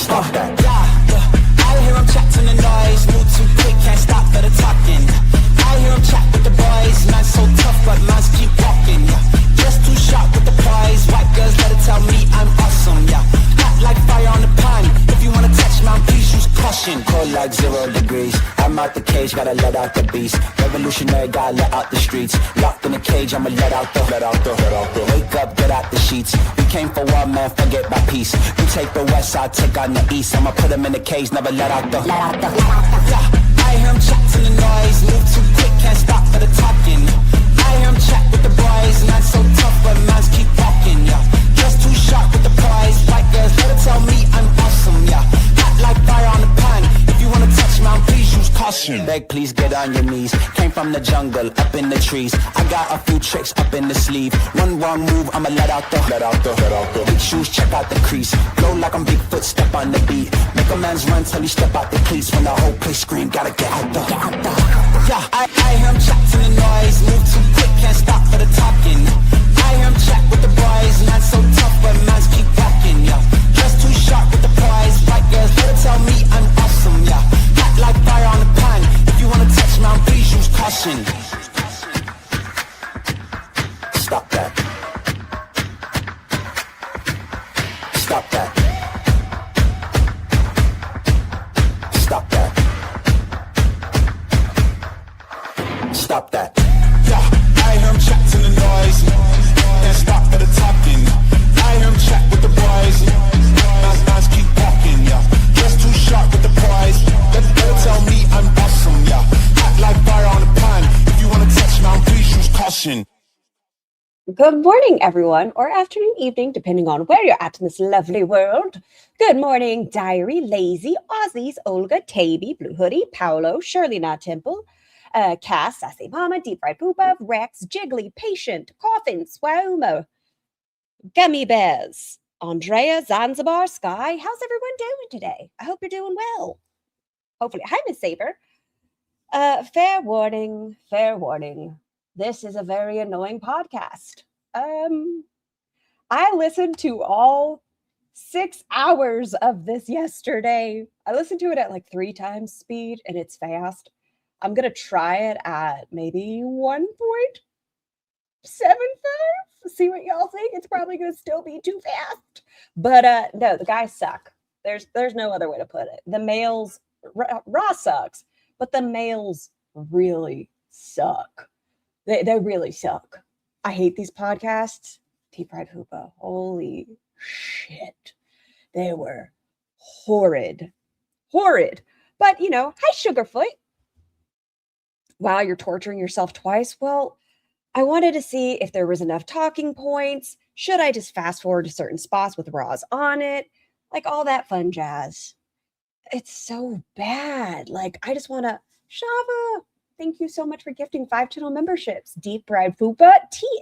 Stop that. I hear him chat to the noise. Move too quick, can't stop for the talking. I hear him chat with the boys. Man's so tough, but man's keep walking. Just too sharp with the prize. White girls better tell me I'm awesome. Hot like fire on the pan. If you wanna touch mine, please use caution. Cold like 0 degrees. I'm out the cage, gotta let out the beast. Revolutionary, gotta let out the streets. Locked in a cage, I'ma let out the. Wake up, get out the sheets. We came for war, man, forget my peace. You take the west, I'll take on the east. I'ma put him in the cage, never let out the. I hear him chat to the noise. Move too quick, can't stop for the talking. I hear him chat with the boys. Man's so tough, but man's keep walking. Just too sharp with the prize. White girls better tell me I'm awesome. Hot like fire on the pan. If you wanna touch mine, please use caution. Beg, please get on your knees. Came from the jungle, up in the trees. I got a few tricks up in the sleeve. One wrong move, I'ma let out the. Big shoes, check out the crease. Blow like I'm Bigfoot, step on the beat. Make a man's run till he step out the cleats. When the whole place scream, gotta get out the. I hear him chat to the noise. Move too quick, can't stop for the talking. I hear him chat with the boys. Man's so tough, but man's keep walking. Just too sharp with the prize. White girls better tell me I'm awesome. Hot like fire on the pan. If you wanna touch mine, please use caution. Stop that. Stop that. Stop that. Stop that. I hear him chat to the noise. Can't stop for the talking. I hear him chat with the boys. Man's keep walking. Just too sharp with the prize. Better tell me I'm awesome. Hot like fire on the pan. If you wanna touch mine, please use caution. Good morning, everyone, or afternoon, evening, depending on where you're at in this lovely world. Good morning, Diary, Lazy, Aussies, Olga, Taby, Blue Hoodie, Paolo, Shirley Not Temple, Cass, Sassy Mama, Deep Fried Poopa, Rex, Jiggly, Patient, Coffin, Swoma, Gummy Bears, Andrea, Zanzibar, Sky. How's everyone doing today? I hope you're doing well. Hopefully. Hi, Miss Saber. Fair warning. This is a very annoying podcast. I listened to all 6 hours of this yesterday. I listened to it at like 3 times speed, and it's fast. I'm going to try it at maybe 1.75. See what y'all think. It's probably going to still be too fast. But no, the guys suck. There's no other way to put it. The males, Raw sucks, but the males really suck. They really suck. I hate these podcasts. Deep Fried Hoopa. Holy shit. They were horrid. But, hi, Sugarfoot. Wow, you're torturing yourself twice. Well, I wanted to see if there was enough talking points. Should I just fast forward to certain spots with Roz on it? Like all that fun jazz. It's so bad. Like, I just want to... Shava, thank you so much for gifting 5 channel memberships. Deep Fried Fupa,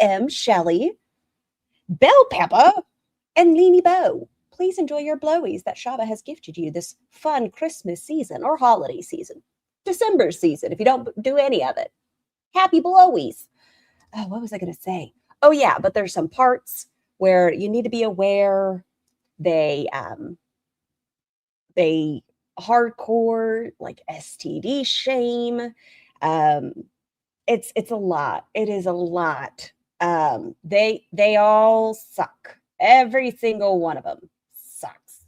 TM, Shelly, Bell Pepper, and Leany Bow. Please enjoy your blowies that Shava has gifted you this fun Christmas season or holiday season. December season, if you don't do any of it. Happy blowies. Oh, what was I going to say? Oh, yeah, but there's some parts where you need to be aware they hardcore, like STD shame. It's a lot. It is a lot. They all suck. Every single one of them sucks.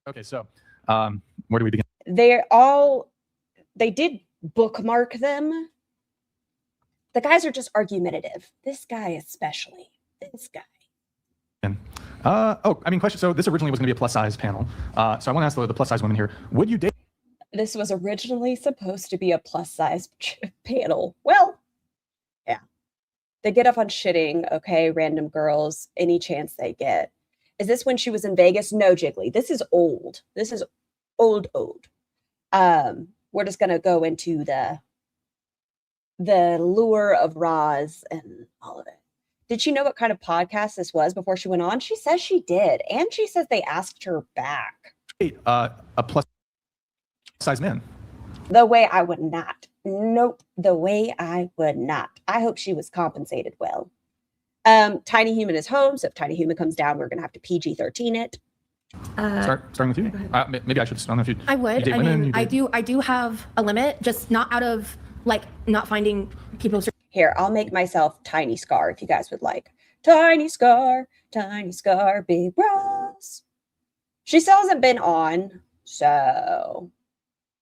Okay, so where do we begin? They did bookmark them. The guys are just argumentative. This guy especially. This guy. Question. So this originally was going to be a plus size panel. So I want to ask the plus size women here. Would you date? This was originally supposed to be a plus size panel. Well, yeah. They get up on shitting, okay, random girls, any chance they get. Is this when she was in Vegas? No, Jiggly. This is old. This is old. We're just going to go into the lure of Roz and all of it. Did she know what kind of podcast this was before she went on? She says she did. And she says they asked her back. A plus size man. The way I would not. Nope. The way I would not. I hope she was compensated well. Tiny Human is home. So if Tiny Human comes down, we're going to have to PG-13 it. Starting with you. Maybe I should. I don't know if you. I would. You date I women, mean, you I date- do have a limit, just not out of like not finding people. Here, I'll make myself Tiny Scar if you guys would like. Tiny Scar, Big Ross. She still hasn't been on, so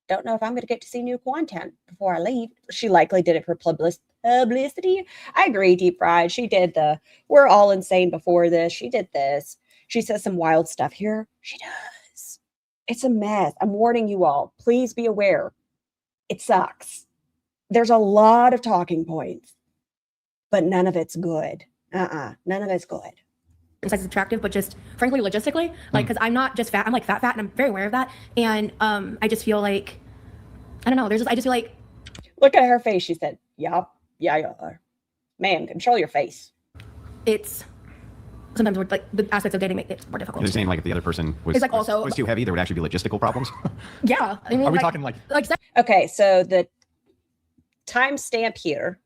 don't know if I'm going to get to see new content before I leave. She likely did it for publicity. I agree, Deep Fried. She did the we're all insane before this. She did this. She says some wild stuff here. She does. It's a mess. I'm warning you all. Please be aware. It sucks. There's a lot of talking points, but none of it's good. None of it's good. Sex is attractive, but just frankly, logistically, like, because I'm not just fat, I'm like fat, and I'm very aware of that. And I just feel like, I don't know, I just feel like. Look at her face. She said, yup, yeah, you are. Man, control your face. It's sometimes like the aspects of dating make it more difficult. You're saying like if the other person was, It's like also- was too heavy, there would actually be logistical problems? Yeah. I mean, Are we talking like? Okay, so the timestamp here.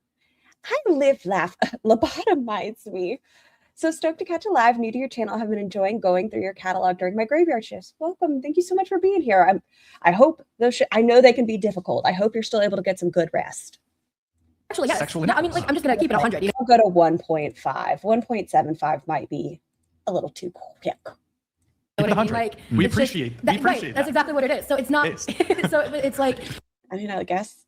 I live, laugh, lobotomizes me. So stoked to catch a live, new to your channel. Have been enjoying going through your catalog during my graveyard shifts. Welcome. Thank you so much for being here. I hope those, I know they can be difficult. I hope you're still able to get some good rest. Actually, yes. Sexual No, I mean, like, I'm just gonna keep it 100. You know? I'll go to 1.5. 1.75 might be a little too quick. What I mean? 100. Like, We it's just- appreciate that, that. right. That's exactly what it is. So it's not. So it's like. I mean, I guess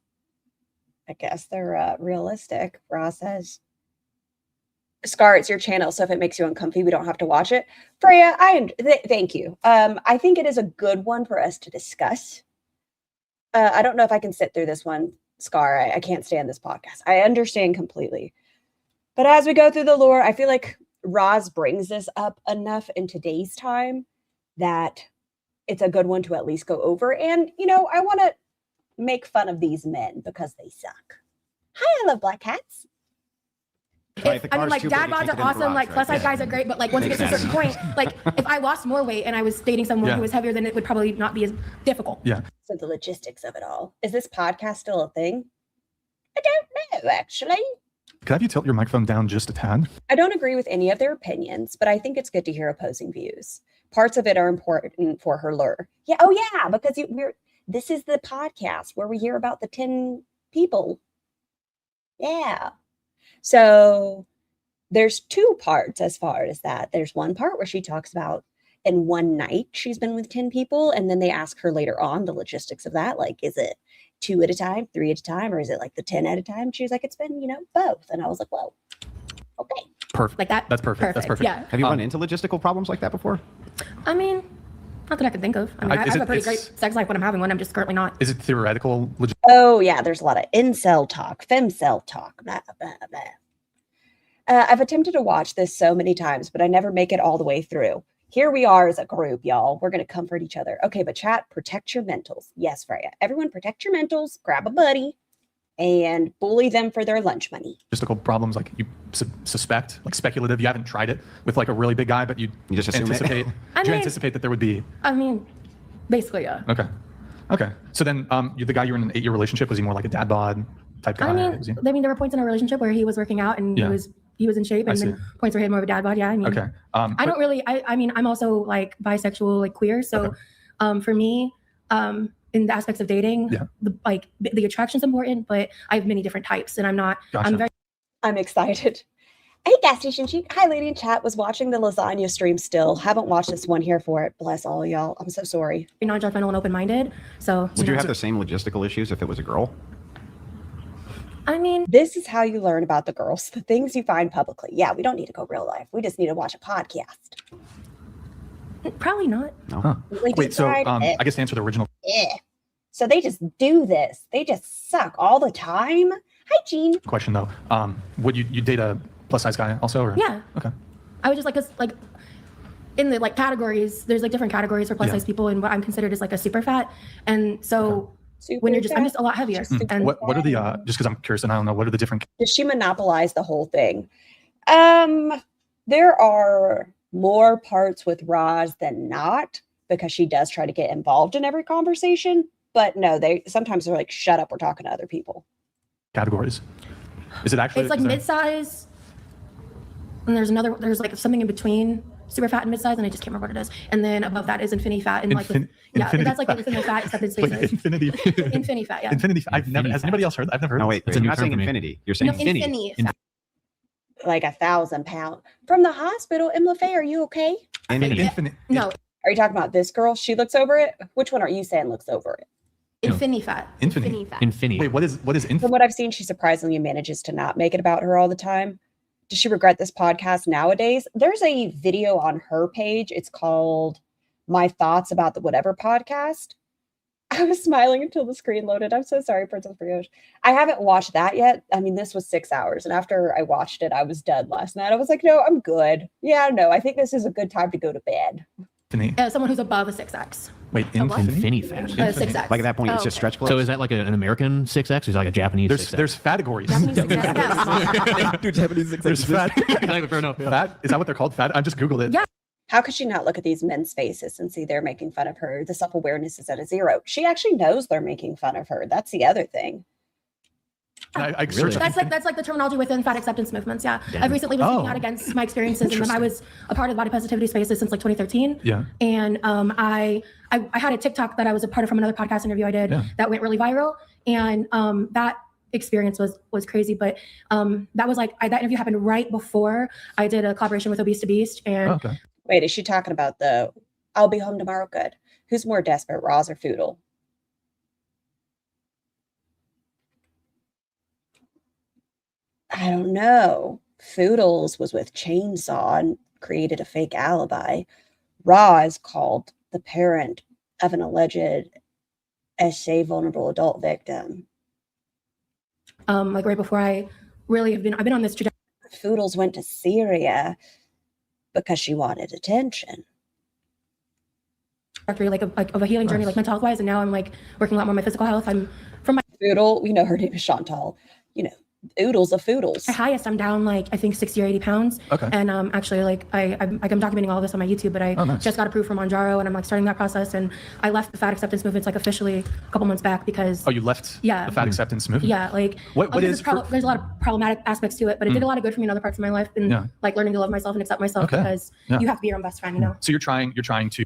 they're realistic. Ross says, Scar, it's your channel, so if it makes you uncomfy, we don't have to watch it. Freya, thank you. I think it is a good one for us to discuss. I don't know if I can sit through this one, Scar. I can't stand this podcast. I understand completely. But as we go through the lore, I feel like Roz brings this up enough in today's time that it's a good one to at least go over. And, you know, I want to make fun of these men because they suck. Hi, I love black cats. Right, the I mean, car's like, too big, dad you bods can't are fit in the awesome. garage, Like, right? plus size guys are great. But like, once it Makes gets to a certain sense. point, like, if I lost more weight and I was dating someone who was heavier, then it would probably not be as difficult. Yeah. So the logistics of it all. Is this podcast still a thing? I don't know, actually. Could I have you tilt your microphone down just a tad? I don't agree with any of their opinions, but I think it's good to hear opposing views. Parts of it are important for her lure. Yeah. Oh, yeah. Because this is the podcast where we hear about the 10 people. Yeah. So there's two parts as far as that. There's one part where she talks about in one night she's been with 10 people. And then they ask her later on the logistics of that. Like, is it 2 at a time, 3 at a time, or is it like the 10 at a time? She was like, it's been, both. And I was like, whoa, okay. Perfect. Like that. That's perfect. That's perfect. Yeah. Have you run into logistical problems like that before? I mean, not that I can think of. I mean, I have a pretty great sex life when I'm having one. I'm just currently not. Is it theoretical? Oh, yeah, there's a lot of incel talk, femcel talk, blah, blah, blah. I've attempted to watch this so many times, but I never make it all the way through. Here we are as a group, y'all. We're going to comfort each other. Okay, but chat, protect your mentals. Yes, Freya. Everyone protect your mentals, grab a buddy, and bully them for their lunch money. Logistical problems like you suspect, like speculative. You haven't tried it with like a really big guy, but you just assume it? anticipate. Do you anticipate that there would be? I mean, basically, yeah. Okay. So then, the guy you were in an 8-year relationship, was he more like a dad bod type guy? I mean, there were points in our relationship where he was working out and he was in shape, and then points where he had more of a dad bod. Yeah, I mean, okay. I don't really. I mean, I'm also like bisexual, like queer. So, for me, in the aspects of dating, the attraction's important, but I have many different types, and I'm not. Gotcha. I'm excited. Hey, gas station chic. Hi, lady in chat. Was watching the lasagna stream still. Haven't watched this one here for it. Bless all y'all. I'm so sorry. Non-judgmental and open-minded. So, Would you have the same logistical issues if it was a girl? I mean, this is how you learn about the girls, the things you find publicly. Yeah, we don't need to go real life. We just need to watch a podcast. Probably not. No. Huh. Really Wait, so tried it. I guess to answer the original. So they just do this. They just suck all the time. Hi, Jean. Question though, would you date a plus size guy also? Or? Yeah. Okay. I would just like in the like categories. There's like different categories for plus size people, and what I'm considered is like a super fat, and so. When you're I'm just a lot heavier. And what are the just because I'm curious and I don't know, what are the different? Does she monopolize the whole thing? There are more parts with Roz than not, because she does try to get involved in every conversation. But no, sometimes they're like, shut up, we're talking to other people. Categories. Is it actually? It's like mid-size, and there's like something in between, super fat and mid-size, and I just can't remember what it is. And then above that is infinity fat, and Infinity that's like the infinite fat accepted spaces. Infinity. Infinity fat, yeah. Infinity. I've never. Infinity Has fat. anybody else heard? I've never heard. No, of wait. this. It's a You're new not saying term for me. infinity. You're saying No, infinity. infinity fat. Like 1,000 pounds from the hospital. Emma Faye, are you okay? Infinity. Infinite. No, Are you talking about this girl? She looks over it. Which one are you saying looks over it? infinity fat. Infinity. fat. Infinity. Wait, what is From infinite? what I've seen, she surprisingly manages to not make it about her all the time. Does she regret this podcast nowadays? There's a video on her page. It's called My Thoughts About the Whatever Podcast. I was smiling until the screen loaded. I'm so sorry, Princess Brioche. I haven't watched that yet. I mean, this was 6 hours. And after I watched it, I was dead last night. I was like, no, I'm good. Yeah, no, I think this is a good time to go to bed. Infinity. Someone who's above a 6X. Wait, what? infinity. Infinity fat. 6X. Like at that point, it's Oh, just okay. stretch clothes. So is that like an American 6X or is it like a Japanese 6X? There's categories. Japanese 6X. Dude, Japanese 6X. There's fat. Exactly, fair enough. Yeah. Fat. Is that what they're called? Fat. I just googled it. Yeah. How could she not look at these men's faces and see they're making fun of her? The self-awareness is at a 0. She actually knows they're making fun of her. That's the other thing. I Really? searched. That's like the terminology within fat acceptance movements. Yeah, Yeah. I've recently been Oh. speaking out against my experiences, and then I was a part of body positivity spaces since like 2013. Yeah. And I had a TikTok that I was a part of from another podcast interview I did Yeah. that went really viral, and that experience was crazy. But that was like that interview happened right before I did a collaboration with Obese to Beast, and Okay. Wait, is she talking about the I'll be home tomorrow? Good. Who's more desperate, Roz or Foodle? I don't know. Foodles was with Chainsaw and created a fake alibi. Roz called the parent of an alleged SA vulnerable adult victim. like right before I've been on this trajectory. Foodles went to Syria because she wanted attention. Like of a healing journey, like mental health wise, and now I'm like working a lot more on my physical health. I'm from my Foodle, you know, her name is Chantal. You know, oodles of Foodles. highest, I'm down like I think 60 or 80 pounds. Okay. And actually like I'm documenting all this on my YouTube, but I Oh, nice. just got approved from Monjaro, and I'm like starting that process. And I left the fat acceptance movement like officially a couple months back because Oh, you left Yeah. the fat acceptance movement? yeah, like What there's, is for- there's a lot of problematic aspects to it, but it did a lot of good for me in other parts of my life, and Yeah. like learning to love myself and accept myself Okay. because Yeah. you have to be your own best friend, you know. So you're trying to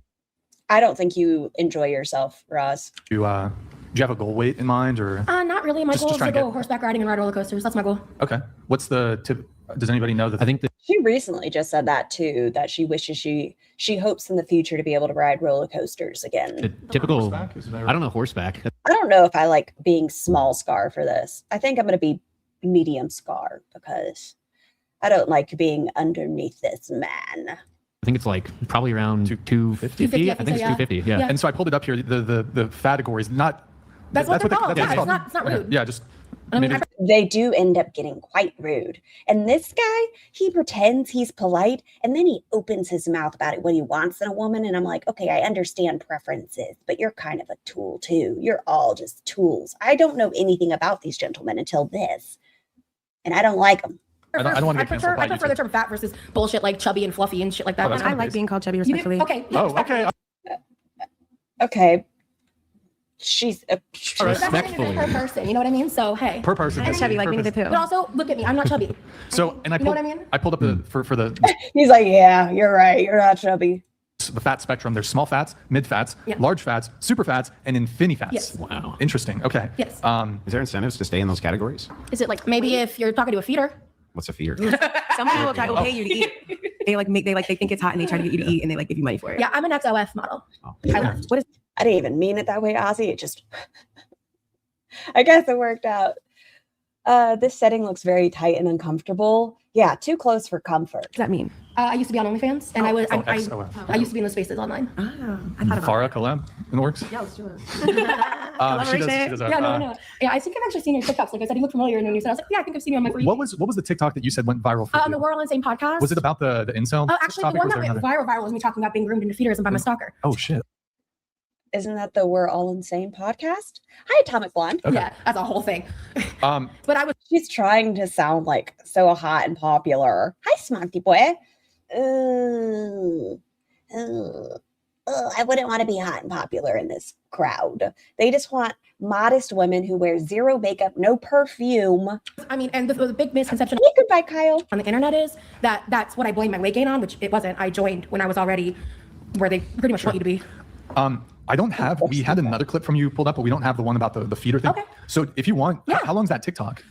I don't think you enjoy yourself, Roz. do you have a goal weight in mind or Not really. My Just goal is trying to to go get- horseback riding and ride roller coasters. That's my goal. okay? What's the tip? Does anybody know that? I think that She recently just said that too, that she wishes she hopes in the future to be able to ride roller coasters again. the typical, Horseback? Is that I don't know, horseback. I don't know if I like being small scar for this. I think I'm going to be medium scar because I don't like being underneath this man. I think it's like probably around 250. 250, I think it's yeah. 250. Yeah. Yeah. And so I pulled it up here. The categories, not. That's what they're called. that's Yeah, what it's not okay. rude. Yeah, just. I mean, maybe- They do end up getting quite rude. And this guy, he pretends he's polite and then he opens his mouth about it, what he wants in a woman. And I'm like, okay, I understand preferences, but you're kind of a tool too. You're all just tools. I don't know anything about these gentlemen until this. And I don't like them. I don't wanna get canceled by I prefer the YouTube. term fat versus bullshit like chubby and fluffy and shit like that. Oh, that's I kinda like crazy. being called chubby You do- respectfully. okay. yeah, Oh, respectfully. okay. Okay. She's All right. That's not Respectfully. per person. You know what I mean? So hey. Per person. I'm chubby like Winnie the Pooh. But also look at me. I'm not chubby. So, and I You know pulled, what I mean? I pulled up the for the he's like, yeah, you're right. You're not chubby. fat spectrum. There's small fats, mid fats, Yeah. large fats, super fats, and infinity fats. Yes. Wow. Interesting. Okay. Yes. Is there incentives to stay in those categories? Is it like maybe if you're talking to a feeder? What's a feeder? Someone will try to pay you to eat. They think it's hot and they try to get you to eat and they like give you money for it. Yeah, I'm an XOF model. Oh. I left. What is I didn't even mean it that way, Ozzy. It just, I guess it worked out. This setting looks very tight and uncomfortable. Yeah, too close for comfort. does that mean? I used to be on OnlyFans, and I was Oh, XOF. I used to be in those spaces online. Oh, I thought about Farah collab in the works. Yeah, let's do it. She does a, Yeah, no. Yeah, I think I've actually seen your TikToks. Like I said, you look familiar, and then you said, I was like, yeah, I think I've seen you on my For You. What was the TikTok that you said went viral for On you? the We're All in the Same podcast. Was it about the incel? Oh, actually, the topic? one Was that there went another- viral was me talking about being groomed into feederism by my stalker. Oh shit. Isn't that the We're All Insane podcast? Hi, Atomic Blonde. Okay. Yeah, that's a whole thing. Um, But I was She's trying to sound like so hot and popular. Hi, Smarty Boy. "Ugh, I wouldn't want to be hot and popular in this crowd." They just want modest women who wear zero makeup, no perfume. I mean, and the big misconception Hey, goodbye, Kyle. on the internet is that that's what I blame my weight gain on, which it wasn't. I joined when I was already where they pretty much want you to be. I don't have. We had another clip from you pulled up, but we don't have the one about the feeder thing. Okay. So if you want, Yeah. how long is that TikTok?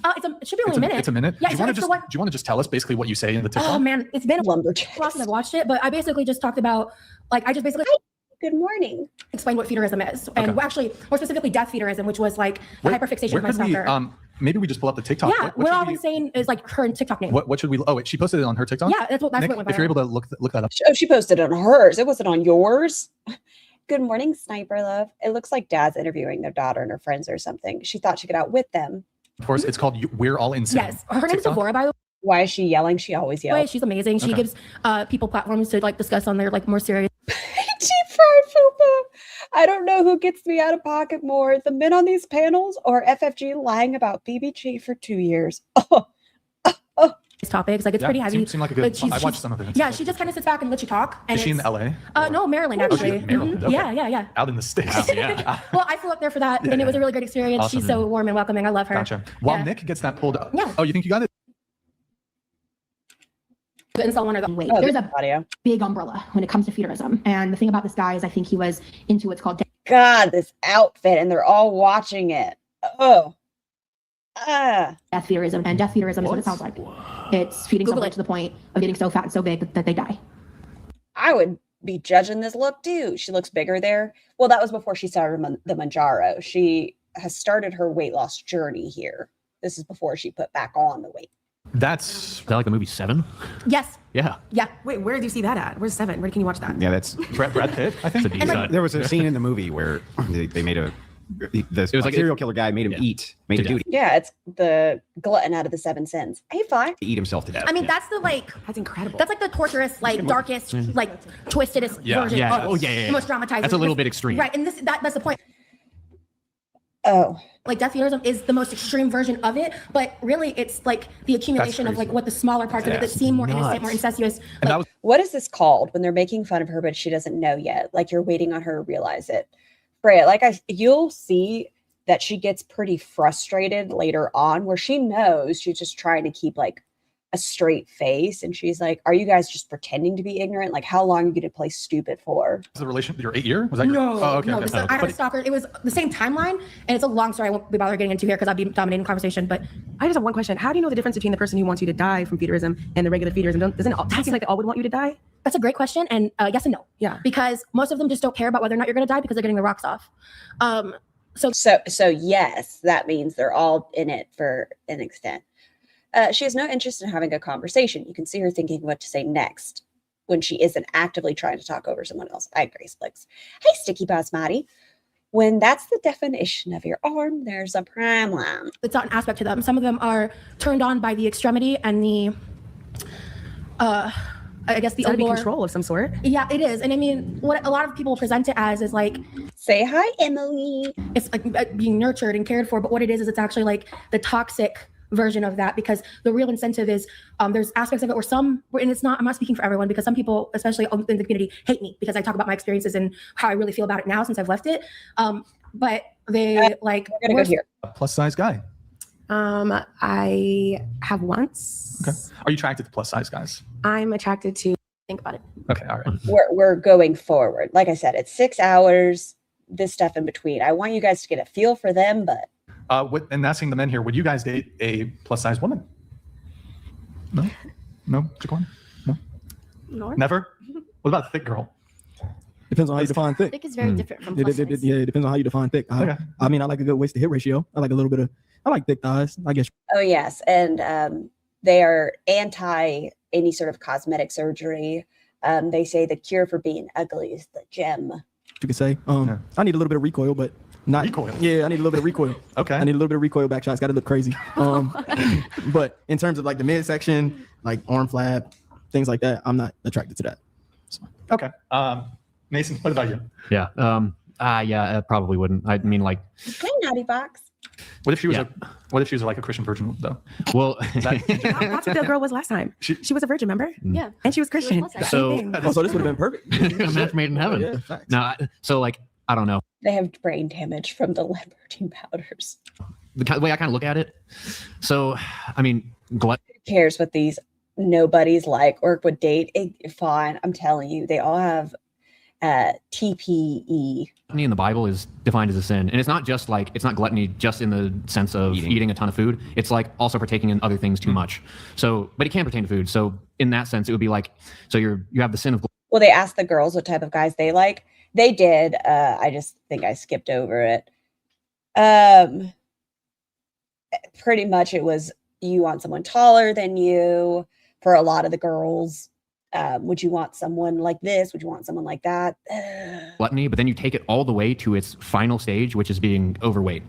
It should be only a minute. It's a minute. Yeah, do you it's want to the just one- do you want to just tell us basically what you say in the TikTok? Oh man, it's been a Lumberjacks. while since I've watched it, but I basically just talked about I just basically Good morning. explained what feederism is, and actually more specifically death feederism, which was like the hyperfixation of my could we, stalker. maybe we just pull up the TikTok. Yeah, What what should I've we- been saying is like her TikTok name. What should we? Oh, wait, she posted it on her TikTok. Yeah, that's what Nick, went if you're viral. able to look that up. Oh, she posted it on hers. It wasn't on yours. Good morning, Sniper Love. It looks like Dad's interviewing their daughter and her friends or something. She thought she could outwit them. Of course, it's called "We're All Insane." Yes, her name is TikTok. Devora, by the Why is she yelling? She always way. yells. She's amazing. She Okay. gives people platforms to like discuss on their like more serious. Cheap fried fupa. I don't know who gets me out of pocket more, the men on these panels or FFG lying about BBG for 2 years. topics. Like it's pretty heavy. Seemed like a but good. she's- I she's- watched some of it. Yeah, she just kind of sits back and lets you talk. And Is she in it's- LA? No, Maryland Oh, she's actually. in Maryland, Mhm. okay. Yeah. Out in the States. Oh, yeah. Well, I flew up there for that, Yeah, and it was yeah. a really great experience. Awesome. She's so warm and welcoming. I love her. Gotcha. While Yeah. Nick gets that pulled up. Yeah. Oh, you think you got it? The install one or the Wait, Oh, there's there's a audio. big umbrella when it comes to feederism. And the thing about this guy is I think he was into what's called God, this outfit, and they're all watching it. Oh. Ah. death feederism. And death feederism is what it sounds like. It's feeding Google someone it. to the point of getting so fat and so big that they die. I would be judging this look too. She looks bigger there. Well, that was before she started the Manjaro. She has started her weight loss journey here. This is before she put back on the weight. That's Is that like the movie Seven? Yes. Yeah. Yeah. Wait, where do you see that at? Where's 7? Where can you watch that? Yeah, that's. Brad Pitt, I It's a think. deep And, like, cut. There was a scene in the movie where they made the was like- serial killer guy made him Yeah. made To a dude Yeah, it's the glutton out of the 7 sins. Hey, fine. eat himself to death. I mean, that's the like. That's incredible. That's like the torturous, like darkest, like twistedest Yeah. version. Yeah. Of Oh, yeah. The most dramatized. That's a little version. bit extreme. Right, and that's the point. Oh, Like death feederism is the most extreme version of it, but really it's like the accumulation of crazy. like what the smaller parts of it that That's seem more innocent, nuts. more incestuous. And that Like, was what is this called when they're making fun of her, but she doesn't know yet? Like you're waiting on her to realize it. Freya, you'll see that she gets pretty frustrated later on where she knows she's just trying to keep like a straight face. And she's like, are you guys just pretending to be ignorant? Like how long are you going to play stupid for? the relation. Your 8 year? Was that your? no, Oh, okay. no, okay. this is, I had a stalker. It was the same timeline, and it's a long story. I won't be bothered getting into here because I'll be dominating the conversation. But I just have one question. How do you know the difference between the person who wants you to die from feederism and the regular feederism? Doesn't it seem like they all would want you to die? that's a great question, and yes and no. Yeah. Because most of them just don't care about whether or not you're going to die because they're getting the rocks off. So yes, that means they're all in it for an extent. She has no interest in having a conversation. You can see her thinking what to say next when she isn't actively trying to talk over someone else. I agree, Slicks. Hey, Sticky Basmati. When that's the definition of your arm, there's a problem. It's not an aspect to them. Some of them are turned on by the extremity and the, I guess the It's gotta be allure. control of some sort. Yeah, it is. And I mean, what a lot of people present it as is like Say hi, Emily. it's like being nurtured and cared for, but what it is it's actually like the toxic version of that, because the real incentive is there's aspects of it where and it's not, I'm not speaking for everyone, because some people, especially in the community, hate me because I talk about my experiences and how I really feel about it now since I've left it. But they like We're gonna go here. A plus size guy. I have once. Okay. Are you attracted to plus size guys? I'm attracted to. think about it. Okay. All right. We're going forward. Like I said, it's 6 hours. This stuff in between. I want you guys to get a feel for them, but And asking the men here, would you guys date a plus size woman? No. No. Jaquan? No. Never. What about a thick girl? Depends on how you define thick. Thick is very different from Yeah, plus size. it depends on how you define thick. Okay. I mean, I like a good waist to hip ratio. I like a little bit of. I like thick thighs. I guess. oh yes, and they are anti any sort of cosmetic surgery. They say the cure for being ugly is the gem. You could say. Yeah. I need a little bit of recoil, but not Recoil? Yeah, I need a little bit of recoil. Okay. I need a little bit of recoil back shots. Got to look crazy. But in terms of like the midsection, like arm flap, things like that, I'm not attracted to that. So. Okay. Mason, what about you? Yeah. Yeah, I probably wouldn't. I mean, like, Hey, Naughty Box. What if she was Yeah. what if she was like a Christian virgin though? Well, That- That's what the girl was last time. She was a virgin, remember? Yeah. And she was Christian. plus size. So- Same thing. Oh, so this would have been perfect. a match made in heaven. Yeah, facts. No, so like I don't know. They have brain damage from the lead protein powders. The way I kind of look at it. So, I mean, Who cares what these nobodies like or would date? Fine, I'm telling you, they all have TPE. gluttony in the Bible is defined as a sin, and it's not just like it's not gluttony just in the sense of eating a ton of food. It's like also partaking in other things too much. So, but it can pertain to food. So, in that sense, it would be like so you have the sin of Well, they asked the girls what type of guys they like. They did. I just think I skipped over it. Pretty much it was you want someone taller than you for a lot of the girls. Would you want someone like this? Would you want someone like that? gluttony, but then you take it all the way to its final stage, which is being overweight.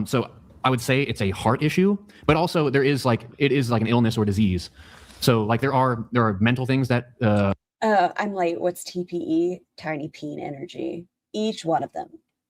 So I would say it's a heart issue, but also it is like an illness or disease. So like there are mental things that I'm late. What's TPE? Tiny peen energy. Each one of them.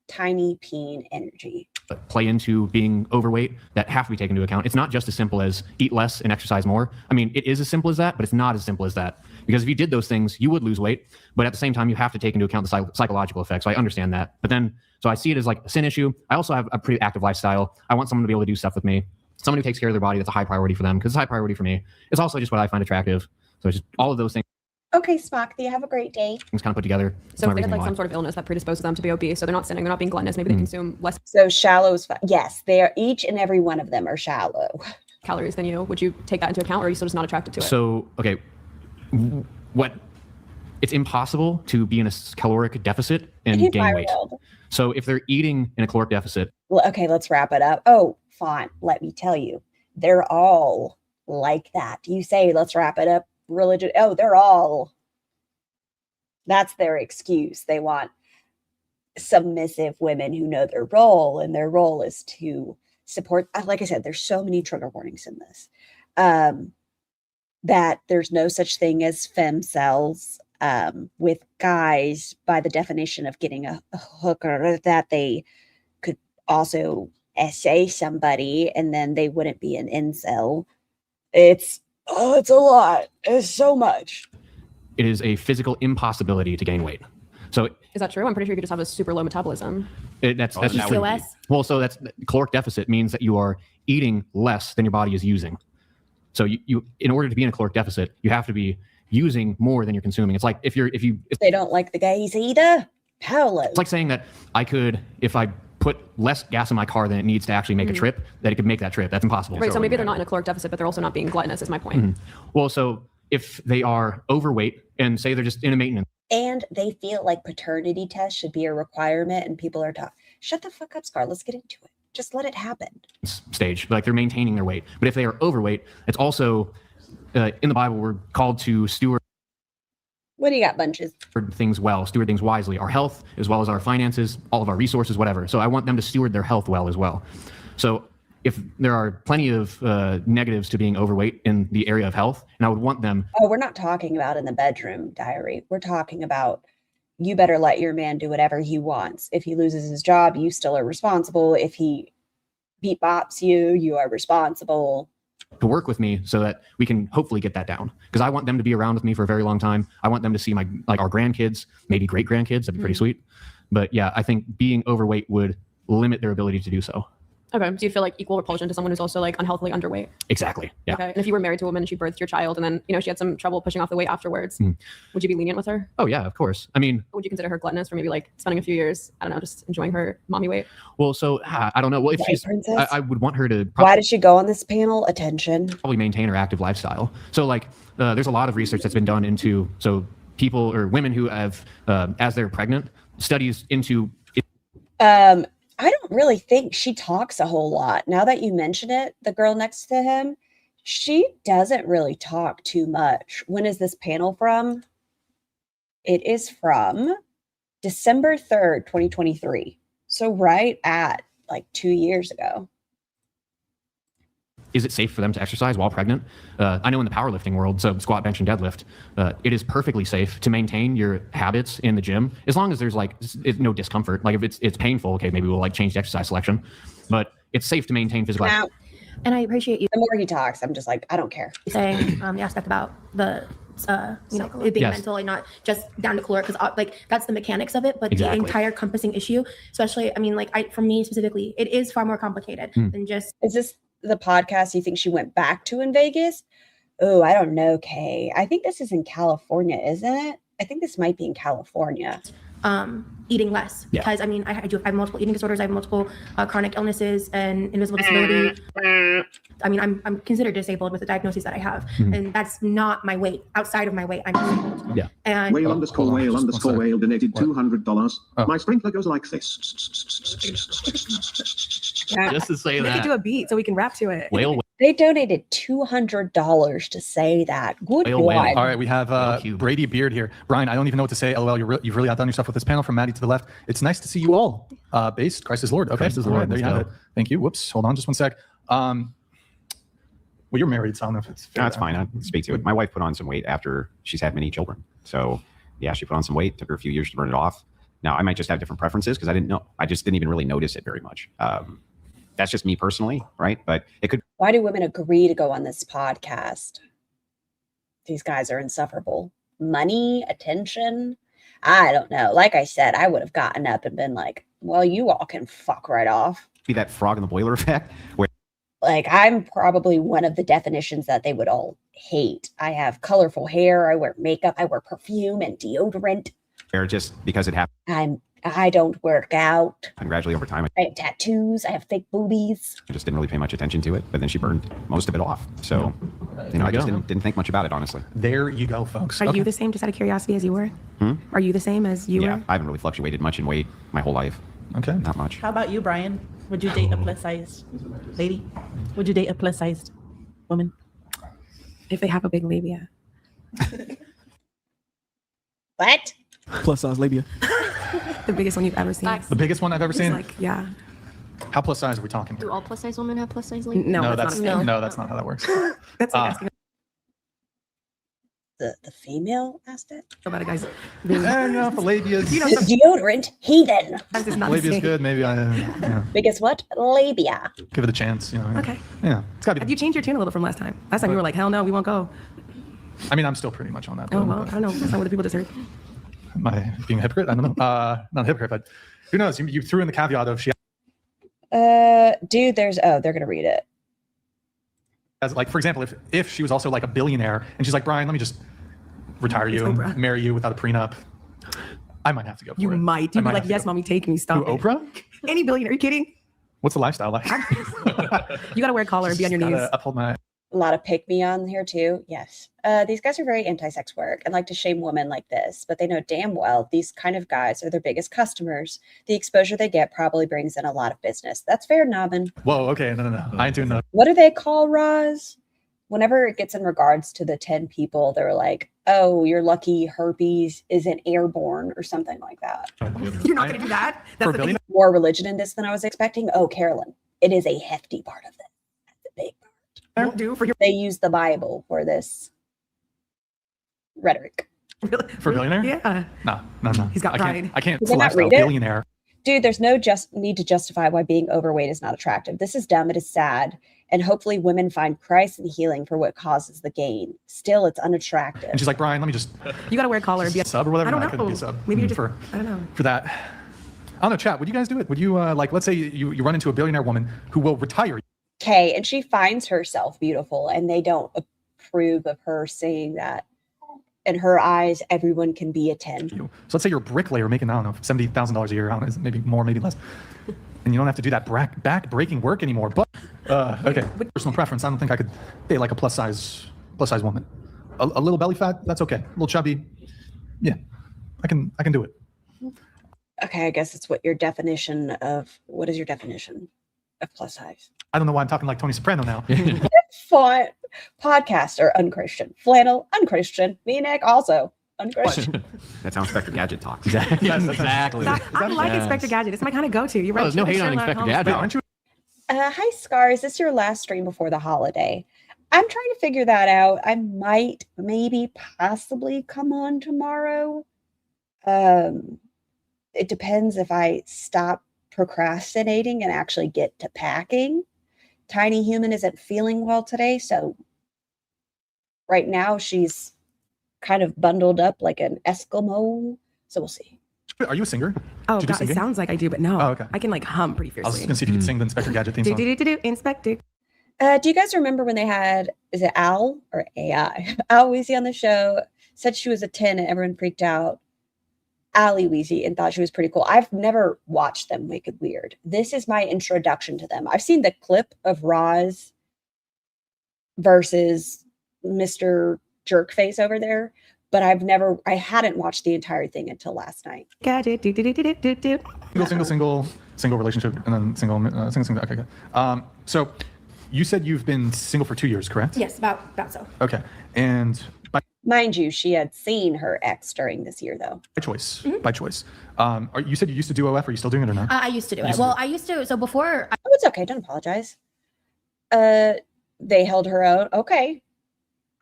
Tiny peen energy. play into being overweight that have to be taken into account. It's not just as simple as eat less and exercise more. I mean, it is as simple as that, but it's not as simple as that. Because if you did those things, you would lose weight. But at the same time, you have to take into account the psychological effects. So I understand that. But then, so I see it as like a sin issue. I also have a pretty active lifestyle. I want someone to be able to do stuff with me. Someone who takes care of their body, that's a high priority for them because it's a high priority for me. It's also just what I find attractive. So it's just all of those things Okay, Smocky, have a great day. kind of put together. So if they had like some sort of illness that predisposes them to be obese, so they're not sinning, they're not being gluttonous, maybe they consume less So shallow is yes, they are each and every one of them are shallow. calories than you. Would you take that into account, or are you still just not attracted to it? So, okay, it's impossible to be in a caloric deficit and In gain my weight. world. So if they're eating in a caloric deficit, Well, okay, let's wrap it up. Oh, fine. Let me tell you, they're all like that. You say, let's wrap it up. Religion. Oh, they're all. That's their excuse. They want submissive women who know their role, and their role is to support. Like I said, there's so many trigger warnings in this. That there's no such thing as femme cells with guys by the definition of getting a hooker, that they could also essay somebody and then they wouldn't be an incel. It's a lot. It's so much. it is a physical impossibility to gain weight. So Is that true? I'm pretty sure you could just have a super low metabolism. that's just true. PCOS? Well, so that's caloric deficit means that you are eating less than your body is using. So you in order to be in a caloric deficit, you have to be using more than you're consuming. It's like if They don't like the gays either. Paolo. it's like saying that I could, if I put less gas in my car than it needs to actually make a trip, that it could make that trip. That's impossible. Right, so maybe they're not in a caloric deficit, but they're also not being gluttonous, is my point. Well, so if they are overweight and say they're just in a maintenance And they feel like paternity tests should be a requirement, and people are taught, shut the fuck up, Scar. Let's get into it. Just let it happen. stage, like they're maintaining their weight. But if they are overweight, it's also in the Bible, we're called to steward What do you got, bunches? things well, steward things wisely, our health, as well as our finances, all of our resources, whatever. So I want them to steward their health well as well. So if there are plenty of negatives to being overweight in the area of health, and I would want them. Oh, we're not talking about in the bedroom diary. We're talking about you better let your man do whatever he wants. If he loses his job, you still are responsible. If he beat bops you, you are responsible. To work with me so that we can hopefully get that down, because I want them to be around with me for a very long time. I want them to see our grandkids, maybe great grandkids. That'd be pretty sweet. But yeah, I think being overweight would limit their ability to do so. Okay, so you feel like equal repulsion to someone who's also like unhealthily underweight. Exactly. Yeah. Okay, and if you were married to a woman and she birthed your child and then she had some trouble pushing off the weight afterwards, would you be lenient with her? Oh yeah, of course. I mean, Would you consider her gluttonous for maybe like spending a few years, I don't know, just enjoying her mommy weight? well, so I don't know. Well, if Right, she's, princess? I would want her to Why did she go on this panel? Attention. probably maintain her active lifestyle. So there's a lot of research that's been done into people or women who have as they're pregnant, studies into I don't really think she talks a whole lot. Now that you mention it, the girl next to him, she doesn't really talk too much. When is this panel from? It is from December 3rd, 2023. So right at like 2 years ago. is it safe for them to exercise while pregnant? I know in the powerlifting world, so squat, bench, and deadlift, it is perfectly safe to maintain your habits in the gym as long as there's no discomfort. Like if it's painful, okay, maybe we'll change the exercise selection. But it's safe to maintain physical Now, And I appreciate you the more he talks, I'm just like, I don't care. saying the aspect about the it being Yes. mental and not just down to caloric, because like that's the mechanics of it, but Exactly. the entire encompassing issue, especially, I mean, like for me specifically, it is far more complicated than just. Is this the podcast you think she went back to in Vegas? Oh, I don't know, Kay. I think this is in California, isn't it? I think this might be in California. Eating less, because I mean, I have multiple eating disorders, I have multiple chronic illnesses and invisible disability. I mean, I'm considered disabled with the diagnoses that I have, and that's not my weight. Outside of my weight, I'm disabled. Yeah. And Whale_whale donated $200. Oh. My sprinkler goes like this. Just to say Make it that. do a beat so we can rap to it. Whale. They donated $200 to say that. Good Whale, whale. God. All right, we have Cube. Brady Beard here. Brian, I don't even know what to say. LOL, you've really outdone yourself with this panel. From Maddie to the left. It's nice to see you all. Based, Christ is Lord. Okay, Christ is all right, Lord, there you let's have go. it. Thank you. Whoops, hold on just one sec. Well, you're married, so I don't know if it's fair. No, that's fine. I can speak to it. My wife put on some weight after she's had many children. So yeah, she put on some weight. Took her a few years to burn it off. Now I might just have different preferences because I didn't know. I just didn't even really notice it very much. That's just me personally, right? But it could. Why do women agree to go on this podcast? These guys are insufferable. Money, attention. I don't know. Like I said, I would have gotten up and been like, well, you all can fuck right off. Be that frog in the boiler effect where Like, I'm probably one of the definitions that they would all hate. I have colorful hair. I wear makeup. I wear perfume and deodorant. just because it happened I don't work out. gradually over time, I have tattoos. I have fake boobies. I just didn't really pay much attention to it. But then she burned most of it off. So I just didn't think much about it, honestly. There you go, folks. Are Okay. you the same, just out of curiosity, as you were? Hmm? Are you the same as you Yeah, were? I haven't really fluctuated much in weight my whole life. Okay. Not much. How about you, Brian? Would you date a plus-sized lady? Would you date a plus-sized woman? If they have a big labia. What? Plus size labia. The biggest one you've ever seen. Facts. The biggest one I've ever It's seen. like, yeah. How plus size are we talking? Do all plus size women have plus size labia? No, that's not a thing. no, that's not how that works. That's like asking The female asked it? about a guy's Fair enough. The labia's, You know, Deodorant, heathen. sometimes it's not the labia's same. good. Maybe I Biggest what? Labia. give it a chance. Okay. Yeah, it's gotta Have be. you changed your tune a little from last time? Last time you were like, hell no, we won't go. I mean, I'm still pretty much on that. Oh, though, well, I but don't know. That's not what the people deserve. am I being a hypocrite? I don't know. Not a hypocrite, but who knows? You threw in the caveat of she Dude, they're gonna read it. has, like, for example, if she was also like a billionaire and she's like, Brian, let me just retire you and Oprah. marry you without a prenup, I might have to go for You it. might. I You'd be might like, have to yes, go. mommy, take me. Who, Stop. it. Oprah? Any billionaire. Are you kidding? What's the lifestyle like? You got to wear a collar and be on your Just knees. gotta uphold my. A lot of pick me on here too. Yes. These guys are very anti-sex work and like to shame women like this, but they know damn well these kind of guys are their biggest customers. The exposure they get probably brings in a lot of business. That's fair, Nobbin. Whoa. Okay. No. I ain't doing that. What do they call Roz? Whenever it gets in regards to the 10 people, they're like, oh, you're lucky herpes isn't airborne or something like that. You're not going to do that. For That's a the billionaire? More religion in this than I was expecting. Oh, Carolyn, it is a hefty part of this. That's a big part. Don't do for your They use the Bible for this rhetoric. For a billionaire? Yeah. No. He's got pride. I can't Did they not lifestyle read it? billionaire. Dude, there's no need to justify why being overweight is not attractive. This is dumb. It is sad. And hopefully women find Christ and healing for what causes the gain. Still, it's unattractive. And she's like, Brian, let me just You got to wear a collar and be sub or whatever. I don't No, couldn't be know. a sub. Maybe you're just, for I don't know. that. I don't know, chat. Would you guys do it? Would you like? Let's say you run into a billionaire woman who will retire you. Okay, and she finds herself beautiful, and they don't approve of her saying that. In her eyes, everyone can be a 10. So let's say you're a bricklayer making, I don't know, $70,000 a year. I don't know, maybe more, maybe less. And you don't have to do that back-breaking work anymore. But okay, personal preference. I don't think I could date like a plus size woman. A little belly fat, that's okay. A little chubby, yeah, I can do it. Okay, I guess it's what is your definition of plus size? I don't know why I'm talking like Tony Soprano now. Font, podcast or unchristian. Flannel, unchristian. V-neck, also unchristian. That's how Inspector Gadget talks. Exactly. I like Yes. Inspector Gadget. It's my kind of go-to. You're right. Oh, there's no hate on Sherlock Inspector Holmes. Gadget. Aren't you? Hi, Scar. Is this your last stream before the holiday? I'm trying to figure that out. I might, maybe, possibly come on tomorrow. It depends if I stop procrastinating and actually get to packing. Tiny Human isn't feeling well today, so right now she's kind of bundled up like an Eskimo. So we'll see. Are you a singer? Oh, Do you do God, it singing? sounds like I do, but no. Oh, okay. I can like hum pretty I was fiercely. just gonna see if you could sing the Inspector Gadget theme song. Inspector. Do you guys remember when they had, is it Al or AI? Al Weezy on the show, said she was a 10 and everyone freaked out. Allie Weezy and thought she was pretty cool. I've never watched them Wicked Weird. This is my introduction to them. I've seen the clip of Roz versus Mr. Jerkface over there, but I hadn't watched the entire thing until last night. Gadget. Single relationship, and then single. Okay, good. So you said you've been single for 2 years, correct? Yes, about so. Okay, and Mind you, she had seen her ex during this year, though. by choice. By choice. You said you used to do OF. Are you still doing it or not? I used to do it. Well, I used to. So before. Oh, it's okay. Don't apologize. They held her own. Okay.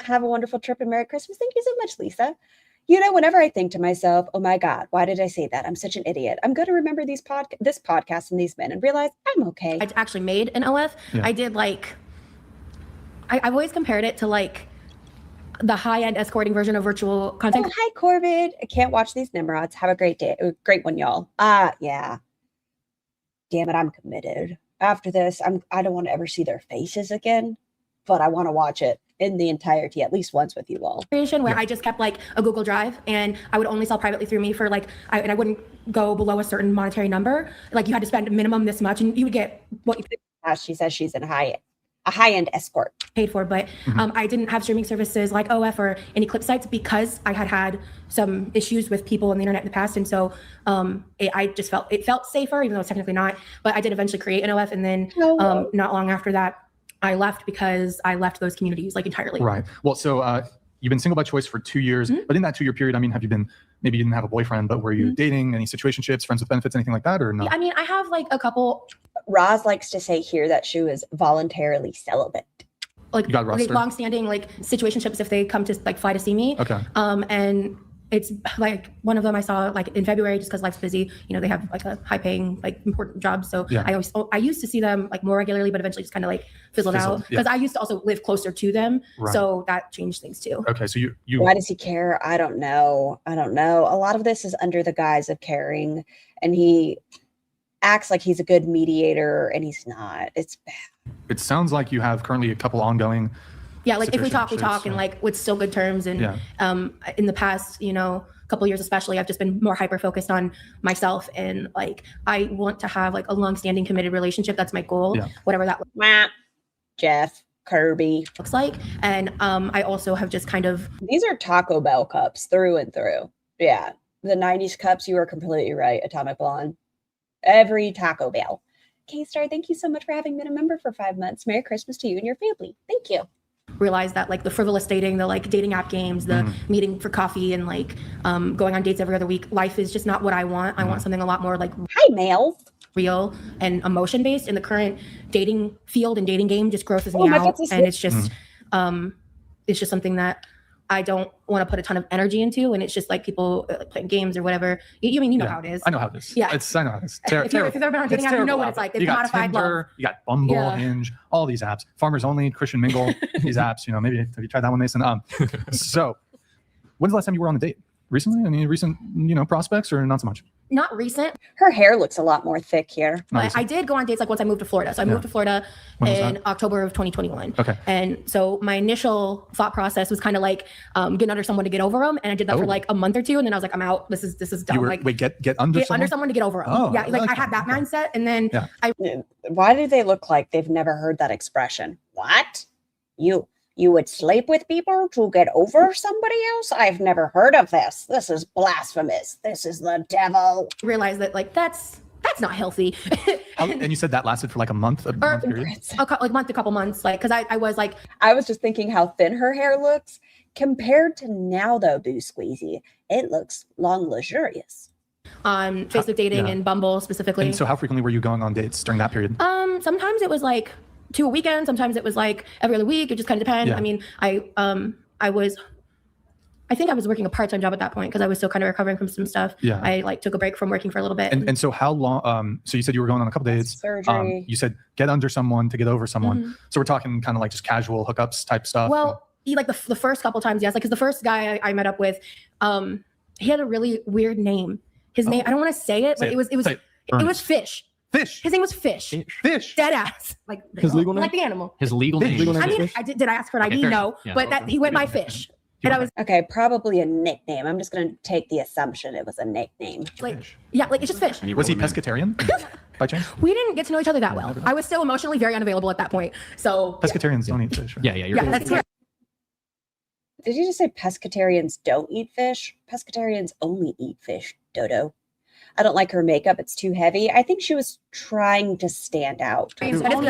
Have a wonderful trip and Merry Christmas. Thank you so much, Lisa. You know, whenever I think to myself, oh my God, why did I say that? I'm such an idiot. I'm going to remember this podcast and these men and realize I'm okay. I actually made an OF. Yeah. I did like, I've always compared it to like the high-end escorting version of virtual content. Oh, hi, Corbin. I can't watch these Nimrods. Have a great day. Great one, y'all. Yeah. Damn it, I'm committed. After this, I don't want to ever see their faces again, but I want to watch it in the entirety at least once with you all. Where I just kept like a Google Drive and I would only sell privately through me for like, I wouldn't go below a certain monetary number. Like you had to spend a minimum this much and you would get what you She says she's in a high-end escort. paid for, but I didn't have streaming services like OF or any clip sites because I had some issues with people on the internet in the past, and so I just felt safer, even though it's technically not. But I did eventually create an OF, and then not long after that, I left because I left those communities like entirely. Right. Well, so you've been single by choice for 2 years, but in that 2 year period, I mean, have you been? Maybe you didn't have a boyfriend, but were you dating? Any situationships, friends with benefits, anything like that, or no? Yeah, I mean, I have like a couple. Roz likes to say here that she was voluntarily celibate. You got roster? Long-standing like situationships if they come to like fly to see me. Okay. And it's like one of them I saw like in February just because life's busy. You know, they have like a high-paying like important job, so Yeah. I used to see them like more regularly, but eventually just kind of like fizzled out because I used to also live closer to them, Right. so that changed things too. Okay, so you Why does he care? I don't know. A lot of this is under the guise of caring, and he acts like he's a good mediator, and he's not. It's bad. It sounds like you have currently a couple ongoing. Yeah, like if we talk, situationships, and like with still good terms. And in the past, you know, couple years especially, I've just been more hyper focused on myself, and like I want to have like a long-standing committed relationship. That's my goal, whatever that Jeff Kirby looks like. And I also have just kind of, these are Taco Bell cups through and through. Yeah, the 90s cups. You are completely right, Atomic Blonde. Every Taco Bell. K-Star, thank you so much for having been a member for 5 months. Merry Christmas to you and your family. Thank you. realize that like the frivolous dating, the like dating app games, the meeting for coffee and like going on dates every other week, life is just not what I want. I want something a lot more like real and emotion based. In the current dating field and dating game just grosses me out, and it's just something that I don't want to put a ton of energy into, and it's just like people playing games or whatever. You know how it is. I know how it is. Yeah, I know how it is. If you've ever been on dating app, you know what it's like. They've modified love. You got Bumble, Hinge, all these apps. Farmers Only, Christian Mingle, these apps. You know, maybe have you tried that one, Mason? So, when's the last time you were on a date? Recently? Any recent, prospects, or not so much? Not recent. Her hair looks a lot more thick here. But I did go on dates like once I moved to Florida. So I moved to Florida in October of 2021. Okay. And so my initial thought process was kind of like getting under someone to get over them. And I did that for like a month or two. And then I was like, I'm out. This is dumb. Get under someone to get over them. Oh, yeah. Like I had that mindset. And then Why do they look like they've never heard that expression? What? You would sleep with people to get over somebody else? I've never heard of this. This is blasphemous. This is the devil. Realize that like that's not healthy. And you said that lasted for like a month period? A couple months. Like, because I was just thinking how thin her hair looks compared to now though, Boo Squeezy. It looks long luxurious. On Facebook dating and Bumble specifically. And so how frequently were you going on dates during that period? Sometimes it was like 2 a weekend. Sometimes it was like every other week. It just kind of depends. Yeah. I mean, I was I think I was working a part-time job at that point because I was still kind of recovering from some stuff. Yeah. I like took a break from working for a little bit. And so how long? So you said you were going on a couple dates. Surgery. You said get under someone to get over someone. Mhm. So we're talking kind of like just casual hookups type stuff. Well, like the first couple times, yes. Like, because the first guy I met up with, he had a really weird name. His name, I don't want to say it, but it was Fish. Fish. His name was Fish. Fish. Dead ass. Like His legal name? like the animal. His legal Fish. name. Legal name I is mean, Fish? did I ask for an Okay, ID? fair No, enough. Yeah. but that he went by Fish. And I was Okay, probably a nickname. I'm just going to take the assumption it was a nickname. like, yeah, like it's just Fish. Was he pescatarian by chance? We didn't get to know each other that well. I was still emotionally very unavailable at that point. So Pescatarians don't eat fish. Right? Yeah, you're yeah, good. that's Did you just say pescatarians don't eat fish? Pescatarians only eat fish, Dodo. I don't like her makeup. It's too heavy. I think she was trying to stand out. He's a Seventh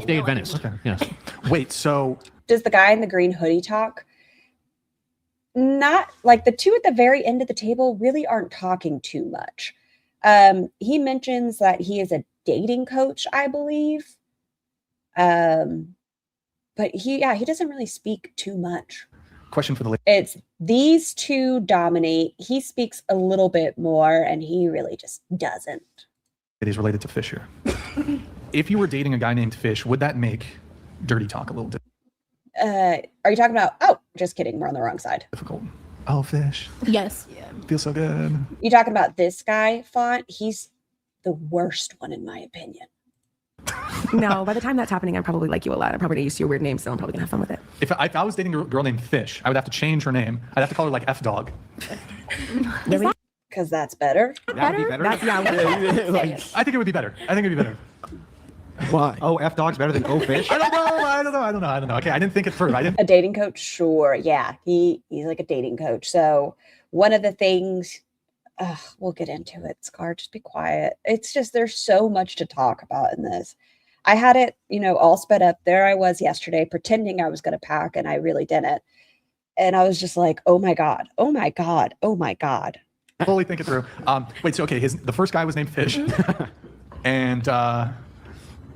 Day Adventist. Okay. Yes. Wait, so Does the guy in the green hoodie talk? Not like the two at the very end of the table really aren't talking too much. He mentions that he is a dating coach, I believe. But he doesn't really speak too much. question for the lady. It's these two dominate. He speaks a little bit more, and he really just doesn't. It is related to fish here. If you were dating a guy named Fish, would that make dirty talk a little Are you talking about? Oh, just kidding. We're on the wrong side. difficult? Oh, Fish. yes. Feels so good. You talking about this guy, Font? He's the worst one in my opinion. No, by the time that's happening, I probably like you a lot. I'm probably used to your weird name, so I'm probably gonna have fun with it. If I was dating a girl named Fish, I would have to change her name. I'd have to call her like F Dog. Really? Because that's better. That would be better. That's, yeah. Like, I think it would be better. I think it'd be better. why? Oh, F Dog's better than O Fish. I don't know. Okay, I didn't think it through. I didn't. A dating coach, sure. Yeah, he's like a dating coach. So one of the things, we'll get into it. Scar, just be quiet. It's just there's so much to talk about in this. I had it, all sped up. There I was yesterday pretending I was going to pack, and I really didn't. And I was just like, oh my God, oh my God, oh my God. Fully think it through. Wait, so okay, the first guy was named Fish, and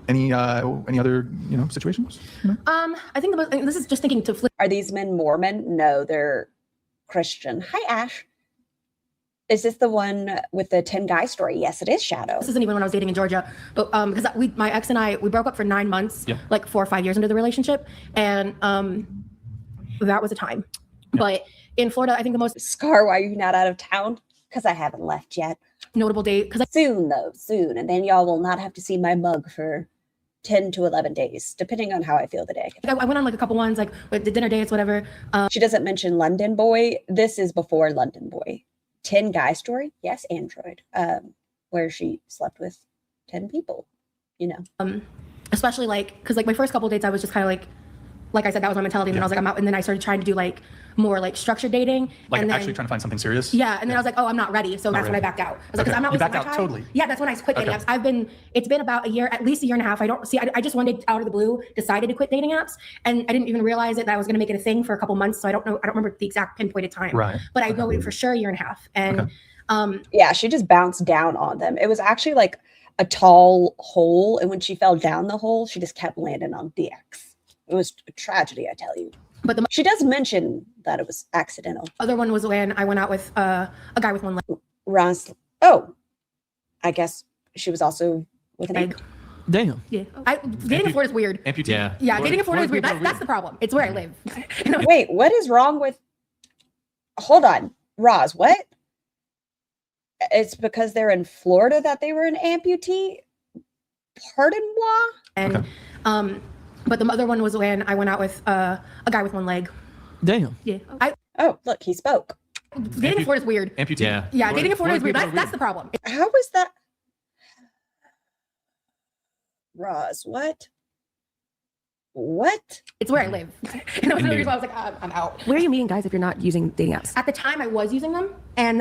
any other situations? I think this is just thinking to flip. Are these men Mormon? No, they're Christian. Hi, Ash. Is this the one with the 10 guy story? Yes, it is, Shadow. This isn't even when I was dating in Georgia, but because my ex and I, we broke up for 9 months, Yep. like 4 or 5 years into the relationship, and that was a time. But in Florida, I think the most Scar, why are you not out of town? Because I haven't left yet. notable date, because Soon, though, soon. And then y'all will not have to see my mug for 10 to 11 days, depending on how I feel the day. I went on like a couple ones, like with the dinner dates, whatever. She doesn't mention London Boy. This is before London Boy. 10 guy story? Yes, Android. Where she slept with 10 people, Especially like, because like my first couple dates, I was just kind of like I said, that was my mentality. And then I was like, I'm out. And then I started trying to do like more like structured dating. Like and then, actually trying to find something serious? Yeah. And then I was like, oh, I'm not ready. So that's when I backed out. I was like, 'cause I'm not You wasting backed my out time. totally? Yeah, that's when I quit dating Okay. apps. It's been about a year, at least a year and a half. I just one day out of the blue decided to quit dating apps. And I didn't even realize that I was going to make it a thing for a couple months. So I don't remember the exact pinpointed time. Right. But I know it for sure a year and a half. And Yeah, she just bounced down on them. It was actually like a tall hole. And when she fell down the hole, she just kept landing on the X. It was a tragedy, I tell you. But she does mention that it was accidental. other one was when I went out with a guy with one leg. Ross, oh, I guess she was also with an egg. Damn. Yeah. Dating in Florida is weird. Amputee. Yeah, dating in Florida is weird. That's the problem. It's where I live. Wait, what is wrong with? Hold on, Roz. What? It's because they're in Florida that they were an amputee. Pardon moi. And but the other one was when I went out with a guy with one leg. Damn. Yeah. Oh, look, he spoke. Dating in Florida is weird. Amputee. Yeah. Yeah, dating in Florida is weird. That's the problem. How was that? Roz, what? What? It's where I live. And that was the reason why I was like, I'm out. Where are you meeting guys if you're not using dating apps? At the time, I was using them, and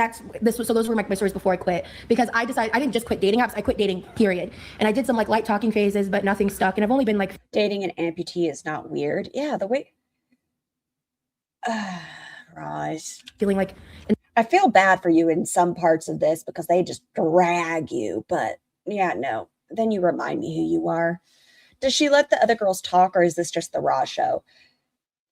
so those were my stories before I quit. Because I decided I didn't just quit dating apps; I quit dating, period. And I did some like light talking phases, but nothing stuck. And I've only been like Dating an amputee is not weird. Yeah, the way. Roz, feeling like I feel bad for you in some parts of this because they just drag you. But yeah, no. Then you remind me who you are. Does she let the other girls talk, or is this just the Raw show?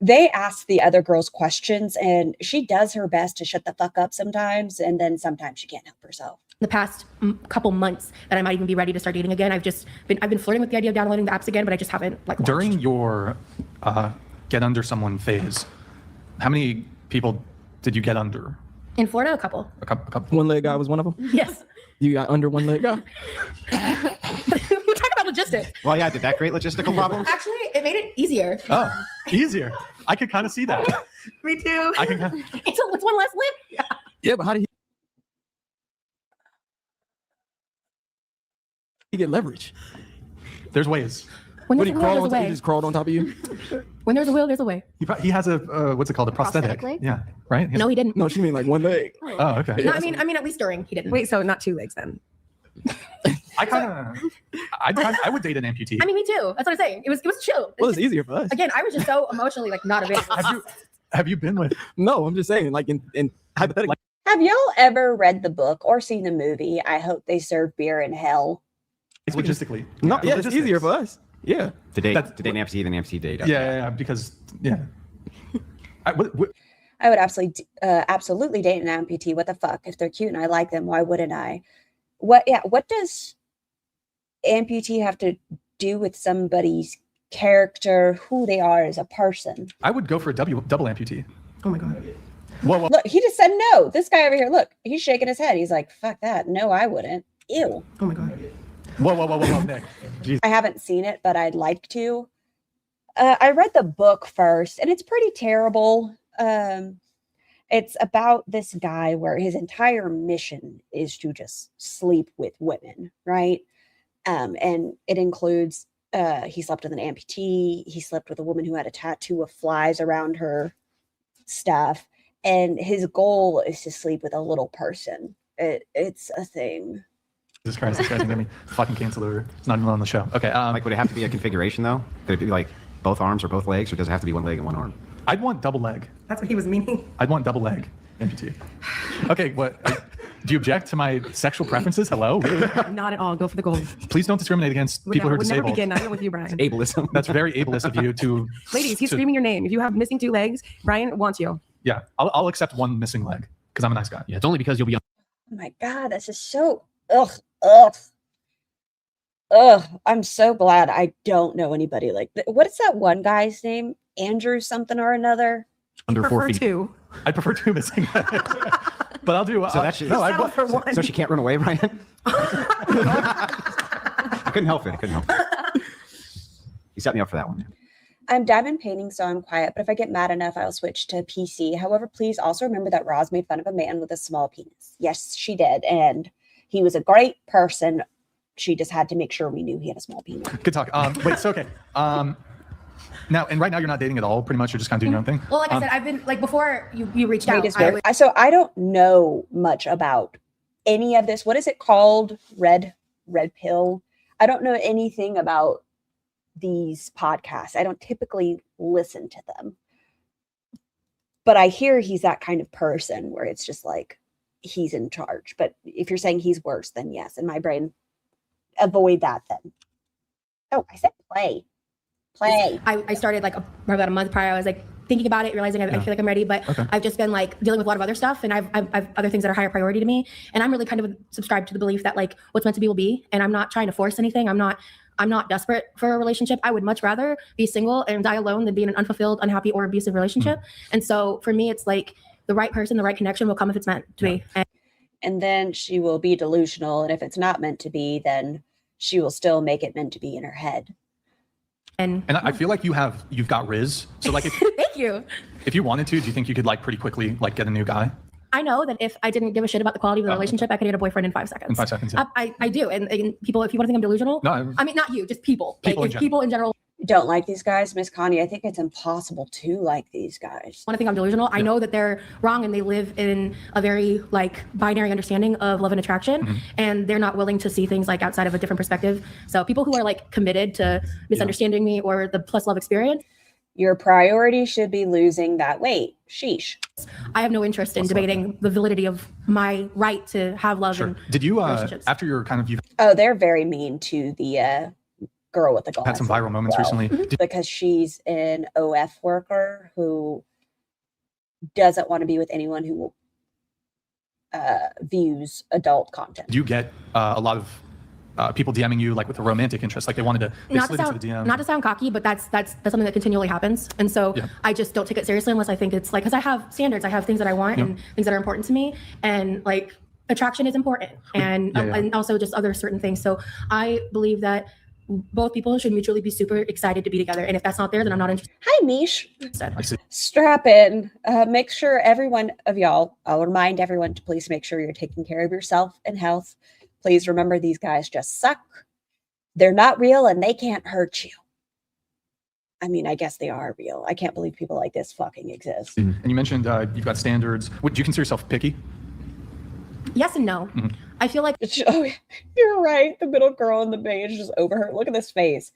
they ask the other girls questions, and she does her best to shut the fuck up sometimes, and then sometimes she can't help herself. The past couple months that I might even be ready to start dating again. I've been flirting with the idea of downloading the apps again, but I just haven't like launched. During your get under someone phase, how many people did you get under? In Florida, a couple. A couple. One leg guy was one of them. Yes. You got under one leg guy. We're talking about logistics. Well, yeah, did that create logistical problems? Actually, it made it easier. Oh, easier. I could kind of see that. Me too. I can. It's one less lip. Yeah. Yeah, but how did he get leverage? There's ways. When What there's he a will, crawled there's a on top? He way. just crawled on top of you? When there's a will, there's a way. He has a what's it called? A prosthetic. Prosthetic leg? Yeah. Right. No, he didn't. No, she mean like one leg. Oh, okay. No, I mean, at least during he didn't. Wait, so not 2 legs then? I kind of. I would date an amputee. I mean, me too. That's what I'm saying. It was chill. Well, it's easier for us. Again, I was just so emotionally like not available. Have you been with? No, I'm just saying, like in hypothetically. Have y'all ever read the book or seen the movie? I Hope They Serve Beer in Hell. It's logistically. No, yeah, it's logistics. easier for us. Yeah. To date, That's- to date an amputee, then amputee date. Yeah, because I would Absolutely date an amputee. What the fuck? If they're cute and I like them, why wouldn't I? What does amputee have to do with somebody's character, who they are as a person? I would go for a double amputee. Oh my God. Whoa. Look, he just said no. This guy over here, look, he's shaking his head. He's like, fuck that. No, I wouldn't. Ew. Oh my God. Whoa, Nick. Jeez. I haven't seen it, but I'd like to. I read the book first, and it's pretty terrible. It's about this guy where his entire mission is to just sleep with women, right? And it includes he slept with an amputee. He slept with a woman who had a tattoo of flies around her stuff. And his goal is to sleep with a little person. It's a thing. Jesus Christ, this guy's gonna get me fucking canceled over. It's not even on the show. Okay. Like, would it have to be a configuration though? Could it be like both arms or both legs, or does it have to be one leg and one arm? I'd want double leg. That's what he was meaning. I'd want double leg amputee. Okay, what? Do you object to my sexual preferences? Hello? Not at all. Go for the gold. Please don't discriminate against people who are would never disabled. begin. Not even with you, Brian. Ableism. That's very ableist of you to. Ladies, he's to- screaming your name. If you have missing 2 legs, Brian wants you. Yeah, I'll accept one missing leg because I'm a nice guy. Yeah, it's only because you'll be. Oh my God, that's just so ugh. I'm so glad I don't know anybody like that. What is that one guy's name? Andrew something or another? Under 4 Prefer feet. 2. I prefer 2 missing legs. But I'll do. So that's no. Settle for 1. So she can't run away, Brian? I couldn't help it. You set me up for that one. I'm diamond painting, so I'm quiet, but if I get mad enough, I'll switch to PC. However, please also remember that Roz made fun of a man with a small penis. Yes, she did. And he was a great person. She just had to make sure we knew he had a small penis. Good talk. Wait. So okay. Now and right now you're not dating at all. Pretty much, you're just kind of doing your own thing. Well, like I said, I've been like before you reached out. So I don't know much about any of this. What is it called? Red pill. I don't know anything about these podcasts. I don't typically listen to them. But I hear he's that kind of person where it's just like he's in charge. But if you're saying he's worse, then yes. In my brain, avoid that then. Oh, I said play. I started like about a month prior. I was like thinking about it, realizing I feel like I'm ready, but I've just been like dealing with a lot of other stuff, and I've other things that are higher priority to me. And I'm really kind of subscribed to the belief that like what's meant to be will be, and I'm not trying to force anything. I'm not desperate for a relationship. I would much rather be single and die alone than be in an unfulfilled, unhappy, or abusive relationship. And so for me, it's like the right person, the right connection will come if it's meant to be. And then she will be delusional, and if it's not meant to be, then she will still make it meant to be in her head. And I feel like you've got Riz. So like, thank you. If you wanted to, do you think you could like pretty quickly like get a new guy? I know that if I didn't give a shit about the quality of the relationship, I could get a boyfriend in 5 seconds. In 5 seconds, yeah. I do. And people, if you want to think I'm delusional, No, I mean, not you, just people. People Like, in if people in general don't like these guys, Miss Connie, I think it's impossible to like these guys. want to think I'm delusional, I know that they're wrong and they live in a very like binary understanding of love and attraction, and they're not willing to see things like outside of a different perspective. So people who are like committed to misunderstanding me or the plus love experience, your priority should be losing that weight. Sheesh. I have no interest in debating the validity of my right to have love. Sure. And Did you relationships. after your kind of you Oh, they're very mean to the girl with the glasses. Had some viral moments recently. Because she's an OF worker who doesn't want to be with anyone who views adult content. Do you get a lot of people DMing you like with a romantic interest, like they wanted to slid into the DM? Not to sound cocky, but that's something that continually happens, and so I just don't take it seriously unless I think it's like, because I have standards, I have things that I want and things that are important to me, and like attraction is important, and and also just other certain things. So I believe that both people should mutually be super excited to be together, and if that's not there, then I'm not interested. Hi, Mish. Strap in. Make sure everyone of y'all, I'll remind everyone to please make sure you're taking care of yourself and health. Please remember these guys just suck. They're not real and they can't hurt you. I mean, I guess they are real. I can't believe people like this fucking exist. And you mentioned you've got standards. Would you consider yourself picky? Yes and no. I feel like oh, you're right. The middle girl in the beige just over her. Look at this face.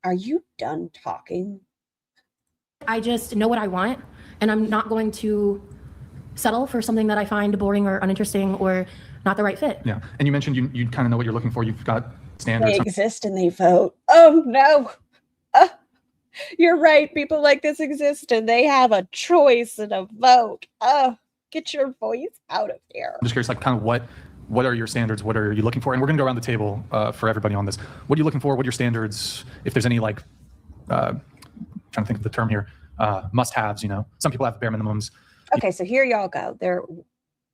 Are you done talking? I just know what I want, and I'm not going to settle for something that I find boring or uninteresting or not the right fit. Yeah. And you mentioned you kind of know what you're looking for. You've got standards. They exist and they vote. Oh no. You're right. People like this exist and they have a choice and a vote. Get your voice out of here. I'm just curious, like kind of what are your standards? What are you looking for? And we're going to go around the table for everybody on this. What are you looking for? What are your standards? If there's any like, trying to think of the term here, must-haves, you know, some people have bare minimums. Okay, so here y'all go.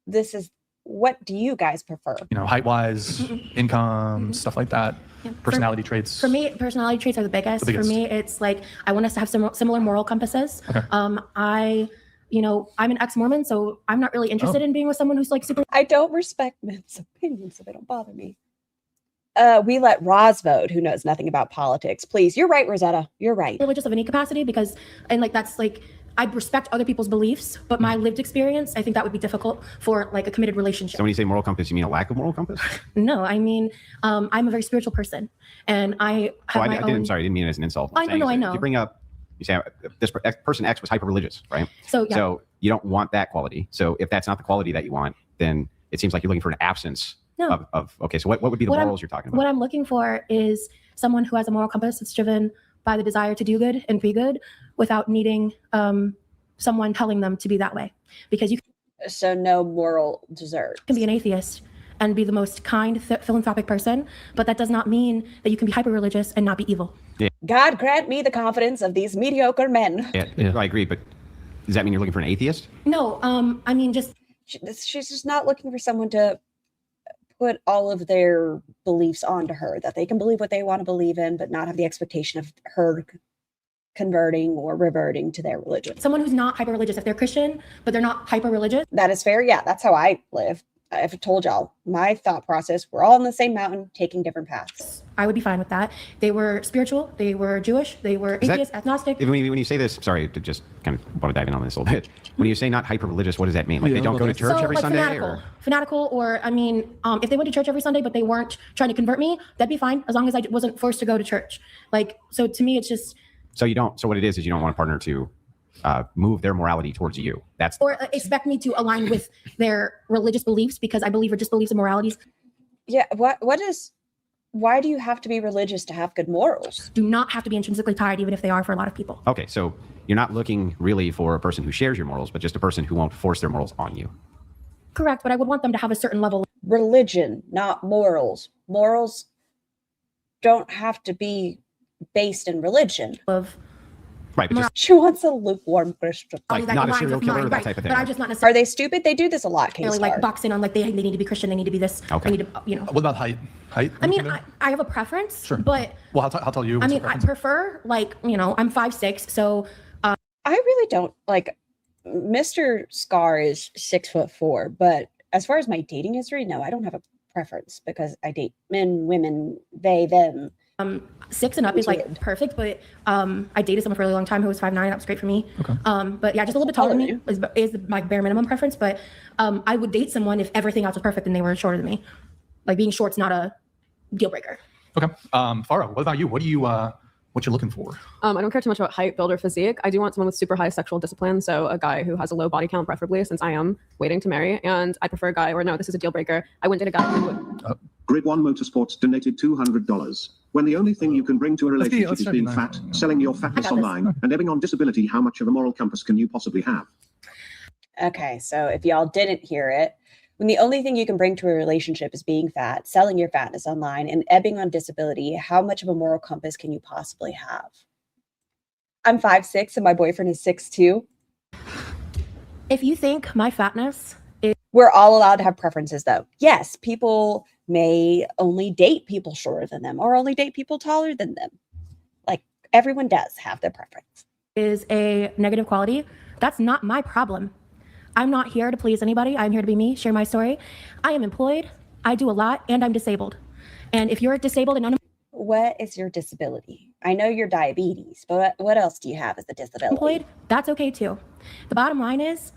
This is, what do you guys prefer? You know, height-wise, income, stuff like that. Yeah. Personality traits. For me, personality traits are the biggest. For me, it's like, I want us to have similar moral compasses. Okay. I'm an ex-Mormon, so I'm not really interested in being with someone who's like super. I don't respect men's opinions, so they don't bother me. We let Roz vote, who knows nothing about politics. Please, you're right, Rosetta. You're right. Religious of any capacity, because, and like that's like, I respect other people's beliefs, but my lived experience, I think that would be difficult for like a committed relationship. So when you say moral compass, you mean a lack of moral compass? No, I mean, I'm a very spiritual person, and I have I didn't mean it as an insult. I know. You bring up, you say this person X was hyper religious, right? So you don't want that quality. So if that's not the quality that you want, then it seems like you're looking for an absence of okay. So what would be the morals you're talking about? What I'm looking for is someone who has a moral compass that's driven by the desire to do good and be good without needing someone telling them to be that way. Because you so no moral desert. Can be an atheist and be the most kind, philanthropic person, but that does not mean that you can be hyper religious and not be evil. Yeah. God grant me the confidence of these mediocre men. Yeah, I agree, but does that mean you're looking for an atheist? No, I mean just she's just not looking for someone to put all of their beliefs onto her, that they can believe what they want to believe in, but not have the expectation of her converting or reverting to their religion. Someone who's not hyper religious, if they're Christian, but they're not hyper religious. That is fair. Yeah, that's how I live. I've told y'all my thought process. We're all on the same mountain, taking different paths. I would be fine with that. They were spiritual. They were Jewish. They were atheist, agnostic. When you say this, sorry to just kind of want to dive in on this a little bit. When you say not hyper religious, what does that mean? Like they don't go to church every Sunday? Fanatical, or I mean, if they went to church every Sunday, but they weren't trying to convert me, that'd be fine as long as I wasn't forced to go to church. Like, so to me, it's just. So what it is you don't want a partner to move their morality towards you. Or expect me to align with their religious beliefs, because I believe religious beliefs and moralities. Yeah. Why do you have to be religious to have good morals? Do not have to be intrinsically tied, even if they are for a lot of people. Okay. So you're not looking really for a person who shares your morals, but just a person who won't force their morals on you. Correct. But I would want them to have a certain level. Religion, not morals. Morals don't have to be based in religion. Right, but she wants a lukewarm Christian. Like not a serial killer, that type of thing. But I'm just not necessarily. Are they stupid? They do this a lot. Like boxing on, like they need to be Christian, they need to be this. Okay. They need to, What about height? I mean, I have a preference, but. Well, I'll tell you. I mean, I prefer I'm 5'6", so. I really don't like. Mr. Scar is 6'4", but as far as my dating history, no, I don't have a preference because I date men, women, they, them. 6 and up is like perfect, but I dated someone for a really long time who was 5'9". That was great for me. Okay. But yeah, just a little bit taller than me is my bare minimum preference. But I would date someone if everything else was perfect and they were shorter than me. Like being short's not a deal breaker. Okay. Farah, what about you? What you're looking for? I don't care too much about height, build, or physique. I do want someone with super high sexual discipline. So a guy who has a low body count, preferably, since I am waiting to marry. And I prefer a guy, or no, this is a deal breaker. I wouldn't date a guy who would. Grid One Motorsports donated $200. When the only thing you can bring to a Let's be- relationship let's is try being to be fat, nice. selling your fatness online, and ebbing on disability, how much of a moral compass can you possibly have? Okay, so if y'all didn't hear it, when the only thing you can bring to a relationship is being fat, selling your fatness online, and ebbing on disability, how much of a moral compass can you possibly have? I'm 5'6" and my boyfriend is 6'2". If you think my fatness is We're all allowed to have preferences, though. Yes, people may only date people shorter than them or only date people taller than them. Like, everyone does have their preference. a negative quality, that's not my problem. I'm not here to please anybody. I'm here to be me, share my story. I am employed, I do a lot, and I'm disabled. And if you're disabled and What is your disability? I know you're diabetes, but what else do you have as a disability? unemployed, that's okay too. The bottom line is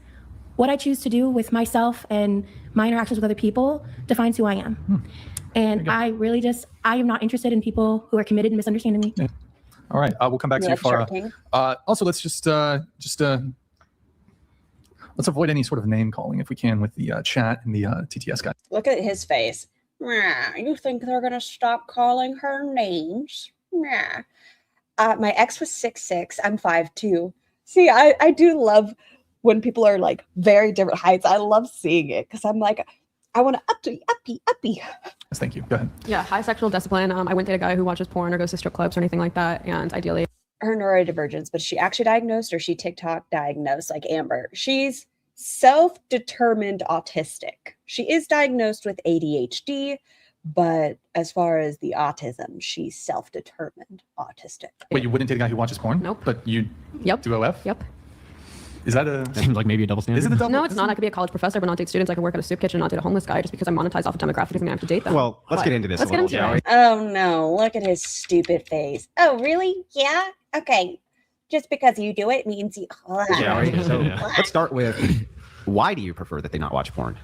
what I choose to do with myself and my interactions with other people defines who I am. And I really I am not interested in people who are committed and misunderstanding me. Yeah. All right, we'll come back to you, Farah. Also, let's just let's avoid any sort of name calling if we can with the chat and the TTS guy. Look at his face. Nah, you think they're going to stop calling her names? Nah. My ex was 6'6". I'm 5'2". See, I do love when people are like very different heights. I love seeing it because I'm like, I want to uppy. Yes, thank you. Go ahead. Yeah, high sexual discipline. I wouldn't date a guy who watches porn or goes to strip clubs or anything like that. And ideally, her neurodivergence, but she actually diagnosed or she TikTok diagnosed like Amber. She's self-determined autistic. She is diagnosed with ADHD, but as far as the autism, she's self-determined autistic. Wait, you wouldn't date a guy who watches porn? Nope. But you do OF? Yep. Is that a... Seems like maybe a double standard. Is it a double? No, it's not. I could be a college professor, but not date students. I could work at a soup kitchen and not date a homeless guy just because I monetize off a demographic doesn't mean I have to date them. Well, let's get into this Let's a little, get into shall it. we? Oh no, look at his stupid face. Oh, really? Yeah? Okay. Just because you do it means you... Shall we? So let's start with, why do you prefer that they not watch porn?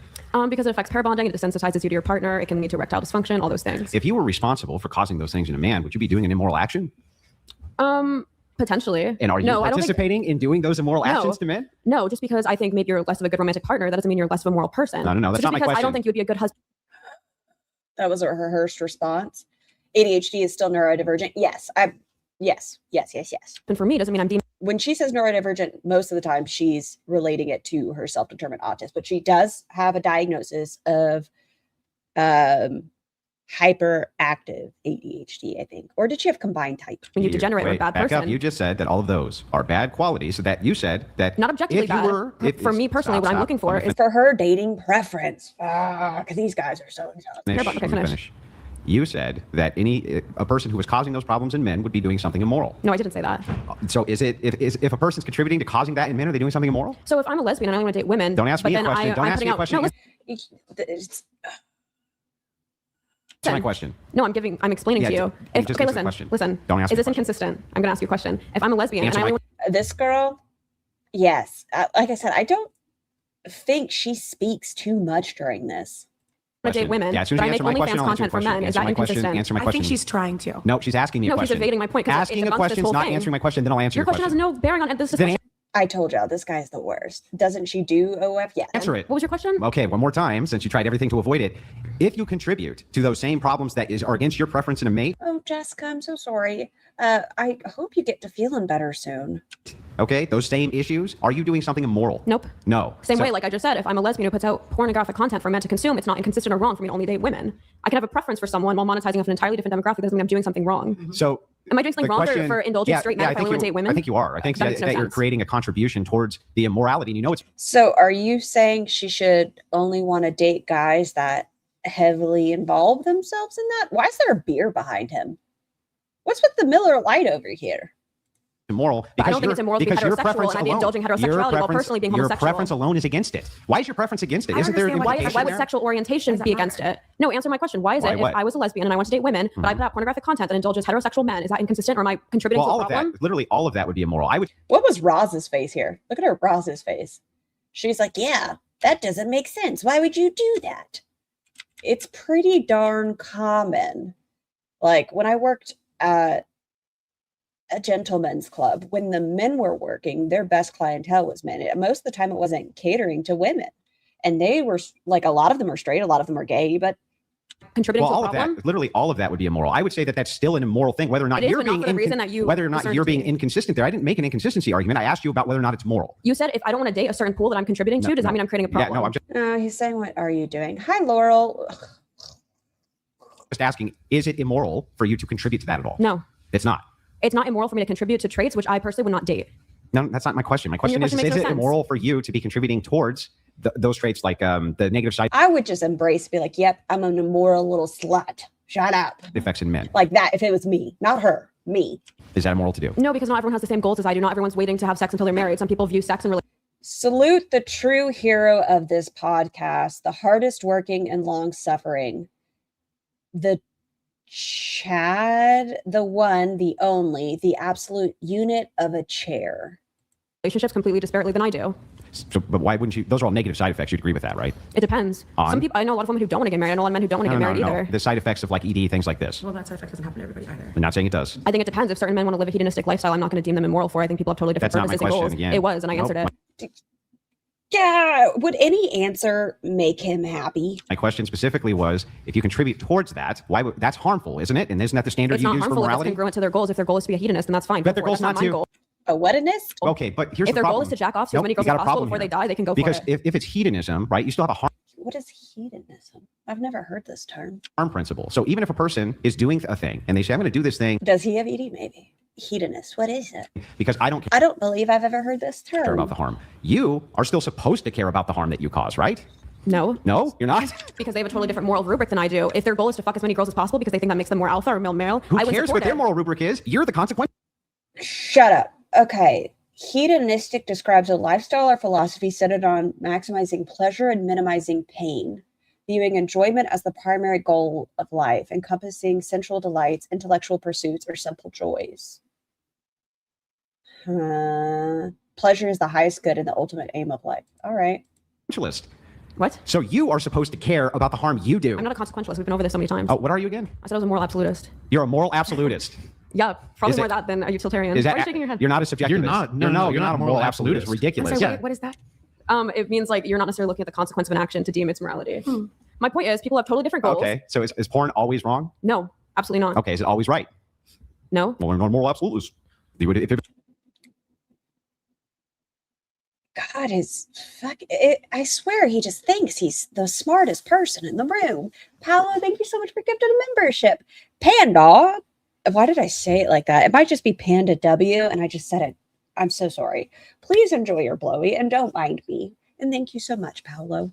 Because it affects pair bonding, it desensitizes you to your partner, it can lead to erectile dysfunction, all those things. If you were responsible for causing those things in a man, would you be doing an immoral action? Potentially. And are you No, I don't participating in doing those immoral No. actions to men? No, just because I think maybe you're less of a good romantic partner, that doesn't mean you're less of a moral person. No, that's so just not my because I question. don't think you'd be a good husband. That was her rehearsed response. ADHD is still neurodivergent. Yes. Yes. And for me, doesn't mean I'm deemed. When she says neurodivergent, most of the time she's relating it to her self-determined autism, but she does have a diagnosis of hyperactive ADHD, I think. Or did she have combined type? When you degenerate or a Wait, bad back person. up. You just said that all of those are bad qualities. So that you said that Not objectively if you bad. were, For me personally, what I'm looking for is For her dating preference. Because these guys are so intelligent. finish. You said that a person who was causing those problems in men would be doing something immoral. No, I didn't say that. So is it if a person's contributing to causing that in men, are they doing something immoral? So if I'm a lesbian and I only want to date women, Don't ask but me a then question. Don't I'm ask me putting a out- question. No, It's- That's my question. No, I'm explaining Yeah, to you. just Okay, answer the listen. question. Don't ask Is me this inconsistent? I'm going to ask you a question. If I'm a lesbian Answer and I my- only This girl, yes. Like I said, I don't think she speaks too much during this. want to date women, Yeah, as soon as but I you make answer my question, OnlyFans I'll answer content for your men, question. is that Answer my question. inconsistent? Answer my question. trying to. No, she's asking me a No, she's question. evading my point, 'cause it Asking a debunks this question is whole not thing. answering my question. Then I'll answer Your question has no bearing on this discussion. I told y'all, this guy's the worst. Doesn't she do OF? Yeah. Answer it. What was your question? Okay, one more time, since you tried everything to avoid it. If you contribute to those same problems that are against your preference in a mate, Oh, Jessica, I'm so sorry. I hope you get to feeling better soon. okay, those same issues, are you doing something immoral? Nope. No. Same So- way, like I just said, if I'm a lesbian who puts out pornographic content for men to consume, it's not inconsistent or wrong for me to only date women. I can have a preference for someone while monetizing off an entirely different demographic. That doesn't mean I'm doing something wrong. So Am I doing something the wrong question- for indulging straight men if I only want to date women? I think you are. I think That that, makes no that you're sense. creating a contribution towards the immorality, and you know it's So are you saying she should only want to date guys that heavily involve themselves in that? Why is there a beer behind him? What's with the Miller Lite over here? immoral. But I don't think it's immoral to be because your heterosexual preference and I'd be alone- indulging your heterosexuality while preference- personally being Your homosexual. preference alone is against it. Why is your preference against it? I Isn't there an understand why implication would there? sexual orientation be against it? No, answer my question. Why is Why, it what? if I was a lesbian and I want to date women, but I put out pornographic content that indulges heterosexual men, is that inconsistent or am I contributing Well, to all a of problem? that, literally all of that would be immoral. I would. What was Roz's face here? Look at her Roz's face. She's like, yeah, that doesn't make sense. Why would you do that? It's pretty darn common. Like when I worked at a gentleman's club, when the men were working, their best clientele was men. Most of the time it wasn't catering to women. And they were like, a lot of them are straight, a lot of them are gay, but contributing Well, to all a of problem. that, literally all of that would be immoral. I would say that that's still an immoral thing, whether or not It is, you're but not being for the reason that you whether or not asserted you're to being me. inconsistent there. I didn't make an inconsistency argument. I asked you about whether or not it's moral. You said if I don't want to date a certain pool that I'm contributing to, does that mean I'm creating a problem? Yeah, no, I'm He's saying, what are you doing? Hi, Laurel. just asking, is it immoral for you to contribute to that at all? No. It's not. It's not immoral for me to contribute to traits which I personally would not date. No, that's not my question. My And your question is question makes it no sense. immoral for you to be contributing towards those traits like the negative side I would just embrace, be like, yep, I'm an immoral little slut. Shut up. effects in men? Like that, if it was me, not her, me. Is that immoral to do? No, because not everyone has the same goals as I do. Not everyone's waiting to have sex until they're married. Some people view sex and Salute the true hero of this podcast, the hardest working and long suffering, the Chad, the one, the only, the absolute unit of a chair. relationships completely disparately than I do. So, but why wouldn't you? Those are all negative side effects. You'd agree with that, right? It depends. Some people, I know a lot of women who don't want to get married. I know a lot of men who don't want to get married either. The side effects of like ED, things like this. Well, that side effect doesn't happen to everybody either. I'm not saying it does. I think it depends. If certain men want to live a hedonistic lifestyle, I'm not going to deem them immoral for it. I think people have totally different That's not my purposes and goals. question again. It was, and I answered it. Yeah, would any answer make him happy? My question specifically was, if you contribute towards that, why would that's harmful, isn't it? And isn't that the standard It's you not use for harmful if it's morality? congruent to their goals. If their goal is to be a hedonist, then that's fine. But Go their for it. goal's That's not my to. goal. A whatinist? Okay, but here's If the their goal problem. is to jack off to as Nope, many you girls got as a possible problem before here. they die, they can go Because for it. if it's hedonism, right, you still have a What is hedonism? I've never heard this term. harm principle. So even if a person is doing a thing and they say, I'm going to do this thing Does he have ED? Maybe. Hedonist. What is it? because I don't I don't believe I've ever heard this term. care about the harm, you are still supposed to care about the harm that you cause, right? No. No, you're not. Because they have a totally different moral rubric than I do. If their goal is to fuck as many girls as possible because they think that makes them more alpha or male, Who I would cares support what their it. moral rubric is? You're the consequence. Shut up. Okay. Hedonistic describes a lifestyle or philosophy centered on maximizing pleasure and minimizing pain, viewing enjoyment as the primary goal of life, encompassing sensual delights, intellectual pursuits, or simple joys. Pleasure is the highest good and the ultimate aim of life. All right. Consequentialist. What? So you are supposed to care about the harm you do. I'm not a consequentialist. We've been over this so many times. Oh, what are you again? I said I was a moral absolutist. You're a moral absolutist. Yeah, probably Is more it- that than a utilitarian. Is Why that are you shaking your head? You're not a subjectivist. You're not. No, you're not a moral absolutist. It's ridiculous. I'm sorry, what is that? It means like you're not necessarily looking at the consequence of an action to deem its morality. My point is, people have totally different goals. Okay, so is porn always wrong? No, absolutely not. Okay, is it always right? No. Well, we're not a moral absolutist. You would, if it, God is I swear he just thinks he's the smartest person in the room. Paolo, thank you so much for gifting a membership. Panda. Why did I say it like that? It might just be Panda W, and I just said it. I'm so sorry. Please enjoy your blowy and don't mind me. And thank you so much, Paolo.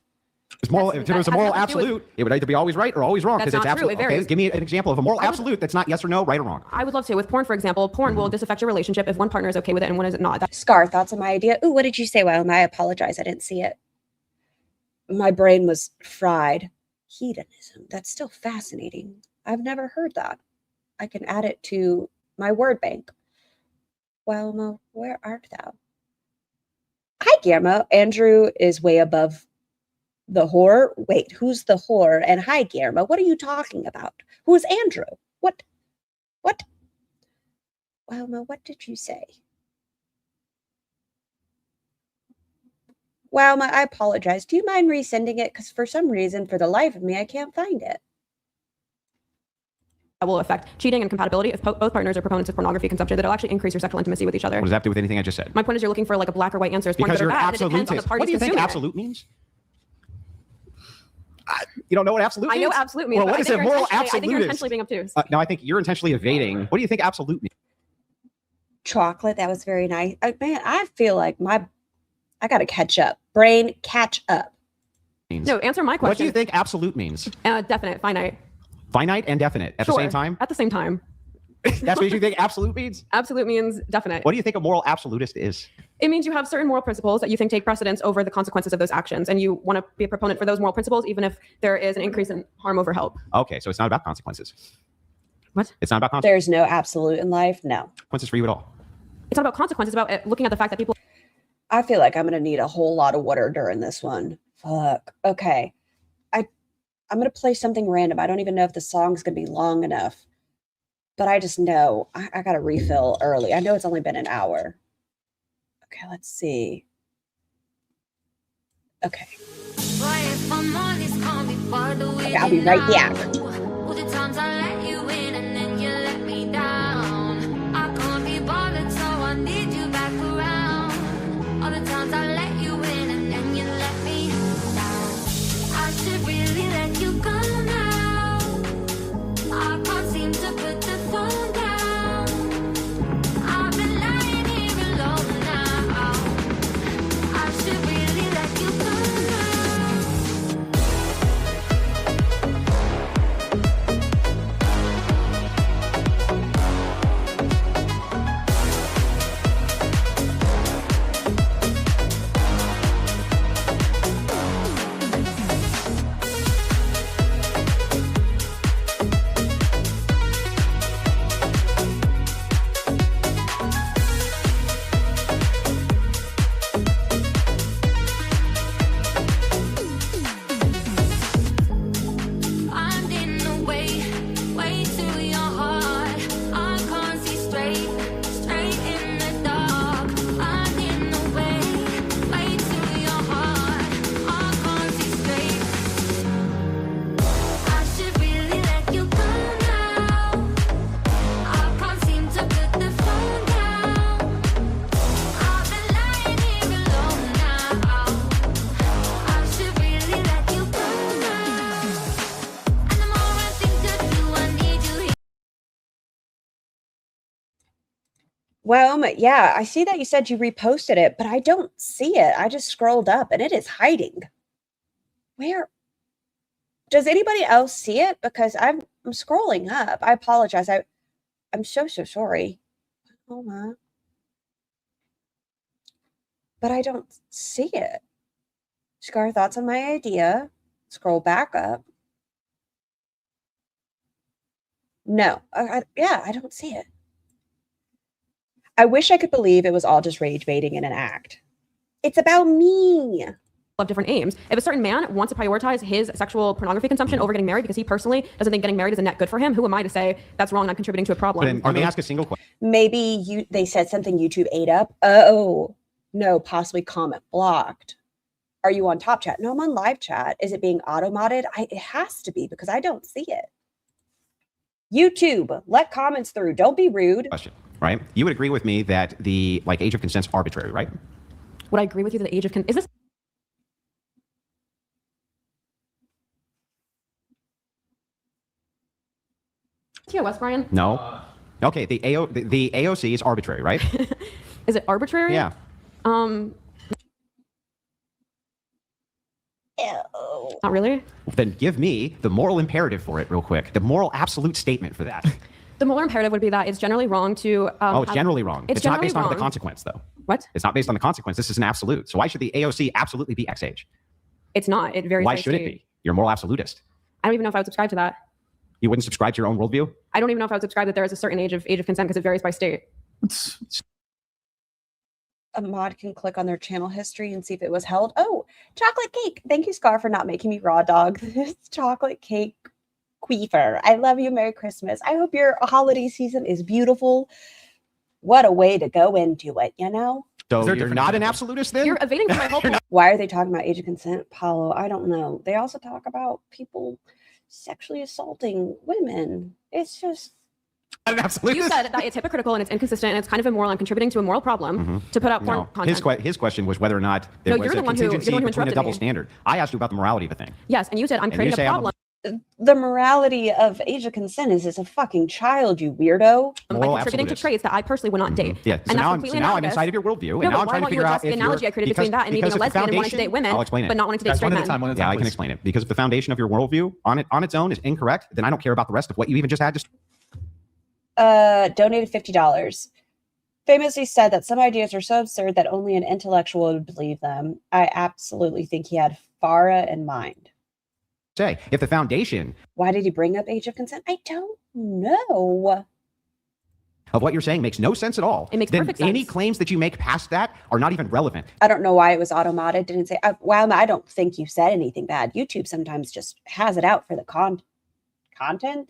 it's moral, if there was a that moral has nothing to do absolute, it would either be always right or always wrong. That's Because it's not true. absolute. It varies. Okay, give me an example of a moral I would- absolute that's not yes or no, right or wrong. I would love to. With porn, for example, porn will disaffect your relationship if one partner is okay with it and one is not. Scar, thoughts on my idea? Ooh, what did you say, Wylam? I apologize. I didn't see it. My brain was fried. Hedonism. That's still fascinating. I've never heard that. I can add it to my word bank. Wylam, where art thou? Hi, Guillermo. Andrew is way above the whore. Wait, who's the whore? And hi, Guillermo. What are you talking about? Who is Andrew? What? Wylam, what did you say? Wow, I apologize. Do you mind resending it? Because for some reason, for the life of me, I can't find it. That will affect cheating and compatibility. If both partners are proponents of pornography consumption, that'll actually increase your sexual intimacy with each other. What does that have to do with anything I just said? My point is, you're looking for like a black or white answer. Is porn Because good or you're an bad? And it depends on the absolutist. parties What do you think consuming it. absolute means? You don't know what absolute I means? know absolute means. Well, but what I is think a you're moral intentionally- I think you're absolutist? intentionally being obtuse. No, I think you're intentionally evading. What do you think absolute means? Chocolate, that was very nice. Man, I feel like I got to catch up. Brain, catch up. No, answer my question. What do you think absolute means? Definite, finite. Finite and definite at the Sure. same time? At the same time. That's what you think absolute means? Absolute means definite. What do you think a moral absolutist is? It means you have certain moral principles that you think take precedence over the consequences of those actions, and you want to be a proponent for those moral principles, even if there is an increase in harm over help. Okay, so it's not about consequences. What? It's not about There's no absolute in life. No. consequences for you at all. It's not about consequences. It's about looking at the fact that people. I feel like I'm going to need a whole lot of water during this one. Fuck. Okay. I'm going to play something random. I don't even know if the song's going to be long enough, but I just know I got to refill early. I know it's only been an hour. Okay, let's see. Okay. Okay, I'll be right back. Well, yeah, I see that you said you reposted it, but I don't see it. I just scrolled up and it is hiding. Where? Does anybody else see it? Because I'm scrolling up. I apologize. I'm so sorry. Hold on. But I don't see it. Scar, thoughts on my idea? Scroll back up. No. Yeah, I don't see it. I wish I could believe it was all just rage baiting in an act. It's about me. Of different aims. If a certain man wants to prioritize his sexual pornography consumption over getting married because he personally doesn't think getting married is a net good for him, who am I to say that's wrong and I'm contributing to a problem? Let me ask a single question. Maybe they said something YouTube ate up. Oh, no, possibly comment blocked. Are you on top chat? No, I'm on live chat. Is it being auto-modded? It has to be because I don't see it. YouTube, let comments through. Don't be rude. Question, right? You would agree with me that the age of consent's arbitrary, right? Would I agree with you that the age of consent is this? TOS, Brian? No. Okay, the AOC is arbitrary, right? Is it arbitrary? Yeah. Not really. Then give me the moral imperative for it real quick. The moral absolute statement for that. The moral imperative would be that it's generally wrong to... it's generally wrong. It's not based on the consequence, though. What? It's not based on the consequence. This is an absolute. So why should the AOC absolutely be X age? It's not. It varies. Why should it be? You're a moral absolutist. I don't even know if I would subscribe to that. You wouldn't subscribe to your own worldview? I don't even know if I would subscribe that there is a certain age of consent because it varies by state. A mod can click on their channel history and see if it was held. Oh, chocolate cake. Thank you, Scar, for not making me raw dog this chocolate cake queefer. I love you. Merry Christmas. I hope your holiday season is beautiful. What a way to go into it, you know? So you're not an absolutist then? You're evading from my whole point. Why are they talking about age of consent, Paulo? I don't know. They also talk about people sexually assaulting women. It's just... You said that it's hypocritical and it's inconsistent and it's kind of immoral and contributing to a moral problem to put out porn content. His question was whether or not there was a contingency between a double standard. I asked you about the morality of the thing. Yes, and you said I'm creating a problem. The morality of age of consent is as a fucking child, you weirdo. By contributing to traits that I personally would not date. Yeah, so now I'm inside of your worldview, and now I'm trying to figure out the analogy I created between that and me being a lesbian and wanting to date women, but not wanting to date straight men. Yeah, I can explain it. Because if the foundation of your worldview on its own is incorrect, then I don't care about the rest of what you even just had. Donated $50. Famously said that some ideas are so absurd that only an intellectual would believe them. I absolutely think he had Farah in mind. Say, if the foundation... Why did he bring up age of consent? I don't know. Of what you're saying makes no sense at all. It makes perfect sense. Any claims that you make past that are not even relevant. I don't know why it was auto-modded. Didn't say, well, I don't think you said anything bad. YouTube sometimes just has it out for the content.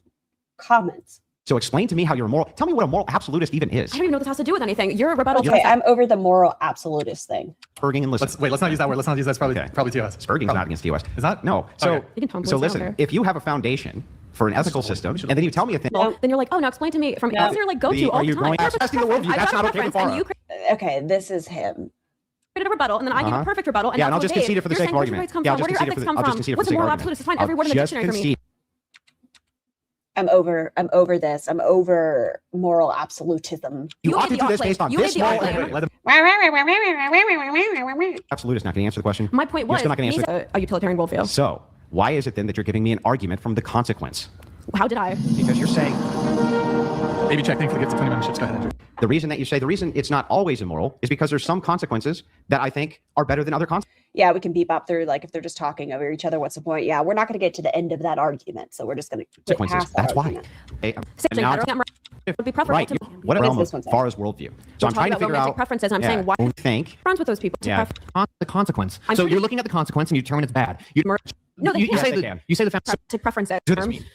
Comments. So explain to me how you're a moral. Tell me what a moral absolutist even is. I don't even know what this has to do with anything. Your rebuttal. Okay, I'm over the moral absolutist thing. Spurging and listen. Let's not use that word. Let's not use that. It's probably TOS. Spurging's not against TOS. Is that? No. So, Okay. You can tone so police, I don't listen, care. if you have a foundation for an ethical system, and then you tell me a thing. Well, then you're like, oh, now explain to me from No. your like go to all Are the you time. going I have a testing the preference. worldview? I've That's got a not okay preference, for and you Okay, this is him. created a rebuttal, and then I give a perfect rebuttal. And Yeah, that's and I'll just okay. concede it for the You're sake saying of where's your argument. rights come Yeah, I'll from? Where do just your concede it ethics for come the- I'll just from? concede it for What's the a sake of moral argument. absolute? Just find I'll every word in the just dictionary for me. concede. I'm over this. I'm over moral absolutism. You made opted the to this claim. based on You this made the moral. claim. Let him. Absolutist not going to answer the question. My point You're was, still not going to he's answer. a utilitarian worldview. So why is it then that you're giving me an argument from the consequence? How did I? Because you're saying Maybe check. Thanks for the gift of 20 memberships. Go ahead, Andrew. the reason that you say the reason it's not always immoral is because there's some consequences that I think are better than other consequences. Yeah, we can bebop through, like, if they're just talking over each other, what's the point? Yeah, we're not going to get to the end of that argument, so we're just going to get past that That's why. argument. Okay, Same now- thing. Would be preferable right. to What What is realm this as one saying? far as worldview? So I'm trying to figure out preferences. And I'm yeah, saying why you think. friends with those people. To Yeah. The consequence. I'm So pretty- you're looking at the consequence and you determine it's bad. No, they you can't. say Yes, they the can. you say the fact. to preferences. What does this mean?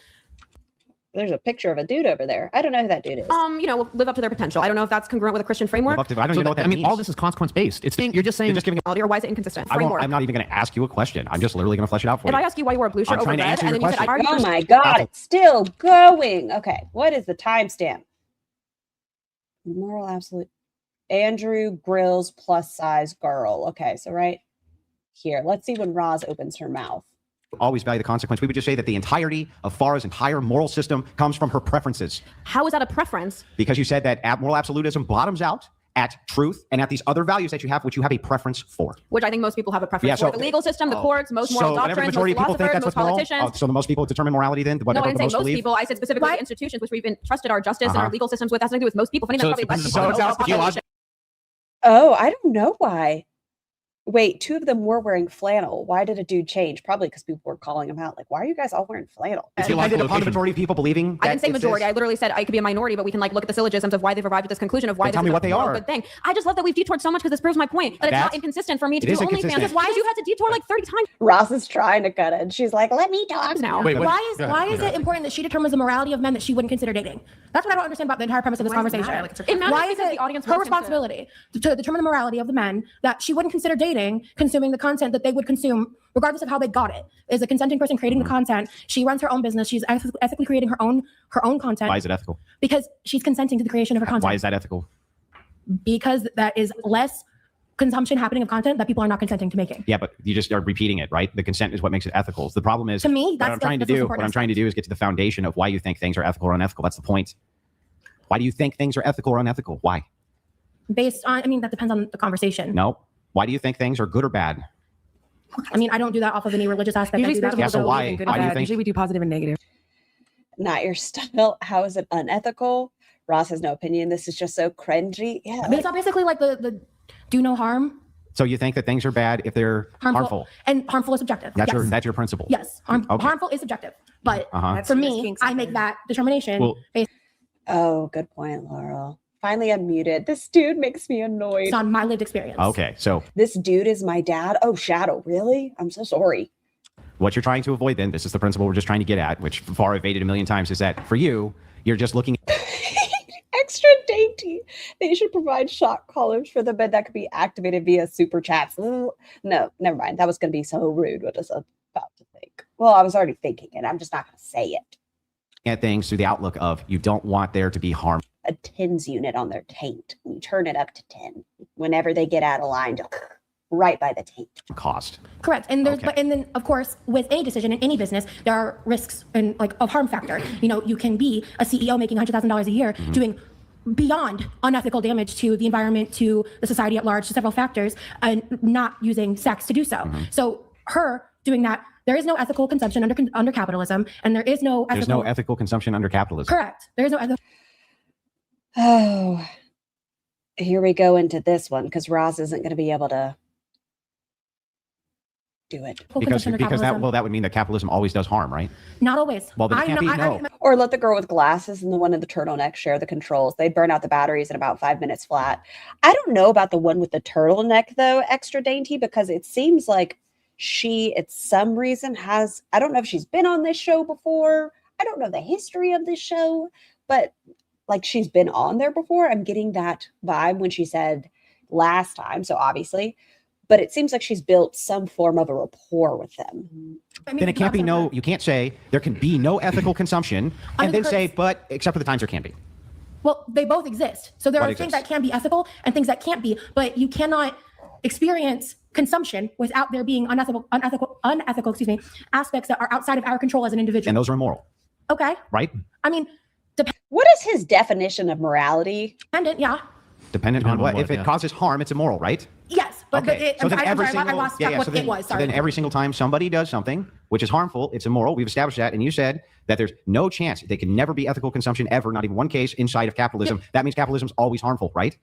There's a picture of a dude over there. I don't know who that dude is. Live up to their potential. I don't know if that's congruent with a Christian framework. I don't even know what that I mean, means. all this is consequence based. It's you're just saying You're just giving. Or why is it inconsistent? I won't, Framework. I'm not even going to ask you a question. I'm just literally going to flesh it out for If you. I ask you why you wore a blue shirt I'm over trying to red, answer and your then you said, question. I Oh argue my God, it's still going. Okay, what is the timestamp? Moral absolute. Andrew Grills plus size girl. Okay, so right here. Let's see when Roz opens her mouth. Always value the consequence. We would just say that the entirety of Farah's entire moral system comes from her preferences. how is that a preference? Because you said that moral absolutism bottoms out at truth and at these other values that you have, which you have a preference for. Which I think most people have a preference Yeah, for. so- The legal system, the courts, most moral So whenever the doctrines, most majority of people think philosophers, that's most what's moral, politicians. so the most people determine morality then? No, I Whatever didn't the say most most believe? people. I said specifically the institutions which we've entrusted our justice and our Uh-huh. legal systems with. Has nothing to do with most people. If anything, So that's it's probably less dependent people upon than the the population. Oh, I don't know why. Wait, two of them were wearing flannel. Why did a dude change? Probably because people were calling him out. Like, why are you guys all wearing flannel? It's dependent upon the majority of people believing. I didn't that say it's majority. this. I literally said I could be a minority, but we can like look at the syllogisms of why they've arrived at this conclusion of why Then this tell me is what they a moral are. good thing. I just love that we've detoured so much because this proves my point that it's not That's- inconsistent for me to it do is OnlyFans. inconsistent. Why you had to detour like 30 times Ross is trying to cut it. And she's like, let me talk now? Wait, Why is go ahead, why go is ahead. it important that she determines the morality of men that she wouldn't consider dating? That's what I don't understand about the entire premise of this conversation. It matters Why is because it the audience her wants him to- responsibility to determine the morality of the men that she wouldn't consider dating, consuming the content that they would consume, regardless of how they got it? Is a consenting person creating the content? She runs her own business. She's ethically creating her own content. Why is it ethical? Because she's consenting to the creation of her content. Why is that ethical? Because that is less consumption happening of content that people are not consenting to making. Yeah, but you just are repeating it, right? The consent is what makes it ethical. The problem is, To me, what that's I'm trying to that's what's do. important What I'm trying to do is get to the foundation of why you think things are ethical or unethical. That's the point. Why do you think things are ethical or unethical? Why? based on. I mean, that depends on the conversation. No. Why do you think things are good or bad? I mean, I don't do that off of any religious aspect. Usually, I do that spiritual Yeah, so people why- believe in good why and do you bad. think- Usually we do positive and negative. Not your style. How is it unethical? Ross has no opinion. This is just so cringy. Yeah. But it's not basically like the do no harm. So you think that things are bad if they're harmful? And harmful is subjective. That's yes. your principle. Yes, Okay. harmful is subjective, but Uh-huh. for me, I make that determination. Well- Oh, good point, Laurel. Finally unmuted. This dude makes me annoyed. based on my lived experience. Okay, so This dude is my dad. Oh, Shadow, really? I'm so sorry. what you're trying to avoid then, this is the principle we're just trying to get at, which far evaded a million times, is that for you, you're just looking Extra dainty. They should provide shock collars for the bed that could be activated via super chats. Ooh, no, never mind. That was going to be so rude. What I was about to think. Well, I was already thinking it. I'm just not going to say it. at things through the outlook of you don't want there to be harm. A tens unit on their taint. You turn it up to 10 whenever they get out of line. Right by the taint. Cost. Correct. And there's, Okay. but and then of course, with any decision in any business, there are risks and like of harm factor. You know, you can be a CEO making $100,000 a year doing beyond unethical damage to the environment, to the society at large, to several factors, and not using sex to do so. So her doing that, there is no ethical consumption under capitalism, and there is no ethical. There's no ethical consumption under capitalism. Correct. There is no ethical. Oh, here we go into this one because Roz isn't going to be able to do it. Because consumption under that capitalism. that would mean that capitalism always does harm, right? Not always. Well, then it can't be, no. Or let the girl with glasses and the one in the turtleneck share the controls. They burn out the batteries in about 5 minutes flat. I don't know about the one with the turtleneck, though, extra dainty, because it seems like she, at some reason, has, I don't know if she's been on this show before. I don't know the history of this show, but like she's been on there before. I'm getting that vibe when she said last time. So obviously, but it seems like she's built some form of a rapport with them. Then it can't be no, you can't say there can be no ethical consumption and then say, but except for the times there can be. Well, they both exist. So there are things that can be ethical and things that can't be, but you cannot experience consumption without there being unethical, aspects that are outside of our control as an individual. And those are immoral. Okay. Right? I mean, what is his definition of morality? Dependent, yeah. Dependent on what? If it causes harm, it's immoral, right? Yes, but Okay. So then every single, I lost what so it was. so Sorry. then every single time somebody does something which is harmful, it's immoral. We've established that, and you said that there's no chance they can never be ethical consumption ever, not even one case inside of capitalism. That means capitalism's always harmful, right?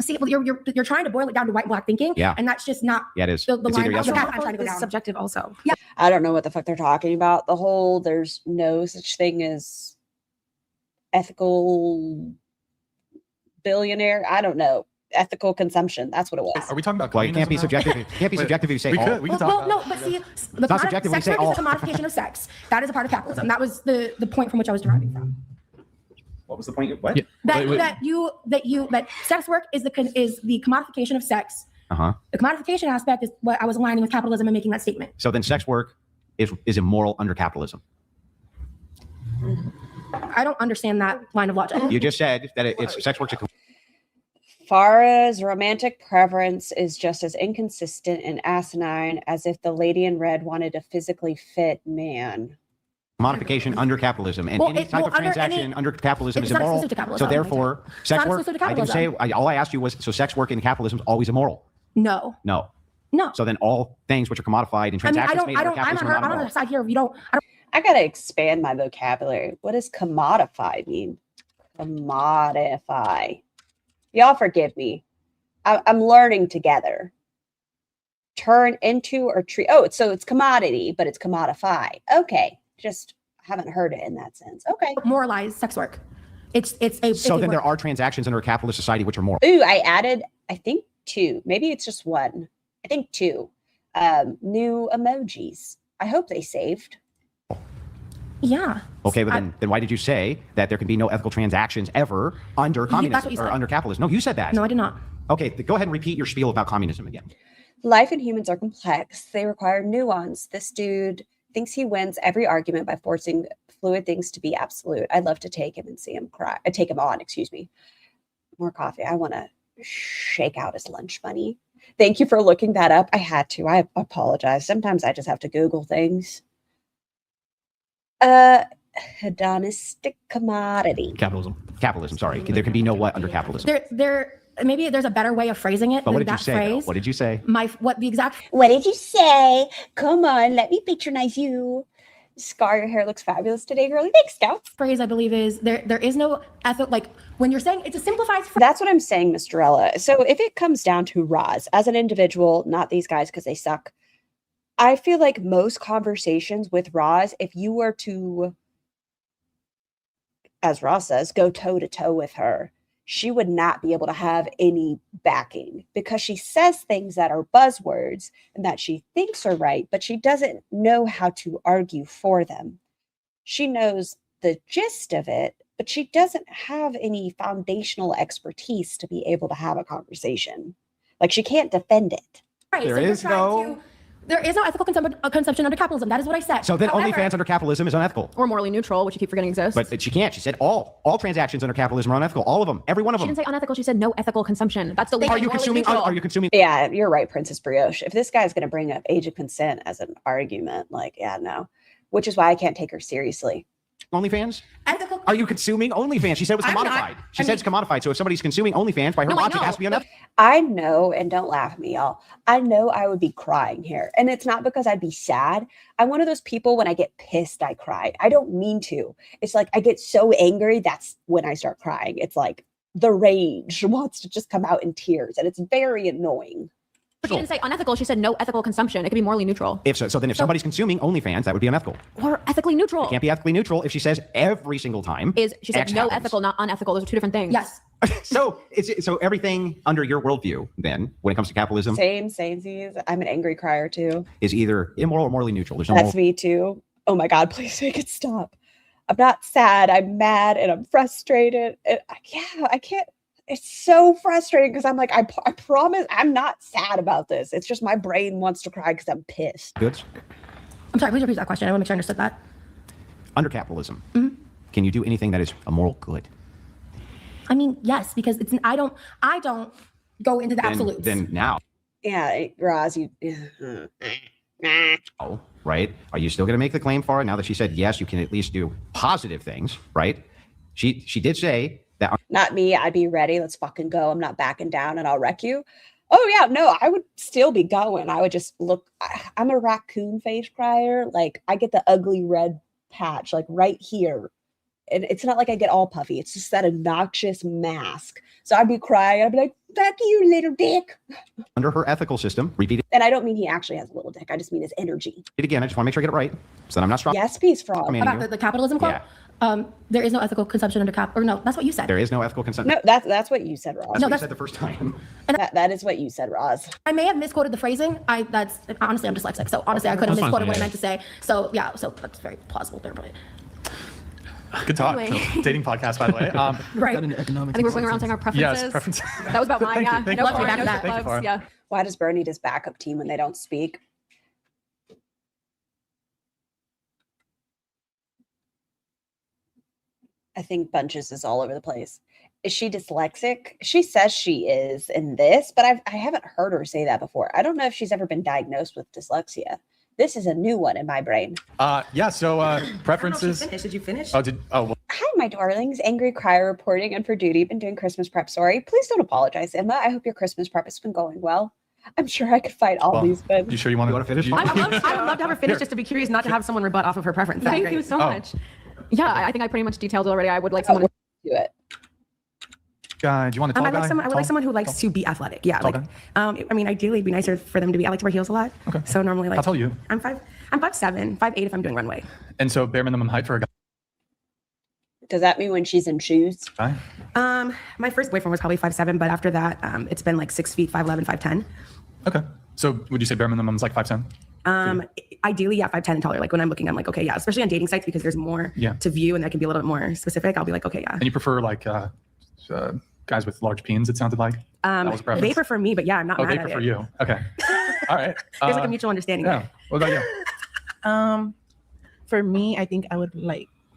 See, well, you're trying to boil it down to white black thinking, Yeah. and that's just not. Yeah, it is. The It's line either yes the or path no. I'm trying to go down. Subjective also. Yeah. I don't know what the fuck they're talking about. The whole there's no such thing as ethical billionaire. I don't know. Ethical consumption. That's what it was. Are we talking about? Well, it can't be communism now? subjective. It can't be subjective if you say we all. could talk Well, about no, but see, the not subjective when you sex say work is all. a commodification of sex. That is a part of capitalism. That was the point from which I was deriving from. What was the point? What? Yeah. That sex work is the commodification of sex. Uh-huh. The commodification aspect is what I was aligning with capitalism and making that statement. So then sex work is immoral under capitalism. I don't understand that line of logic. You just said that it's sex work's a Farah's romantic preference is just as inconsistent and asinine as if the lady in red wanted a physically fit man. modification under capitalism, and Well, any type of transaction under capitalism is it's not immoral. exclusive to capitalism. So therefore, It's sex not work. exclusive to I didn't say. capitalism. All I asked you was, so sex work in capitalism is always immoral? No. No. No. So then all things which are commodified in I mean, transactions made under I'm capitalism are not on immoral. the side here. You don't. I gotta expand my vocabulary. What does commodify mean? Commodify. Y'all forgive me. I'm learning together. Turn into or treat. Oh, so it's commodity, but it's commodify. Okay, just haven't heard it in that sense. Okay. Moralize sex work. It's So then there are transactions under a capitalist society which are moral. Ooh, I added, I think 2. Maybe it's just 1. I think 2. New emojis. I hope they saved. Yeah. Okay, but then why did you say that there can be no ethical transactions ever under that's what communism you or said. under capitalism? No, you said that. No, I did not. Okay, go ahead and repeat your spiel about communism again. Life and humans are complex. They require nuance. This dude thinks he wins every argument by forcing fluid things to be absolute. I'd love to take him and see him cry. Take him on, excuse me. More coffee. I want to shake out his lunch money. Thank you for looking that up. I had to. I apologize. Sometimes I just have to Google things. Hedonistic commodity. Capitalism, sorry. There can be no what under capitalism. Maybe there's a better way of phrasing it But than what did you that say, though? phrase. What did you say? What did you say? Come on, let me patronize you. Scar, your hair looks fabulous today, girlie. Thanks, Scouts. Phrase I believe is there is no ethic, like when you're saying it's a simplified phrase. That's what I'm saying, Mr. Ella. So if it comes down to Roz as an individual, not these guys because they suck, I feel like most conversations with Roz, if you were to, as Roz says, go toe to toe with her, she would not be able to have any backing because she says things that are buzzwords and that she thinks are right, but she doesn't know how to argue for them. She knows the gist of it, but she doesn't have any foundational expertise to be able to have a conversation. Like she can't defend it. There is no. There is no ethical consumption under capitalism. That is what I said. So then However, OnlyFans under capitalism is unethical. Or morally neutral, which you keep forgetting exists. But she can't. She said all transactions under capitalism are unethical. All of them. Every one of She them. didn't say unethical. She said no ethical consumption. That's the Are you consuming? Are you consuming? Yeah, you're right, Princess Brioche. If this guy's going to bring up age of consent as an argument, like, yeah, no. Which is why I can't take her seriously. OnlyFans? Ethical. Are you consuming OnlyFans? She said it was I'm not. commodified. She said it's commodified. So if somebody's consuming OnlyFans, by her logic, it has to be unethical. I know, and don't laugh at me, y'all. I know I would be crying here. And it's not because I'd be sad. I'm one of those people when I get pissed, I cry. I don't mean to. It's like I get so angry, that's when I start crying. It's like the rage wants to just come out in tears. And it's very annoying. But she didn't say unethical. She said no ethical consumption. It could be morally neutral. If so then if somebody's consuming OnlyFans, that would be unethical. Or ethically neutral. It can't be ethically neutral if she says every single time. She said X no happens. ethical, not unethical. Those are two different things. Yes. So everything under your worldview, then, when it comes to capitalism, Same. I'm an angry crier too. is either immoral or morally neutral. There's no That's moral. me too. oh my God, please make it stop. I'm not sad. I'm mad and I'm frustrated. And I can't. It's so frustrating because I'm like, I promise I'm not sad about this. It's just my brain wants to cry because I'm pissed. Goods I'm sorry, please repeat that question. I want to make sure I understood that. under capitalism. Can you do anything that is a moral good? I mean, yes, because I don't go into the absolutes. Then now, Yeah, Roz, you. oh, right? Are you still going to make the claim for it now that she said yes? You can at least do positive things, right? She did say that. Not me. I'd be ready. Let's fucking go. I'm not backing down, and I'll wreck you. Oh yeah, no, I would still be going. I would just look. I'm a raccoon face crier. Like I get the ugly red patch, like right here. And it's not like I get all puffy. It's just that obnoxious mask. So I'd be crying. I'd be like, fuck you, little dick. Under her ethical system, repeat it And I don't mean he actually has a little dick. I just mean his energy. again. I just want to make sure I get it right so that I'm not strong. Yes, peace frog. About the capitalism quote? There is no ethical consumption under or no, that's what you said. There is no ethical consumption. No, that's what you said, Roz. That's what you said the first time. That is what you said, Roz. I may have misquoted the phrasing. That's honestly, I'm dyslexic, so honestly, I could have misquoted what I meant to say. So yeah, so that's very plausible there, but. Good talk. Anyway. Dating podcast, by the way. Right. I think we're going around saying our preferences. Yes, preferences. That was about mine. Thank you, Yeah. thank No you, porn, Farah. no Thank strip you, clubs. Farah. Yeah. Why does Bernie need his backup team when they don't speak? I think Bunches is all over the place. Is she dyslexic? She says she is in this, but I haven't heard her say that before. I don't know if she's ever been diagnosed with dyslexia. This is a new one in my brain. Yeah, so preferences. Did you finish? Well, Hi, my darlings. Angry crier reporting and for duty. Been doing Christmas prep. Sorry. Please don't apologize, Emma. I hope your Christmas prep has been going well. I'm sure I could fight all these, but you sure you want to finish? I would love to have her finish just to be curious, not to have someone rebut off of her preference. Thank you so much. Yeah, I think I pretty much detailed it already. I would like someone to do it. Guy, do you want to tall I like guy? someone. I would like someone who likes to be athletic. Yeah, Tall like I mean, ideally, it'd be nicer for them to be. I like to wear heels a lot. Okay. So normally, like, How tall are you? I'm 5'7", 5'8" if I'm doing runway. And so bare minimum height for a guy. Does that mean when she's in shoes? My first boyfriend was probably 5'7", but after that, it's been like 6 feet, 5'11", 5'10". Okay. So would you say bare minimum is like 5'10"? Ideally, yeah, 5'10" and taller. Like when I'm looking, I'm like, okay, yeah. Especially on dating sites because there's more to view and that can be a little bit more specific. I'll be like, okay, yeah. And you prefer like guys with large peens? It sounded like. That was a preference. They prefer me, but yeah, I'm not mad they at prefer it. you. Okay. All right. There's like a mutual understanding. Yeah. There. What about you? For me, I think I would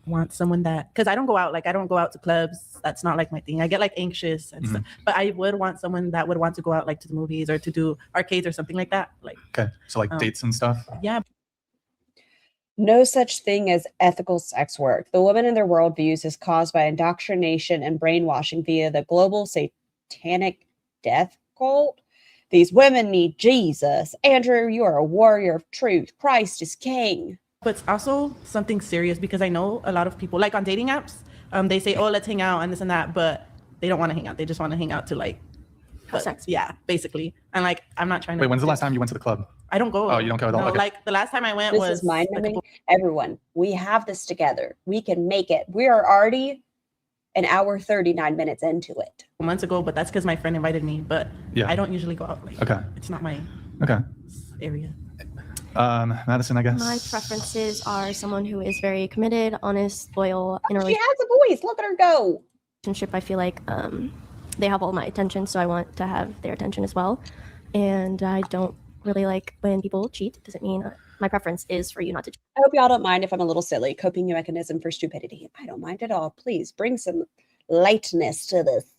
want someone that, because I don't go out to clubs. That's not like my thing. I get like anxious and stuff. But I would want someone that would want to go out like to the movies or to do arcades or something like that. Like Okay. So like dates and stuff. Yeah. No such thing as ethical sex work. The woman in their worldviews is caused by indoctrination and brainwashing via the global satanic death cult. These women need Jesus. Andrew, you are a warrior of truth. Christ is king. But it's also something serious because I know a lot of people, like on dating apps, they say, oh, let's hang out and this and that, but they don't want to hang out. They just want to hang out to like have sex. Yeah, basically. And like, I'm not trying to. Wait, when's the last time you went to the club? I don't go. Oh, you don't go at all? No, Okay. like the last time I went This was is mind like, numbing. Everyone, we have this together. We can make it. We are already an hour 39 minutes into it. months ago, but that's because my friend invited me. But Yeah. I don't usually go out. Like, Okay. It's not my Okay. area. Madison, I guess. My preferences are someone who is very committed, honest, loyal, in a She has a voice. Look at her go. relationship. I feel like they have all my attention, so I want to have their attention as well. And I don't really like when people cheat. Doesn't mean my preference is for you not to cheat. I hope y'all don't mind if I'm a little silly. Coping mechanism for stupidity. I don't mind at all. Please bring some lightness to this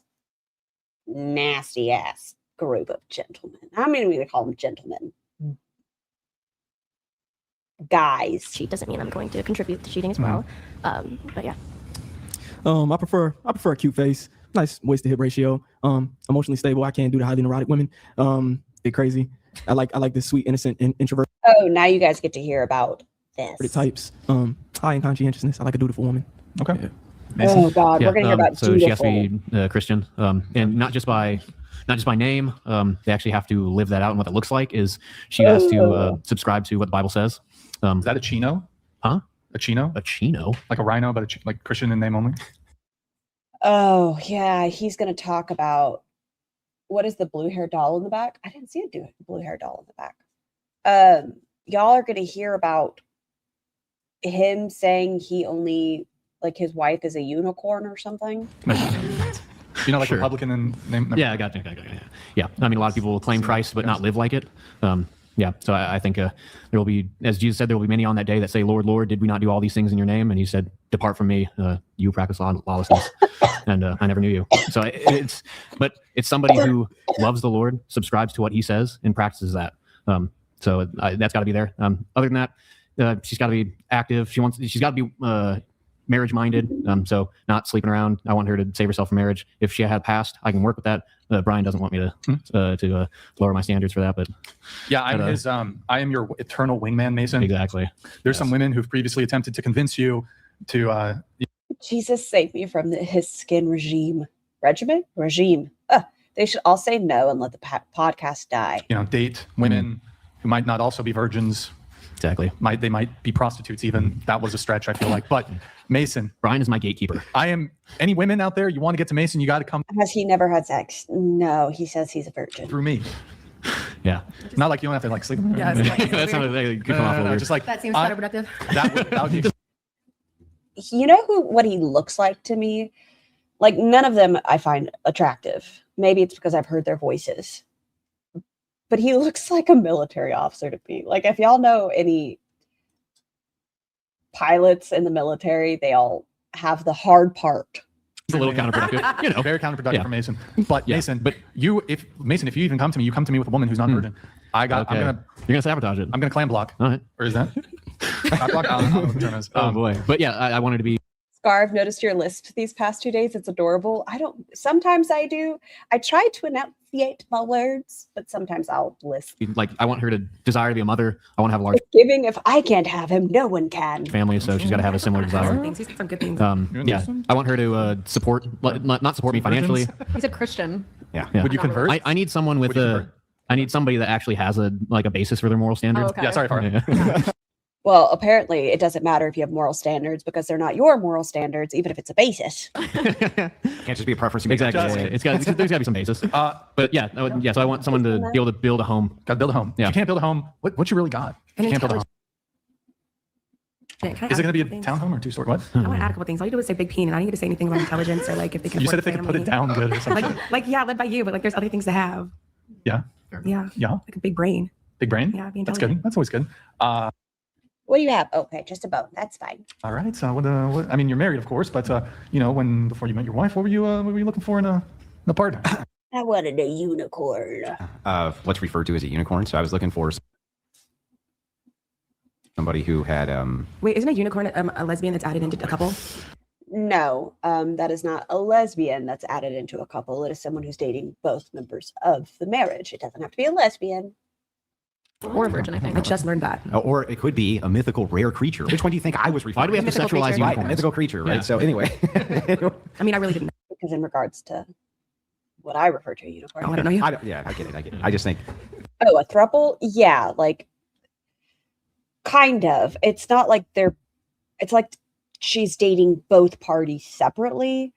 nasty ass group of gentlemen. I'm going to call them gentlemen. Guys. Cheat doesn't mean I'm going to contribute to cheating as well. But yeah. I prefer a cute face, nice waist to hip ratio. Emotionally stable. I can't do the highly neurotic women. Bit crazy. I like this sweet, innocent, introvert Oh, now you guys get to hear about this. types. High in conscientiousness. I like a dutiful woman. Okay. Yeah. Oh God, we're gonna hear about so she has to dutiful. be Christian, and not just by name. They actually have to live that out, and what that looks like is she has to subscribe to what the Bible says. Is that a chino? Huh? A chino? A chino? Like a rhino, but like Christian in name only? Oh yeah, he's gonna talk about what is the blue hair doll in the back? I didn't see a blue hair doll in the back. Y'all are gonna hear about him saying he only like his wife is a unicorn or something. You know, like Sure. Republican and name. Yeah, I got you. Yeah, I mean, a lot of people will claim Christ but not live like it. Yeah, so I think there will be, as Jesus said, there will be many on that day that say, "Lord, Lord, did we not do all these things in your name?" And he said, "Depart from me, you practice lawlessness," and I never knew you. So it's somebody who loves the Lord, subscribes to what he says, and practices that. So that's got to be there. Other than that, she's got to be active. She's got to be marriage minded. So not sleeping around. I want her to save herself from marriage. If she had passed, I can work with that. Brian doesn't want me to lower my standards for that, but yeah, I am your eternal wingman, Mason. Exactly. There's some women who've previously attempted to convince you to Jesus save me from his skin regime. They should all say no and let the podcast die. Date women who might not also be virgins. Exactly. They might be prostitutes even. That was a stretch, I feel like. But Mason. Brian is my gatekeeper. Any women out there, you want to get to Mason, you got to come. Has he never had sex? No, he says he's a virgin. Through me. Yeah. Not like you don't have to like sleep. Yeah, that's not just like that seems counterproductive. That would be. You know what he looks like to me? Like none of them I find attractive. Maybe it's because I've heard their voices. But he looks like a military officer to me. Like if y'all know any pilots in the military, they all have the hard part. It's a little counterproductive, Very counterproductive for Mason. But Mason, if you even come to me, you come to me with a woman who's not virgin. You're gonna sabotage it. I'm gonna clam block. All right. Or is that? I block. I don't know what the term is. Oh boy. But yeah, I wanted to be. Scar, I've noticed your list these past 2 days. It's adorable. Sometimes I do. I try to enunciate my words, but sometimes I'll list. Like, I want her to desire to be a mother. I want to have a large Giving, if I can't have him, no one can. family, so she's got to have a similar desire. He's some good things. Yeah, I want her to support, not support me financially. He's a Christian. Yeah. Would you convert? I need someone with I need somebody that actually has a basis for their moral standards. Oh, okay. Yeah, sorry. Yeah. Well, apparently it doesn't matter if you have moral standards because they're not your moral standards, even if it's a basis. Can't just be a preference. You make Exactly. that There's got to be some basis. But yeah, so I want someone to be able to build a home. Got to build a home. Yeah. If you can't build a home, what you really got? If you can't build a home. Is it going to be a townhome or 2-story? What? I want to add a couple things. All you do is say big peen, and I didn't get to say anything about intelligence or like if they can. You said afford if they could put it family. down good or something. like led by you, but like there's other things to have. Yeah. Yeah. Yeah. Like a big brain. Big brain. Yeah, be That's intelligent. good. That's always good. What do you have? Okay, just a bone. That's fine. All right. So I mean, you're married, of course, but before you met your wife, what were you looking for in a partner? I wanted a unicorn. What's referred to as a unicorn. So I was looking for somebody who had Wait, isn't a unicorn a lesbian that's added into a couple? No, that is not a lesbian that's added into a couple. It is someone who's dating both members of the marriage. It doesn't have to be a lesbian. Or a virgin, I think. I just learned that. or it could be a mythical rare creature. Which one do you think I was referring to? Why do we have to Mythical sexualize creature. Right, unicorns? mythical creature, right? Yeah. So anyway. I mean, I really didn't know. Because in regards to what I refer to a unicorn. Oh, I don't know you. I get it. I just think Oh, a throuple? Yeah, like kind of. It's not like it's like she's dating both parties separately,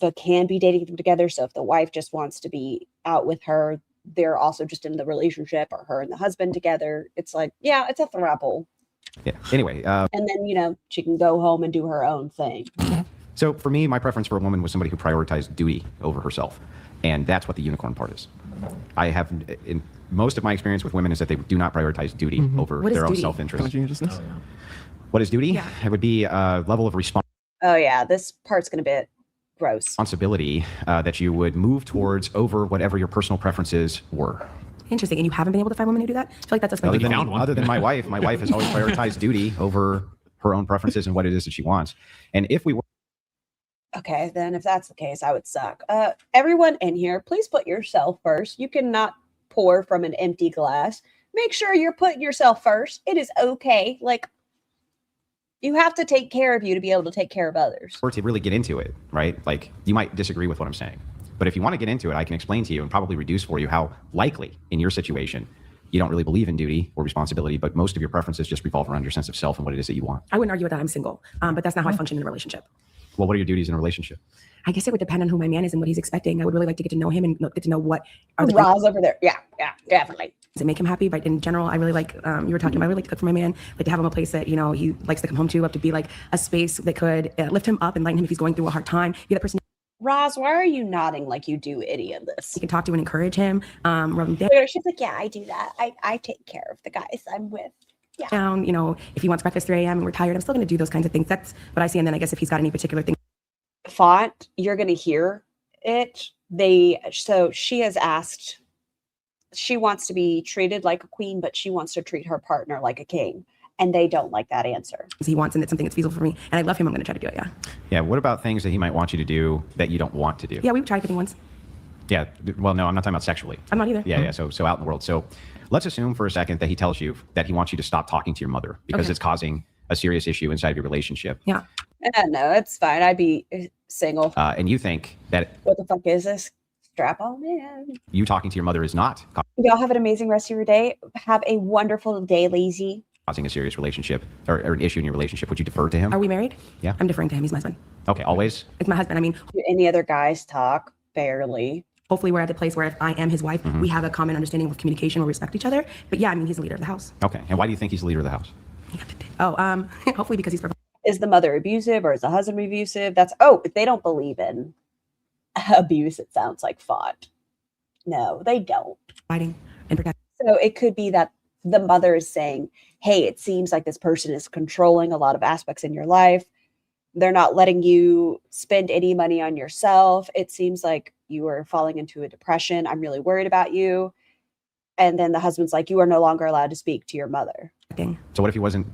but can be dating them together. So if the wife just wants to be out with her, they're also just in the relationship, or her and the husband together. It's like, yeah, it's a throuple. yeah. Anyway, And then, she can go home and do her own thing. so for me, my preference for a woman was somebody who prioritized duty over herself. And that's what the unicorn part is. I have, in most of my experience with women, is that they do not prioritize duty over What is their own duty? self-interest. What is duty? Yeah. It would be a level of Oh, yeah, this part's going to be gross. responsibility that you would move towards over whatever your personal preferences were. Interesting. And you haven't been able to find women who do that? I feel like that's a Other than my wife has always prioritized duty over her own preferences and what it is that she wants. And if we were Okay, then if that's the case, I would suck. Everyone in here, please put yourself first. You cannot pour from an empty glass. Make sure you're putting yourself first. It is okay. Like, you have to take care of you to be able to take care of others. to really get into it, right? Like, you might disagree with what I'm saying, but if you want to get into it, I can explain to you and probably reduce for you how likely in your situation you don't really believe in duty or responsibility, but most of your preferences just revolve around your sense of self and what it is that you want. I wouldn't argue with that. I'm single, but that's not how I function in a relationship. Well, what are your duties in a relationship? I guess it would depend on who my man is and what he's expecting. I would really like to get to know him and get to know what are the Roz over there. Yeah, definitely. Does it make him happy? But in general, I really like, you were talking about, I really like to cook for my man, like to have him a place that, he likes to come home to, up to be like a space that could lift him up and lighten him if he's going through a hard time. Be that person. Roz, why are you nodding like you do any of this? You can talk to and encourage him. Rub him down. She's like, yeah, I do that. I take care of the guys I'm with. Yeah. Down, if he wants breakfast 3 a.m. and we're tired, I'm still going to do those kinds of things. That's what I see. And then I guess if he's got any particular thing. Font, you're going to hear it. So she has asked, she wants to be treated like a queen, but she wants to treat her partner like a king. And they don't like that answer. He wants, and it's something that's feasible for me. And I love him. I'm going to try to do it. Yeah. Yeah. What about things that he might want you to do that you don't want to do? Yeah, we've tried cooking once. Yeah. Well, no, I'm not talking about sexually. I'm not either. Yeah. Yeah. So out in the world. So let's assume for a second that he tells you that he wants you to stop talking to your mother because it's causing a serious issue inside of your relationship. Yeah. No, it's fine. I'd be single. And you think that what the fuck is this? Strap on in. You talking to your mother is not Y'all have an amazing rest of your day. Have a wonderful day, lazy. causing a serious relationship or an issue in your relationship. Would you defer to him? Are we married? Yeah. I'm deferring to him. He's my husband. Okay. Always? It's my husband. I mean, do any other guys talk? Barely. Hopefully we're at the place where if I am his wife, we have a common understanding of communication, we respect each other. But yeah, I mean, he's the leader of the house. Okay. And why do you think he's the leader of the house? Hopefully because he's is the mother abusive or is the husband abusive? If they don't believe in abuse, it sounds like fought. No, they don't. Fighting and protecting. So it could be that the mother is saying, hey, it seems like this person is controlling a lot of aspects in your life. They're not letting you spend any money on yourself. It seems like you are falling into a depression. I'm really worried about you. And then the husband's like, you are no longer allowed to speak to your mother. So what if he wasn't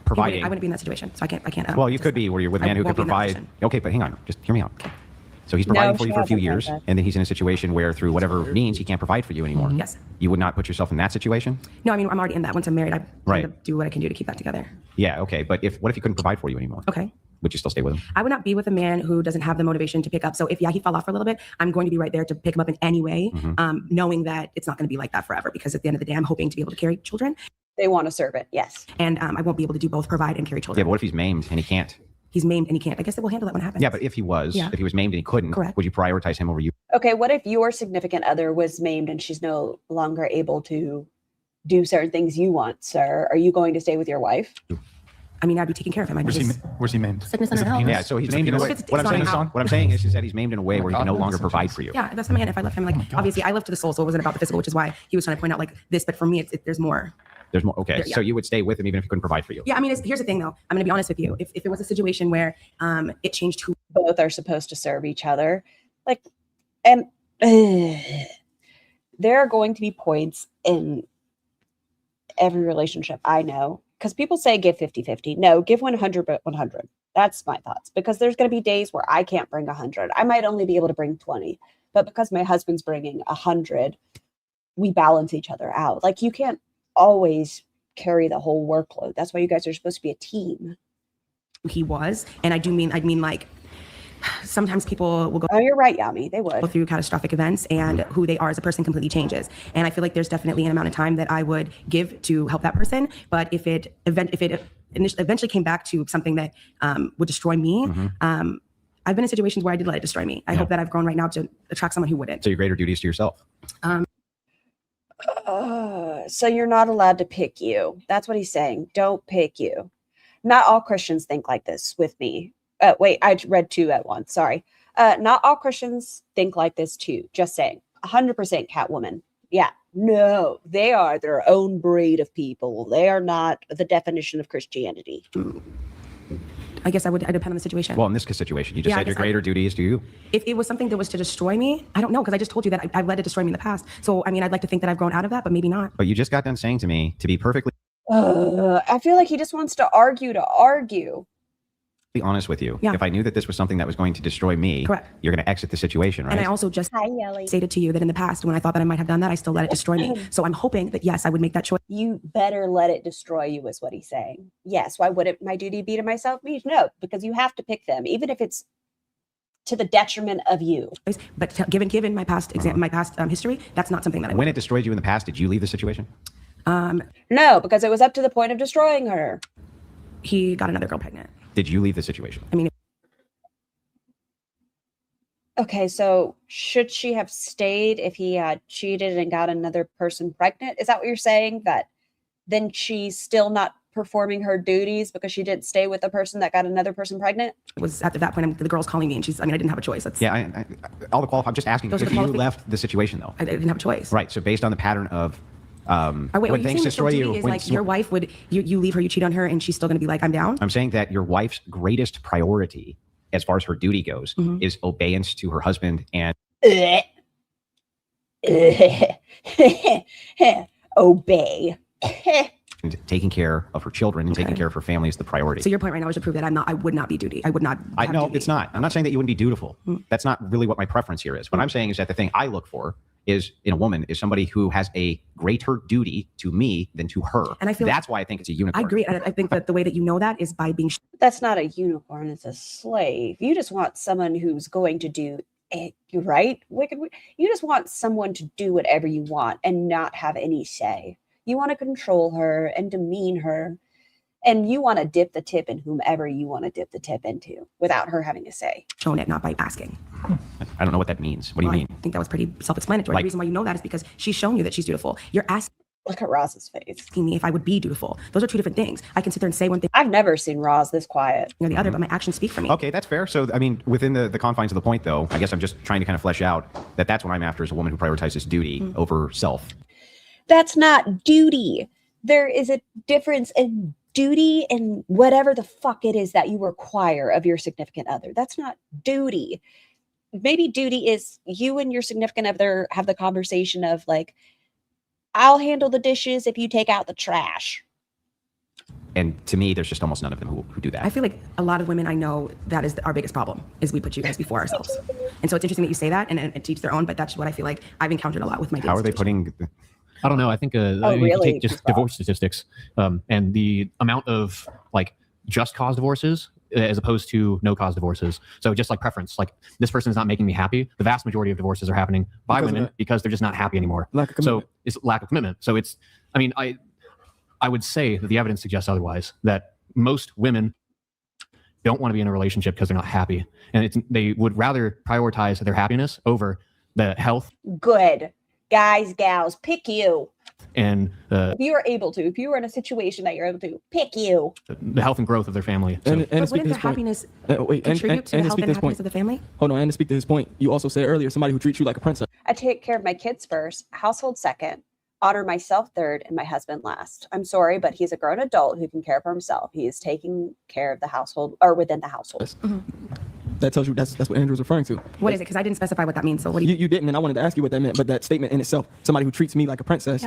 providing? I wouldn't be in that situation. So I can't. Well, you could be where you're with a man who can provide. Okay, but hang on. Just hear me out. So he's providing for you for a few years, and then he's in a situation where through whatever means he can't provide for you anymore. Yes. You would not put yourself in that situation? No, I mean, I'm already in that. Once I'm married, I Right. kind of do what I can do to keep that together. Yeah, okay. But what if he couldn't provide for you anymore? Okay. Would you still stay with him? I would not be with a man who doesn't have the motivation to pick up. So if he fell off for a little bit, I'm going to be right there to pick him up in any way, knowing that it's not going to be like that forever. Because at the end of the day, I'm hoping to be able to carry children. They want a servant, yes. And I won't be able to do both, provide and carry children. Yeah, but what if he's maimed and he can't? He's maimed and he can't. I guess that we'll handle that when it happens. Yeah, but if he was maimed and he couldn't, Correct. would you prioritize him over you? Okay, what if your significant other was maimed and she's no longer able to do certain things you want, sir? Are you going to stay with your wife? I mean, I'd be taking care of him. Where's he maimed? Sickness Is and it health. penis? Yeah, so he's Is it maimed in a way. penis? What I'm not saying is that he's maimed in a way where he can no longer provide for you. Yeah, that's my man. If I left him, like, obviously I live to the soul, so it wasn't about the physical, which is why he was trying to point out like this. But for me, there's more. There's more. Okay, so you would stay with him even if he couldn't provide for you. Yeah, I mean, here's the thing though. I'm going to be honest with you. If it was a situation where it changed who both are supposed to serve each other, like, and there are going to be points in every relationship I know, because people say give 50-50. No, give 100 but 100. That's my thoughts, because there's going to be days where I can't bring 100. I might only be able to bring 20, but because my husband's bringing 100, we balance each other out. Like, you can't always carry the whole workload. That's why you guys are supposed to be a team. he was. And I mean like sometimes people will go. Oh, you're right, Yami. They would go through catastrophic events, and who they are as a person completely changes. And I feel like there's definitely an amount of time that I would give to help that person. But if it eventually came back to something that would destroy me, I've been in situations where I did let it destroy me. I hope that I've grown right now to attract someone who wouldn't. So your greater duty is to yourself. So you're not allowed to pick you. That's what he's saying. Don't pick you. Not all Christians think like this with me. Wait, I read two at once. Sorry. Not all Christians think like this too. Just saying. 100% Catwoman. Yeah. No, they are their own breed of people. They are not the definition of Christianity. I guess I depend on the situation. Well, in this situation, you just said your greater duty is to you. If it was something that was to destroy me, I don't know, because I just told you that I've let it destroy me in the past. So, I mean, I'd like to think that I've grown out of that, but maybe not. But you just got done saying to me, to be perfectly I feel like he just wants to argue. be honest with you, if I knew that this was something that was going to destroy me, correct, you're going to exit the situation, right? And I also just stated to you that in the past, when I thought that I might have done that, I still let it destroy me. So I'm hoping that, yes, I would make that choice. You better let it destroy you, is what he's saying. Yes. Why wouldn't my duty be to myself? No, because you have to pick them, even if it's to the detriment of you. But given my past history, that's not something that I When it destroyed you in the past, did you leave the situation? No, because it was up to the point of destroying her. He got another girl pregnant. Did you leave the situation? I mean, Okay, so should she have stayed if he had cheated and got another person pregnant? Is that what you're saying? That then she's still not performing her duties because she didn't stay with the person that got another person pregnant? It was at that point, the girl's calling me and I didn't have a choice. Yeah, all the I'm just asking Those if are the you qualifi- left the situation though. I didn't have a choice. Right. So based on the pattern of Wait, when what things you're destroy saying you, is when like your wife would, you leave her, you cheat on her, and she's still going to be like, I'm down? I'm saying that your wife's greatest priority, as far as her duty goes, is obedience to her husband and Obey. and taking care of her children and taking care of her family is the priority. So your point right now is to prove that I would not be duty. I would not. No, it's not. I'm not saying that you wouldn't be dutiful. That's not really what my preference here is. What I'm saying is that the thing I look for is in a woman is somebody who has a greater duty to me than to her. And I feel that's why I think it's a unicorn. I agree. And I think that the way that you know that is by being. That's not a unicorn, it's a slave. You just want someone who's going to do it, right? You just want someone to do whatever you want and not have any say. You want to control her and demean her. And you want to dip the tip in whomever you want to dip the tip into without her having a say. Shown it, not by asking. I don't know what that means. What do you mean? I think that was pretty self-explanatory. The reason why you know that is because she's shown you that she's dutiful. You're asking. Look at Roz's face. Asking me if I would be dutiful. Those are two different things. I can sit there and say one thing. I've never seen Roz this quiet. Or the other, but my actions speak for me. Okay, that's fair. So, I mean, within the confines of the point, though, I guess I'm just trying to kind of flesh out that that's what I'm after is a woman who prioritizes duty over self. That's not duty. There is a difference in duty and whatever the fuck it is that you require of your significant other. That's not duty. Maybe duty is you and your significant other have the conversation of like, I'll handle the dishes if you take out the trash. And to me, there's just almost none of them who do that. I feel like a lot of women I know, that is our biggest problem, is we put you guys before ourselves. And so it's interesting that you say that and teach their own, but that's what I feel like I've encountered a lot with my How are they putting... I don't know. I think you can take just divorce statistics and the amount of like just cause divorces as opposed to no cause divorces. So just like preference, like this person is not making me happy. The vast majority of divorces are happening by women because they're just not happy anymore. So it's lack of commitment. So it's, I mean, I would say that the evidence suggests otherwise, that most women don't want to be in a relationship because they're not happy. And they would rather prioritize their happiness over the health. Good. Guys, gals, pick you. And if you are able to, if you are in a situation that you're able to, pick you. The health and growth of their family. So. But wouldn't their happiness contribute to the health and happiness of the family? Hold on, and to speak to his point, you also said earlier somebody who treats you like a princess. I take care of my kids first, household second, honor myself third, and my husband last. I'm sorry, but he's a grown adult who can care for himself. He is taking care of the household or within the household. That tells you that's what Andrew was referring to. What is it? Because I didn't specify what that means. So what do you didn't, and I wanted to ask you what that meant. But that statement in itself, somebody who treats me like a princess,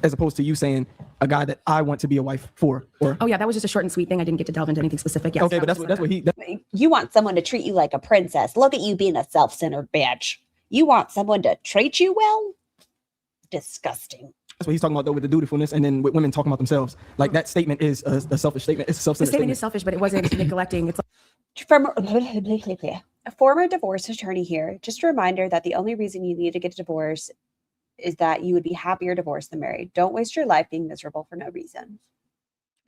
as opposed to you saying a guy that I want to be a wife for. Or oh yeah, that was just a short and sweet thing. I didn't get to delve into anything specific. Yes, okay, but that's what he. You want someone to treat you like a princess. Look at you being a self-centered bitch. You want someone to treat you well? Disgusting. That's what he's talking about though, with the dutifulness, and then with women talking about themselves. Like that statement is a selfish statement. It's a self-centered the statement is selfish, but it wasn't neglecting. It's from a former divorce attorney here. Just a reminder that the only reason you need to get a divorce is that you would be happier divorced than married. Don't waste your life being miserable for no reason.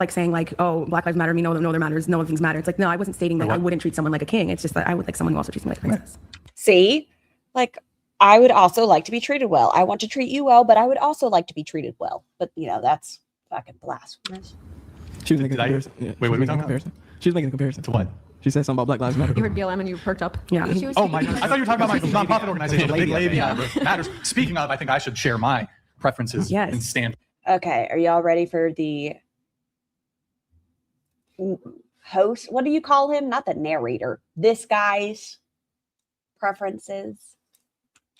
Like saying like, oh, Black Lives Matter, me, no other matters, no things matter. It's like, no, I wasn't stating that I wouldn't treat someone like a king. It's just that I would like someone who also treats me like a princess. See, like I would also like to be treated well. I want to treat you well, but I would also like to be treated well. But you know, that's fucking blasphemous. She was making a comparison. Wait, what are we talking about? She was making a comparison to what? She said something about Black Lives Matter. You heard BLM and you perked up. Yeah. Oh my! I thought you were talking about my nonprofit organization, Big Labia Matters. Speaking of, I think I should share my preferences and stand. Okay, are y'all ready for the host? What do you call him? Not the narrator. This guy's preferences.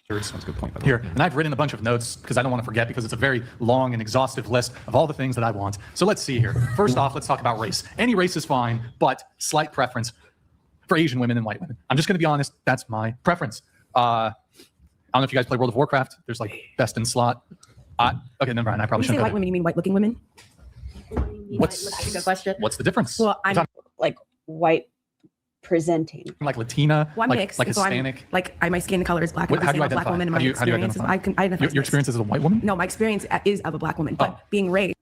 That's a good point. Here, and I've written a bunch of notes because I don't want to forget because it's a very long and exhaustive list of all the things that I want. So let's see here. First off, let's talk about race. Any race is fine, but slight preference for Asian women and white women. I'm just going to be honest. That's my preference. I don't know if you guys play World of Warcraft. There's like best in slot. Okay, never mind. I probably shouldn't. When you say white women, you mean white-looking women? What's the difference? Well, I'm like white presenting. Like Latina, well, I'm like mixed, Hispanic. So my skin color is black. How do you identify? Black woman, How do you identify? I identify your experience as a white woman? No, my experience is of a black woman, but being raised.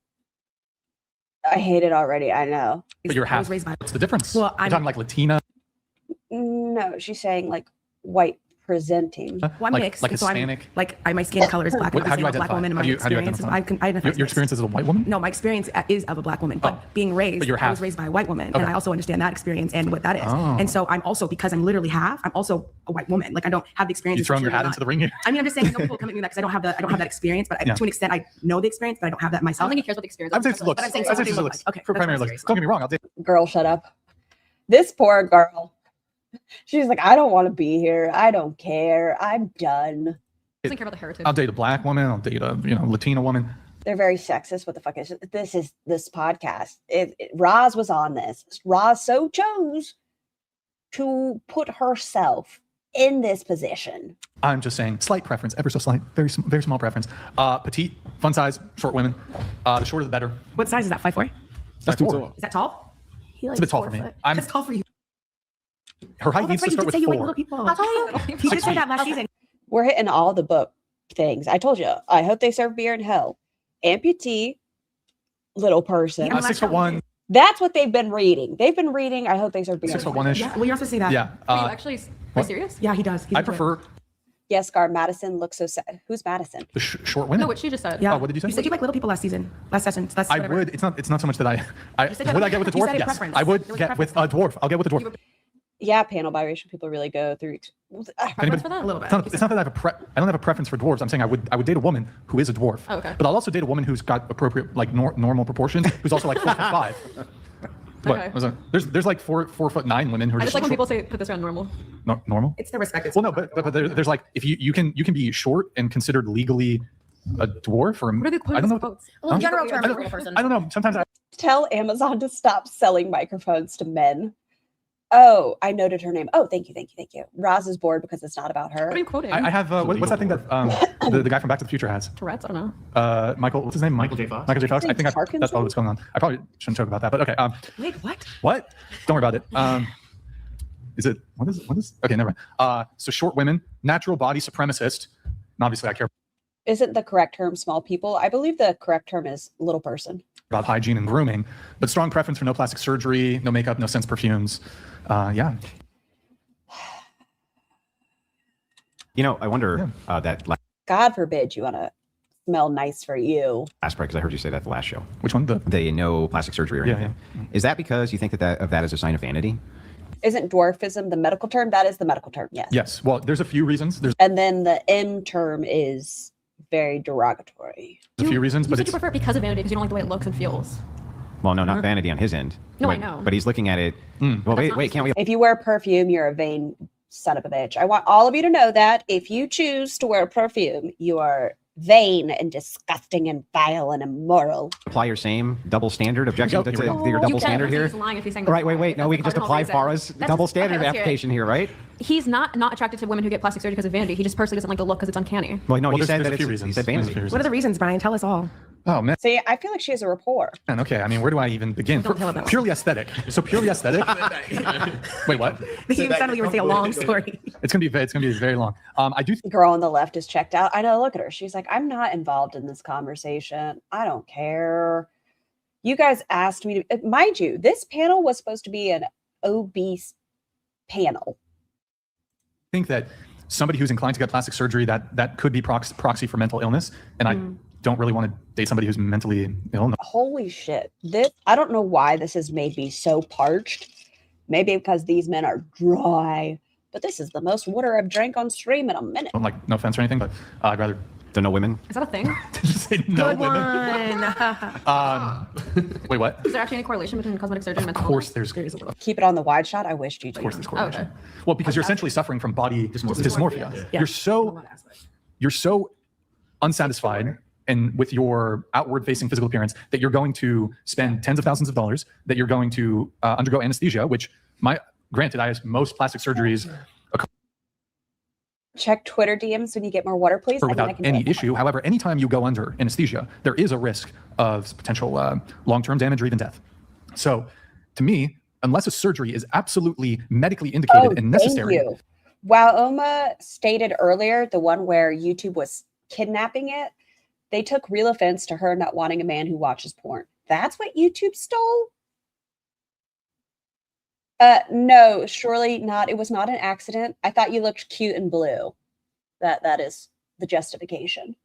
I hate it already. I know. But you're half. What's the difference? Well, I'm talking like Latina. No, she's saying like white presenting. Well, I'm mixed. Like so Hispanic. my skin color is black. What- how do you I'm a black identify? woman. And How my do you experience is, identify? I identify Your as experience mixed. as a white woman? No, my experience is of a black woman, but being raised, But you're I was half. raised by a white woman, and Okay. I also understand that experience and what that is. Oh. And so I'm also, because I'm literally half, I'm also a white woman. Like I don't have the experience. You throwing your hat into the ring here? I mean, I'm just saying, no people come at me because I don't have that experience, but Yeah. to an extent, I know the experience, but I don't have that I myself. don't think he cares about the experience. I'm saying looks. But I'm saying I'm saying something looks. like- okay, For that's primary my looks. experience. Don't get me wrong. I'll date. Girl, shut up. This poor girl. She's like, I don't want to be here. I don't care. I'm done. Doesn't care about the heritage. I'll date a black woman. I'll date a Latina woman. They're very sexist. What the fuck is this podcast? Roz was on this. Roz so chose to put herself in this position. I'm just saying, slight preference, ever so slight, very small preference. Petite, fun size, short women. The shorter the better. What size is that? 5'4"? That's too four. tall. Is that tall? He It's a bit tall for me. That's tall for you. Her height needs to start with you like 4. little people. I'll tell you. He did 6 say feet. that last season. We're hitting all the book things. I told you. I hope they serve beer in hell. Amputee, little person. Yeah. 6'1", That's what they've been reading. They've been reading. I hope they serve beer. in hell. 6'1"-ish. Yeah, well, you also say that. Yeah. Are you actually what? serious? Yeah, he does. He's I into it. prefer Yes, Gar. Madison looks so sad. Who's Madison? the short women. No, what she just said. Yeah. Oh, what did you say? You said you like little people last season, last session. So that's I whatever. would. It's not so much that I said would that- I get with a you dwarf? said a Yes. preference. I would There was get with a dwarf. I'll get with a dwarf. Yeah, panel biracial people really go through. Preference for that? A little bit. It's not that I don't have a preference for dwarves. I'm saying I would date a woman who is a dwarf. Oh, okay. But I'll also date a woman who's got appropriate normal proportions, who's also like 4'5". What? Okay. Was it- There's like 4'9" women who are I just like when short- people say put this around normal. normal. It's the respect. Well, no, but there's like if you can be short and considered legally a dwarf or What are the I don't know. quotes? Well, general I term, don't- little person. I don't know. Sometimes I Tell Amazon to stop selling microphones to men. Oh, I noted her name. Oh, thank you. Roz is bored because it's not about her. What are you quoting? I have what's that thing that the guy from Back to the Future has? Tourette's? I don't know. Michael, what's his name? Michael J. Fox. Michael J. Fox. I think that's Parkinson's? probably what's going on. I probably shouldn't talk about that, but okay. Wait, what? What? Don't worry about it. Is it what is? Okay, never mind. So short women, natural body supremacist. And obviously, I care Isn't the correct term small people? I believe the correct term is little person. about hygiene and grooming, but strong preference for no plastic surgery, no makeup, no scents, perfumes. Yeah. I wonder that God forbid you want to smell nice for you. last part, because I heard you say that the last show. Which one? The no plastic surgery or Yeah, anything. Is that because you think that is a sign of vanity? Isn't dwarfism the medical term? That is the medical term, yes. Yes. Well, there's a few reasons. There's And then the M term is very derogatory. a few reasons, You but said you it's prefer it because of vanity because you don't like the way it looks and feels. Well, no, not vanity on his end. No, I know. But he's looking at it. Well, wait, can't we? If you wear perfume, you're a vain son of a bitch. I want all of you to know that if you choose to wear perfume, you are vain and disgusting and vile and immoral. Apply your same double standard objection to your double standard here? He's lying if he's saying Right, that's wait. No, That's we the can just cardinal apply reason. Farah's That's- double okay, standard let's hear it. application here, right? He's not attracted to women who get plastic surgery because of vanity. He just personally doesn't like the look because it's uncanny. Well, no, well, he said there's that a few it's reasons. he said There's a vanity. few reasons. What are the reasons, Brian? Tell us all. Oh man. See, I feel like she has a rapport. Man, okay. I mean, where do I even begin? Don't tell about Purely aesthetic. So purely aesthetic. Wait, what? You sounded like you were saying a long story. It's gonna be very long. I do think Girl on the left is checked out. I know, look at her. She's like, I'm not involved in this conversation. I don't care. You guys asked me to, mind you, this panel was supposed to be an obese panel. that somebody who's inclined to get plastic surgery that could be proxy for mental illness, and I don't really want to date somebody who's mentally ill. No. Holy shit. I don't know why this has made me so parched. Maybe because these men are dry, but this is the most water I've drank on stream in a minute. Like, no offense or anything, but I'd rather To no women? Is that a thing? just say no Good women. one. Wait, what? Is there actually any correlation between cosmetic surgery and Of mental course, illness? there's Keep it on the wide shot. I wished you of course there's to. correlation. Okay. Well, because you're essentially suffering from body dysmorphia. Yeah. You're so unsatisfied and with your outward facing physical appearance that you're going to spend tens of thousands of dollars, that you're going to undergo anesthesia, which granted, most plastic surgeries Check Twitter DMs when you get more water, please. occur I mean, I without can do any it. issue. However, anytime you go under anesthesia, there is a risk of potential long-term damage or even death. So to me, unless a surgery is absolutely medically indicated and necessary. Thank you. Waoma stated earlier, the one where YouTube was kidnapping it, they took real offense to her not wanting a man who watches porn. That's what YouTube stole? No, surely not. It was not an accident. I thought you looked cute in blue. That is the justification.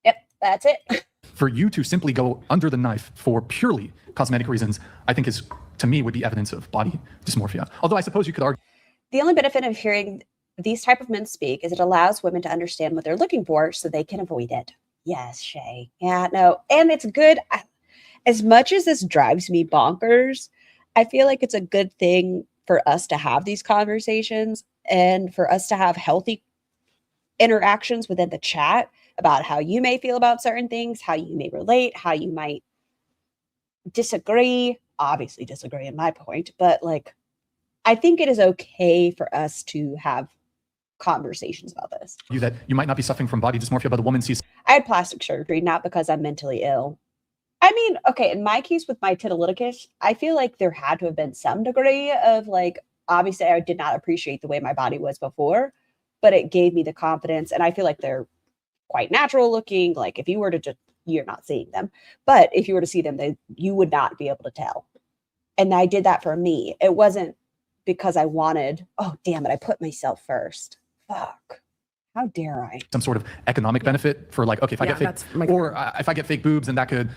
Yep, that's it. For you to simply go under the knife for purely cosmetic reasons, I think is, to me, would be evidence of body dysmorphia. Although I suppose you could argue. The only benefit of hearing these type of men speak is it allows women to understand what they're looking for so they can avoid it. Yes, Shay. Yeah, no. And it's good. As much as this drives me bonkers, I feel like it's a good thing for us to have these conversations and for us to have healthy interactions within the chat about how you may feel about certain things, how you may relate, how you might disagree. Obviously disagree in my point, but like, I think it is okay for us to have conversations about this. That you might not be suffering from body dysmorphia, but a woman sees. I had plastic surgery, not because I'm mentally ill. I mean, okay, in my case with my titillaticus, I feel like there had to have been some degree of like, obviously I did not appreciate the way my body was before, but it gave me the confidence. And I feel like they're quite natural looking. Like if you were to just, you're not seeing them, but if you were to see them, you would not be able to tell. And I did that for me. It wasn't because I wanted, oh, damn it, I put myself first. Fuck. How dare I? Some sort of economic benefit for like, okay, if I get fake, or if I get fake boobs, then that could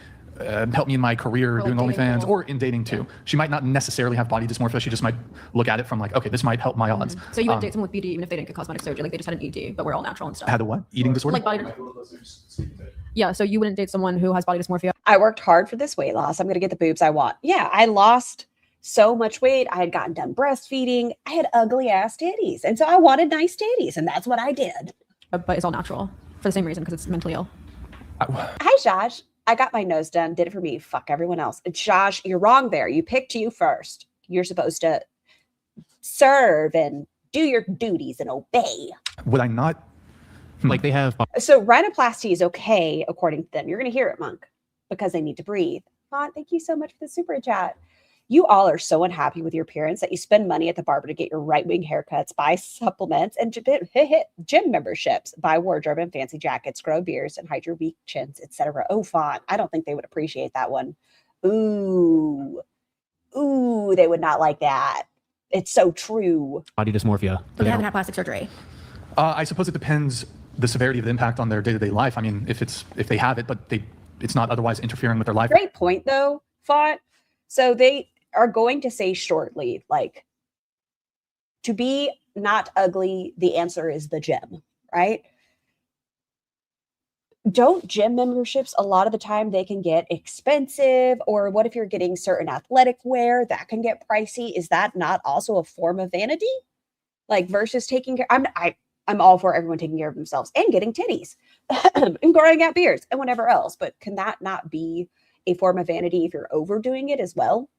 help me in my career doing OnlyFans or in dating too. She might not necessarily have body dysmorphia. She just might look at it from like, okay, this might help my odds. So you would date someone with BD even if they didn't get cosmetic surgery, like they just had an ED, but we're all natural and stuff. Had a what? Eating disorder? Like body. Yeah, so you wouldn't date someone who has body dysmorphia. I worked hard for this weight loss. I'm going to get the boobs I want. Yeah, I lost so much weight. I had gotten done breastfeeding. I had ugly ass titties. And so I wanted nice titties. And that's what I did. But it's all natural for the same reason, because it's mentally ill. Hi, Josh. I got my nose done. Did it for me. Fuck everyone else. Josh, you're wrong there. You picked you first. You're supposed to serve and do your duties and obey. Would I not? Like they have. So rhinoplasty is okay, according to them. You're going to hear it, Monk, because they need to breathe. Thank you so much for the super chat. You all are so unhappy with your appearance that you spend money at the barber to get your right-wing haircuts, buy supplements, and gym memberships, buy wardrobe and fancy jackets, grow beards, and hide your weak chins, etc. Oh, Font, I don't think they would appreciate that one. Ooh, they would not like that. It's so true. Body dysmorphia. But they haven't had plastic surgery. I suppose it depends the severity of the impact on their day-to-day life. I mean, if they have it, but it's not otherwise interfering with their life. Great point, though, Font. So they are going to say shortly, like, to be not ugly, the answer is the gym, right? Don't gym memberships, a lot of the time they can get expensive, or what if you're getting certain athletic wear that can get pricey? Is that not also a form of vanity? Like versus taking care, I'm all for everyone taking care of themselves and getting titties and growing out beards and whatever else, but can that not be a form of vanity if you're overdoing it as well?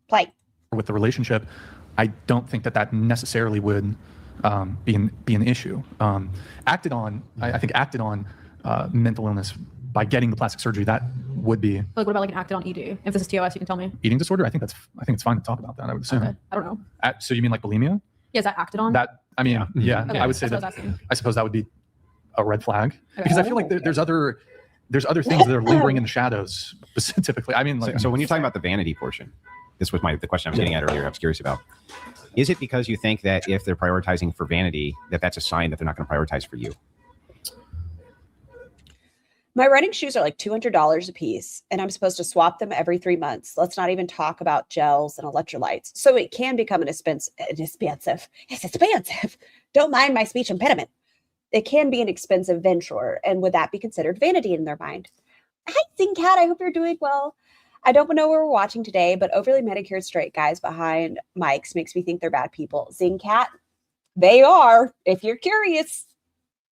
Play. With the relationship, I don't think that necessarily would be an issue. Acted on mental illness by getting the plastic surgery, that would be. Like what about like an acted on ED? If this is TOS, you can tell me. Eating disorder, I think it's fine to talk about that. I would assume. Okay. I don't know. So you mean like bulimia? Yeah, is that acted on? That I mean, yeah, Okay, I would say that's that. what I was asking. I suppose that would be a red flag Okay. because I feel like there's other things that are lingering in the shadows. Typically, I mean, like, So when you're talking about the vanity portion, this was the question I was getting at earlier. I was curious about. Is it because you think that if they're prioritizing for vanity, that's a sign that they're not going to prioritize for you? My running shoes are like $200 a piece, and I'm supposed to swap them every 3 months. Let's not even talk about gels and electrolytes. So it can become an expensive. It's expensive. Don't mind my speech impediment. It can be an expensive venture, and would that be considered vanity in their mind? Hi, Zingcat. I hope you're doing well. I don't know where we're watching today, but overly manicured straight guys behind mics makes me think they're bad people. Zingcat, they are. If you're curious,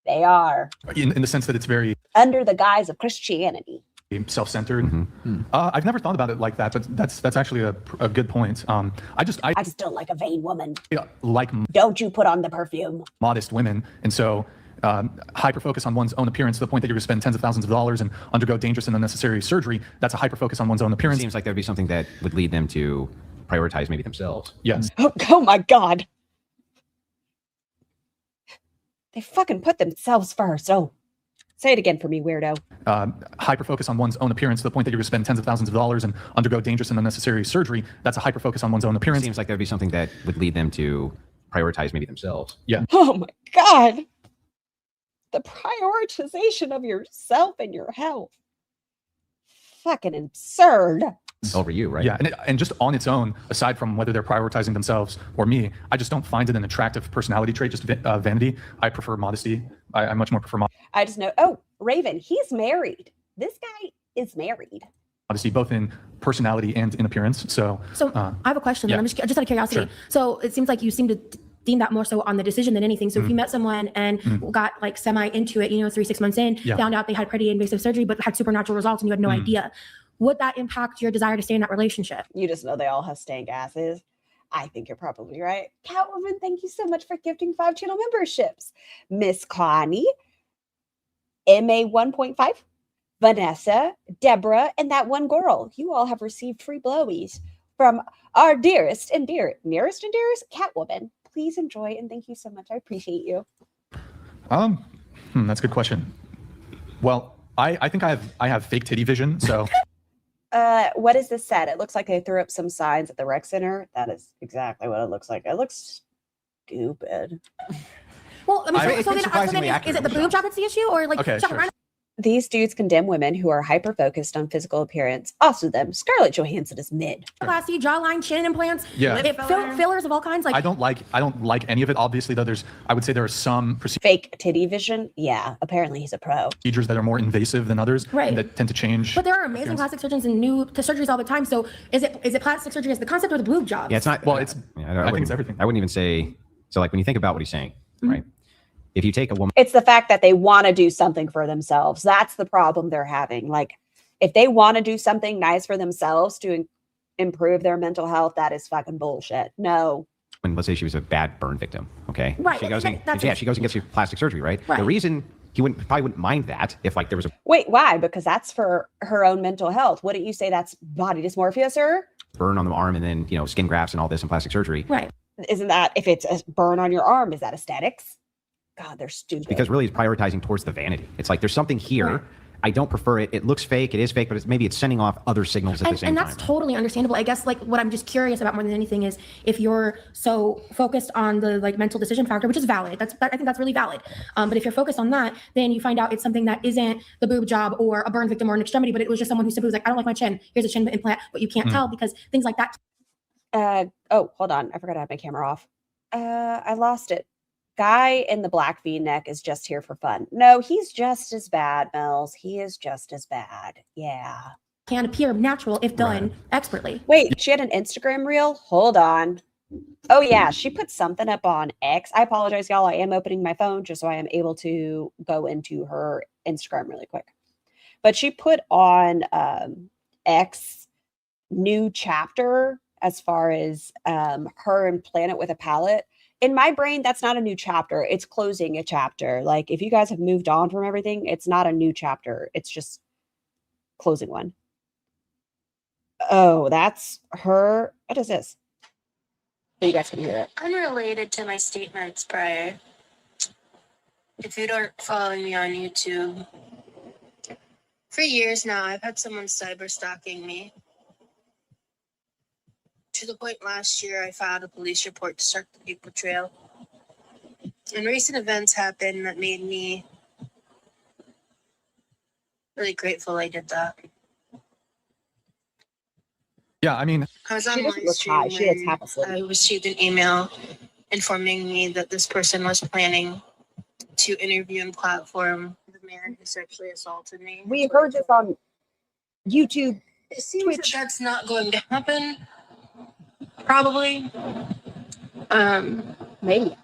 they are. in the sense that it's very under the guise of Christianity. Self-centered. I've never thought about it like that, but that's actually a good point. I just don't like a vain woman. Like Don't you put on the perfume. modest women, and so hyper focus on one's own appearance to the point that you're going to spend tens of thousands of dollars and undergo dangerous and unnecessary surgery. That's a hyper focus on one's own appearance. It seems like there'd be something that would lead them to prioritize maybe themselves. Yes. Oh my God. They fucking put themselves first. Oh, Say it again for me, weirdo. Hyper focus on one's own appearance to the point that you're going to spend tens of thousands of dollars and undergo dangerous and unnecessary surgery. That's a hyper focus on one's own appearance. Seems like that would be something that would lead them to prioritize maybe themselves. Yeah. Oh my God. The prioritization of yourself and your health. Fucking absurd. Over you, right? Yeah, and just on its own, aside from whether they're prioritizing themselves or me, I just don't find it an attractive personality trait, just vanity. I prefer modesty. I much more prefer I just know, oh, Raven, he's married. This guy is married. modesty, both in personality and in appearance. So I have a question. yeah. I'm just out of curiosity. Sure. So it seems like you seem to deem that more so on the decision than anything. So if you met someone and got like semi into it, 3-6 months in, found out they had pretty invasive surgery, but had supernatural results and you had no idea, would that impact your desire to stay in that relationship? You just know they all have stank asses. I think you're probably right. Catwoman, thank you so much for gifting 5 channel memberships. Miss Connie, MA 1.5, Vanessa, Deborah, and that one girl. You all have received free blowies from our nearest and dearest Catwoman. Please enjoy and thank you so much. I appreciate you. That's a good question. Well, I think I have fake titty vision, so What is this set? It looks like they threw up some signs at the rec center. That is exactly what it looks like. It looks stupid. Well, I mean, It's so been then surprisingly is accurate it the with the boob job that's the issue, or like? Okay, sure. These dudes condemn women who are hyper focused on physical appearance. Also, them. Scarlett Johansson is mid. Classy jawline, chin implants, Yeah. lip fillers of all kinds. Like I don't like any of it. Obviously, though, I would say there are some Fake titty vision. Yeah, apparently he's a pro. procedures that are more invasive than others, Right. and that tend to change. But there are amazing plastic surgeons and new surgeries all the time. So is it plastic surgery as the concept or the boob job? Yeah, it's not. Well, it's. I think it's everything. I wouldn't even say. So, like when you think about what he's saying, right? If you take a woman, It's the fact that they want to do something for themselves. That's the problem they're having. Like, if they want to do something nice for themselves to improve their mental health, that is fucking bullshit. No. when let's say she was a bad burn victim, okay? Right, She goes and that's- she goes and gets her plastic surgery, right? Right. The reason he probably wouldn't mind that if like there was a Wait, why? Because that's for her own mental health. Wouldn't you say that's body dysmorphia, sir? burn on the arm and then skin grafts and all this and plastic surgery. Right. Isn't that, if it's a burn on your arm, is that aesthetics? God, they're stupid. Because really it's prioritizing towards the vanity. It's like there's something here. Right. I don't prefer it. It looks fake. It is fake, but maybe it's sending off other signals at the same And time. that's totally understandable. I guess like what I'm just curious about more than anything is if you're so focused on the like mental decision factor, which is valid. I think that's really valid. But if you're focused on that, then you find out it's something that isn't the boob job or a burn victim or an extremity, but it was just someone who simply was like, I don't like my chin. Here's a chin implant, but you can't tell because things like that. Oh, hold on. I forgot to have my camera off. I lost it. Guy in the black V-neck is just here for fun. No, he's just as bad, Mel's. He is just as bad. Yeah. Can appear natural if done expertly. Wait, she had an Instagram reel? Hold on. Oh, yeah. She put something up on X. I apologize, y'all. I am opening my phone just so I am able to go into her Instagram really quick. But she put on X new chapter as far as her and Planet with a Palette. In my brain, that's not a new chapter. It's closing a chapter. Like, if you guys have moved on from everything, it's not a new chapter. It's just closing one. Oh, that's her. What is this? So you guys can hear it. Unrelated to my statements prior, if you don't follow me on YouTube, for years now, I've had someone cyber stalking me. To the point last year, I filed a police report to start the paper trail. And recent events happened that made me really grateful I did that. Yeah, I mean, I was She on doesn't live look high. stream She has when half a slit. I received an email informing me that this person was planning to interview and platform the man who sexually assaulted me. We heard this on YouTube. It seems that that's not going to happen. Probably. Maybe.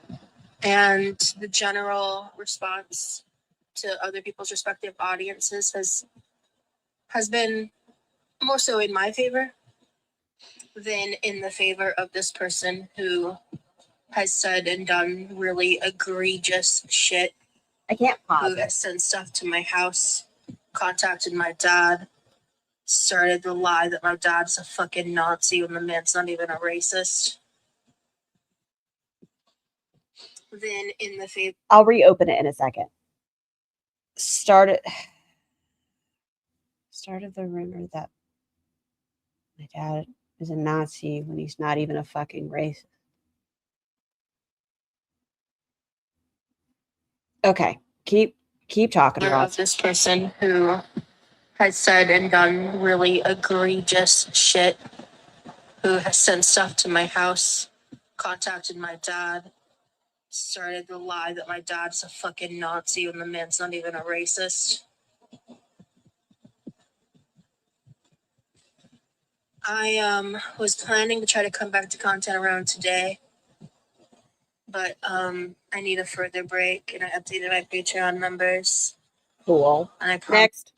And the general response to other people's respective audiences has been more so in my favor than in the favor of this person who has said and done really egregious shit. I can't pause Who has sent stuff to my house, contacted my dad, started the lie that my dad's a fucking Nazi when the man's not even a racist. Then in the favor. I'll reopen it in a second. started the rumor that my dad is a Nazi when he's not even a fucking racist. Okay, keep talking about of this person who has said and done really egregious shit, who has sent stuff to my house, contacted my dad, started the lie that my dad's a fucking Nazi when the man's not even a racist. I was planning to try to come back to content around today, but I need a further break, and I updated my Patreon members. Cool. And I Next.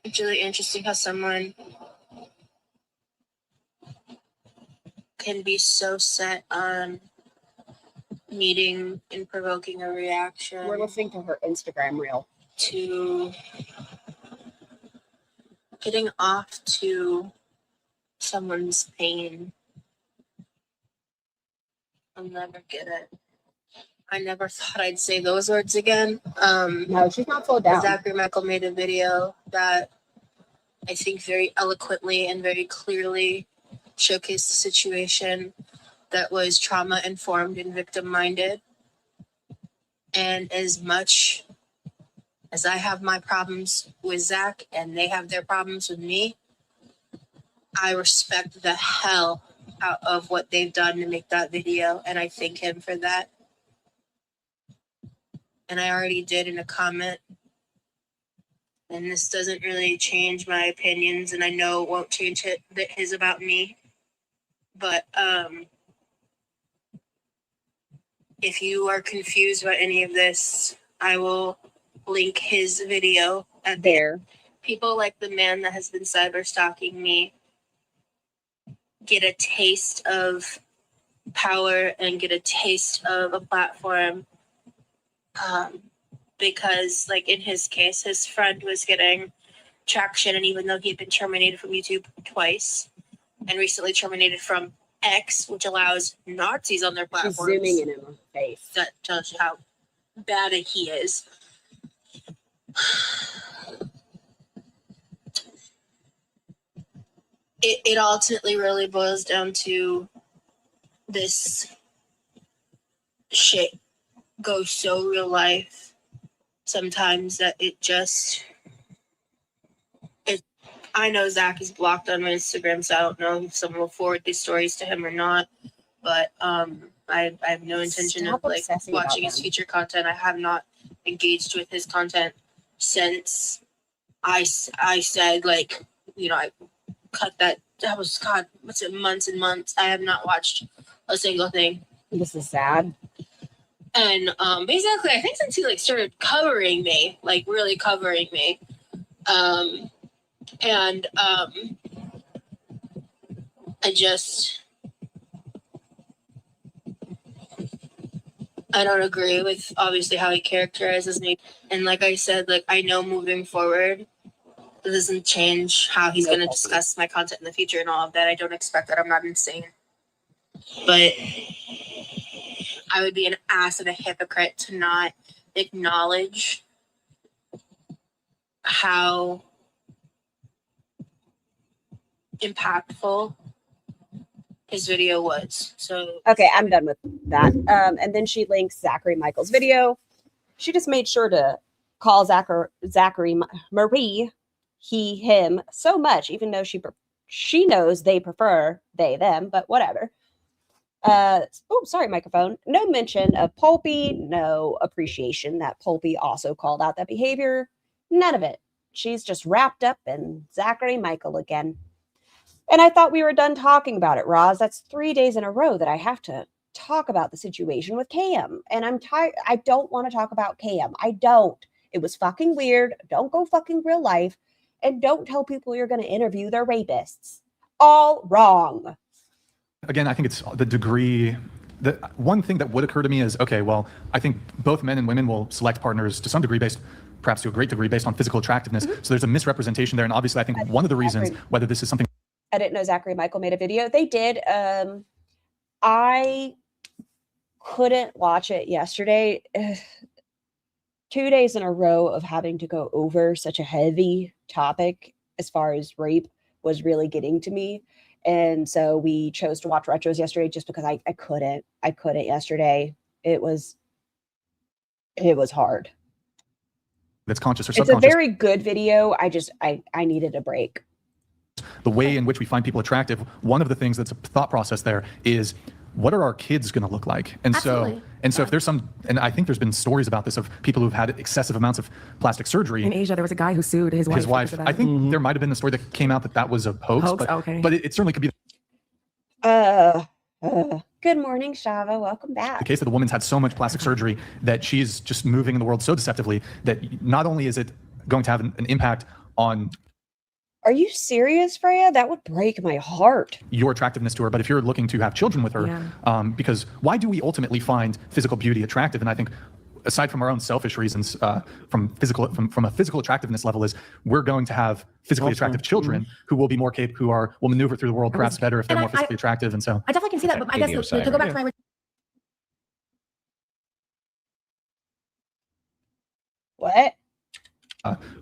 It's really interesting how someone can be so set on meeting and provoking a reaction. We're listening to her Instagram reel. To getting off to someone's pain. I'll never get it. I never thought I'd say those words again. No, she's not slowed down. Zachary Michael made a video that I think very eloquently and very clearly showcased the situation that was trauma-informed and victim-minded. And as much as I have my problems with Zach and they have their problems with me, I respect the hell out of what they've done to make that video, and I thank him for that. And I already did in a comment. And this doesn't really change my opinions, and I know it won't change his about me. But if you are confused about any of this, I will link his video at there. People like the man that has been cyber stalking me get a taste of power and get a taste of a platform. Because, like in his case, his friend was getting traction, and even though he had been terminated from YouTube twice and recently terminated from X, which allows Nazis on their platforms. She's zooming in her face. That tells you how bad he is. It ultimately really boils down to this shit goes so real life sometimes that I know Zach is blocked on my Instagram, so I don't know if someone will forward these stories to him or not. But I have no intention of like watching his future content. I have not engaged with his content since I said, like, you know, I cut that was God, what's it, months and months. I have not watched a single thing. This is sad. And basically, I think since he like started covering me, like really covering me, and I don't agree with obviously how he characterizes me. And like I said, like I know moving forward, it doesn't change how he's going to discuss my content in the future and all of that. I don't expect that. I'm not insane. But I would be an ass and a hypocrite to not acknowledge how impactful his video was. So okay, I'm done with that. And then she links Zachary Michael's video. She just made sure to call Zachary Marie, he, him so much, even though she knows they prefer they, them, but whatever. Sorry, microphone. No mention of Pulpy, no appreciation that Pulpy also called out that behavior. None of it. She's just wrapped up in Zachary Michael again. And I thought we were done talking about it, Roz. That's 3 days in a row that I have to talk about the situation with Cam. And I'm tired. I don't want to talk about Cam. I don't. It was fucking weird. Don't go fucking real life. And don't tell people you're going to interview their rapists. All wrong. Again, I think it's the degree. The one thing that would occur to me is, okay, well, I think both men and women will select partners to some degree perhaps to a great degree based on physical attractiveness. Mm-hmm. So there's a misrepresentation there. And obviously, I think one of the reasons, whether this is something. I didn't know Zachary Michael made a video. They did. I couldn't watch it yesterday. 2 days in a row of having to go over such a heavy topic as far as rape was really getting to me. And so we chose to watch retros yesterday just because I couldn't yesterday. It was hard. That's conscious or It's a subconscious. very good video. I needed a break. The way in which we find people attractive, one of the things that's a thought process there is, what are our kids going to look like? And Absolutely. so if there's some, and I think there's been stories about this of people who've had excessive amounts of plastic surgery. In Asia, there was a guy who sued his wife. His wife. I think there might have been a story that came out that was a hoax. But, Okay. but it certainly could be Good morning, Shava. Welcome back. the case that the woman's had so much plastic surgery that she's just moving in the world so deceptively that not only is it going to have an impact on Are you serious, Freya? That would break my heart. your attractiveness to her, but if you're looking to have children with her, because why do we ultimately find physical beauty attractive? And I think, aside from our own selfish reasons, from a physical attractiveness level, is we're going to have physically attractive children who will be more capable, will maneuver through the world perhaps better if they're more physically attractive. And so I definitely can see that, but I guess to go back to my original What?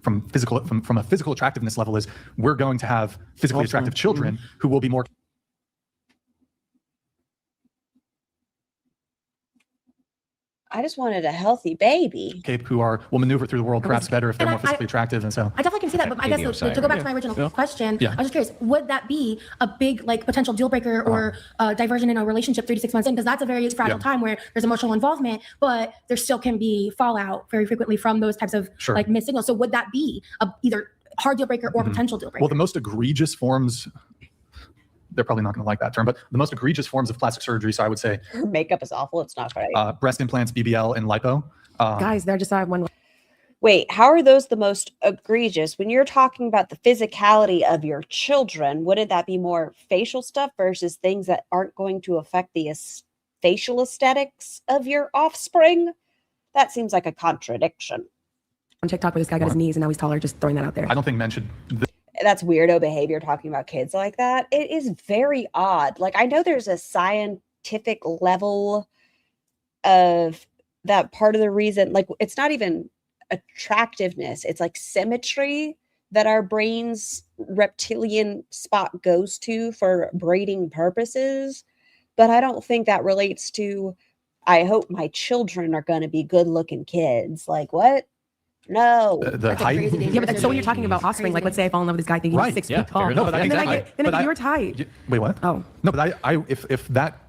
from a physical attractiveness level, is we're going to have physically attractive children who will be more I just wanted a healthy baby. who will maneuver through the world perhaps better if they're more physically attractive. And so I definitely can see that, but I guess to go back to my original question, I was just curious, would that be a big like potential deal breaker or diversion in a relationship 3 to 6 months in? Because that's a very fragile time where there's emotional involvement, but there still can be fallout very frequently from those types of like missed signals. So would that be either hard deal breaker or potential deal breaker? Well, the most egregious forms, they're probably not going to like that term, but the most egregious forms of plastic surgery, so I would say Her makeup is awful. It's not right. breast implants, BBL, and lipo. Guys, they're just one. Wait, how are those the most egregious? When you're talking about the physicality of your children, wouldn't that be more facial stuff versus things that aren't going to affect the facial aesthetics of your offspring? That seems like a contradiction. On TikTok where this guy got his knees and now he's taller, just throwing that out there. I don't think men should. That's weirdo behavior talking about kids like that. It is very odd. Like, I know there's a scientific level of that. Part of the reason, like, it's not even attractiveness, it's like symmetry that our brain's reptilian spot goes to for braiding purposes. But I don't think that relates to, I hope my children are going to be good looking kids. Like, what? No. The height. Yeah, but so when you're talking about offspring, like let's say I fall in love with this guy thinking he's 6 feet tall. No, but and exactly. then I get your type. Wait, what? Oh. No, but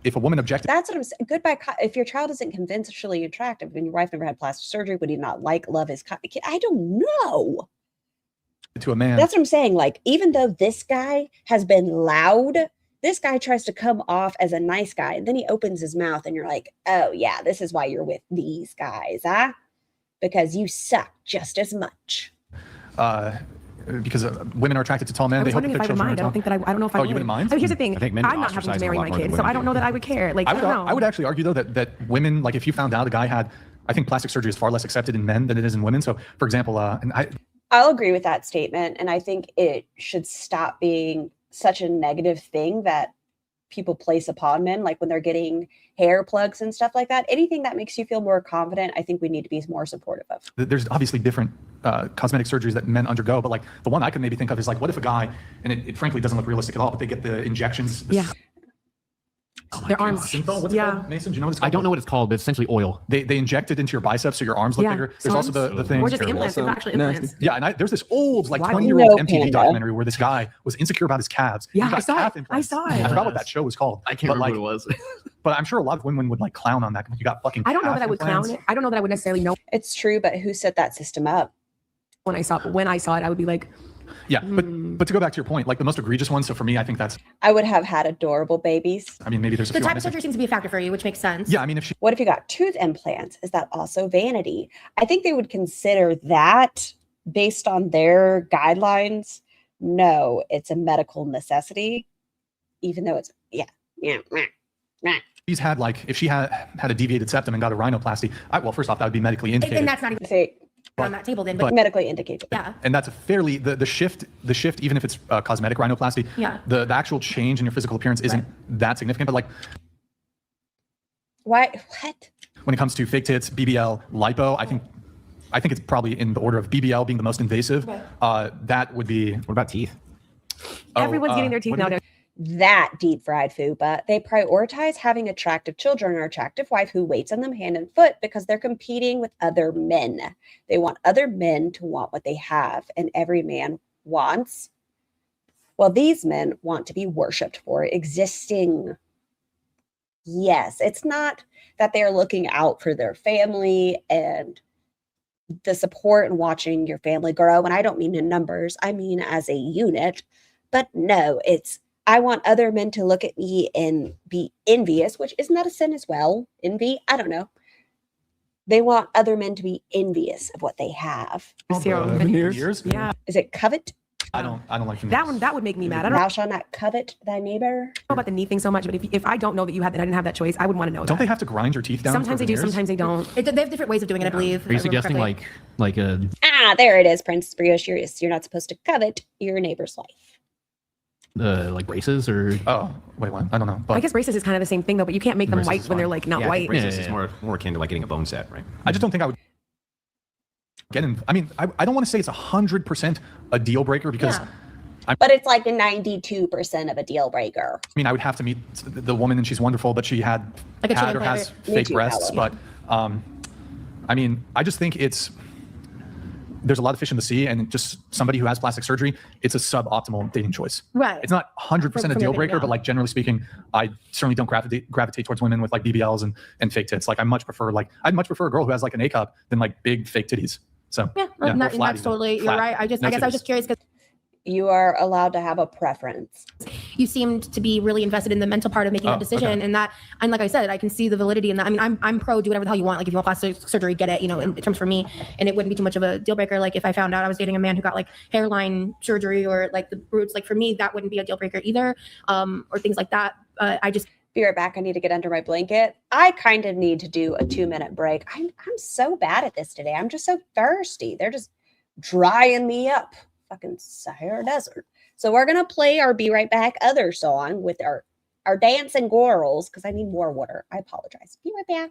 if a woman objected. That's what I'm saying. Goodbye. If your child isn't conventionally attractive and your wife never had plastic surgery, would he not love his kid? I don't know. To a man. That's what I'm saying. Like, even though this guy has been loud, this guy tries to come off as a nice guy. And then he opens his mouth and you're like, oh yeah, this is why you're with these guys, huh? Because you suck just as much. Because women are attracted to tall men. I was wondering if I would mind. I don't think that I don't know if I would. You wouldn't mind? I mean, here's the thing. I think men I'm not having to marry my kids, so I don't know that I would care. Like, I don't know. I would actually argue though that women, like if you found out a guy had, I think plastic surgery is far less accepted in men than it is in women. So for example, I'll agree with that statement. And I think it should stop being such a negative thing that people place upon men, like when they're getting hair plugs and stuff like that. Anything that makes you feel more confident, I think we need to be more supportive of. There's obviously different cosmetic surgeries that men undergo, but like the one I could maybe think of is like, what if a guy, and it frankly doesn't look realistic at all, but they get the injections. Yeah. Their arms. Synthol? What's it called? Mason, do you know what it's called? I don't know what it's called, but it's essentially oil. They inject it into your biceps so your arms look bigger. There's also the thing. Or just implants. It's actually implants. Yeah, and there's this old, like 20-year-old MTV documentary where this guy was insecure about his calves. Yeah, I saw it. I forgot what that show was called. I can't remember what it was. But I'm sure a lot of women would like clown on that. You got fucking. I don't know that I would clown it. I don't know that I would necessarily know. It's true, but who set that system up? When I saw it, I would be like. Yeah, but to go back to your point, like the most egregious one. So for me, I think that's. I would have had adorable babies. I mean, maybe there's a the few type of surgery seems to be a factor for you, which makes sense. Yeah, I mean, if she. What if you got tooth implants? Is that also vanity? I think they would consider that based on their guidelines. No, it's a medical necessity, even though it's She's had like if she had a deviated septum and got a rhinoplasty. Well, first off, that would be medically indicated. And that's not even on that table then, but medically indicated. Yeah. And that's a fairly the shift, even if it's cosmetic rhinoplasty. Yeah. The actual change in your physical appearance isn't that significant. But like, why? What? When it comes to fake tits, BBL, lipo, I think I think it's probably in the order of BBL being the most invasive. That would be. What about teeth? Everyone's getting their teeth now. That deep fried fupa. They prioritize having attractive children or attractive wife who waits on them hand and foot because they're competing with other men. They want other men to want what they have, and every man wants. Well, these men want to be worshipped for existing. Yes, it's not that they're looking out for their family and the support and watching your family grow. And I don't mean in numbers, I mean as a unit. But no, it's I want other men to look at me and be envious, which isn't that a sin as well? Envy? I don't know. They want other men to be envious of what they have. Veneers? Yeah. Is it covet? I don't like That one, that would make me mad. I don't Thou shalt not covet thy neighbor. know about the knee thing so much, but if I don't know that you had that, I didn't have that choice, I would want to know Don't that. they have to grind your teeth down? Sometimes for they do, veneers? sometimes they don't. They have different ways of doing it, I believe. Are you suggesting like a Ah, there it is, Princess Brioche. You're not supposed to covet your neighbor's wife. like braces or? Oh, wait, what? I don't know. But I guess braces is kind of the same thing though, but you can't make them Braces white is when they're fine. like not Yeah, I think white. braces is more akin to like getting a bone set, right? I just don't think I would get in. I mean, I don't want to say it's 100% a deal breaker because. Yeah. But it's like a 92% of a deal breaker. I mean, I would have to meet the woman, and she's wonderful, but she had Like a had or transplant. has Me fake too, breasts. Howard. But I mean, I just think there's a lot of fish in the sea, and just somebody who has plastic surgery, it's a suboptimal dating choice. Right. It's not 100% a deal breaker, but like generally speaking, I certainly don't gravitate towards women with like BBLs and fake tits. Like I'd much prefer a girl who has like an A cup than like big fake titties. So Yeah, or and flat that's even. totally, you're Flat. right. I guess I titties. was just curious because You are allowed to have a preference. you seemed to be really invested in the mental part of making that decision, and like I said, I can see the validity in that. I mean, I'm pro do whatever the hell you want. Like if you want plastic surgery, get it. You know, in terms for me, and it wouldn't be too much of a deal breaker. Like if I found out I was dating a man who got like hairline surgery or like the roots, like for me that wouldn't be a deal breaker either, or things like that. I just Be right back. I need to get under my blanket. I kind of need to do a 2-minute break. I'm so bad at this today. I'm just so thirsty. They're just drying me up. Fucking Sahara Desert. So we're gonna play our Be Right Back other song with our dancing girls because I need more water. I apologize. Be right back.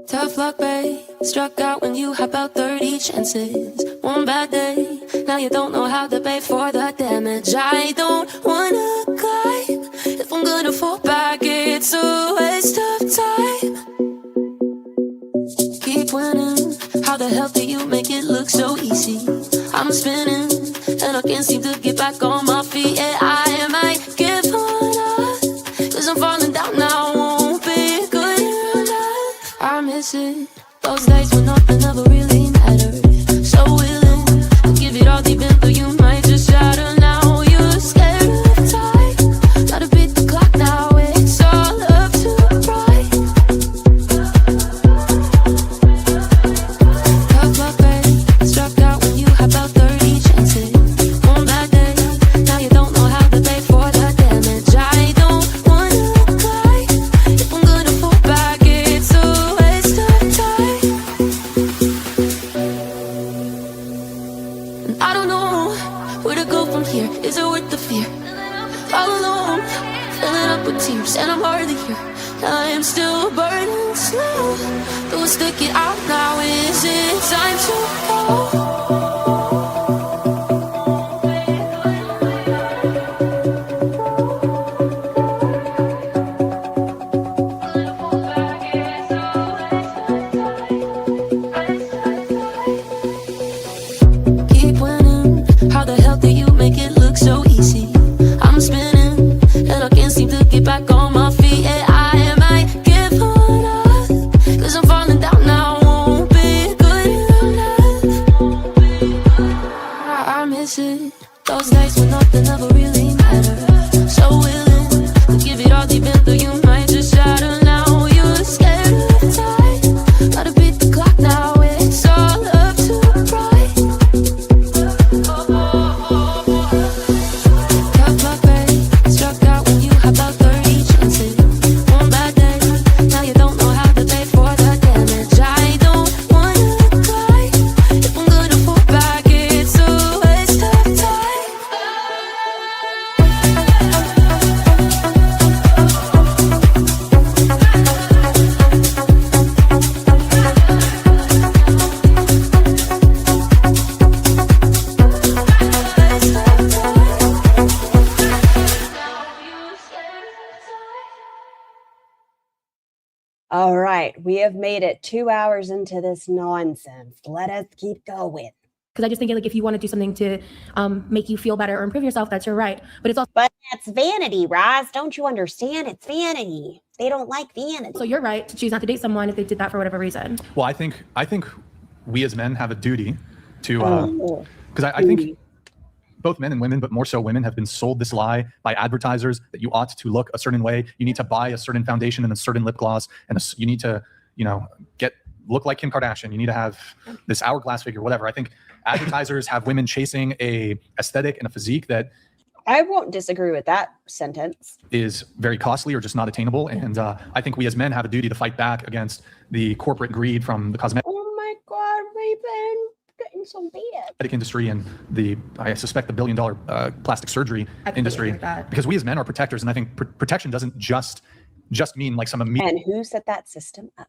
Tough luck, babe. Struck out when you have about 30 chances. One bad day, now you don't know how to pay for the damage. I don't wanna climb. If I'm gonna fall back, it's a waste of time. Keep winning. How the hell do you make it look so easy? I'm spinning, and I can't seem to get back on my feet. Yeah, I might give up, cause I'm falling down now. Won't be good enough. I miss it. Those days when nothing ever really mattered. So willing to give it all deep into you, might just shatter now. You're scared of time. Gotta beat the clock now. It's all up to pride. Tough luck, babe. Struck out when you had about 30 chances. One bad day, now you don't know how to pay for the damage. I don't wanna cry. If I'm gonna fall back, it's a waste of time. And I don't know where to go from here. Is it worth the fear? All alone, filling up with tears, and I'm hardly here. I am still burning slow. Don't stick it out now. Is it time to go? Keep winning. How the hell do you make it look so easy? I'm spinning, and I can't seem to get back on my feet. Yeah, I might give up, cause I'm falling down now. Won't be good enough. All right, we have made it 2 hours into this nonsense. Let us keep going. Because I just think like if you want to do something to make you feel better or improve yourself, that's your right. But it's also that's vanity, Roz. Don't you understand? It's vanity. They don't like vanity. So you're right to choose not to date someone if they did that for whatever reason. Well, I think we as men have a duty to because I think both men and women, but more so women, have been sold this lie by advertisers that you ought to look a certain way. You need to buy a certain foundation and a certain lip gloss, and you need to, look like Kim Kardashian. You need to have this hourglass figure, whatever. I think advertisers have women chasing a aesthetic and a physique that I won't disagree with that sentence. is very cosly or just not attainable. And I think we as men have a duty to fight back against the corporate greed from the cosmetic Oh my God, Raven, getting so bad. industry and I suspect the billion-dollar plastic surgery industry, because we as men are protectors, and I think protection doesn't just mean like some immediate. And who set that system up?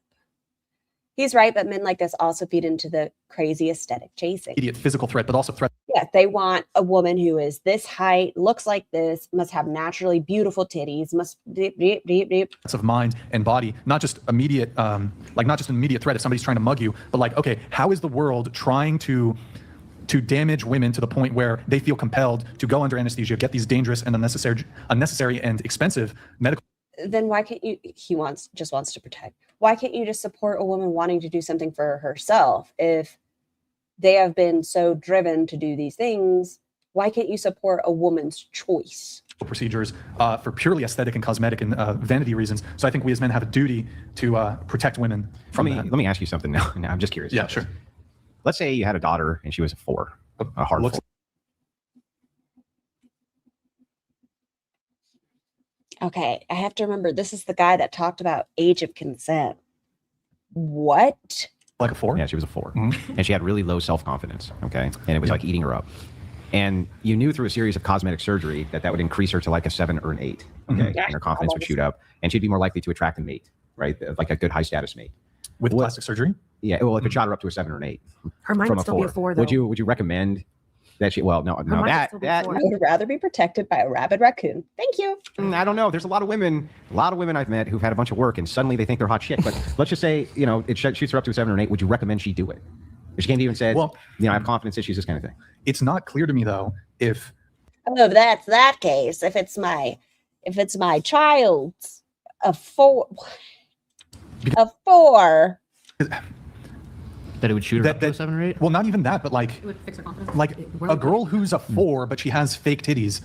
He's right, but men like this also feed into the crazy aesthetic chasing. Immediate physical threat, but also threat. Yeah, they want a woman who is this height, looks like this, must have naturally beautiful titties, must deep. Of mind and body, not just immediate, not just an immediate threat if somebody's trying to mug you, but like, okay, how is the world trying to damage women to the point where they feel compelled to go under anesthesia, get these dangerous and unnecessary and expensive medical. Then why can't you? He just wants to protect. Why can't you just support a woman wanting to do something for herself? If they have been so driven to do these things, why can't you support a woman's choice? Procedures for purely aesthetic and cosmetic and vanity reasons. So I think we as men have a duty to protect women from that. Let me ask you something now. Now I'm just curious. Yeah, sure. Let's say you had a daughter and she was a 4, a hard 4. Okay, I have to remember, this is the guy that talked about age of consent. What? Like a 4? Yeah, she was a 4. And she had really low self-confidence, okay? And it was like eating her up. And you knew through a series of cosmetic surgery that would increase her to like a 7 or an 8, okay? And her confidence would shoot up. And she'd be more likely to attract a mate, right? Like a good high-status mate. With plastic surgery? Yeah, well, if it shot her up to a 7 or an 8. Her might from still be a 4, though. Would you recommend that she, well, no, that I would rather be protected by a rabid raccoon. Thank you. I don't know. There's a lot of women I've met who've had a bunch of work and suddenly they think they're hot shit. But let's just say, it shoots her up to a 7 or an 8. Would you recommend she do it? If she came to you and said, well, I have confidence issues, this kind of thing. It's not clear to me though, if. Oh, that's that case. If it's my child's a 4. A 4. That it would shoot her up to a 7 or 8? Well, not even that, but like, It would fix her confidence. like a girl who's a 4, but she has fake titties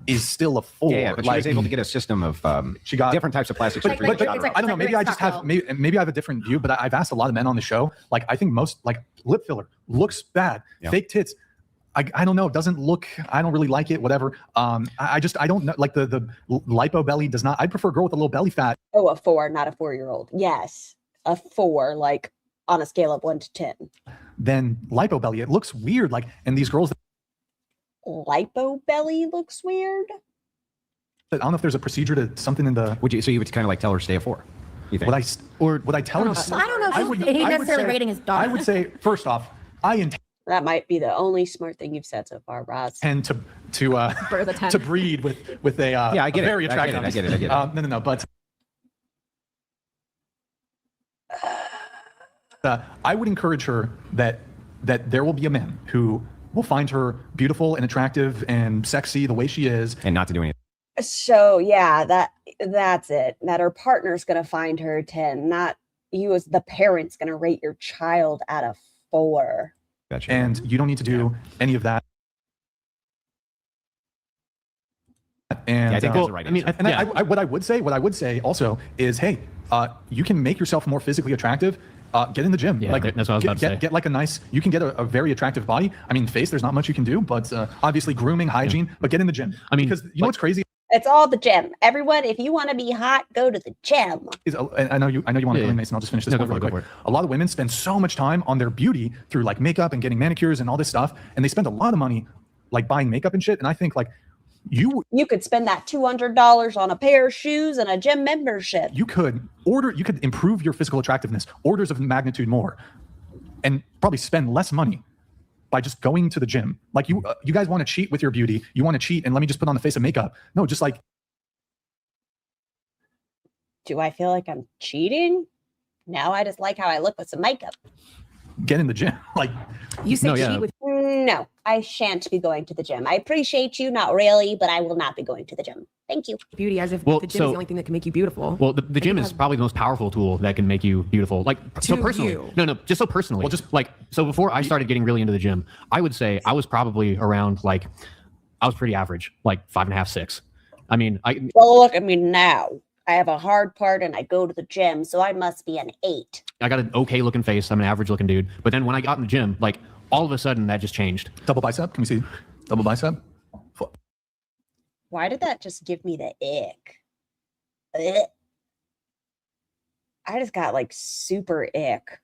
is still a 4. Yeah, but she was able to get a system of she got different types of plastic surgery. But I don't know. Maybe I just have maybe I have a different view. But I've asked a lot of men on the show. Like I think most like lip filler looks bad. Yeah. Fake tits. I don't know. It doesn't look. I don't really like it. Whatever. I don't know. Like the lipo belly does not. I prefer a girl with a little belly fat. Oh, a 4, not a 4-year-old. Yes, a 4. Like on a scale of 1 to 10. Then lipo belly. It looks weird. Like and these girls. Lipo belly looks weird. I don't know if there's a procedure to something in the. So you would kind of like tell her to stay a 4. You think? Would I tell her? I don't know if he's necessarily rating his daughter. I would say first off, I intend. That might be the only smart thing you've said so far, Roz. And to breed with a I get a very attractive. I get it. No, but I would encourage her that there will be a man who will find her beautiful and attractive and sexy the way she is, and not to do anything. So yeah, that's it. That her partner's gonna find her 10, not you as the parent's gonna rate your child at a 4. Gotcha. And you don't need to do any of that. And I think that's the right answer. What I would say also is, hey, you can make yourself more physically attractive. Get in the gym. Yeah, that's what I was about to say. Get like a nice. You can get a very attractive body. I mean, face. There's not much you can do, but obviously grooming, hygiene. But get in the gym. I mean, because you know what's crazy. It's all the gym. Everyone, if you want to be hot, go to the gym. I know you want to go in, Mason. I'll just finish this one really quick. A lot of women spend so much time on their beauty through like makeup and getting manicures and all this stuff, and they spend a lot of money like buying makeup and shit. And I think like you could spend that $200 on a pair of shoes and a gym membership. You could improve your physical attractiveness orders of magnitude more, and probably spend less money by just going to the gym. Like you guys want to cheat with your beauty. You want to cheat and let me just put on the face of makeup. No, just like Do I feel like I'm cheating? No, I just like how I look with some makeup. Get in the gym. Like You say No, cheat yeah. with No, I shan't be going to the gym. I appreciate you, not really, but I will not be going to the gym. Thank you. beauty as if Well, the gym so- is the only thing that can make you beautiful. Well, the gym is probably the most powerful tool that can make you beautiful. Like so To personally. you. No, just so personally. Well, just like so before I started getting really into the gym, I would say I was probably around like I was pretty average, like 5.5, 6. I mean, Well, look at me now. I have a hard part and I go to the gym, so I must be an 8. I got an okay looking face. I'm an average looking dude. But then when I got in the gym, like all of a sudden that just changed. double bicep. Can we see double bicep? Why did that just give me the ick? Ugh. I just got like super ick.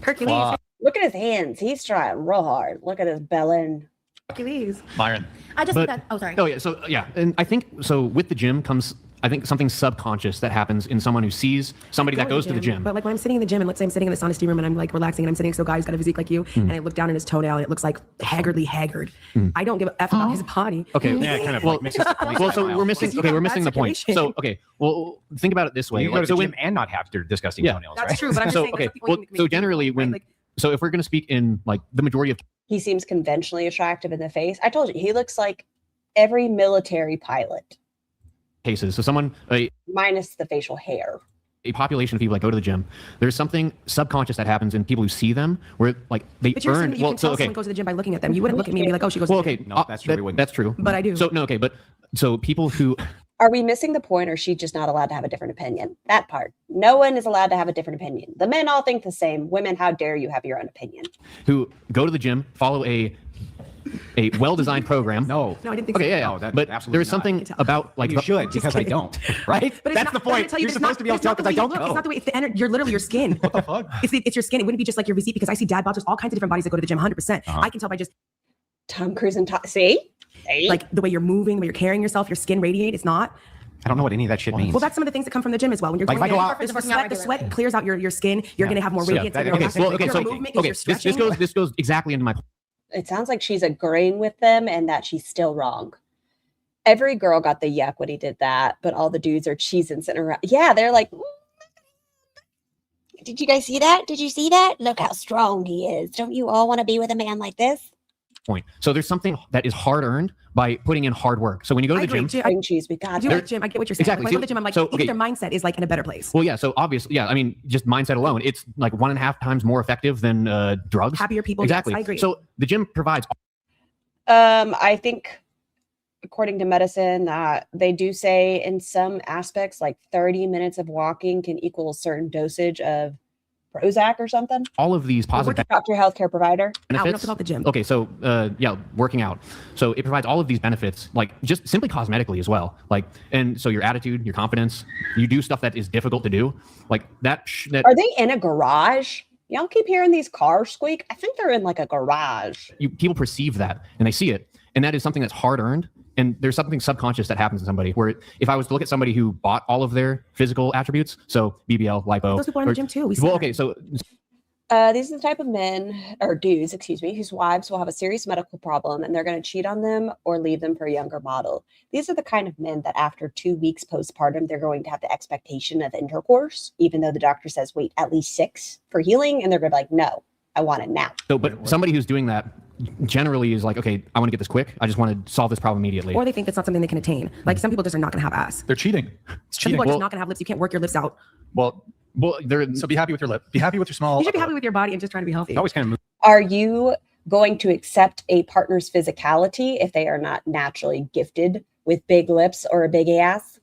Hercules. Look at his hands. He's trying real hard. Look at his belly. Hercules. Myron. I just But- think that. Oh, sorry. Oh yeah, so yeah, and I think so. With the gym comes, I think something subconscious that happens in someone who sees somebody that goes to the gym. But like when I'm sitting in the gym and let's say I'm sitting in the sauna steam room and I'm like relaxing and I'm sitting next to a guy who's got a physique like you and I look down at his toenail and it looks like haggardly haggard. I don't give a F about his body. Okay. Yeah, kind of Well, like misses the point. well, so we're missing. Okay, we're missing the point. So okay, well, think about it this way. You go to so the when, gym and not have your disgusting Yeah. toenails, That's right? true, but I'm just so saying. okay, that's what well, people think so makes me generally beautiful, when right? Like, so if we're going to speak in like the majority of He seems conventionally attractive in the face. I told you, he looks like every military pilot, cases, so someone minus the facial hair. a population of people that go to the gym, there's something subconscious that happens in people who see them where like they but you're saying earn. that you Well, can so tell okay, someone goes to the gym by looking at them. You wouldn't look at me and be like, oh, she goes well, to the gym. okay, No, that's true, we wouldn't. That's true. But I do. So no, okay, but so people who Are we missing the point, or is she just not allowed to have a different opinion? That part. No one is allowed to have a different opinion. The men all think the same. Women, how dare you have your own opinion? go to the gym, follow a well-designed program. No. No, I didn't think Okay, so. yeah, yeah. No, that- but absolutely there's not. something about like You should, because I don't. Right? But it's That's not, the but I'm gonna point. tell you, You're it's supposed not- to be able it's to tell not the because I way you don't look, know. It's not the way. It's the energy. You're literally your skin. What the fuck? It's your skin. It wouldn't be just like your physique because I see dad bods. There's all kinds of different bodies that go to the gym. 100%. I can tell by just Tom Cruise and see? like the way you're moving, the way you're carrying yourself, your skin radiate. It's not. I don't know what any of that shit means. Well, that's some of the things that come from the gym as well. When you're Like, going if I go there, out- the sweat clears out your skin. You're going to have more So, yeah, radiance. that- in your okay, muscles. well, okay, Your so movement means okay, you're this goes exactly into my It sounds like she's agreeing with them and that she's still wrong. Every girl got the yuck when he did that, but all the dudes are cheesing sitting around. Yeah, they're like, did you guys see that? Did you see that? Look how strong he is. Don't you all want to be with a man like this? point. So there's something that is hard earned by putting in hard work. So when you go to I the agree. gym, Bring cheese, we got I do that. like gym. I get what you're saying. Exactly. When I go to the gym, I'm like, So, I think okay. their mindset is like in a better place. well, yeah. So obviously, yeah. I mean, just mindset alone, it's like 1.5 times more effective than drugs. Happier people. Exactly. Yes, I agree. So the gym provides. I think according to medicine that they do say in some aspects, like 30 minutes of walking can equal a certain dosage of Prozac or something. All of these positive Talk to your healthcare provider. we don't benefits. talk about the gym. Okay, so yeah, working out. So it provides all of these benefits, like just simply cosmetically as well. Like, and so your attitude, your confidence, you do stuff that is difficult to do, like that. That Are they in a garage? Y'all keep hearing these cars squeak. I think they're in like a garage. people perceive that and they see it, and that is something that's hard earned. And there's something subconscious that happens in somebody where if I was to look at somebody who bought all of their physical attributes, so BBL, lipo, Those people are in the gym too. We see well, that. okay, so These are the type of men or dudes, excuse me, whose wives will have a serious medical problem and they're going to cheat on them or leave them for a younger model. These are the kind of men that after 2 weeks postpartum, they're going to have the expectation of intercourse, even though the doctor says, wait, at least 6 for healing. And they're going to be like, no, I want it now. So, but somebody who's doing that generally is like, okay, I want to get this quick. I just want to solve this problem immediately. Or they think that's not something they can attain. Like some people just are not going to have ass. They're cheating. It's Some cheating. people are just not going to have lips. You can't work your lips out. Well, they're so be happy with your lip. Be happy with your small. You should be happy with your body and just trying to be healthy. always kind of Are you going to accept a partner's physicality if they are not naturally gifted with big lips or a big ass?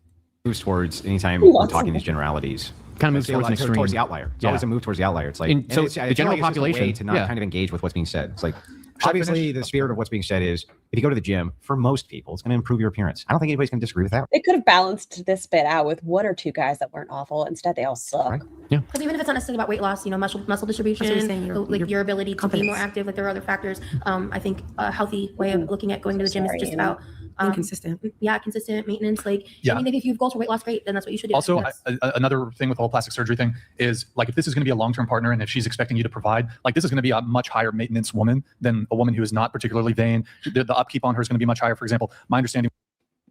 moves towards anytime Who we're wants talking it? these generalities. Kind of moves It's towards an extreme. towards the outlier. It's Yeah. always a move towards the outlier. It's like And so it's- I the feel general like it's just a way population, to not yeah. kind of engage with what's being said. It's like I obviously finish? the spirit of what's being said is if you go to the gym, for most people, it's going to improve your appearance. I don't think anybody's going to disagree with that. They could have balanced this bit out with 1 or 2 guys that weren't awful. Instead, they all suck. Right. Because even if it's not necessarily about weight loss, muscle distribution, saying, your ability to be more active, like there are other factors. I think a healthy way of looking at going to the gym is just about being consistent. Yeah, consistent maintenance. Like, Yeah. I mean, if you have goals for weight loss, great, then that's what you should do. Also, another thing with the whole plastic surgery thing is like if this is going to be a long-term partner and if she's expecting you to provide, like this is going to be a much higher maintenance woman than a woman who is not particularly vain. The upkeep on her is going to be much higher. For example, my understanding.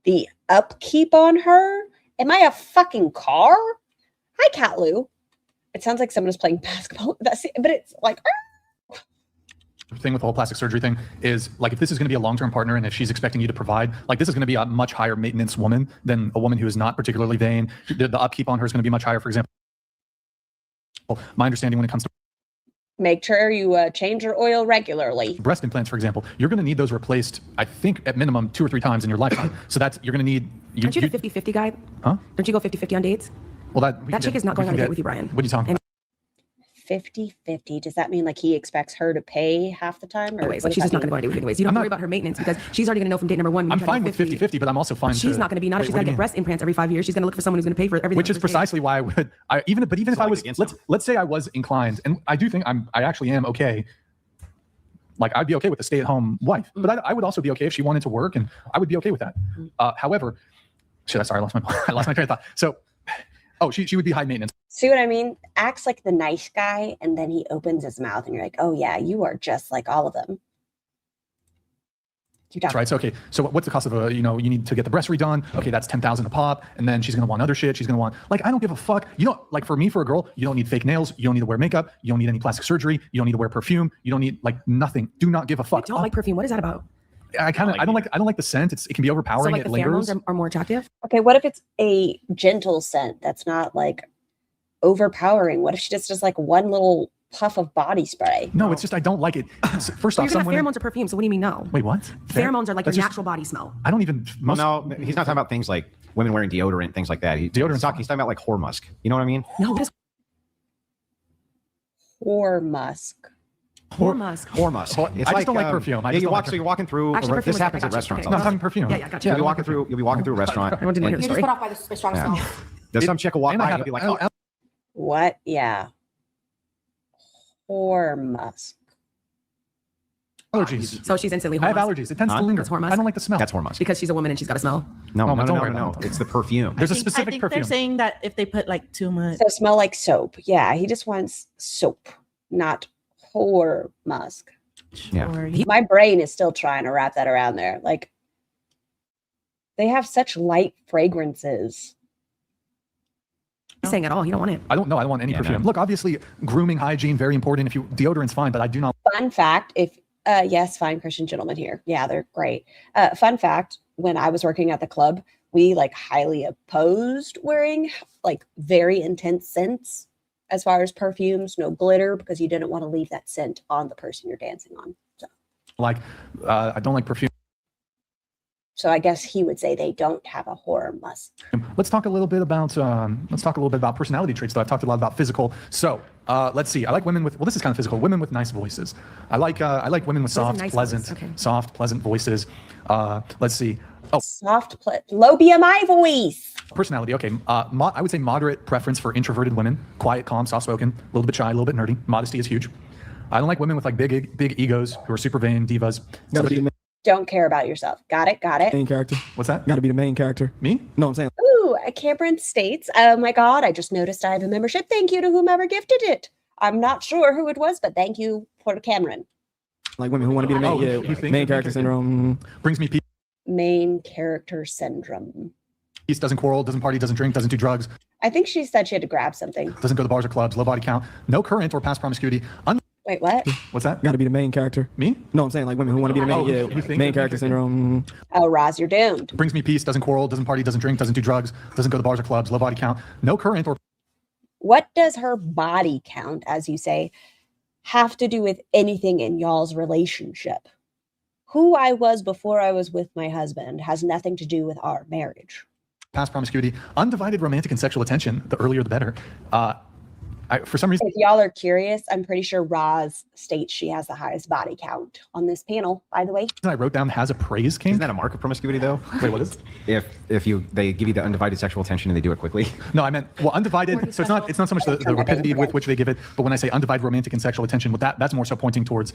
The upkeep on her? Am I a fucking car? Hi, Cat Lou. It sounds like someone is playing basketball. But it's like. Thing with the whole plastic surgery thing is like if this is going to be a long-term partner and if she's expecting you to provide, like this is going to be a much higher maintenance woman than a woman who is not particularly vain. The upkeep on her is going to be much higher. For example, my understanding when it comes to Make sure you change your oil regularly. breast implants, for example, you're going to need those replaced, I think, at minimum 2 or 3 times in your lifetime. So that's you're going to need. Aren't you the 50-50 guy? Huh? Don't you go 50-50 on dates? Well, that chick is not going on a date with you, Brian. What are you talking about? 50-50. Does that mean like he expects her to pay half the time? Or Anyways, like she's just not going to go on a date with you anyways. You don't have to worry about her maintenance because she's already going to know from date number 1. I'm fine with 50-50, but I'm also fine. She's not going to be. Not if she's going to get breast implants every 5 years. She's going to look for someone who's going to pay for everything. Which is precisely why I would. Even if I was, let's say I was inclined, and I do think I actually am okay. Like I'd be okay with a stay-at-home wife, but I would also be okay if she wanted to work, and I would be okay with that. However, I lost my train of thought. So, she would be high maintenance. See what I mean? Acts like the nice guy, and then he opens his mouth, and you're like, oh yeah, you are just like all of them. That's right. So okay. So what's the cost of you need to get the breast redone? Okay, that's $10,000 a pop, and then she's gonna want other shit. She's gonna want I don't give a fuck. Like for me, for a girl, you don't need fake nails. You don't need to wear makeup. You don't need any plastic surgery. You don't need to wear perfume. You don't need nothing. Do not give a fuck. I don't like perfume. What is that about? I don't like the scent. It can be overpowering. So like it the lingers. pheromones are more attractive. Okay, what if it's a gentle scent that's not like overpowering? What if she just does like one little puff of body spray? No, it's just I don't like it. First off, some women. Pheromones are perfume. So what do you mean no? Wait, what? Pheromones are like your natural body smell. I don't even. Well, no, he's not talking about things like women wearing deodorant, things like that. He's talking about like whore musk. You know what I mean? No, what is whore musk? Whore musk. Whore musk. I just don't like perfume. You're walking through. Actually, this happens at restaurants. No, I'm talking perfume. Yeah, gotcha. You'll be walking through a restaurant. Everyone didn't hear the You're story. just put off by the strong smell. There's some chick will walk by and you'll be like, oh. What? Yeah. Whore musk. Allergies. So she's instantly. I have allergies. It tends to linger. That's whore musk? I don't like the smell. That's whore musk. Because she's a woman and she's got a smell. No. It's the perfume. There's I a specific think perfume. They're saying that if they put like too much. So smell like soap. Yeah, he just wants soap, not whore musk. Yeah. My brain is still trying to wrap that around there. Like, they have such light fragrances. Saying at all, you don't want it. I don't want any perfume. Look, obviously, grooming, hygiene, very important. If you deodorant's fine, but I do not. Fun fact: yes, fine Christian gentlemen here. Yeah, they're great. Fun fact: when I was working at the club, we highly opposed wearing very intense scents. As far as perfumes, no glitter, because you didn't want to leave that scent on the person you're dancing on. So. I don't like perfume. So I guess he would say they don't have a whore musk. Let's talk a little bit about personality traits. Though I've talked a lot about physical. So let's see. I like women with this is kind of physical. Women with nice voices. I like women with soft, pleasant voices. Let's see. Low BMI voice. Personality. Okay. I would say moderate preference for introverted women. Quiet, calm, soft-spoken, a little bit shy, a little bit nerdy. Modesty is huge. I don't like women with big egos who are super vain divas. Don't care about yourself. Got it. Main character. What's that? Got to be the main character. Me? No, I'm saying. Ooh, Cameron states, oh my God, I just noticed I have a membership. Thank you to whomever gifted it. I'm not sure who it was, but thank you for Cameron. Like women who want to be the main character syndrome. Brings me peace. Main character syndrome. Peace, doesn't quarrel, doesn't party, doesn't drink, doesn't do drugs. I think she said she had to grab something. Doesn't go to bars or clubs, low body count, no current or past promiscuity. Wait, what? What's that? Got to be the main character. Me? No, I'm saying like women who want to be the main character syndrome. Oh, Roz, you're doomed. Brings me peace, doesn't quarrel, doesn't party, doesn't drink, doesn't do drugs, doesn't go to bars or clubs, low body count, no current or. What does her body count, as you say, have to do with anything in y'all's relationship? Who I was before I was with my husband has nothing to do with our marriage. Past promiscuity, undivided romantic and sexual attention, the earlier the better. For some reason, If y'all are curious, I'm pretty sure Roz states she has the highest body count on this panel, by the way. I wrote down has a praise king. Isn't that a mark of promiscuity, though? Wait, what is? If they give you the undivided sexual attention and they do it quickly. No, I meant undivided. So it's not so much the rapidity with which they give it, but when I say undivided romantic and sexual attention, that's more so pointing towards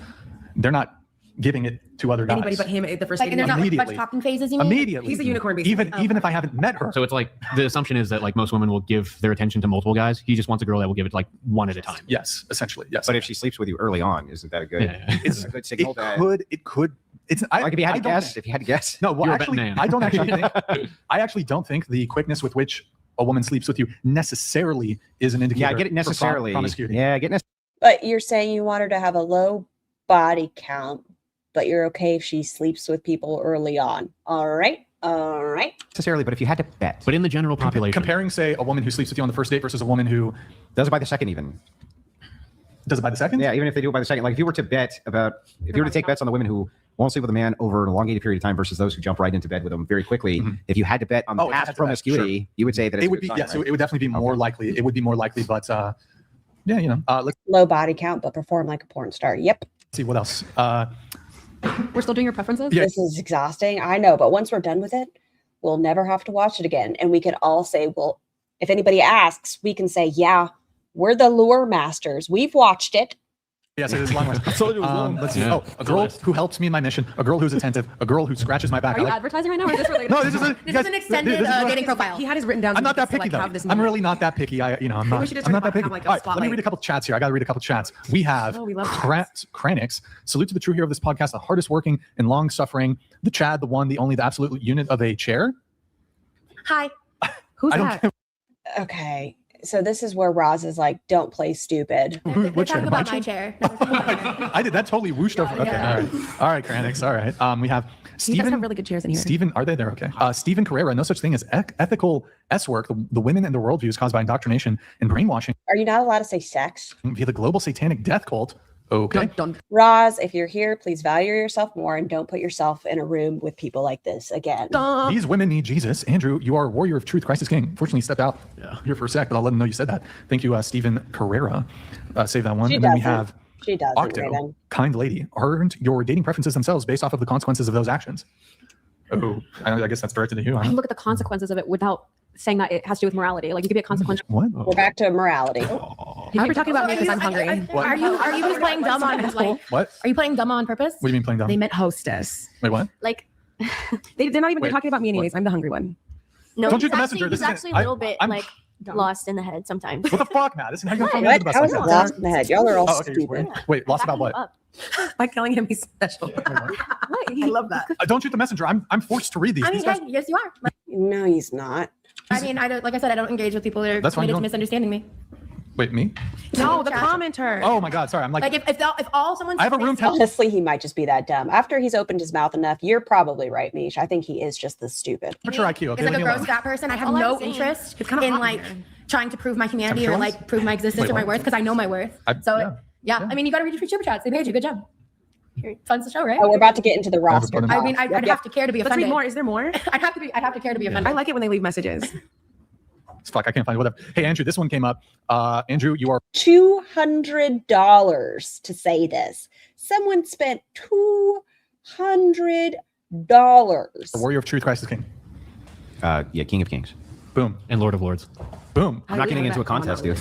they're not giving it to other guys. Anybody but him at the first Like, and date. there's not much Immediately. talking phases. You mean? Immediately. He's a unicorn, basically. Even if I haven't met her. So it's like the assumption is that like most women will give their attention to multiple guys. He just wants a girl that will give it like one at a time. Yes, essentially. Yes. But if she sleeps with you early on, isn't that a good? Yeah. It's a good signal. It could. It's like if you had to guess. No, well, You're a actually, betting man. I don't actually think. I actually don't think the quickness with which a woman sleeps with you necessarily is an indicator. Yeah, I get it for necessarily. promiscuity. Yeah, I get necessarily. But you're saying you want her to have a low body count, but you're okay if she sleeps with people early on. All right. Necessarily, but if you had to bet. But in the general population. Comparing, say, a woman who sleeps with you on the first date versus a woman who does it by the second even. Does it by the second? Yeah, even if they do it by the second. Like if you were to bet about, if you were to take bets on the women who won't sleep with a man over an elongated period of time versus those who jump right into bed with them very quickly, if you had to bet on the past promiscuity, you would say that it's it would be sign, right? it would definitely be more likely. It would be more likely, but yeah, you know, let's Low body count, but perform like a porn star. Yep. see what else. We're still doing your preferences? Yeah. This is exhausting. I know, but once we're done with it, we'll never have to watch it again. And we can all say, well, if anybody asks, we can say, yeah, we're the lure masters. We've watched it. Yes, it is a long list. told you it was long. Let's see. Yeah, Oh, a girl who helps me in my mission, a girl who's attentive, a girl who scratches my back. Are you advertising right now, or is this related? No, this is This is an extended dating profile. He had his written down. I'm not that to, picky like, have though. this I'm moment. really not that picky. I'm Maybe not. we should just I'm not that have, picky. like, a All right, let me spotlight. read a couple chats here. I got to read a couple chats. We have Oh, we love Kranix. Salute to the true hero of this podcast, the hardest working and long suffering, the Chad, the one, the only, the absolute unit of a chair. Hi. Who's I don't that? care. Okay. So this is where Roz is like, don't play stupid. What We're chair? talking My about my chair? chair. I did that totally whooshed over. Okay, Yeah. all right, Kranix. All right. We have He does Stephen. have really good chairs in here. Stephen, are they there? Okay. Stephen Carrera, no such thing as ethical S work, the women and their worldviews caused by indoctrination and brainwashing Are you not allowed to say sex? via the global satanic death cult. Okay. Roz, if you're here, please value yourself more and don't put yourself in a room with people like this again. These women need Jesus. Andrew, you are a warrior of truth. Christ is king. Fortunately, you stepped out here for a sec, but I'll let them know you said that. Thank you, Stephen Carrera. Save that one. She And then we doesn't. have She doesn't, Octo, Raven. kind lady. Aren't your dating preferences themselves based off of the consequences of those actions? Oh, I guess that's directed to you. I can look at the consequences of it without saying that it has to do with morality. Like you could be a consequential. What? We're back to morality. Are we talking about me because I'm hungry? What? Are you just playing dumb on like? What? Are you playing dumb on purpose? What do you mean playing dumb? They meant hostess. Wait, what? Like, They're not even Wait, talking about me anyways. I'm the hungry one. no, Don't shoot he's the actually, messenger. This he's isn't- actually a little bit I'm like lost in the head sometimes. What the fuck, Matt? This is how you What? throw me What? under the bus How like is it that. lost in the head? Y'all are all Oh, okay. stupid. Wait, lost about what? By calling him he's special. I love that. Don't shoot the messenger. I'm forced to read these. I These mean, guys- yes, you are. No, he's not. I mean, I don't. Like I said, I don't engage with people that are That's fine, committed you to don't- misunderstanding me. Wait, me? No, the commenter. Oh my God, sorry. I'm like, Like if all someone. I have a room temperature. Honestly, he might just be that dumb. After he's opened his mouth enough, you're probably right, Mish. I think he is just this stupid. IQ. Okay, It's like leave a me gross alone. fat person. I have all I'm no saying. interest It's kinda in hot like in here. trying to prove my humanity or Temperature like prove my existence Wait, or my what? worth because I know my worth. So yeah. yeah, I mean, you got to read your free super chats. They paid you. Good job. Fun's the show, right? Oh, we're about to get into the roster. button. I mean, I'd Yep. have to care to be Let's offended. read more. Is there more? I'd have to care to be offended. I like it when they leave messages. Fuck, I can't find it. Whatever. Hey, Andrew, this one came up. Andrew, you are $200 to say this. Someone spent $200. the warrior of truth. Christ is king. Yeah, King of Kings. Boom. And Lord of Lords. Boom. I'm not getting into a contest, dude.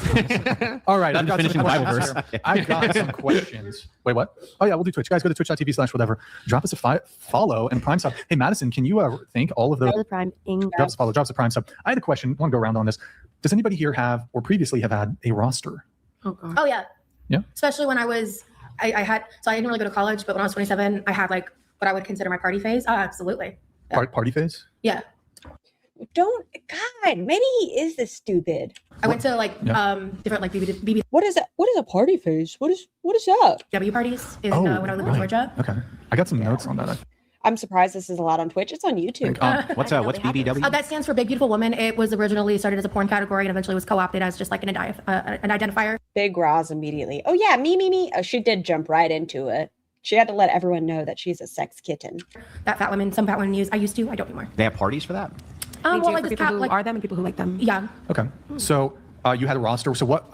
All right, Not I've got finishing some the Bible questions verse. here. I've got some questions. Wait, what? Oh yeah, we'll do Twitch. Guys, go to twitch.tv/whatever. Drop us a follow and Prime sub. Hey, Madison, can you thank all of the The prime drops a follow, drops a Prime sub? I had a question. I want to go around on this. Does anybody here have or previously have had a roster? Oh yeah. Yeah. Especially when I was, I had, so I didn't really go to college, but when I was 27, I had like what I would consider my party phase. Oh, absolutely. Yeah. Party phase? Yeah. Don't, God, maybe he is this stupid. I went to like different like BB What is that? What is a party phase? What is that? W parties in Oh, when I lived in right. Georgia. Okay. I got some notes on that. I'm surprised this is allowed on Twitch. It's on YouTube. What's BBW? That stands for Big Beautiful Woman. It was originally started as a porn category and eventually was co-opted as just like an identifier. Big Roz immediately. Oh yeah, me. Oh, she did jump right into it. She had to let everyone know that she's a sex kitten. That some fat women use. I used to. I don't anymore. They have parties for that? They do Well, like for this people cat, who like are them and people who like them. yeah. Okay. So you had a roster. So what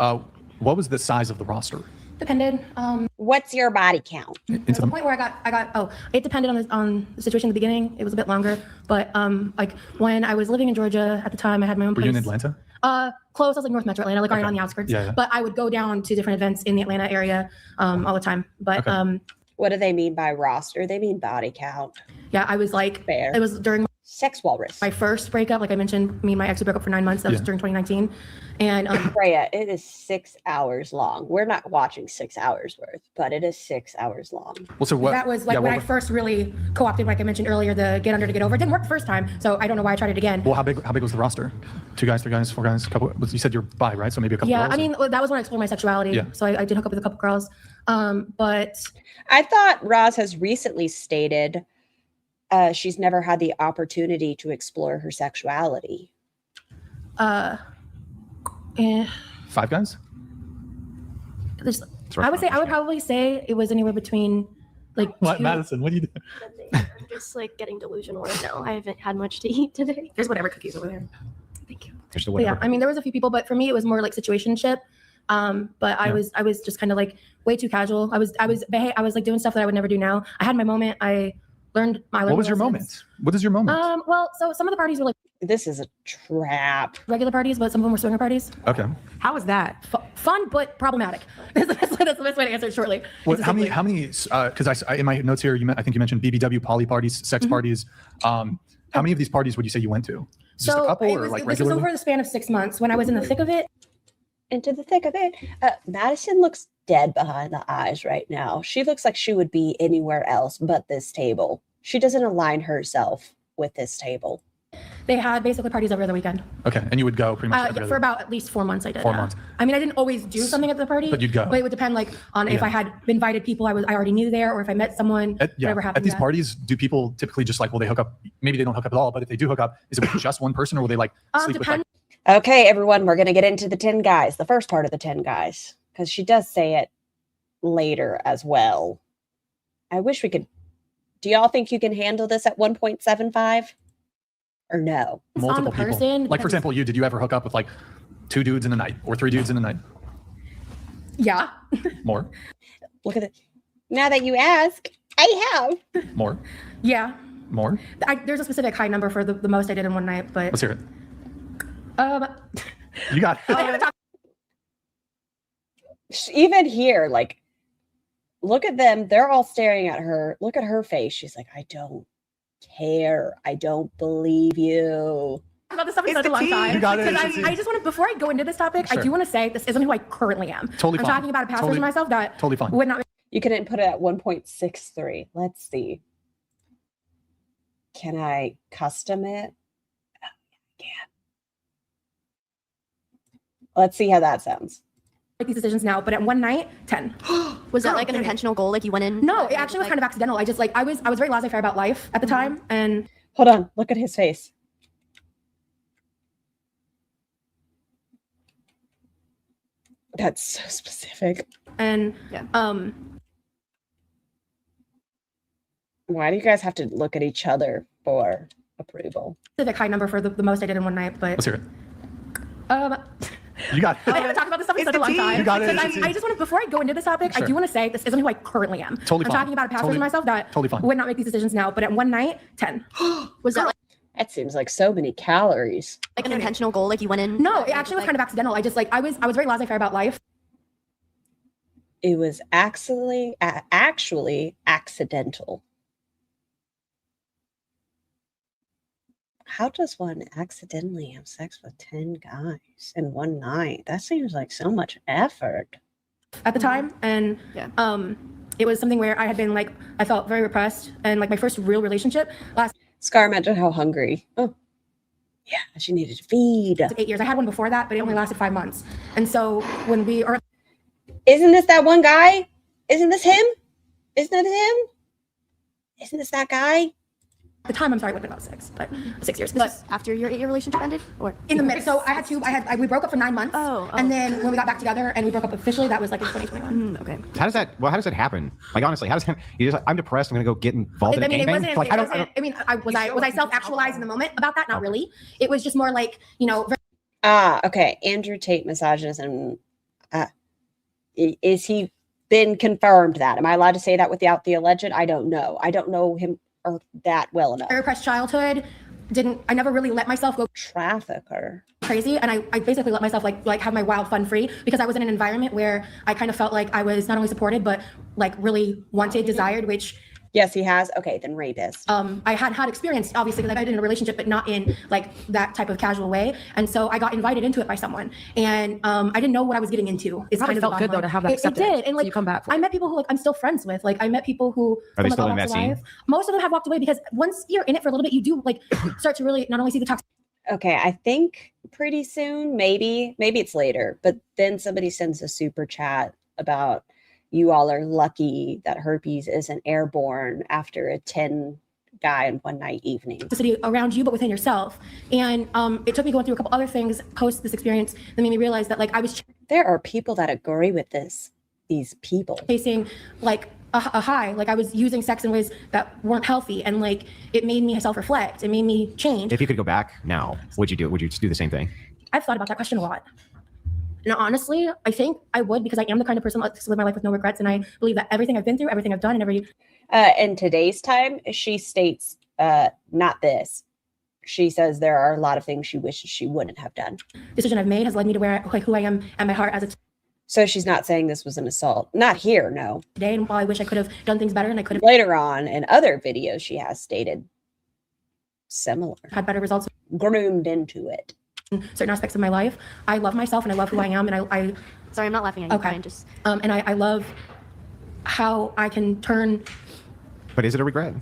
What was the size of the roster? Depended. What's your body count? There's a point where it depended on the situation in the beginning. It was a bit longer, but like when I was living in Georgia at the time, I had my own place. Were you in Atlanta? Close. I was like North Metro Atlanta, like right on the outskirts. Yeah. But I would go down to different events in the Atlanta area all the time. But what do they mean by roster? They mean body count. Yeah, I was like, fair. It was during Sex Walrus. My first breakup, like I mentioned, me and my ex broke up for 9 months. That was during 2019. And Freya, it is 6 hours long. We're not watching 6 hours worth, but it is 6 hours long. Well, so what? That was like when I first really co-opted, like I mentioned earlier, the get under to get over. It didn't work the first time, so I don't know why I tried it again. Well, how big was the roster? 2 guys, 3 guys, 4 guys, couple. You said you're bi, right? So maybe a couple. Yeah, girls, I mean that was when I explored my sexuality. Yeah. So I did hook up with a couple girls, but I thought Roz has recently stated she's never had the opportunity to explore her sexuality. 5 guys? I would probably say it was anywhere between like What, 2. Madison? What do you do? I'm just like getting delusional right now. I haven't had much to eat today. There's whatever cookies over there. Thank you. There's the But yeah, I mean there was a few people, but for me it was more like situationship. But I was just kind of like way too casual. I was like doing stuff that I would never do now. I had my moment. I learned my. What was your moment? What is your moment? Well, so some of the parties were like. This is a trap. Regular parties, but some of them were swinger parties. Okay. How was that? Fun, but problematic. That's the best way to answer it shortly. What? How many? Because I in my notes here, I think you mentioned BBW, poly parties, sex parties. How many of these parties would you say you went to? Just a couple, or like this was regularly? over the span of 6 months when I was in the thick of it. Into the thick of it. Madison looks dead behind the eyes right now. She looks like she would be anywhere else but this table. She doesn't align herself with this table. They had basically parties every other weekend. Okay, and you would go pretty much every For other- about at least 4 months. I did. 4 months. I mean, I didn't always do something at the party, But you'd go. But it would depend, like, on if Yeah. I had invited people I already knew there, or if I met someone. Whatever happened. At these parties, do people typically just like, will they hook up? Maybe they don't hook up at all, but if they do hook up, is it with just one person, or will they like sleep with like? Okay, everyone, we're going to get into the 10 guys, the first part of the 10 guys, because she does say it later as well. I wish we could. Do y'all think you can handle this at 1.75 or no? Multiple people. Like, for example, did you ever hook up with like 2 dudes in a night or 3 dudes in a night? Yeah. More? Look at it. Now that you ask, I have. More? Yeah. More? There's a specific high number for the most I did in one night, but. Let's hear it. You got it. Even here, like, look at them. They're all staring at her. Look at her face. She's like, I don't care. I don't believe you. About this topic for such a long time. You got it. Because I just want to, before I go into this topic, I Sure. do want to say this isn't who I currently am. Totally I'm fine. talking about a past Totally- version of myself that totally fine. would not. You can put it at 1.63. Let's see. Can I custom it? Oh, yeah, I can. Let's see how that sounds. Make these decisions now, but at one night, 10. Was that like an intentional goal? Like you went in? No, it actually was kind of accidental. I just like I was very laissez-faire about life at the time, and hold on, look at his face. That's so specific. And why do you guys have to look at each other for approval? specific high number for the most I did in one night, but Let's hear it. You got it. I haven't talked about this stuff in such a long time. You got it. Because I just want to, before I go into this topic, I Sure. do want to say this isn't who I currently am. Totally I'm fine. talking about a past Totally- version of myself that totally fine. would not make these decisions now, but at one night, 10. Was that That seems like so many calories. like an intentional goal? Like you went in? No, it actually was kind of accidental. I just like I was very laissez-faire about life. It was actually accidental. How does one accidentally have sex with 10 guys in one night? That seems like so much effort. At the time, and it was something where I had been like I felt very repressed, and like my first real relationship last. Scar, imagine how hungry. Oh, yeah, she needed to feed. 8 years. I had one before that, but it only lasted 5 months. And so when we are, Isn't this that one guy? Isn't this him? Isn't it him? Isn't this that guy? at the time, I'm sorry, it would have been about 6, but 6 years. This But was after your 8-year relationship ended, or in the middle, so I had two. We broke up for 9 months. And then when we got back together and we broke up officially, that was like in 2021. Okay. How does that happen? Like, honestly, how does that, you just like, I'm depressed, I'm gonna go get involved in a I mean, it gangbang? wasn't. Like, It wasn't. I mean, was I self-actualized in the moment about that? Not really. It was just more like, you know. Okay. Andrew Tate massages and Is he been confirmed that? Am I allowed to say that without the alleged? I don't know. I don't know him or that well enough. I repressed childhood. I never really let myself go trafficker crazy. And I basically let myself like have my wild fun free because I was in an environment where I kind of felt like I was not only supported, but like really wanted, desired, which yes, he has. Okay, then rapist. I had experience, obviously, like I did in a relationship, but not in like that type of casual way. And so I got invited into it by someone, and I didn't know what I was getting into. It probably felt good though to have that It acceptance. did, and like you come back. I met people who like I'm still friends with. Like I met people who Are they from, still like, in all that walks of scene? life. Most of them have walked away because once you're in it for a little bit, you do like start to really not only see the toxic. Okay, I think pretty soon, maybe it's later, but then somebody sends a super chat about you all are lucky that herpes isn't airborne after a 10 guy in one night evening. Toxicity around you, but within yourself. And it took me going through a couple other things post this experience that made me realize that like I was. There are people that agree with this. These people facing like a high, like I was using sex in ways that weren't healthy, and like it made me self-reflect. It made me change. If you could go back now, would you do it? Would you just do the same thing? I've thought about that question a lot. And honestly, I think I would because I am the kind of person that likes to live my life with no regrets. And I believe that everything I've been through, everything I've done, and every in today's time, she states not this. She says there are a lot of things she wishes she wouldn't have done. decision I've made has led me to where like who I am at my heart as a So she's not saying this was an assault. Not here, no. today. And while I wish I could have done things better and I could have Later on in other videos, she has stated similar. had better results, groomed into it. In certain aspects of my life, I love myself and I love who I am. And I sorry, I'm not laughing at you. Okay. Brian, just and I love how I can turn. But is it a regret?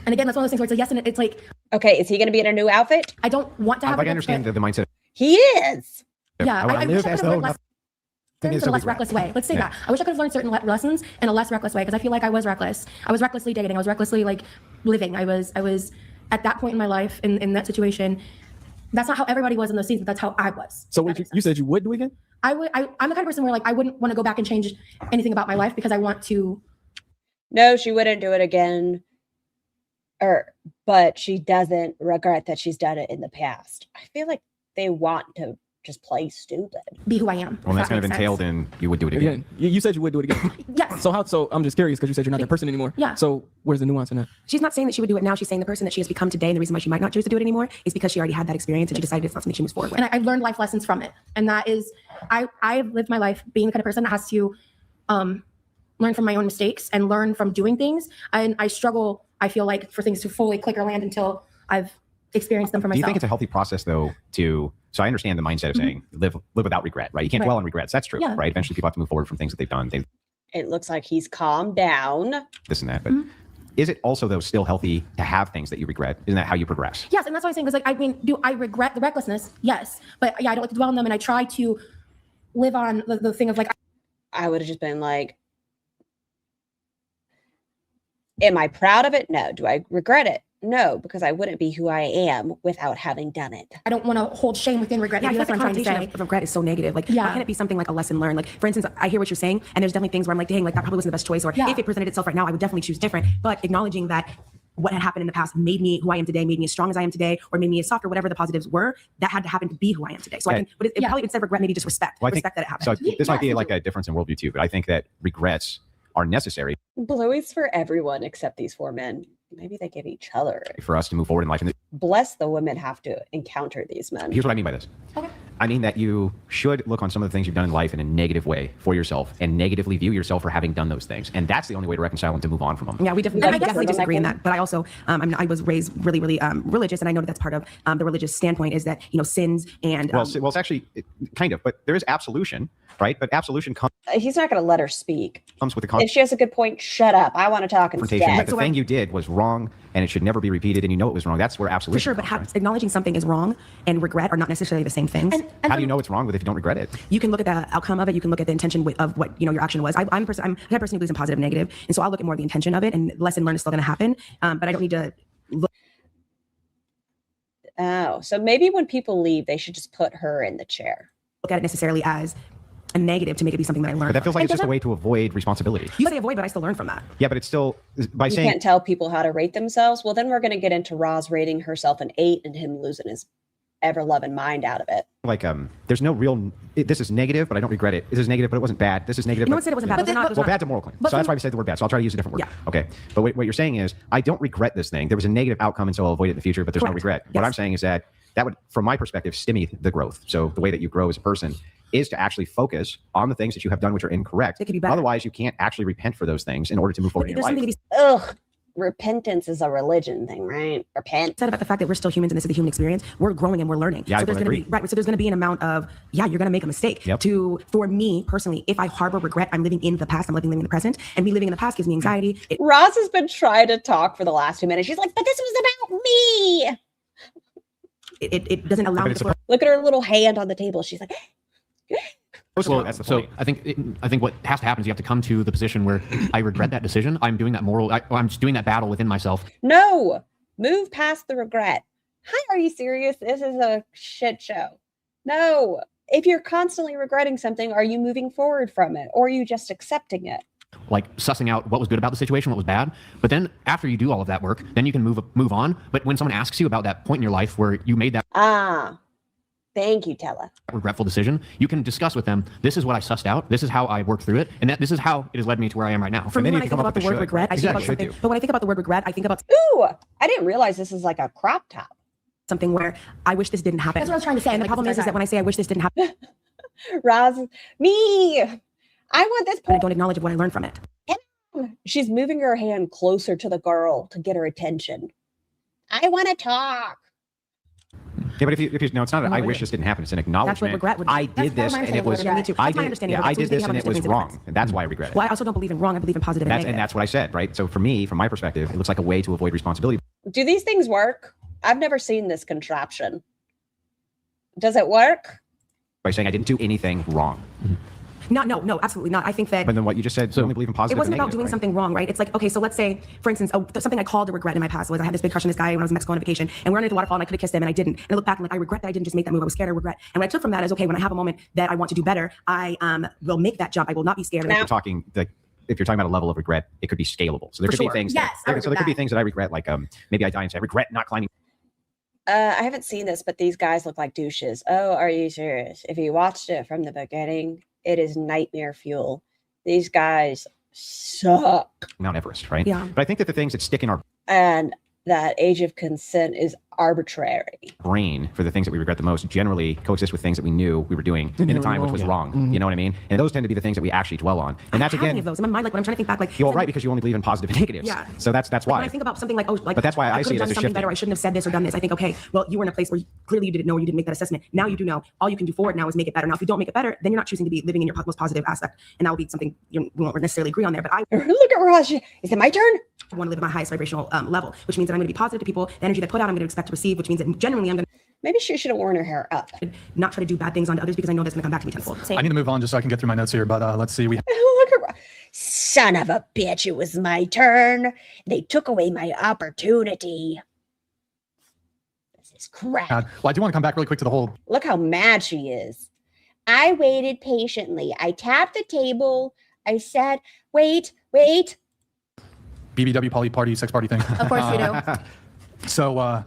And again, that's one of those things where it's a yes, and it's like, okay, is he going to be in a new outfit? I don't want to have. Like I understand the mindset. He is. Yeah, I wish I could have learned lessons in is a a less regret. reckless way. Let's say Yeah. that. I wish I could have learned certain lessons in a less reckless way because I feel like I was reckless. I was recklessly dating. I was recklessly like living. I was at that point in my life in that situation. That's not how everybody was in those scenes, but that's how I was. So you said you would do it again? I'm the kind of person where like I wouldn't want to go back and change anything about my life because I want to. No, she wouldn't do it again. But she doesn't regret that she's done it in the past. I feel like they want to just play stupid. Be who I am. Well, that's kind of entailed in you would do it again. You said you would do it again. Yes. So I'm just curious because you said you're not that person anymore. Yeah. So where's the nuance in that? She's not saying that she would do it now. She's saying the person that she has become today, and the reason why she might not choose to do it anymore is because she already had that experience and she decided it's not something she moves forward with. And I've learned life lessons from it. And that is, I've lived my life being the kind of person that has to learn from my own mistakes and learn from doing things. And I struggle, I feel like, for things to fully click or land until I've experienced them for Do myself. you think it's a healthy process though so I understand the mindset of saying live without regret, right? You can't Right. dwell on regrets. That's true, Yeah. right? Eventually people have to move forward from things that they've done. It looks like he's calmed down. This and that. But is it also though still healthy to have things that you regret? Isn't that how you progress? Yes, and that's what I'm saying. Because like, I mean, do I regret the recklessness? Yes, but yeah, I don't like to dwell on them, and I try to live on the thing of like. I would have just been like, am I proud of it? No. Do I regret it? No, because I wouldn't be who I am without having done it. I don't want to hold shame within regret. Yeah, I Maybe feel that's like what the I'm trying to connotation say. of regret is so negative. Like, Yeah. why can't it be something like a lesson learned? Like, for instance, I hear what you're saying, and there's definitely things where I'm like, dang, like that probably wasn't the best choice. Or Yeah. if it presented itself right now, I would definitely choose different. But acknowledging that what had happened in the past made me who I am today, made me as strong as I am today, or made me as soft, or whatever the positives were, that had to happen to be who I am today. So I Okay. can, but it probably instead of regret, maybe just respect. Well, I think, respect that it happened. so this might be like a difference in worldview too, but I think that regrets are necessary Blowies for everyone except these four men. Maybe they give each other. for us to move forward in life. And Bless the women have to encounter these men. here's what I mean by this. I mean that you should look on some of the things you've done in life in a negative way for yourself and negatively view yourself for having done those things. And that's the only way to reconcile and to move on from them. Yeah, we definitely, And I guess definitely the disagree in second- that. But I also, I was raised really, really religious, and I know that that's part of the religious standpoint is that, sins and. Well, it's actually kind of, but there is absolution, right? But absolution He's not going to let her speak. comes with the If she has a good point, shut up. I want to talk confrontation. instead. That the thing you did was wrong and it should never be repeated and you know it was wrong. That's where absolution For sure, but comes, acknowledging something is wrong and regret are not necessarily the same things. How do you know it's wrong if you don't regret it? You can look at the outcome of it. You can look at the intention of what your action was. I'm the kind of person who believes in positive and negative, and so I'll look at more of the intention of it. And lesson learned is still going to happen, but I don't need to look. Oh, so maybe when people leave, they should just put her in the chair. Look at it necessarily as a negative to make it be something that I learned. But that feels from. like it's just a way to avoid responsibility. You say avoid, but I still learn from that. Yeah, but it's still by You saying can't tell people how to rate themselves. Well, then we're going to get into Roz rating herself an 8 and him losing his ever love in mind out of it. Like, there's no real, this is negative, but I don't regret it. This is negative, but it wasn't bad. This is negative. No but one said it wasn't bad. Well, bad's a moral claim. So that's why we say the word bad. So I'll try to use a different word. Yeah. Okay. But what you're saying is, I don't regret this thing. There was a negative outcome, and so I'll avoid it in the future, but there's no regret. What I'm saying is that would, from my perspective, stimulate the growth. So the way that you grow as a person is to actually focus on the things that you have done which are incorrect. It could be better. Otherwise, you can't actually repent for those things in order to move forward in your life. Ugh. Repentance is a religion thing, right? Repent. Said about the fact that we're still humans and this is the human experience. We're growing and we're learning. Yeah, so I there's agree. gonna be right. So there's gonna be an amount of you're gonna make a mistake. Yep. For me personally, if I harbor regret, I'm living in the past. I'm living in the present, and me living in the past gives me anxiety. Roz has been trying to talk for the last 2 minutes. She's like, but this was about me. It doesn't allow me to. Look at her little hand on the table. She's like, Well, that's the so point. I think what has to happen is you have to come to the position where I regret that decision. I'm doing that I'm just doing that battle within myself. no, move past the regret. Hi, are you serious? This is a shit show. No, if you're constantly regretting something, are you moving forward from it, or are you just accepting it? Like sussing out what was good about the situation, what was bad. But then after you do all of that work, then you can move on. But when someone asks you about that point in your life where you made that Thank you, Tella. regretful decision, you can discuss with them, this is what I sussed out, this is how I worked through it, and this is how it has led me to where I am right now. For me, when I think about the word regret, I think about something. But when I think about the word regret, I think about Ooh, I didn't realize this is like a crop top. something where I wish this didn't happen. That's what I was trying to say. And the problem is that when I say I wish this didn't happen, Roz, me, I want this. I don't acknowledge what I learned from it. She's moving her hand closer to the girl to get her attention. I want to talk. Yeah, but if you no, it's not. I wish this didn't happen. It's an acknowledgement. regret would be. I did this, and it was. I did this, and it was wrong, and that's why I regret it. Well, I also don't believe in wrong. I believe in positive and And negative. that's what I said, right? So for me, from my perspective, it looks like a way to avoid responsibility. Do these things work? I've never seen this contraption. Does it work? By saying I didn't do anything wrong. No, absolutely not. I think that. But then what you just said, you only believe in positive. It wasn't and about negative, doing right? something wrong, right? It's like, okay, so let's say, for instance, something I called a regret in my past was I had this big crush on this guy when I was in Mexico on vacation, and we're under the waterfall, and I could have kissed him, and I didn't. And I look back and like, I regret that I didn't just make that move. I was scared. I regret. And what I took from that is, okay, when I have a moment that I want to do better, I will make that jump. I will not be scared. If you're talking like, if you're talking about a level of regret, it could be scalable. So there For could sure. be things. Yes, I so there could be things that I regret, like maybe I die and say I regret not climbing. I haven't seen this, but these guys look like douches. Oh, are you serious? If you watched it from the beginning, it is nightmare fuel. These guys suck. Mount Everest, right? Yeah. But I think that the things that stick in our And that age of consent is arbitrary. brain for the things that we regret the most generally coexist with things that we knew we were doing in the time, which was wrong. You know what I mean? And those tend to be the things that we actually dwell on. And that's I have again, any of those in my mind. Like when I'm trying to think back, like you're right, because you only believe in positive and negatives. Yeah. So that's Like, why. when I think about something like, But that's why I could see have it as done a something shifting. better. I shouldn't have said this or done this. I think, okay, well, you were in a place where clearly you didn't know, you didn't make that assessment. Now you do know. All you can do forward now is make it better. Now, if you don't make it better, then you're not choosing to be living in your most positive aspect, and that will be something we won't necessarily agree on there. But I Look at Roz. Is it my turn? want to live at my highest vibrational level, which means that I'm going to be positive to people. The energy they put out, I'm going to expect to receive, which means that generally I'm going to Maybe she should have worn her hair up. not try to do bad things onto others because I know that's going to come back to me tenfold. I need to move on just so I can get through my notes here. But let's see. We Look at Roz. Son of a bitch, it was my turn. They took away my opportunity. This is crap. well, I do want to come back really quick to the whole. Look how mad she is. I waited patiently. I tapped the table. I said, wait. BBW poly party sex party thing. Of course you do. So,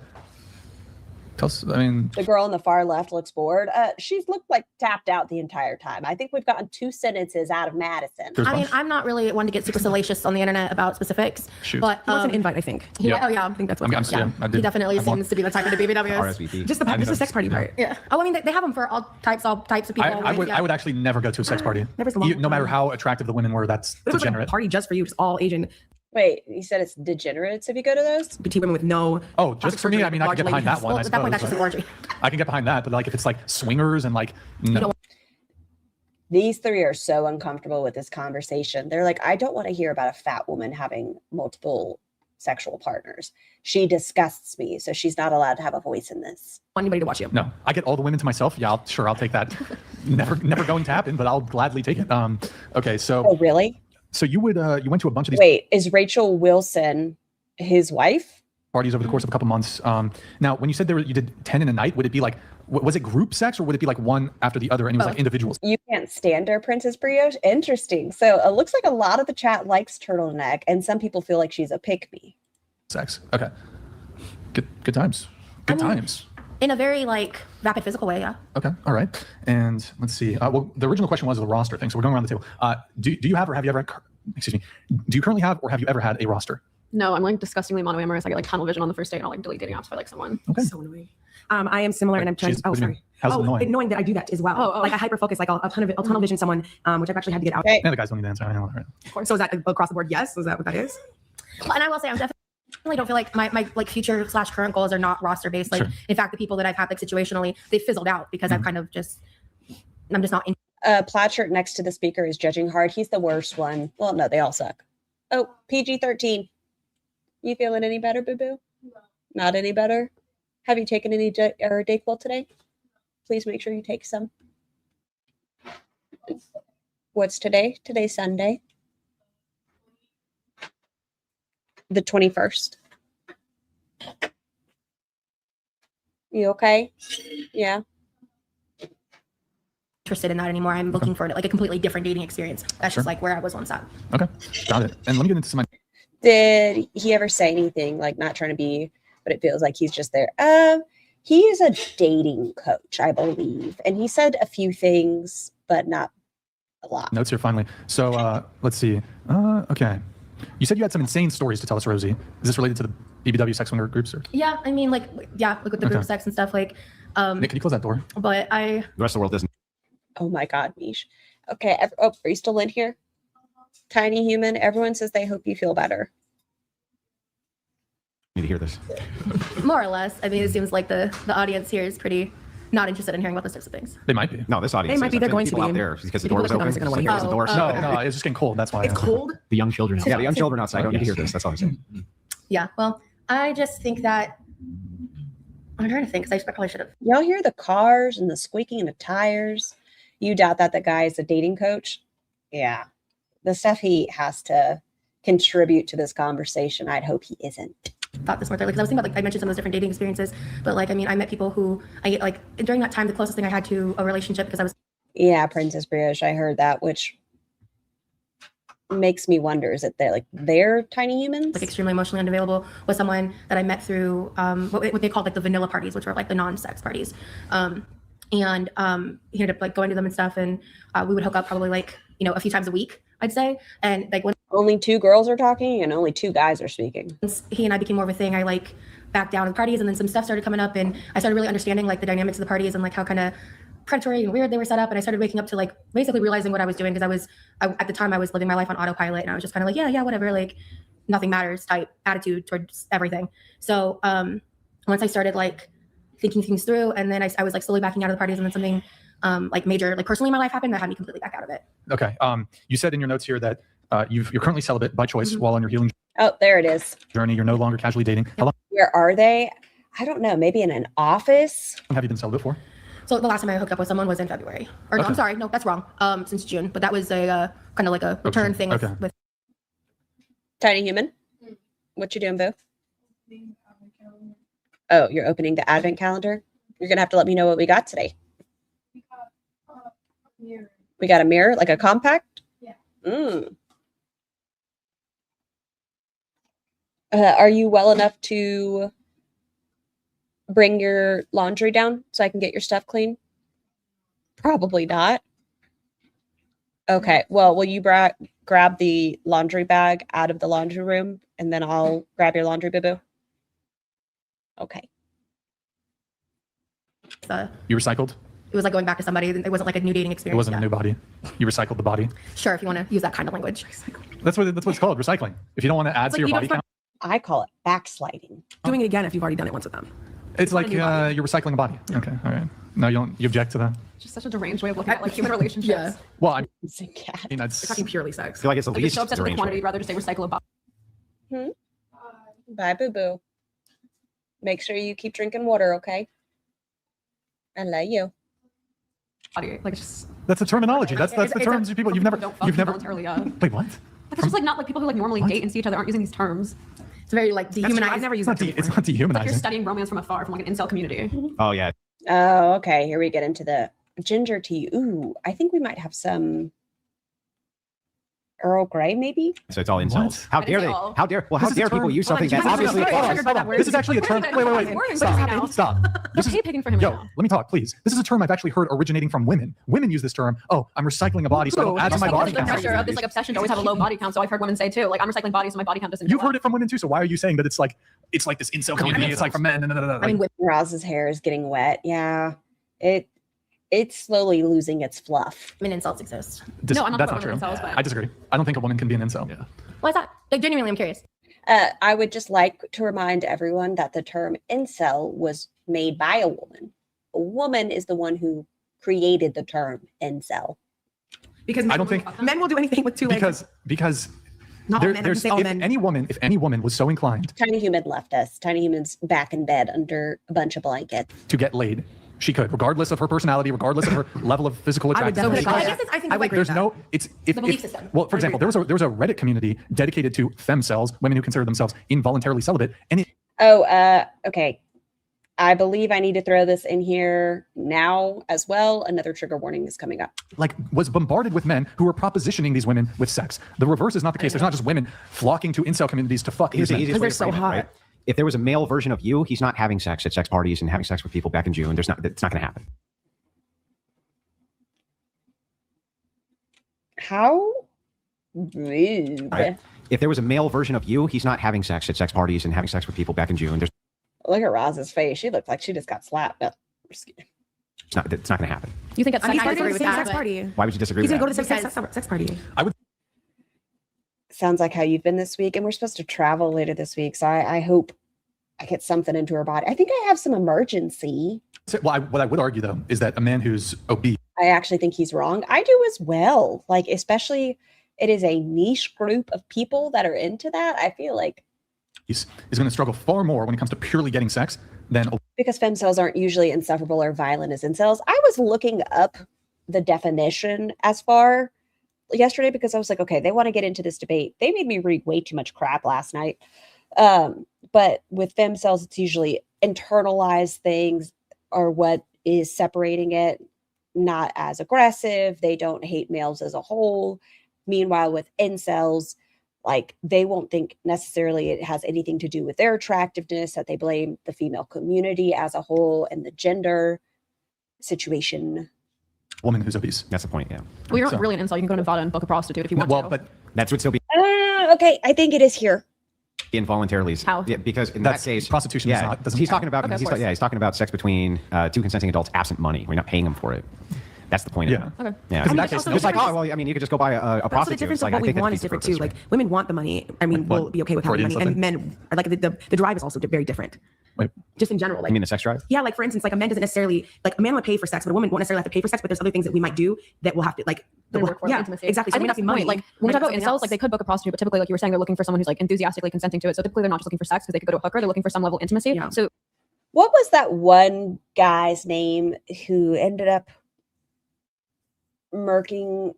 tell us, I mean, The girl on the far left looks bored. She's looked like tapped out the entire time. I think we've gotten 2 sentences out of Madison. I mean, I'm not really one to get super salacious on the internet about specifics. Shoot. But He wants an invite, I think. Yeah. Oh yeah, I think that's I what mean, it is. I did- he definitely I want- seems to be the type of the BBWs. RSVP. Just the sex party part. Yeah. Oh, I mean, they have them for all types of people. I would actually never go to a sex party. Never's the long No matter time. how attractive the women were, that's It was like a degenerate. party just for you, just all Asian Wait, you said it's degenerates if you go to those? petite women with no. Oh, just for me, I mean, I can get behind that one. Well, I at that point, suppose. that's just an orgy. I can get behind that, but like if it's like swingers and like no. These 3 are so uncomfortable with this conversation. They're like, I don't want to hear about a fat woman having multiple sexual partners. She disgusts me, so she's not allowed to have a voice in this. Anybody to watch you. No, I get all the women to myself. Yeah, I'll take that. never going to happen, but I'll gladly take it. Okay, so. Oh, really? So you went to a bunch of these Wait, is Rachel Wilson his wife? parties over the course of a couple months. Now, when you said you did 10 in a night, would it be like, was it group sex or would it be like one after the other and it was like individuals? You can't stand her, Princess Brioche? Interesting. So it looks like a lot of the chat likes Turtleneck and some people feel like she's a pick-me. Sex. Okay. Good times. Good times. In a very like rapid physical way, yeah. Okay, all right. And let's see. Well, the original question was the roster thing, so we're going around the table. Do you have or have you ever? Excuse me. Do you currently have or have you ever had a roster? No, I'm like disgustingly monoamorous. I get like tunnel vision on the first date and I'll like delete dating apps for like someone. Okay. So annoying. I am similar, and I'm trying. What do you mean? How's it annoying? Knowing that I do that as well. Oh. Like I hyper focus, like I'll tunnel vision someone, which I've actually had to get out. Okay. Yeah, the guys don't need to answer. I know that, right? Of course. So is that across the board? Yes. Is that what that is? Well, and I will say I'm definitely don't feel like my like future / current goals are not roster based. Like Sure. in fact, the people that I've had like situationally, they fizzled out because I've kind of I'm just not in. Plaid shirt next to the speaker is judging hard. He's the worst one. Well, no, they all suck. Oh, PG-13. You feeling any better, boo-boo? No. Not any better? Have you taken any Dayquil today? Please make sure you take some. What's today? Today's Sunday. The 21st. You okay? Yeah. Interested in that anymore. I'm looking for like a completely different dating experience. That's just like where I was once at. Okay, got it. And let me get into some. Did he ever say anything, like not trying to be, but it feels like he's just there? He is a dating coach, I believe. And he said a few things, but not a lot. Notes here finally. So let's see. Okay. You said you had some insane stories to tell us, Rosie. Is this related to the BBW sex swinger groups? Or? Yeah, I mean, like with the group sex and stuff, like. Nick, can you close that door? But The rest of the world doesn't. Oh my God, Mish. Okay. Are you still in here? Tiny human. Everyone says they hope you feel better. Need to hear this. More or less. I mean, it seems like the audience here is pretty not interested in hearing about those types of things. They might be. No, this audience. They might be. They're going to people be. out there because the People door was in the open. comments are gonna wanna Because hear the door. it. No, it's just getting cold. That's why. It's cold. The young children. Yeah, the young children outside don't need to hear this. That's all I'm saying. Yeah. Well, I just think that I'm trying to think because I probably should have. Y'all hear the cars and the squeaking of the tires? You doubt that the guy is a dating coach? Yeah. The stuff he has to contribute to this conversation, I'd hope he isn't. Thought this more thoroughly because I was thinking about like I mentioned some of those different dating experiences, but like I mean I met people who I like during that time the closest thing I had to a relationship because I was Yeah, Princess Brioche, I heard that, which makes me wonder, is it they're tiny humans? like extremely emotionally unavailable was someone that I met through what they called like the vanilla parties, which were like the non-sex parties. And he ended up like going to them and stuff, and we would hook up probably like a few times a week, I'd say. And like when only 2 girls are talking and only 2 guys are speaking. He and I became more of a thing, I like backed down at parties, and then some stuff started coming up, and I started really understanding like the dynamics of the parties and like how kind of predatory and weird they were set up. And I started waking up to like basically realizing what I was doing because at the time I was living my life on autopilot, and I was just kind of like yeah whatever, like nothing matters type attitude towards everything. So once I started like thinking things through, and then I was like slowly backing out of the parties, and then something like major like personally in my life happened that had me completely back out of it. Okay. You said in your notes here that you're currently celibate by choice while on your healing Oh, there it is. journey. You're no longer casually dating. How long Where are they? I don't know. Maybe in an office? have you been celibate for? So the last time I hooked up with someone was in February. Or no, Okay. I'm sorry, no, that's wrong. Since June, but that was a kind of like a return thing Okay. with Tiny human? What you doing, boo? Oh, you're opening the advent calendar? You're going to have to let me know what we got today. We got a mirror, like a compact? Yeah. Are you well enough to bring your laundry down so I can get your stuff clean? Probably not. Okay. Well, will you grab the laundry bag out of the laundry room, and then I'll grab your laundry, boo-boo? Okay. You recycled? it was like going back to somebody. It wasn't like a new dating experience. It wasn't yeah. a new body. You recycled the body. Sure, if you want to use that kind of language. That's what it's called, recycling. If you don't want to add to your body count, I call it backsliding. Doing it again if you've already done it once with them. it's like you're recycling a body. Okay, all right. No, you object to that? Just such a deranged way of looking at like human relationships. Yeah. Well, I mean, You're talking purely sex. I feel like it's the Like you're least so obsessed with the deranged quantity, way. you'd rather just say recycle a body. Bye, boo boo. Make sure you keep drinking water, okay? I love you. Like just that's the terminology. That's the terms you people you've never don't fuck voluntarily. Wait, what? Like it's just like not like people who like normally date and see each other aren't using these terms. It's very like dehumanized. I've never used It's that. not, it's not It's like you're dehumanizing. studying romance from afar from like an incel community. Oh yeah. Oh, okay. Here we get into the ginger tea. Ooh, I think we might have some Earl Grey, maybe? So it's all incels. What? How I didn't dare say they? all. How dare? Well, how This is a dare people term- use Hold on, something you that's guys are obviously sorry. false? Hold on. This is actually a term. Wait. Boring, but Stop. Stop. This Okay, is, picking for him yo, right now. let me talk, please. This is a term I've actually heard originating from women. Women use this term. Oh, I'm recycling a body, so I don't I add to just my think body there's the count. pressure of this like obsession to always have a low body count. So I've heard women say too, like I'm recycling bodies, so my body count doesn't. You've go up. heard it from women too. So why are you saying that it's like this incel community? It's like for men. I mean, Roz's hair is getting wet. Yeah, it's slowly losing its fluff. I mean, insults exist. No, I'm not That's talking not about true. incels, but I disagree. I don't think a woman can be an incel. Yeah. Why is that? Like, genuinely, I'm curious. I would just like to remind everyone that the term incel was made by a woman. A woman is the one who created the term incel. Because I don't think men will do anything with two legs. because Not all men, I'm gonna say all if men. any woman was so inclined Tiny Human left us. Tiny Human's back in bed under a bunch of blankets. to get laid, she could, regardless of her personality, regardless of her level of physical I would attractiveness. definitely. I guess I think I would agree There's with no, it's if, The belief if system. well, for I agree example, with there was a Reddit community dedicated to femcells, women who consider themselves involuntarily celibate, and it Okay. I believe I need to throw this in here now as well. Another trigger warning is coming up. like was bombarded with men who were propositioning these women with sex. The reverse is not the case. There's not just women flocking to incel communities to fuck Here's these the men. easiest way to so frame it, hot. right? If there was a male version of you, he's not having sex at sex parties and having sex with people back in June. It's not going to happen. How rude. Right? If there was a male version of you, he's not having sex at sex parties and having sex with people back in June. Look at Roz's face. She looks like she just got slapped. No, It's not going to happen. you think it's He's sex going to parties the are same with sex that? party. Why would you disagree He's with going to that? go to the same sex party. sounds like how you've been this week, and we're supposed to travel later this week. So I hope I get something into her body. I think I have some emergency. Well, what I would argue though is that a man who's obese, I actually think he's wrong. I do as well. Like, especially it is a niche group of people that are into that. I feel like is going to struggle far more when it comes to purely getting sex than because femcells aren't usually insufferable or violent as incels. I was looking up the definition as far yesterday because I was like, okay, they want to get into this debate. They made me read way too much crap last night. But with femcells, it's usually internalized things are what is separating it, not as aggressive. They don't hate males as a whole. Meanwhile, with incels, like they won't think necessarily it has anything to do with their attractiveness, that they blame the female community as a whole and the gender situation. woman who's obese. That's the point, yeah. Well, you're not So- really an incel. You can go to Nevada and book a prostitute if you want Well, to. but That's what still be Okay, I think it is here. involuntarily. How? Yeah, because in That's that case, prostitution is not- doesn't he's count. talking about Okay, of he's, course. he's talking about sex between two consenting adults absent money. We're not paying them for it. That's the point Yeah. of it. Okay. Yeah. Because in I that mean, case, also It's like, difference- oh, well, I mean, you could just go buy a But also the prostitute. difference It's like, of I what we think that want is defeats the different too. purpose, Like women want the money. I mean, What? we'll be okay with For having the money, and incel men are like the drive is also very different. Wait. Just in general, I like mean, the sex drive. yeah, like for instance, like a man doesn't necessarily like a man would pay for sex, but a woman won't necessarily have to pay for sex. But there's other things that we might do that will have to like. They work for yeah, intimacy. exactly. So I it may think not that's be the money. point. Like it when we might talk be about something incels, like they could book a prostitute, but typically, like you were saying, they're looking for someone who's like enthusiastically consenting to it. So typically, they're not just looking for sex because they could go to a hooker. They're looking for some level of intimacy. Yeah. So What was that one guy's name who ended up murking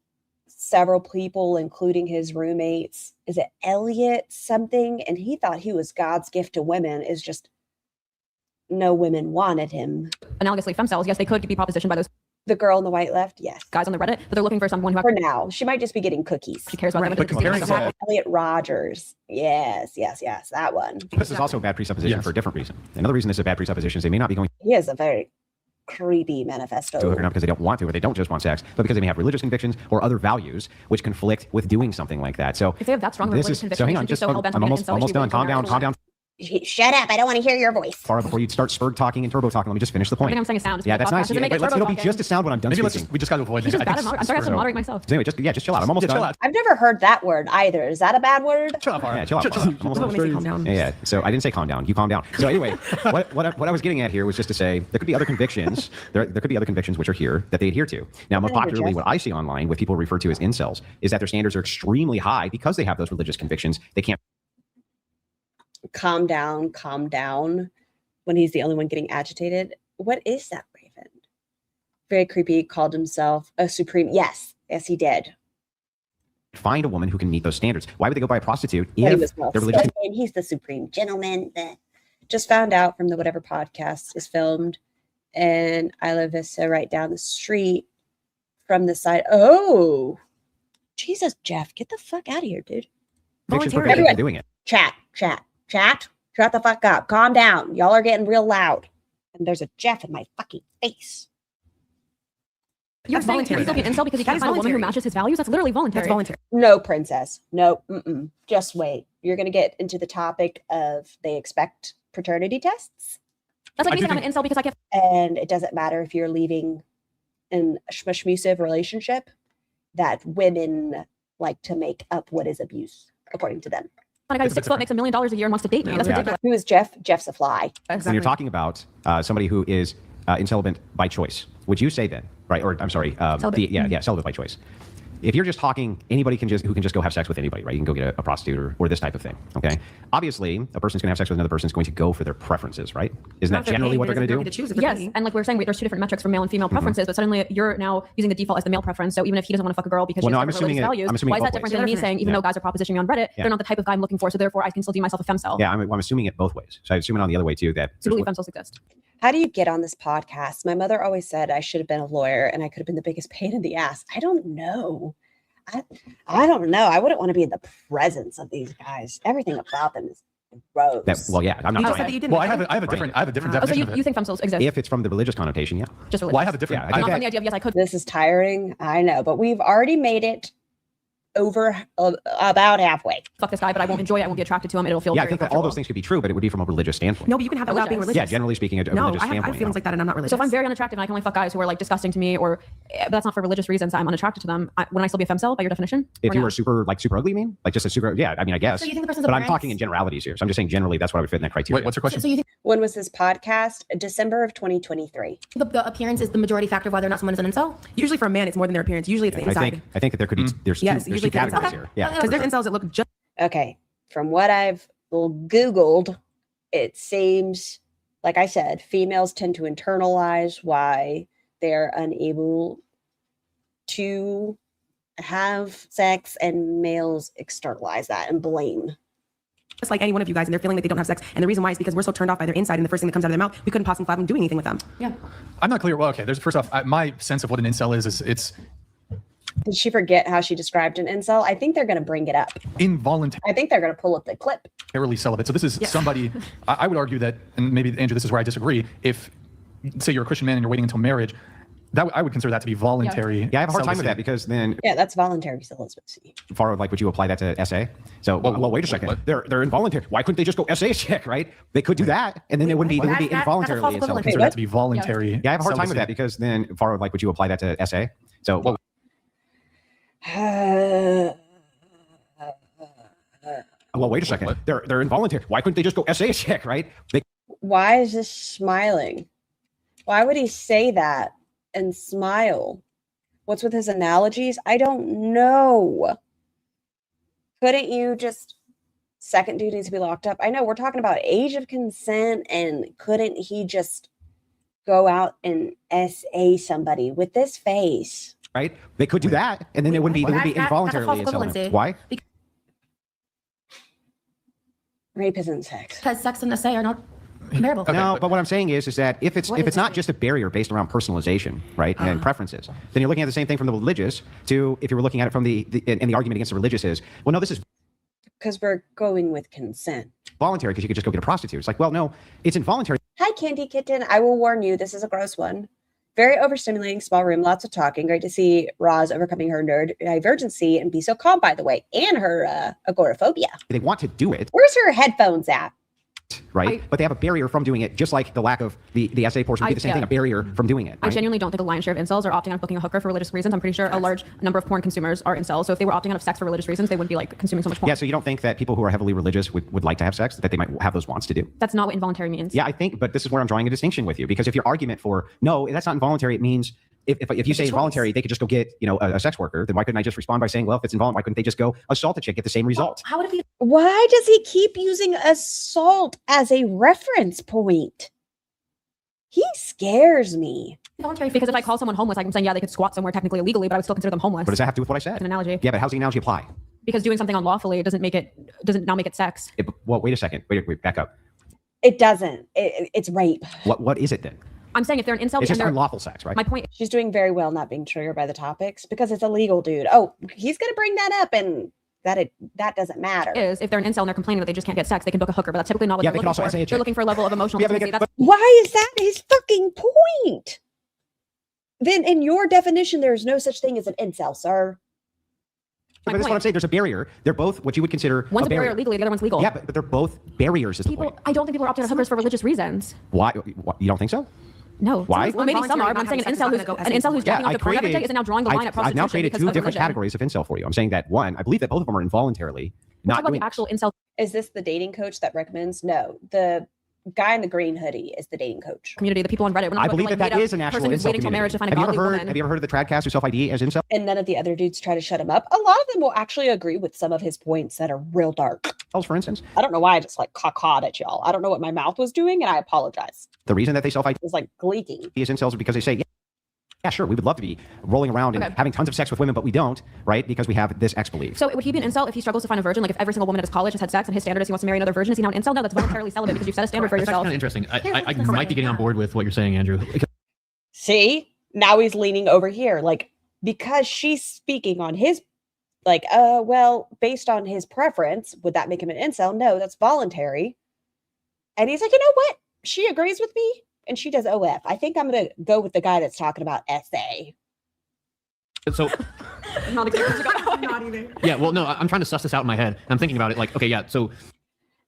several people, including his roommates? Is it Elliot something? And he thought he was God's gift to women. Is just no women wanted him. analogously, femcells, yes, they could be propositioned by those The girl in the white left, yes. guys on the Reddit, but they're looking for someone who For now, she might just be getting cookies. actually cares about Right, them. but comparing to- Elliot Rogers, yes, that one. This is also a bad presupposition Yes. for a different reason. Another reason this is a bad presupposition is they may not be going He has a very creepy manifesto. to a hooker not because they don't want to or they don't just want sex, but because they may have religious convictions or other values which conflict with doing something like that. So If they have that strong of a this religious is conviction, so. Hang they on, shouldn't be just so hell-bent on I'm being an almost incel. They should done. be Calm down. Shut up! I don't want to hear your voice. Far before you start spurred talking and turbo talking, let me just finish the point. I think I'm saying a sound. It's Yeah, a that's podcast. nice. Does it make it Wait, turbo it'll be talking? just a sound when I'm done Maybe speaking. we just got to avoid He's this. just bad at I'm sorry, I have to moderate myself. So anyway, just chill out. I'm almost Yeah, done. chill out. I've never heard that word either. Is that a bad word? Chill out, Farah. Yeah, chill out. Chill I'm out. almost What makes you calm down? Yeah. So I didn't say calm down. You calm down. So anyway, what I was getting at here was just to say there could be other convictions. There could be other convictions which are here that they adhere to. Now, most popularly, what I see online, what people refer to as incels, is that their standards are extremely high because they have those religious convictions. They can't. Calm down, when he's the only one getting agitated. What is that, Raven? Very creepy. Called himself a supreme. Yes, he did. Find a woman who can meet those standards. Why would they go buy a prostitute But he if was well their religious spoken. He's the supreme gentleman. Just found out from the Whatever podcast is filmed in Isla Vista, right down the street from the side. Oh, Jesus, Jeff, get the fuck out of here, dude. Fiction Volunteering. prohibits people doing it. Chat. Shut the fuck up. Calm down. Y'all are getting real loud. And there's a Jeff in my fucking face. You're That's saying voluntary. he's looking at incel because he That can't is find a woman who voluntary. matches his values? That's literally voluntary. That's voluntary. No, princess. No. Just wait. You're going to get into the topic of they expect paternity tests. That's like I me do saying I'm an incel because I can't. And it doesn't matter if you're leaving an shmusive relationship, that women like to make up what is abuse, according to them. Find a guy who's 6 foot, makes $1 million a year, and wants to date me. That's Yeah. ridiculous. Who is Jeff? Jeff's a fly. When you're talking about somebody who is incelibate by choice, would you say then, right? Or I'm sorry, celibate by choice. If you're just talking, anybody who can just go have sex with anybody, right? You can go get a prostitute or this type of thing. Okay. Obviously, a person's going to have sex with another person is going to go for their preferences, right? Isn't that generally what they're going to do? Yes, and like we were saying, there's two different metrics for male and female preferences, but suddenly you're now using the default as the male preference. So even if he doesn't want to fuck a girl because Well, she no, has I'm different assuming religious it- values, I'm assuming why is both that different ways. than me saying, even Yeah. though guys are propositioning me on Reddit, they're not the type of guy I'm looking for, so therefore I can still deem myself a femcel? Yeah, I'm assuming it both ways. So I assume it on the other way too. That So believe femcels exist. How do you get on this podcast? My mother always said I should have been a lawyer and I could have been the biggest pain in the ass. I don't know. I don't know. I wouldn't want to be in the presence of these guys. Everything about them is gross. yeah, I'm not. You just saying said that you didn't. Well, I have a different Oh, so definition of it. you think femcels exist? If it's from the religious connotation, yeah. Just religious. Well, I have a different. Yeah, I I- think Not that- from the idea of yes, I could. This is tiring. I know, but we've already made it over about halfway. Fuck this guy, but I won't enjoy it. I won't be attracted to him. It'll feel Yeah, I very think that all those uncomfortable. things could be true, but it would be from a religious standpoint. No, but you can have that without being religious. Yeah, generally speaking, a No, religious I have standpoint. feelings like that, and I'm not religious. So if I'm very unattractive and I can only fuck guys who are like disgusting to me, or but that's not for religious reasons, I'm unattracted to them. Wouldn't I still be a femcel by your definition? If Or you no? were super ugly, you mean? Like just a super, yeah, I mean, I guess. So you think the person's but I'm appearance- talking in generalities here. So I'm just saying generally that's what I would fit in that criteria. Wait, what's your question? So you think When was this podcast? December of 2023. the appearance is the majority factor of whether or not someone is an incel? Usually for a man, it's more than their appearance. Usually it's the I inside. think that there could be, there's Yes, two usually categories okay. here. Yeah. Because there's incels that look just Okay. From what I've Googled, it seems, like I said, females tend to internalize why they're unable to have sex, and males externalize that and blame. like any one of you guys, and they're feeling that they don't have sex. And the reason why is because we're so turned off by their inside, and the first thing that comes out of their mouth, we couldn't possibly fathom doing anything with them. Yeah. I'm not clear. Well, okay. There's first off, my sense of what an incel is it's Did she forget how she described an incel? I think they're going to bring it up. involuntary. I think they're going to pull up the clip. Celibate. So this is somebody, I would argue that, and maybe Andrew, this is where I disagree. If, say, you're a Christian man and you're waiting until marriage, that I would consider that to be voluntary. Yeah, I have a hard time with celibacy. that because then, Yeah, that's voluntary celibacy. far like, would you apply that to SA? So, well, wait a second. They're involuntary. Why couldn't they just go SA check, right? They could do that, and then it wouldn't be involuntarily I celibate. consider that to be voluntary. Yeah, I have a hard time with celibacy. that because then, far like, would you apply that to SA? So, well, wait a second. They're involuntary. Why couldn't they just go SA check, right? They Why is this smiling? Why would he say that and smile? What's with his analogies? I don't know. Couldn't you just, second dude needs to be locked up? I know we're talking about age of consent, and couldn't he just go out and SA somebody with this face? right? They could do that, and then it wouldn't be involuntarily celibate. Why? Rape isn't sex. Because sex and SA are not comparable. No, but what I'm saying is that if it's not just a barrier based around personalization, right, and preferences, then you're looking at the same thing from the religious to if you were looking at it from the argument against the religious is, well, no, this is Because we're going with consent. voluntary because you could just go get a prostitute. It's like, well, no, it's involuntary. Hi, Candy Kitten. I will warn you, this is a gross one. Very overstimulating, small room, lots of talking. Great to see Roz overcoming her neurodivergency and be so calm, by the way, and her agoraphobia. They want to do it, Where's her headphones at? right? But they have a barrier from doing it, just like the lack of the SA portion would be the same thing, a barrier from doing it. I right? genuinely don't think a lion's share of incels are opting out of booking a hooker for religious reasons. I'm pretty sure a large number of porn consumers are incels. So if they were opting out of sex for religious reasons, they wouldn't be like consuming so much porn. Yeah, so you don't think that people who are heavily religious would like to have sex, that they might have those wants to do? That's not what involuntary means. Yeah, I think, but this is where I'm drawing a distinction with you, because if your argument for no, that's not involuntary, it means if you say involuntary, they could just go get a sex worker. Then why couldn't I just respond by saying, well, if it's involuntary, why couldn't they just go assault a chick, get the same result? How would it be? Why does he keep using assault as a reference point? He scares me. Because if I call someone homeless, I'm saying, yeah, they could squat somewhere technically illegally, but I would still consider them homeless. What does that have to do with what I said? An analogy. Yeah, but how's the analogy apply? Because doing something unlawfully doesn't now make it sex. Well, wait a second. Wait, back up. It doesn't. It's rape. What is it then? I'm saying if they're an incel, It's just and they're- unlawful sex, right? My point. She's doing very well not being triggered by the topics because it's illegal, dude. Oh, he's gonna bring that up, and that doesn't matter. Is if they're an incel and they're complaining that they just can't get sex, they can book a hooker, but that's typically not what Yeah, they're they can looking also for. say a They're chick. looking for a level of emotional Yeah, but intimacy. they That's Why is that his fucking point? Then in your definition, there is no such thing as an incel, sir. But that's what I'm saying. There's a barrier. They're both what you would consider one's a barrier legally, the other one's legal. Yeah, but they're both barriers. Is the point. I don't think people are opting out hookers for religious reasons. Why? You don't think so? No. Why? Well, maybe some are, but I'm saying an incel who's jacking off the porn every day isn't now drawing the line at prostitution. I've now created because two of different religion. categories of incel for you. I'm saying that one, I believe that both of them are involuntarily not Talk about doing the actual incel Is this the dating coach that recommends? No, the guy in the green hoodie is the dating coach. community, the people on Reddit. We're not I about believe to, that like, is an actual person who's incel waiting till marriage to find a community. godly woman. Have you ever heard of the Tradcast who self-ID as incel? And none of the other dudes try to shut him up. A lot of them will actually agree with some of his points that are real dark. For instance, I don't know why I just like cawed at y'all. I don't know what my mouth was doing, and I apologize. the reason that they self-ID It was like gleeking. as incels is because they say, yeah, sure, we would love to be rolling around and Okay. having tons of sex with women, but we don't, right? Because we have this X belief. So would he be an incel if he struggles to find a virgin? Like if every single woman at his college has had sex and his standard is he wants to marry another virgin, is he now an incel? No, that's voluntarily celibate because you've set a standard for That's yourself. kind of interesting. I might be getting on board with what you're saying, Andrew. See, now he's leaning over here, like because she's speaking on his, like, well, based on his preference, would that make him an incel? No, that's voluntary. And he's like, you know what? She agrees with me, and she does OF. I think I'm gonna go with the guy that's talking about SA. So Not exactly. Not either. yeah, well, no, I'm trying to suss this out in my head. I'm thinking about it like, okay, yeah, so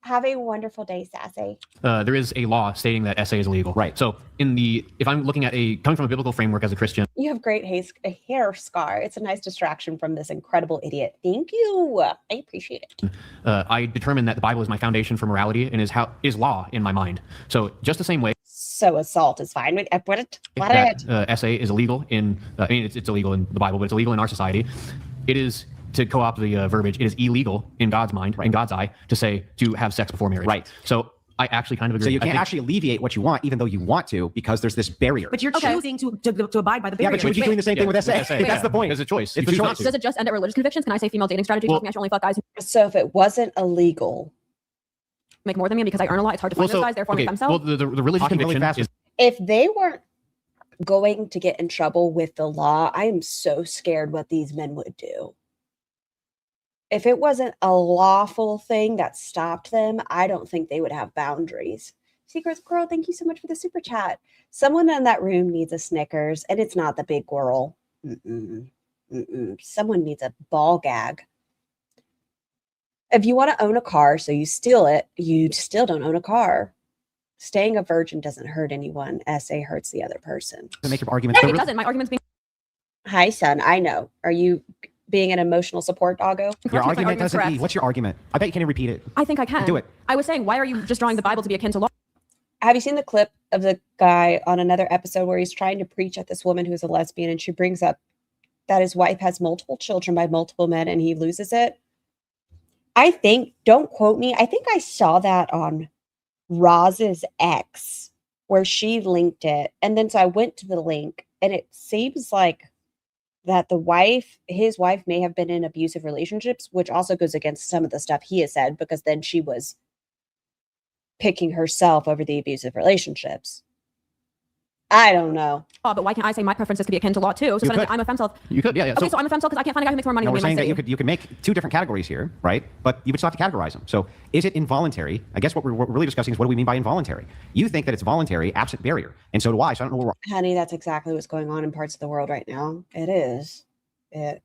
Have a wonderful day, Sassy. there is a law stating that SA is illegal. Right. So if I'm looking at coming from a biblical framework as a Christian, You have great hair scar. It's a nice distraction from this incredible idiot. Thank you. I appreciate it. I determine that the Bible is my foundation for morality and is law in my mind. So just the same way So assault is fine. What it? that SA is illegal in, I mean, it's illegal in the Bible, but it's illegal in our society. It is, to co-opt the verbiage, it is illegal in God's mind, in God's eye, to have sex before marriage. Right. So I actually kind of agree. So you I can't think- actually alleviate what you want, even though you want to, because there's this barrier. But you're choosing to abide by the Yeah, barrier. but you keep doing the same thing with SA. That's the point. It's a choice. It's You the choose not choice. to. Does it just end at religious convictions? Can I say female dating strategy tells me I should only fuck guys who So if it wasn't illegal, make more than me, and because I earn a lot, it's hard to find those guys. Therefore, make them sell. well, the religious Talking really conviction fast. is if they weren't going to get in trouble with the law, I am so scared what these men would do. If it wasn't a lawful thing that stopped them, I don't think they would have boundaries. Secrets Girl, thank you so much for the super chat. Someone in that room needs a Snickers, and it's not the big girl. Someone needs a ball gag. If you want to own a car, so you steal it, you still don't own a car. Staying a virgin doesn't hurt anyone. SA hurts the other person. To make your argument. It doesn't. My argument's being. Hi, son. I know. Are you being an emotional support doggo? Your argument argument's doesn't correct. be. What's your argument? I bet you can't even repeat it. I think I can. Do it. I was saying, why are you just drawing the Bible to be akin to law? Have you seen the clip of the guy on another episode where he's trying to preach at this woman who's a lesbian, and she brings up that his wife has multiple children by multiple men and he loses it? I think, don't quote me, I think I saw that on Roz's X where she linked it. And then so I went to the link, and it seems like that his wife may have been in abusive relationships, which also goes against some of the stuff he has said, because then she was picking herself over the abusive relationships. I don't know. Oh, but why can't I say my preferences could be akin to law too? So You suddenly could. I'm a femcel. You could, yeah. Okay, so I'm a femcel because I can't find a guy who makes more money No, than we're me in my saying that city. you could make two different categories here, right? But you would still have to categorize them. So is it involuntary? I guess what we're really discussing is what do we mean by involuntary? You think that it's voluntary, absent barrier, and so do I. So I don't know where we're. Honey, that's exactly what's going on in parts of the world right now. It is. It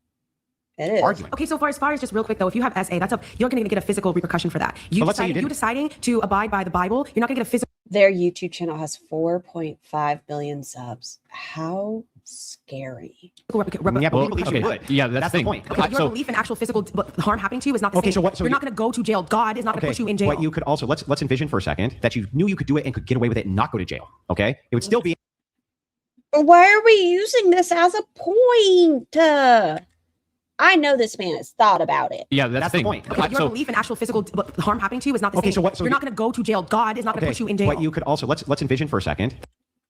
is. Argument. Okay, so as far as just real quick though, if you have SA, you're going to get a physical repercussion for that. But let's say you didn't. deciding to abide by the Bible, you're not going to get a physical. Their YouTube channel has 4.5 billion subs. How scary. Yeah, but Well, we believe okay, you would. yeah, that's the thing. point. Okay, your belief in actual physical harm happening to you is not the Okay, same. so what- so you're you- not going to go to jail. God is not going to put you in jail. But you could also let's envision for a second that you knew you could do it and could get away with it and not go to jail. Okay, it would still be. Why are we using this as a point? I know this man has thought about it. Yeah, that's the thing. point. Okay, your belief in actual physical harm happening to you is not the Okay, same. so what- so you're you- not going to go to jail. God is not going to put you in jail. But you could also let's envision for a second.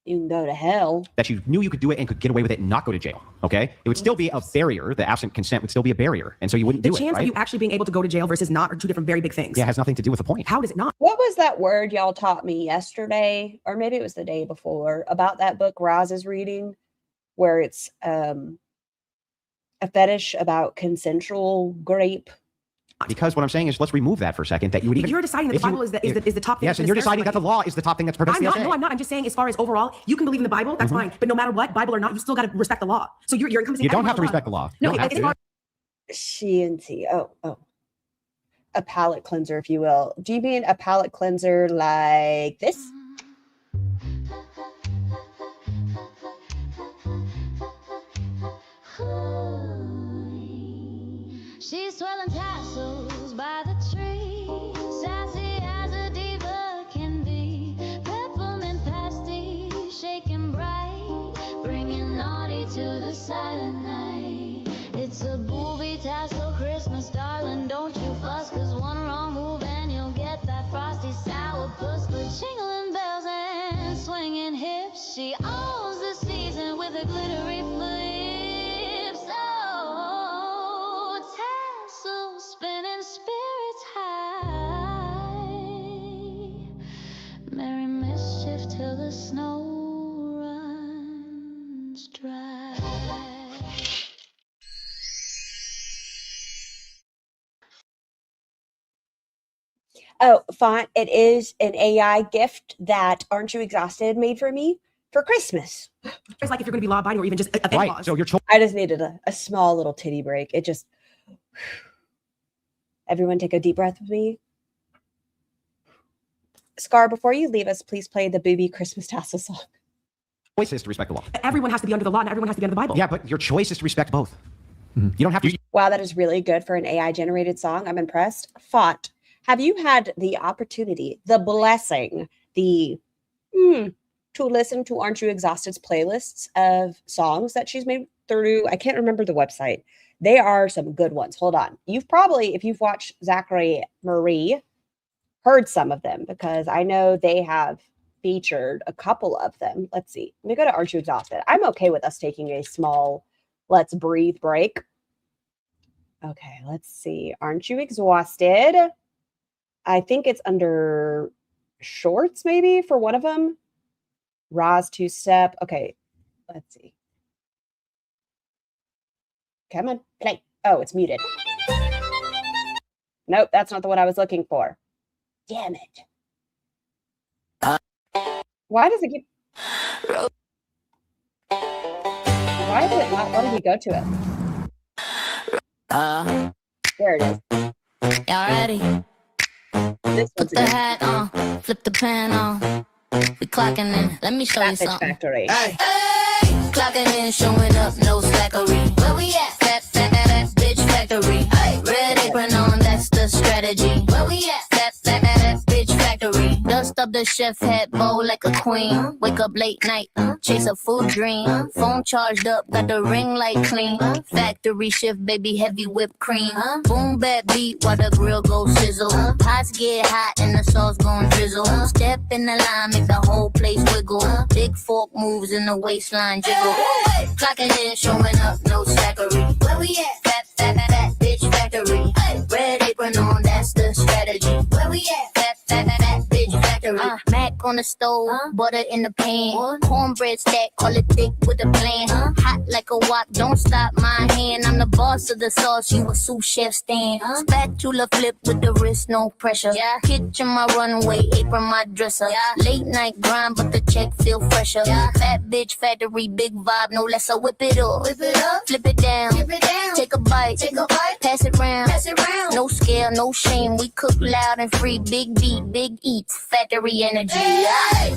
You can go to hell. That you knew you could do it and could get away with it and not go to jail. Okay, it would still be a barrier. The absent consent would still be a barrier, and so you wouldn't The do chance it. Right? of you actually being able to go to jail versus not are two different very big things. Yeah, it has nothing to do with the point. How does it not? What was that word y'all taught me yesterday, or maybe it was the day before, about that book Roz is reading, where it's a fetish about consensual grape? Because what I'm saying is, let's remove that for a second. That you would If even. you're deciding that the Bible is the top thing. Yes, and you're deciding that the law is the top thing that's protected. I'm not. I'm just saying, as far as overall, you can believe in the Bible, that's fine. But no matter what, Bible or not, you still got to respect the law. So you're encompassing. You don't have to respect the law. No, You don't have to. She. Oh. A palate cleanser, if you will. Do you mean a palate cleanser like this? She's swelling tassels by the tree, sassy as a diva can be. Peppermint pasty, shaking bright, bringing naughty to the silent night. It's a booby tassel Christmas, darling. Don't you fuss, 'cause one wrong move and you'll get that frosty sour puss. But jingling bells and swinging hips, she owns the season with a glittery flips. Oh, tassel spinning spirits high. Merry mischief till the snow runs dry. Oh, fine. It is an AI gift that Aren't You Exhausted made for me for Christmas. It's like if you're going to be law abiding or even just offend Right. laws. So you're. I just needed a small little titty break. It just. Everyone take a deep breath with me. Scar, before you leave us, please play the Booby Christmas Tassel song. Choice is to respect the law. Everyone has to be under the law, and everyone has to be under the Bible. Yeah, but your choice is to respect both. You don't have to. Wow, that is really good for an AI generated song. I'm impressed. Font. Have you had the opportunity, the blessing, to listen to Aren't You Exhausted's playlists of songs that she's made through, I can't remember the website. They are some good ones. Hold on. You've probably, if you've watched Zachary Marie, heard some of them because I know they have featured a couple of them. Let's see. Let me go to Aren't You Exhausted. I'm okay with us taking a small let's breathe break. Okay, let's see. Aren't You Exhausted? I think it's under shorts, maybe, for one of them. Roz two-step. Okay, let's see. Come on, play. Oh, it's muted. Nope, that's not the one I was looking for. Damn it. Why does it keep... Why is it not letting me go to it? There it is. Y'all ready? Put the hat on, flip the pan on. We clocking in. Let me show you something. Factory. Hey, clocking in, showing up, no slackery. Where we at? That bitch factory. Hey, red apron on, that's the strategy. Where we at? That bitch factory. Dust up the chef hat, bowl like a queen. Wake up late night, chase a food dream. Phone charged up, got the ring light clean. Factory shift, baby, heavy whipped cream. Boom, bad beat while the grill goes sizzle. Pots get hot and the sauce gon' drizzle. Step in the line, make the whole place wiggle. Big fork moves in the waistline jiggle. Clocking in, showing up, no slackery. Where we at? That bitch factory. Red apron on, that's the strategy. Where we at? That bitch factory. Mac on the stove, butter in the pan. Cornbread stack, call it thick with a plan. Hot like a wok, don't stop my hand. I'm the boss of the sauce, you a sous chef stand. Spatula flip with the wrist, no pressure. Kitchen my runway, apron my dresser. Late night grind, but the check feel fresher. Fat bitch factory, big vibe, no less. So whip it up, flip it down, take a bite, pass it round. No scale, no shame, we cook loud and free. Big beat, big eats, factory energy.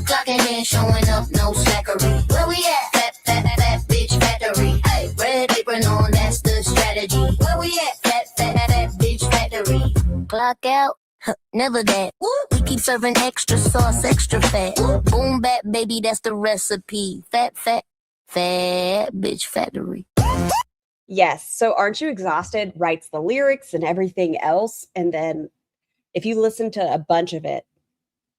Clocking in, showing up, no slackery. Where we at? That bitch factory. Red apron on, that's the strategy. Where we at? That bitch factory. Clock out. Never that. We keep serving extra sauce, extra fat. Boom bap, baby, that's the recipe. Fat bitch factory. Yes. So Aren't You Exhausted writes the lyrics and everything else. And then if you listen to a bunch of it,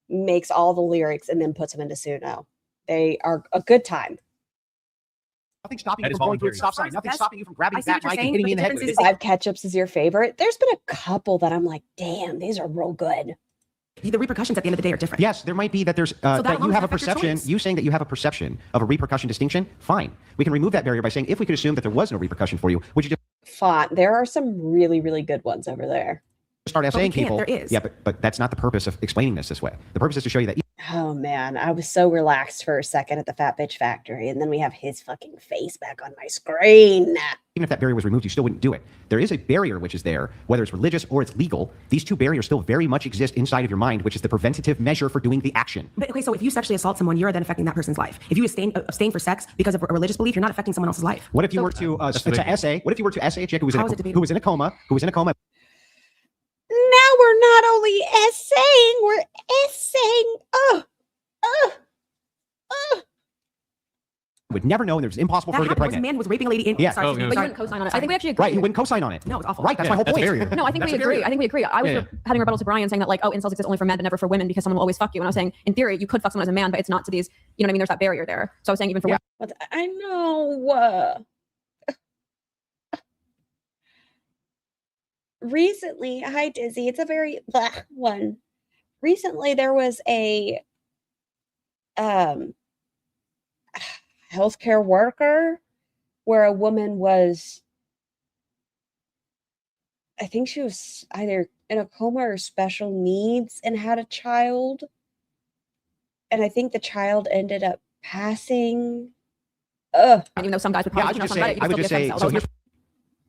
makes all the lyrics and then puts them into Suno. They are a good time. Nothing stopping That you is from going through a voluntary. stop sign. Nothing stopping you from grabbing I see that what you're mic and saying, hitting me but in the the head with difference it. is- Five ketchups is your favorite. There's been a couple that I'm like, damn, these are real good. The repercussions at the end of the day are different. Yes, there might be that there's that that you alone have a can affect your perception. choice. You saying that you have a perception of a repercussion distinction. Fine, we can remove that barrier by saying if we could assume that there was no repercussion for you, would you just Font. There are some really, really good ones over there. start we saying can't, people? there is. Yeah, but that's not the purpose of explaining this way. The purpose is to show you that Oh man, I was so relaxed for a second at the Fat Bitch Factory, and then we have his fucking face back on my screen. even if that barrier was removed, you still wouldn't do it. There is a barrier which is there, whether it's religious or it's legal. These two barriers still very much exist inside of your mind, which is the preventative measure for doing the action. But okay, so if you sexually assault someone, you're then affecting that person's life. If you abstain for sex because of a religious belief, you're not affecting someone else's life. What if you were to essay? What if you were to essay a chick who was in a coma? Now we're not only essaying, we're essaying. Would never know, and it was impossible for her to get That happened. pregnant. A man was raping a lady in. Yeah. Sorry, But you wouldn't co-sign on it. I think we actually agree. Right, you wouldn't co-sign on it. No, it's awful. Right, that's my whole point. No, I think we agree. I think we agree. I was having a rebuttal to Brian saying that like, oh, incels exist only for men but never for women because someone will always fuck you. And I was saying, in theory, you could fuck someone as a man, but it's not to these, you know what I mean? There's that barrier there. So I was saying even for women. But I know. Recently, hi Dizzy. It's a very one. Recently, there was a healthcare worker where a woman was, I think she was either in a coma or special needs and had a child. And I think the child ended up passing. Even though some guys would probably I would just say, so here's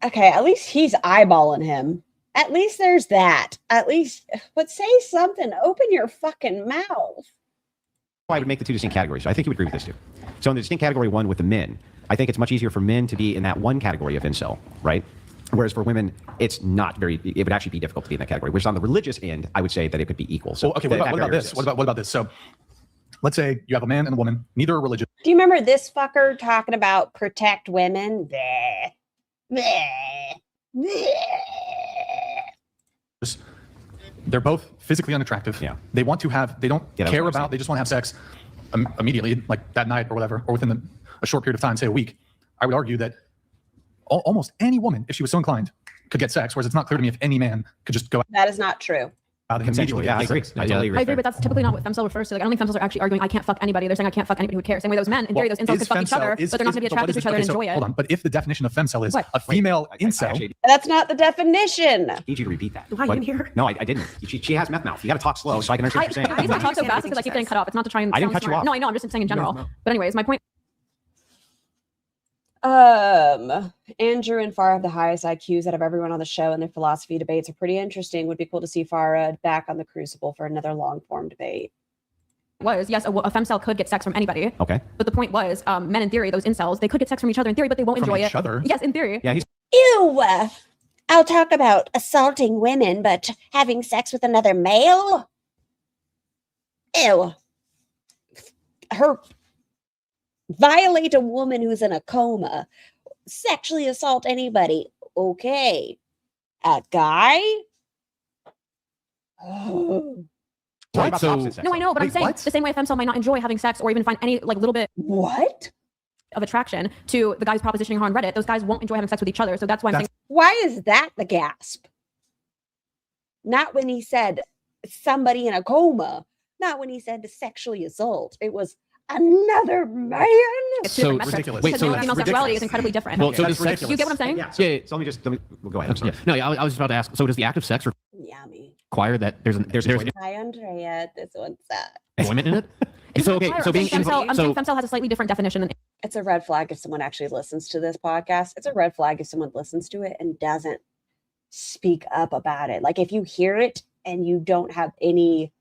okay, at least he's eyeballing him. At least there's that. At least, but say something. Open your fucking mouth. I would make the two distinct categories. So I think you would agree with this too. So in the distinct category one with the men, I think it's much easier for men to be in that one category of incel, right? Whereas for women, it's not very, it would actually be difficult to be in that category. Which on the religious end, I would say that it could be equal. So Well, okay, what about this? What about this? So let's say you have a man and a woman, neither are religious. Do you remember this fucker talking about protect women? Bleh. Bleh. Bleh. They're both physically unattractive. Yeah. They want to have, they don't that's care what I was about, they just want to have sex immediately, like that night or whatever, or within a short period of time, say a week. I would argue that almost any woman, if she was so inclined, could get sex, whereas it's not clear to me if any man could just go That is not true. out and Consensually, immediately yeah, I get agree. sex. I totally agree. I agree, but that's typically not what femcel refers to. Like, I don't think femcels are actually arguing, I can't fuck anybody. They're saying, I can't fuck anybody who cares. Same way those men, in theory, those incels Is could fuck each femcel- other, is- but they're not going to be is- but what attracted to is each other okay, and so enjoy it. Hold on, but if the definition of femcel is What? a female incel, Actually, That's not the definition. I need you to repeat that. Why, you didn't hear her? No, I didn't. She has meth mouth. You got to talk slow so I can understand what you're The saying. reason I talk so fast is because I keep getting cut off. It's not to try and I didn't sound cut you smart. off. No, I know. I'm just saying in general. No. But anyways, my point. Andrew and Farah have the highest IQs out of everyone on the show, and their philosophy debates are pretty interesting. Would be cool to see Farah back on the Crucible for another long form debate. Was yes, a femcel could get sex from anybody. Okay. But the point was, men in theory, those incels, they could get sex from each other in theory, but they won't From enjoy each it. other? Yes, in theory. Yeah, he's Ew! I'll talk about assaulting women, but having sex with another male? Ew. Her violate a woman who's in a coma, sexually assault anybody. Okay. A guy? Oh. talking about So- opposite sex. No, I know, but I'm Wait, saying what? the same way a femcel might not enjoy having sex or even find any like little bit What? of attraction to the guys propositioning her on Reddit. Those guys won't enjoy having sex with each other. So that's why I'm saying Why is that the gasp? Not when he said somebody in a coma. Not when he said to sexually assault. It was another man. it's two So different metrics. ridiculous. Wait, Because so male that's and female sexuality ridiculous. is incredibly different. Well, so That's does sex. ridiculous. You get what I'm saying? Yeah. So, Yeah. so let me go ahead. I'm sorry. Yeah. No, I was just about to ask. So does the act of sex Yummy. require that there's Hi, Andrea. This one's that. enjoyment in it? So okay, so being I'm saying so femcel has a slightly different definition than It's a red flag if someone actually listens to this podcast. It's a red flag if someone listens to it and doesn't speak up about it. Like if you hear it and you don't have any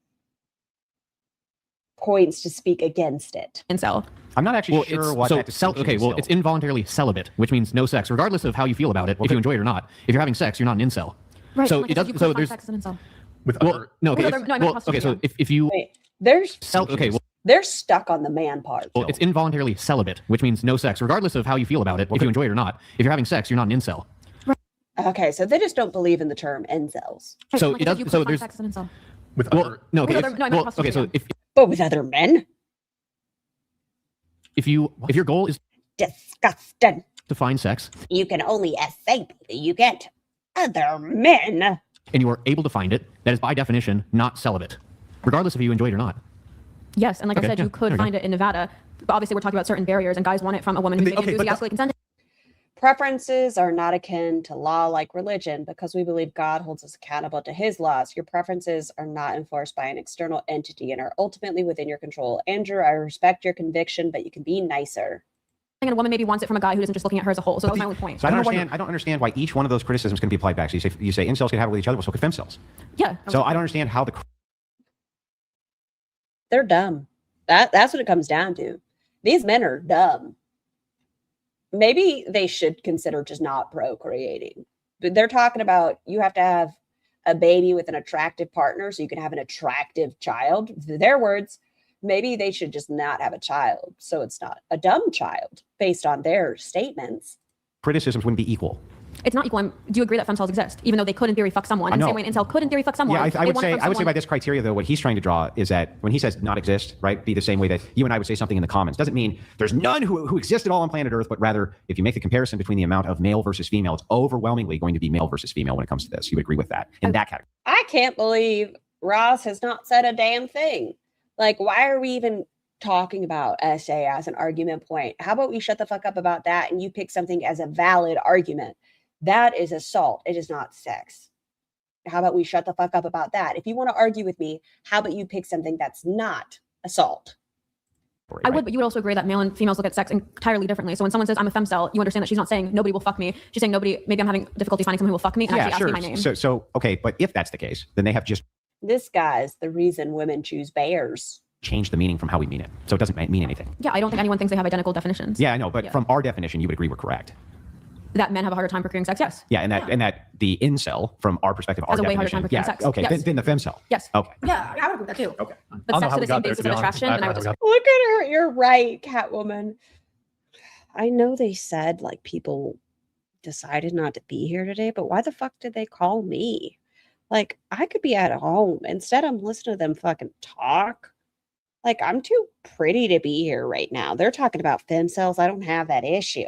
points to speak against it. incel. I'm not actually well, sure it's what so that distinction is well, still. it's involuntarily celibate, which means no sex, regardless of how you feel about it. If you enjoy it or not, if you're having sex, you're not an incel. Right. So like it I does. said, you could So find there's sex as an incel. with well, other, no, okay, With if- other- no, I meant well, okay. So prostitution, if you Wait, there's okay, well, they're stuck on the man part. well, it's involuntarily celibate, which means no sex, regardless of how you feel about it. If you enjoy it or not, if you're having sex, you're not an incel. Okay, so they just don't believe in the term incels. Right, So like it I said, does. you could So find there's sex as an incel. with well, other, no, okay, With if- other- no, I meant well, okay. So prostitution. if But with other men? If your goal is Disgusting. to find sex You can only essay you get other men. and you are able to find it, that is by definition not celibate, regardless if you enjoy it or not. Yes, and like Okay, I said, yeah, you could there you find it in Nevada. But obviously, we're talking about certain barriers, and guys want it from a woman who's being enthusiastically consenting. Preferences are not akin to law like religion because we believe God holds us accountable to his laws. Your preferences are not enforced by an external entity and are ultimately within your control. Andrew, I respect your conviction, but you can be nicer. And a woman maybe wants it from a guy who isn't just looking at her as a whole. So that's my only point. So I don't understand why each one of those criticisms can be applied back. So you say incels can have it with each other, well, so can femcells. Yeah. So I don't understand how the They're dumb. That's what it comes down to. These men are dumb. Maybe they should consider just not procreating. But they're talking about you have to have a baby with an attractive partner so you can have an attractive child. Their words, maybe they should just not have a child. So it's not a dumb child based on their statements. criticisms wouldn't be equal. It's not equal. Do you agree that femcells exist, even though they could in theory fuck someone? And the same way an incel could in theory fuck someone. Yeah, I would They want it say from by this criteria though, what he's trying to draw is that when he says not exist, right, be the same way that you and I would say something in the comments. Doesn't mean there's none who exist at all on planet Earth, but rather if you make the comparison between the amount of male versus female, it's overwhelmingly going to be male versus female when it comes to this. You would agree with that in that category? I can't believe Ross has not said a damn thing. Like, why are we even talking about SA as an argument point? How about we shut the fuck up about that and you pick something as a valid argument? That is assault. It is not sex. How about we shut the fuck up about that? If you want to argue with me, how about you pick something that's not assault? I would, but you would also agree that male and females look at sex entirely differently. So when someone says I'm a femcel, you understand that she's not saying nobody will fuck me. She's saying maybe I'm having difficulty finding someone who will fuck me and actually ask me my name. So okay, but if that's the case, then they have just This guy's the reason women choose bears. changed the meaning from how we mean it. So it doesn't mean anything. Yeah, I don't think anyone thinks they have identical definitions. Yeah, I know, but from our definition, you would agree we're correct. That men have a harder time procuring sex, yes. Yeah, and that the incel, from our perspective, Has our a way harder definition, time procuring sex. okay, Yes. then the femcel. Yes. Okay. Yeah, I would agree with that too. Okay. But sex to the same basis of attraction, and I would just Look at her. You're right, Catwoman. I know they said like people decided not to be here today, but why the fuck did they call me? Like, I could be at home. Instead, I'm listening to them fucking talk. Like, I'm too pretty to be here right now. They're talking about femcells. I don't have that issue.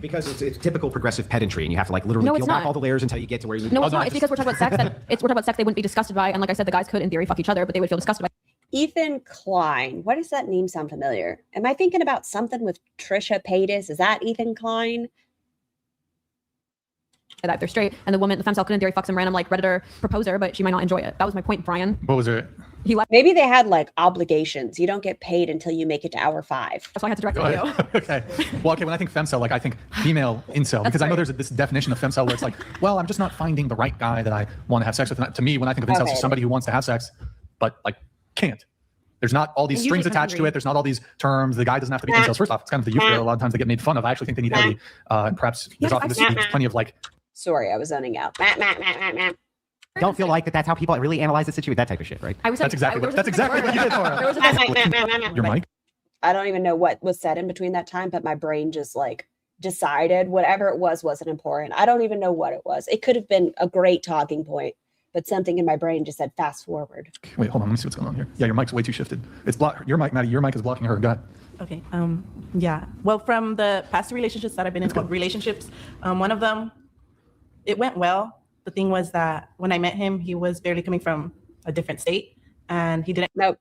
Because it's typical progressive pedantry, and you have to like literally No, it's peel back not. all the layers until you get to where you. No, it's not. It's because we're talking about sex. We're talking about sex they wouldn't be disgusted by. And like I said, the guys could in theory fuck each other, but they would feel disgusted by. Ethan Klein. Why does that name sound familiar? Am I thinking about something with Trisha Paytas? Is that Ethan Klein? That they're straight, and the femcel could in theory fuck some random like Redditor proposer, but she might not enjoy it. That was my point, Brian. What was it? He left. Maybe they had like obligations. You don't get paid until you make it to hour 5. That's why I had to direct Go the ahead. video. Okay. Well, okay. When I think femcel, like I think female incel, because I know there's this definition of femcel where it's like, well, I'm just not finding the right guy that I want to have sex with. And to me, when I think of incels, Okay. it's somebody who wants to have sex, but like can't. There's not all these And strings usually attached to hungry. it. There's not all these terms. The guy doesn't have to be incels. First off, it's kind of the youth that a lot of times they get made fun of. I actually think they need equity. Perhaps there's often there's plenty of like. Sorry, I was zoning out. Don't feel like that's how people really analyze the situation, that type of shit, right? That's exactly what you did, Laura. Your mic. I don't even know what was said in between that time, but my brain just like decided whatever it was wasn't important. I don't even know what it was. It could have been a great talking point, but something in my brain just said fast forward. Wait, hold on. Let me see what's going on here. Yeah, your mic's way too shifted. It's your mic, Maddie. Your mic is blocking her. Go ahead. Okay. Yeah. Well, from the past relationships that I've been in, one of them, it went well. The thing was that when I met him, he was barely coming from a different state, and he didn't. Nope.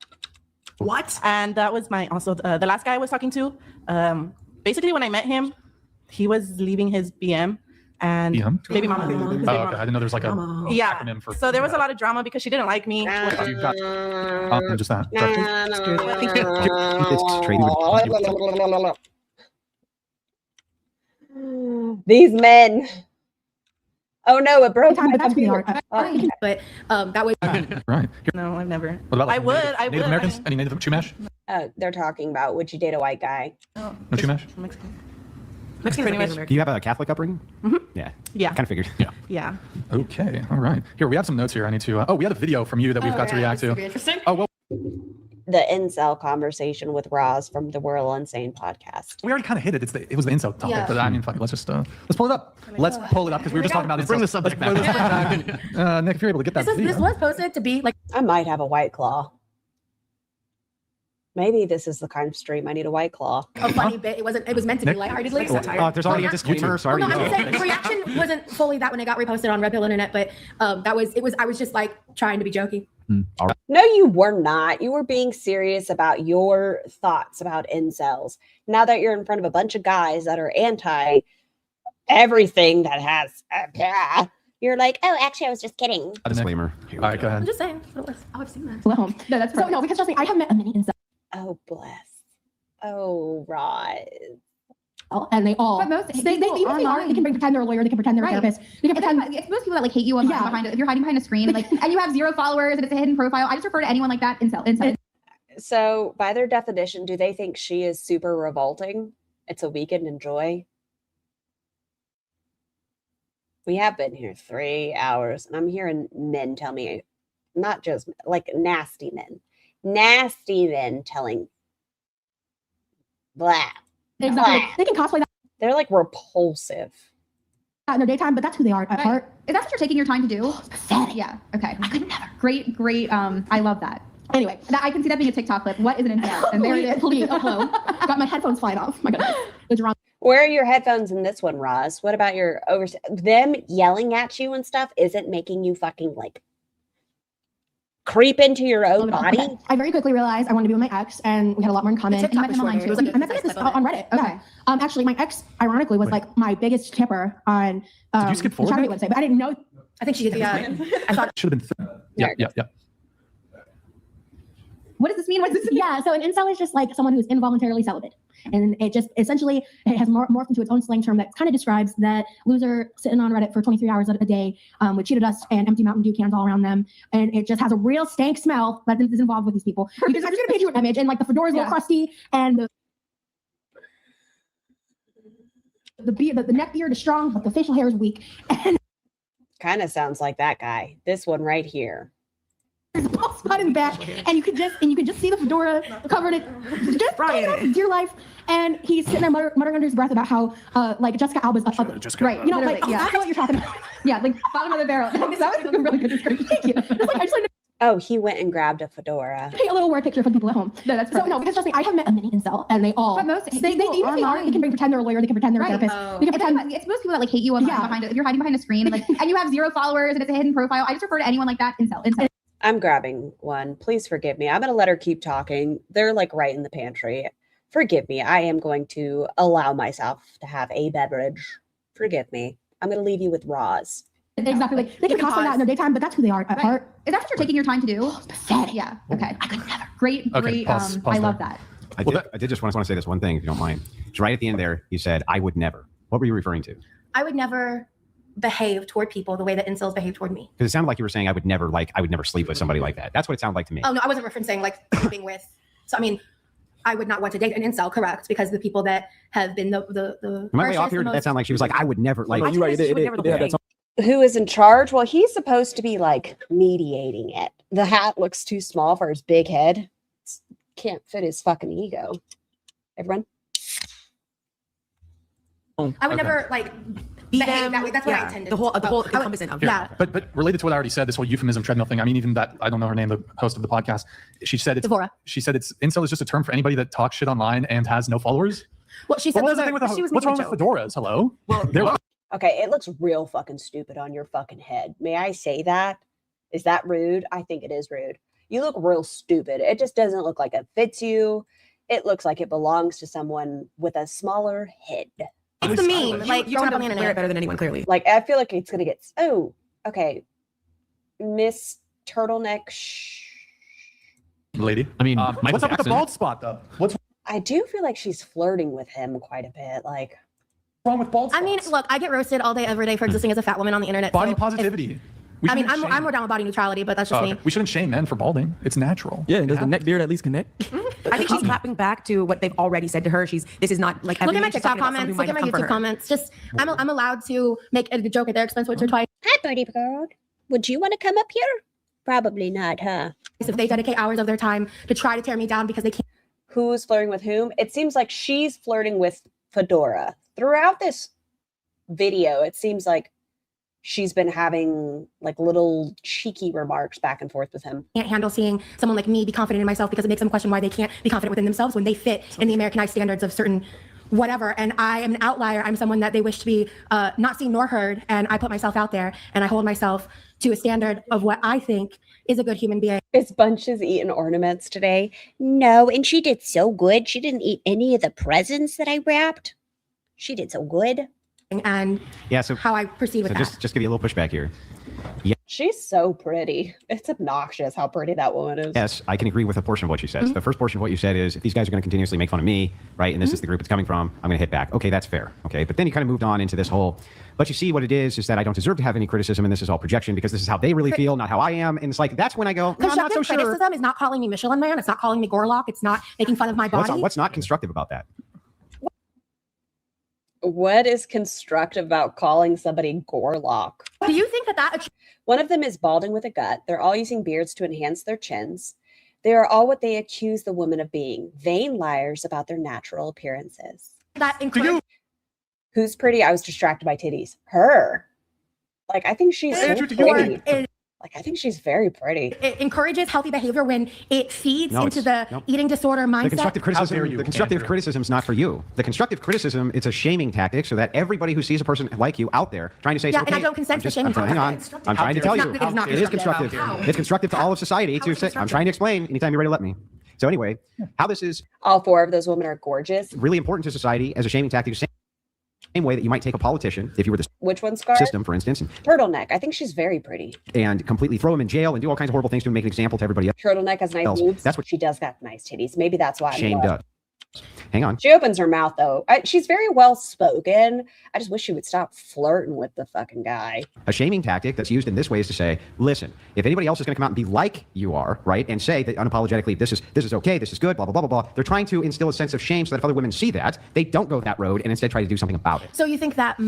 What? And that was the last guy I was talking to. Basically, when I met him, he was leaving his BM and baby mama. Oh, okay. I didn't know there's like a acronym for. So there was a lot of drama because she didn't like me. You've got just that. These men. Oh no, it broke my That's pretty computer. hard. But that was Right. No, I've never. What about like I would. Native Americans? Any Native Chumash? They're talking about would you date a white guy? Oh, No Chumash? Mexican. Pretty much. Do you have a Catholic upbringing? Mm-hmm. Yeah. Yeah. Kind of figured. Yeah. Yeah. Okay. All right. Here we have some notes here. I need to. We had a video from you that we've got to react to. interesting. Oh well. The incel conversation with Roz from the We're All Insane podcast. We already kind of hit it. It was the incel topic, Yeah. but I mean, fuck it. Let's pull it up. Let's pull it up because we were just talking about incels. Bring the subject back. Nick, if you're able to get that This video. was posted to be like I might have a white claw. Maybe this is the kind of stream I need a White Claw. A funny bit. It was meant to be lightheartedly. There's already a disclaimer. Sorry. No, I'm just saying the reaction wasn't fully that when it got reposted on Red Pill Internet, but I was just like trying to be jokey. All right. No, you were not. You were being serious about your thoughts about incels. Now that you're in front of a bunch of guys that are anti everything that has, you're like, oh, actually, I was just kidding. Disclaimer. All right, go ahead. I'm just saying. Oh, I've seen that. Well, no, that's So no, because trust me, I have met a mini incel. Oh, bless. Oh, Roz. And they all. But most they can pretend they're a lawyer, they can pretend they're a therapist. They can pretend it's most people that like hate you behind it. If you're hiding behind a screen, like, and you have 0 followers and it's a hidden profile, I just refer to anyone like that incel. So, by their definition, do they think she is super revolting? It's a weekend in joy. We have been here 3 hours, and I'm hearing men tell me, not just like nasty men telling blah. Exactly. Blah. They can cosplay that. They're like repulsive. In their daytime, but that's who they are at heart. Is that what you're taking your time to do? Yeah. Okay. I could never. Great. I love that. Anyway, I can see that being a TikTok clip. What is an incel? And there it is. Please, hello. Got my headphones flying off. My goodness. It's wrong. Where are your headphones in this one, Roz? What about your them yelling at you and stuff isn't making you fucking like creep into your own body? Okay. I very quickly realized I wanted to be with my ex, and we had a lot more in common. I met him online too. I met this on Reddit. Okay. Actually, my ex, ironically, was like my biggest tipper on Did you skip forward? the Charity website, but I didn't know. I think she did. Yeah. I thought Should have been. Yeah. What does this mean? What does this mean? Yeah, so an incel is just like someone who's involuntarily celibate. And it just essentially it has morphed into its own slang term that kind of describes that loser sitting on Reddit for 23 hours a day with cheetah dust and empty Mountain Dew cans all around them. And it just has a real stank smell that is involved with these people. Because I'm just going to paint you an image, and like the fedora's a little crusty, and the neck beard is strong, but the facial hair is weak. And Kind of sounds like that guy. This one right here. there's a bald spot in the back, and you could just see the fedora covered it, just Brian, dear life. And he's sitting there muttering under his breath about how like Jessica Alba's ugly. Right, You know, literally, like yeah. that's what you're talking about. Yeah, like bottom of the barrel. That was a really good description. Thank you. It's like, I just wanted Oh, he went and grabbed a fedora. to paint a little word picture for the people at home. No, that's So no, because trust me, I have met a mini incel, and they all. But most they people even if they online- they can pretend they're a lawyer, they can pretend they're a therapist. They can pretend. It's most people that like hate you behind it. If you're hiding behind a screen, like, and you have 0 followers and it's a hidden profile, I just refer to anyone like that incel. I'm grabbing one. Please forgive me. I'm going to let her keep talking. They're like right in the pantry. Forgive me. I am going to allow myself to have a beverage. Forgive me. I'm going to leave you with Roz. Exactly. Like they can cosplay that in their daytime, but that's who they are at heart. Is that what you're taking your time to do? Yeah. Okay. I could never. Great. Pause I love there. that. I did just want to say this one thing, if you don't mind. It's right at the end there. You said, I would never. What were you referring to? I would never behave toward people the way that incels behave toward me. Because it sounded like you were saying I would never sleep with somebody like that. That's what it sounded like to me. Oh no, I wasn't referencing like sleeping with. So I mean, I would not want to date an incel, correct? Because the people that have been the Am I way off harshest, here? the Did that most- sound like she was like, I would never like. No, you're right. It Who is in charge? Well, he's supposed to be like mediating it. The hat looks too small for his big head. Can't fit his fucking ego. Everyone? I would never like behave that way. That's what I intended. The whole encompassing of yeah. But related to what I already said, this whole euphemism treadmill thing. I mean, even that, I don't know her name, the host of the podcast. She said it's Devora. She said it's incel is just a term for anybody that talks shit online and has no followers. Well, she But said what was those the thing are- with she was what's making wrong a with joke. fedoras? Hello. Well, Okay, it looks real fucking stupid on your fucking head. May I say that? Is that rude? I think it is rude. You look real stupid. It just doesn't look like it fits you. It looks like it belongs to someone with a smaller head. It's the meme. Like you throwing tend up on to the wear it internet. better than anyone, clearly. Like, I feel like it's gonna get. Oh, okay. Miss Turtleneck. lady. I mean, what's Michael up with the Jackson. bald spot though? What's I do feel like she's flirting with him quite a bit. Like, wrong with bald spots? I mean, look, I get roasted all day, every day for existing as a fat woman on the internet. Body so if- positivity. I mean, I'm more down with body neutrality, but that's just me. We shouldn't shame men for balding. It's natural. Yeah, does the neck beard at least connect? I think she's clapping back to what they've already said to her. This is not like Look at my everything she's TikTok talking about, comments. something Look at my might have come for YouTube her. comments. Just, I'm allowed to make a joke at their expense once or twice. hi, birdie bird. Would you want to come up here? Probably not, huh? If they dedicate hours of their time to try to tear me down because they can't. Who's flirting with whom? It seems like she's flirting with Fedora. Throughout this video, it seems like she's been having like little cheeky remarks back and forth with him. Can't handle seeing someone like me be confident in myself because it makes them question why they can't be confident within themselves when they fit in the Americanized standards of certain whatever. And I am an outlier. I'm someone that they wish to be not seen nor heard. And I put myself out there and I hold myself to a standard of what I think is a good human being. Is Bunches eating ornaments today? No, and she did so good. She didn't eat any of the presents that I wrapped. She did so good. And Yeah. So how I proceed with so that. just give you a little pushback here. Yeah. She's so pretty. It's obnoxious how pretty that woman is. Yes, I can agree with a portion of what you said. Mm-hmm. So the first portion of what you said is if these guys are going to continuously make fun of me, right, and this is the group it's coming from, I'm going to hit back. Okay, that's fair. Okay, but then you kind of moved on into this whole, but you see what it is that I don't deserve to have any criticism and this is all projection because this is how they really feel, not how I am. And it's like, that's when I go, no, I'm not so sure. Criticism is not calling me Michelin Man. It's not calling me Gorlock. It's not making fun of my body. What's not constructive about that? What is constructive about calling somebody Gorlock? Do you think that one of them is balding with a gut? They're all using beards to enhance their chins. They are all what they accuse the woman of being, vain liars about their natural appearances. Who's pretty? I was distracted by titties. Her. Like, I think she's so pretty. Like, I think she's very pretty. It encourages healthy behavior when it feeds into the eating disorder mindset. The constructive criticism is not for you. The constructive criticism, it's a shaming tactic so that everybody who sees a person like you out there trying to say, Yeah, okay, and I don't consent to shaming. hang on. I'm trying to tell you. It's not It is constructive. It's constructive to all of society. I'm trying to explain anytime you're ready to let me. So anyway, how this is. All four of those women are gorgeous. Really important to society as a shaming tactic. Same way that you might take a politician, if you were the Which one's Scar? system, for instance, Turtleneck. I think she's very pretty. and completely throw him in jail and do all kinds of horrible things to make an example to everybody Turtleneck has nice else. boobs. That's what she does got nice titties. Maybe that's why. shame does. Hang on. She opens her mouth though. She's very well spoken. I just wish she would stop flirting with the fucking guy. A shaming tactic that's used in this way is to say, listen, if anybody else is going to come out and be like you are, right, and say that unapologetically, this is okay, this is good, blah, blah, blah, blah, blah, they're trying to instill a sense of shame so that if other women see that, they don't go that road and instead try to do something about it. So you think that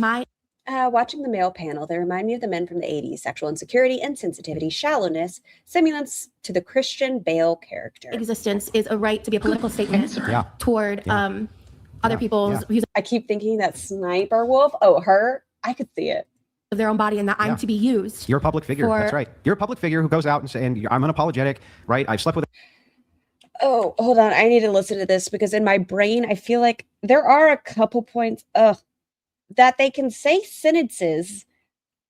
watching the male panel, they remind me of the men from the 80s, sexual insecurity, insensitivity, shallowness, simulants to the Christian Bale character. Existence is a right to be a political statement toward other people's views I keep thinking that Sniper Wolf, her, I could see it. of their own body and that I'm to be used. You're a public figure. That's right. You're a public figure who goes out and saying, I'm unapologetic, right? I've slept with. Oh, hold on. I need to listen to this because in my brain, I feel like there are a couple points that they can say sentences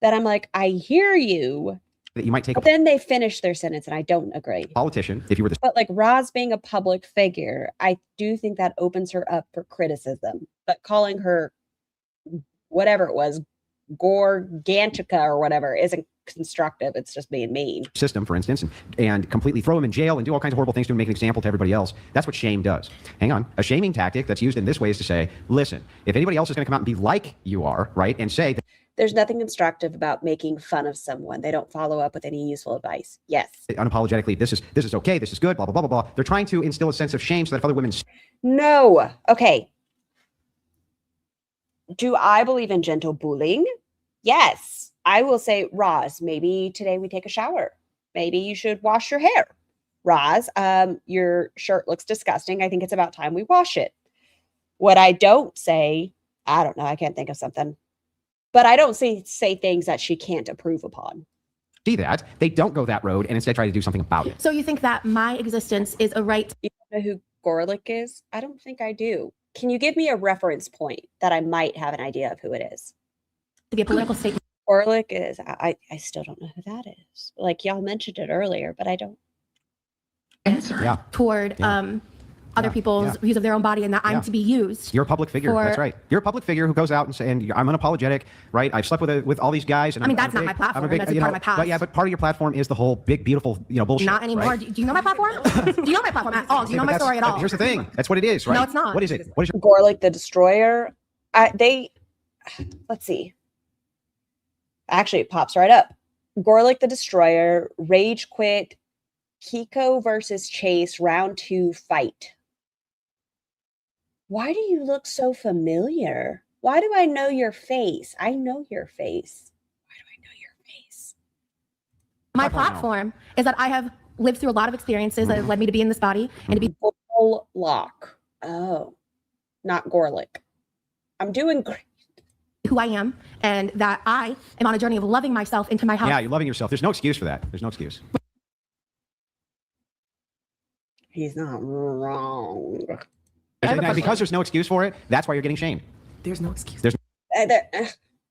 that I'm like, I hear you. That you might take But then they finish their sentence and I don't agree. Politician, if you were the. But like Roz being a public figure, I do think that opens her up for criticism. But calling her whatever it was, Gorgantica or whatever, isn't constructive. It's just being mean. System, for instance, and completely throw him in jail and do all kinds of horrible things to make an example to everybody else. That's what shame does. Hang on. A shaming tactic that's used in this way is to say, listen, if anybody else is going to come out and be like you are, right, and say that. There's nothing constructive about making fun of someone. They don't follow up with any useful advice. Yes. Unapologetically, this is okay, this is good, blah, blah, blah, blah, blah. They're trying to instill a sense of shame so that if other women. No. Okay. Do I believe in gentle bullying? Yes. I will say, Roz, maybe today we take a shower. Maybe you should wash your hair. Roz, your shirt looks disgusting. I think it's about time we wash it. What I don't say, I don't know. I can't think of something. But I don't say things that she can't approve upon. See that. They don't go that road and instead try to do something about it. So you think that my existence is a right. You know who Gorlick is? I don't think I do. Can you give me a reference point that I might have an idea of who it is? To be a political statement. Gorlick is, I still don't know who that is. Like y'all mentioned it earlier, but I don't. Toward other people's views of their own body and that I'm to be used. You're a public figure. That's right. You're a public figure who goes out and saying, I'm unapologetic, right? I've slept with all these guys. And I mean, that's not my platform. That's part of my past. But yeah, but part of your platform is the whole big, beautiful, bullshit. Not anymore. Right? Do you know my platform? Do you know my platform at all? Do you know my story at all? Here's the thing. That's what it is, right? No, it's not. What is it? What is your Gorlick the Destroyer? Let's see. Actually, it pops right up. Gorlick the Destroyer, Rage Quit, Kiko versus Chase, round 2 fight. Why do you look so familiar? Why do I know your face? I know your face. Why do I know your face? My platform is that I have lived through a lot of experiences that have led me to be in this body and to be Lock. Oh, not Gorlick. I'm doing great. who I am and that I am on a journey of loving myself into my house. Yeah, you're loving yourself. There's no excuse for that. There's no excuse. He's not wrong. Because there's no excuse for it, that's why you're getting shamed. There's no excuse. There's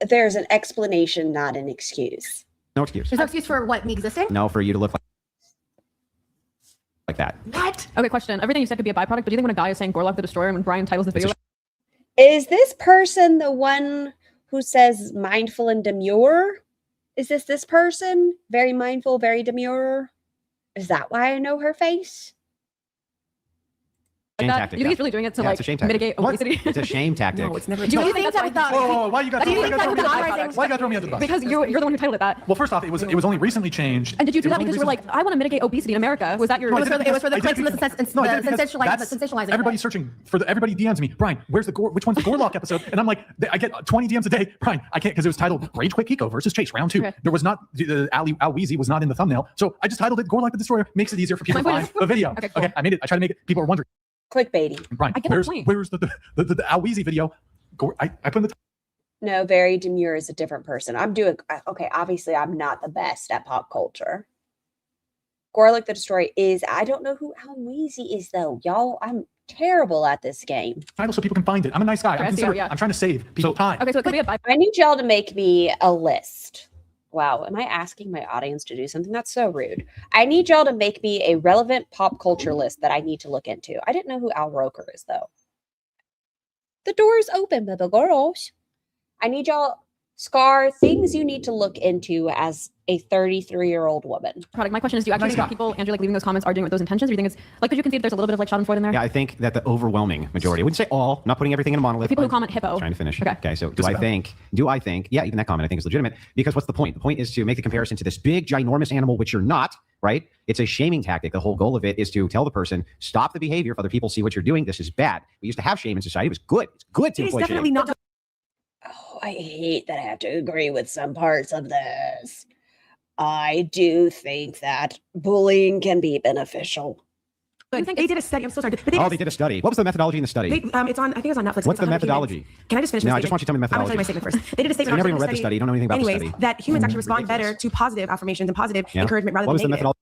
There's an explanation, not an excuse. no excuse. There's no excuse for what, me existing? No, for you to look like that. What? Okay, question. Everything you said could be a byproduct, but do you think when a guy is saying Gorlock the Destroyer when Brian titles the video? Is this person the one who says mindful and demure? Is this person? Very mindful, very demure? Is that why I know her face? Shame Like that? tactic, You think yeah. he's really doing it to Yeah, like it's a shame tactic. mitigate What? obesity? It's a shame tactic. No, it's never. Do you think think that's that why? we thought? Whoa, why you got Do you think that was a why you gotta throw me under the bus? Because you're the one who titled it that. Well, first off, it was only recently changed. And did you do It was that only because you were like, recently- I want to mitigate obesity in America? Was that your? No, I It was did for the I did clicks and the because- no, I did because that's- sensationalizing. Everybody's searching for everybody DMs me. Brian, where's the which one's the Gorlock episode? And I'm like, I get 20 DMs a day. Brian, I can't because it was titled Rage Quit Kiko versus Chase round 2. Okay. There was not the Weezy was not in the thumbnail, so I just titled it Gorlock the Destroyer. Makes it easier for people to My point find the video. Okay, cool. I made it. I try to make it. People are wondering. Clickbaity. Brian, I get the where's point. the Weezy video? I put in the. No, very demure is a different person. Okay, obviously I'm not the best at pop culture. Gorlock the Destroyer is, I don't know who Al Weezy is though. Y'all, I'm terrible at this game. Title so people can find it. I'm a nice guy. Okay, I I'm see considerate. you, yeah. I'm trying to save people time. Okay, so it could be a byproduct. I need y'all to make me a list. Wow, am I asking my audience to do something? That's so rude. I need y'all to make me a relevant pop culture list that I need to look into. I didn't know who Al Roker is though. The door is open, baby girls. I need y'all, Scar, things you need to look into as a 33-year-old woman. Product. My question is, do you actually think that people, Andrew, like leaving those comments are doing it with those intentions? Or do you think it's like, could you concede there's a little bit of like Schadenfreude in there? Yeah, I think that the overwhelming majority, I wouldn't say all, I'm not putting everything in a monolith. People who I'm comment hippo. trying to finish. Okay. So do I think, yeah, even that comment I think is legitimate because what's the point? The point is to make the comparison to this big, ginormous animal, which you're not, right? It's a shaming tactic. The whole goal of it is to tell the person, stop the behavior if other people see what you're doing. This is bad. We used to have shame in society. It was good. It's good to It is employ definitely shame. not. Oh, I hate that I have to agree with some parts of this. I do think that bullying can be beneficial. But they did a study. I'm so sorry. But They did a study. What was the methodology in the study? It's on. I think it's on Netflix. What's It's the 100 methodology? humans. Can I just finish? No, my I just statement? want you to tell me the I'm gonna tell you my methodology. statement first. They did a So you statement. never on even read the study. You don't know anything about the Anyways, study. that humans actually respond better to positive affirmations and positive Yeah. encouragement rather What was than the negative.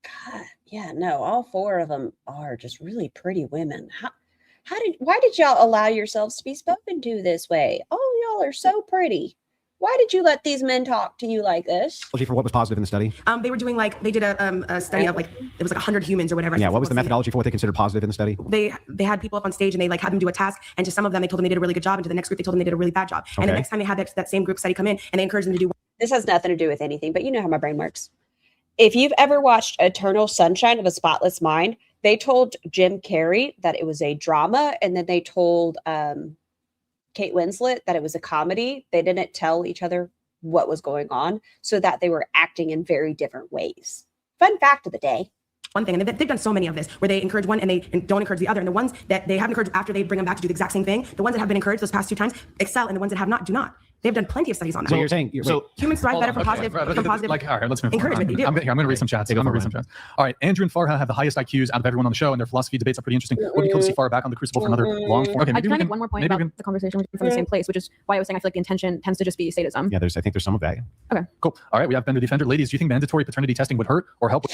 methodology? Yeah, no, all 4 of them are just really pretty women. Why did y'all allow yourselves to be spoken to this way? Oh, y'all are so pretty. Why did you let these men talk to you like this? For what was positive in the study? They were doing they did a study of it was like 100 humans or whatever. Yeah, what was the methodology for what they considered positive in the study? They had people up on stage and they had them do a task, and to some of them they told them they did a really good job, and to the next group they told them they did a really bad job. And the Okay. next time they had that same group study come in and they encouraged them to do. This has nothing to do with anything, but you know how my brain works. If you've ever watched Eternal Sunshine of a Spotless Mind, they told Jim Carrey that it was a drama, and then they told Kate Winslet that it was a comedy. They didn't tell each other what was going on so that they were acting in very different ways. Fun fact of the day. One thing, and they've done so many of this, where they encourage one and they don't encourage the other. And the ones that they have encouraged after they bring them back to do the exact same thing, the ones that have been encouraged those past 2 times excel, and the ones that have not do not. They've done plenty of studies on that. So you're saying humans thrive better from positive, All right, let's move on. encouragement. They do. I'm gonna read some chats. I'm gonna read some chats. All right, Andrew and Farha have the highest IQs out of everyone on the show, and their philosophy debates are pretty interesting. Would be cool to see Farha back on the Crucible for another long form. Okay, I maybe kind we of one more point maybe about we can. the conversation from the same place, which is why I was saying I feel like the intention tends to just be sadism. Yeah, I think there's some of that. Okay. Cool. All right, we have Ben the Defender. Ladies, do you think mandatory paternity testing would hurt or help?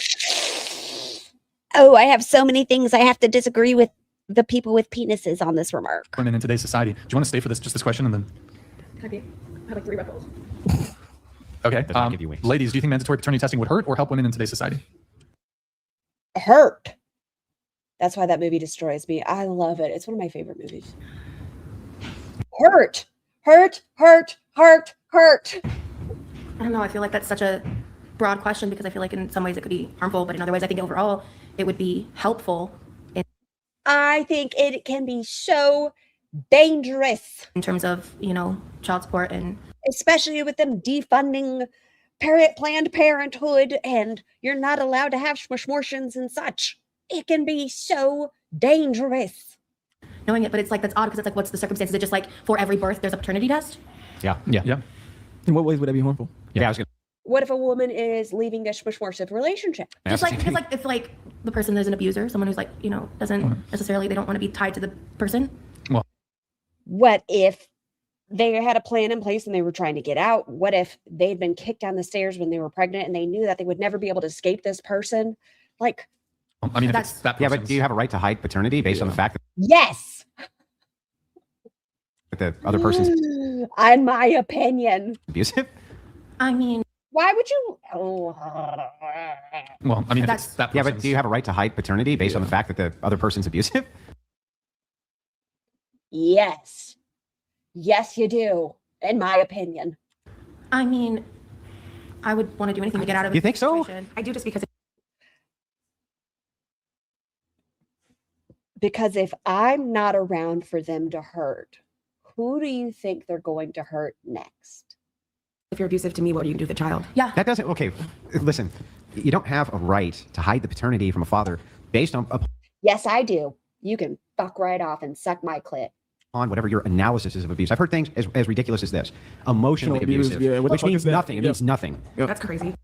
Oh, I have so many things I have to disagree with the people with penises on this remark. Women in today's society. Do you want to stay for this question and then? I have like 3 rebuttals. Okay. Does not give you wings. Ladies, do you think mandatory paternity testing would hurt or help women in today's society? Hurt. That's why that movie destroys me. I love it. It's one of my favorite movies. Hurt. Hurt. Hurt. Hurt. Hurt. I don't know. I feel like that's such a broad question because I feel like in some ways it could be harmful, but in other ways I think overall it would be helpful. I think it can be so dangerous in terms of, child support, and especially with them defunding Planned Parenthood and you're not allowed to have schmortions and such. It can be so dangerous. Knowing it, but it's that's odd because it's what's the circumstances? Is it just for every birth there's a paternity test? Yeah. In what ways would that be harmful? Yeah, I was gonna. What if a woman is leaving a schmorsive relationship? Just because if the person is an abuser, someone who's doesn't necessarily, they don't want to be tied to the person. Well, what if they had a plan in place and they were trying to get out? What if they'd been kicked down the stairs when they were pregnant and they knew that they would never be able to escape this person? Like, I mean, if it's that yeah, but do you have a right to hide paternity based on the fact yes, that the other person's in my opinion. abusive? I mean, Why would you? Well, I mean, if it's that yeah, but do you have a right to hide paternity based on the fact that the other person's abusive? Yes. Yes, you do, in my opinion. I mean, I would want to do anything to get out of it. You think so? I do, just because Because if I'm not around for them to hurt, who do you think they're going to hurt next? if you're abusive to me, what do you do to the child? Yeah. That doesn't, okay, listen, you don't have a right to hide the paternity from a father based on Yes, I do. You can fuck right off and suck my clit. whatever your analysis is of abuse. I've heard things as ridiculous as this. Emotionally abusive, yeah, what the which fuck means is that? nothing. It means nothing. That's crazy.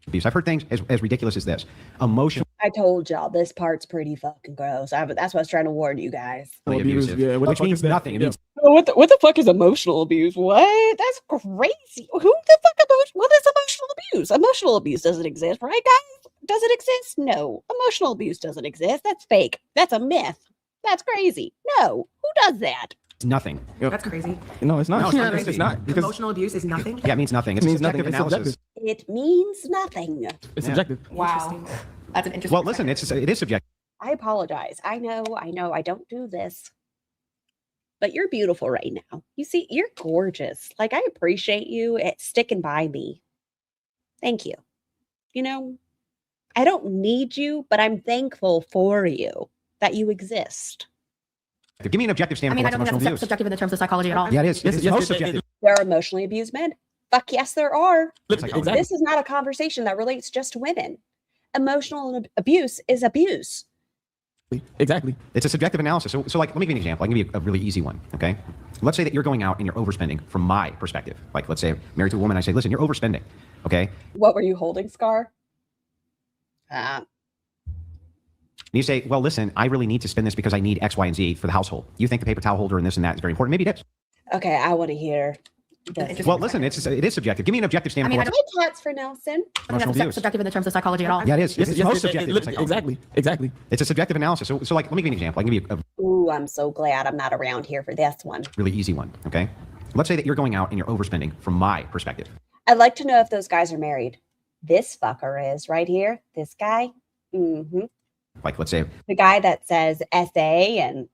Abuse. I've heard things as ridiculous as this. Emotionally I told y'all this part's pretty fucking gross. That's what I was trying to warn you guys. abusive, yeah, what the which fuck means is that? nothing. It Yeah. means What the fuck is emotional abuse? What? That's crazy. Who the fuck what is emotional abuse? Emotional abuse doesn't exist, right, guys? Does it exist? No. Emotional abuse doesn't exist. That's fake. That's a myth. That's crazy. No. Who does that? nothing. That's crazy. No, it's not. No, It's not. Because Emotional abuse is nothing. Yeah, it means nothing. It's It a means nothing. subjective It's analysis. It means nothing. it's subjective. Wow. That's an interesting. Well, listen, it is subjective. I apologize. I know. I don't do this. But you're beautiful right now. You see, you're gorgeous. Like, I appreciate you at sticking by me. Thank you. You know, I don't need you, but I'm thankful for you that you exist. Give me an objective I standard mean, for I what's don't think emotional that's abuse. subjective in the terms of psychology at all. Yeah, it is. Yes, It's yes, most it- it- subjective. There are emotionally abused men. Fuck yes, there are. Exactly. This is not a conversation that relates just to women. Emotional abuse is abuse. Exactly. It's a subjective analysis. So like, let me give you an example. I can give you a really easy one, okay? Let's say that you're going out and you're overspending from my perspective. Like, let's say I'm married to a woman. I say, listen, you're overspending, okay? What were you holding, Scar? And you say, well, listen, I really need to spend this because I need X, Y, and Z for the household. You think the paper towel holder and this and that is very important. Maybe it is. Okay, I want to hear this. Well, listen, it is subjective. Give me an objective standard I mean, for I what's Hi, cats for Nelson. I don't think emotional that's abuse. subjective in the terms of psychology at all. Yeah, it is. It's most subjective. Exactly. It's a subjective analysis. So like, let me give you an example. I can give you a Ooh, I'm so glad I'm not around here for this one. really easy one, okay? Let's say that you're going out and you're overspending from my perspective. I'd like to know if those guys are married. This fucker is right here. This guy. Mm-hmm. Like, let's say, The guy that says SA and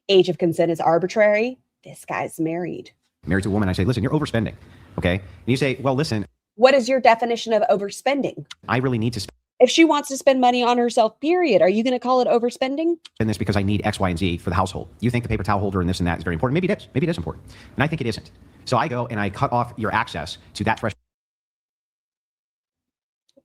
age of consent is arbitrary. This guy's married. married to a woman, I say, listen, you're overspending, okay? And you say, well, listen, What is your definition of overspending? I really need to spend If she wants to spend money on herself, period, are you going to call it overspending? this because I need X, Y, and Z for the household. You think the paper towel holder and this and that is very important. Maybe it is. Maybe it is important. And I think it isn't. So I go and I cut off your access to that threshold.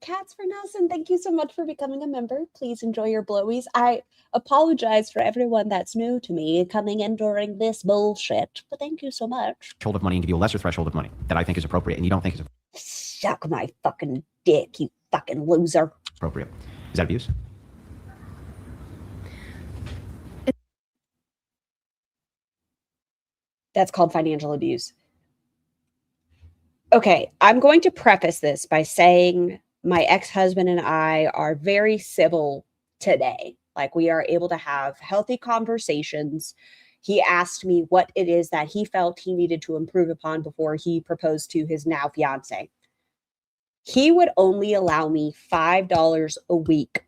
Cats for Nelson, thank you so much for becoming a member. Please enjoy your blowies. I apologize for everyone that's new to me coming in during this bullshit, but thank you so much. Threshold of money and give you a lesser threshold of money that I think is appropriate and you don't think is Suck my fucking dick, you fucking loser. appropriate. Is that abuse? That's called financial abuse. Okay, I'm going to preface this by saying my ex-husband and I are very civil today. Like, we are able to have healthy conversations. He asked me what it is that he felt he needed to improve upon before he proposed to his now fiance. He would only allow me $5 a week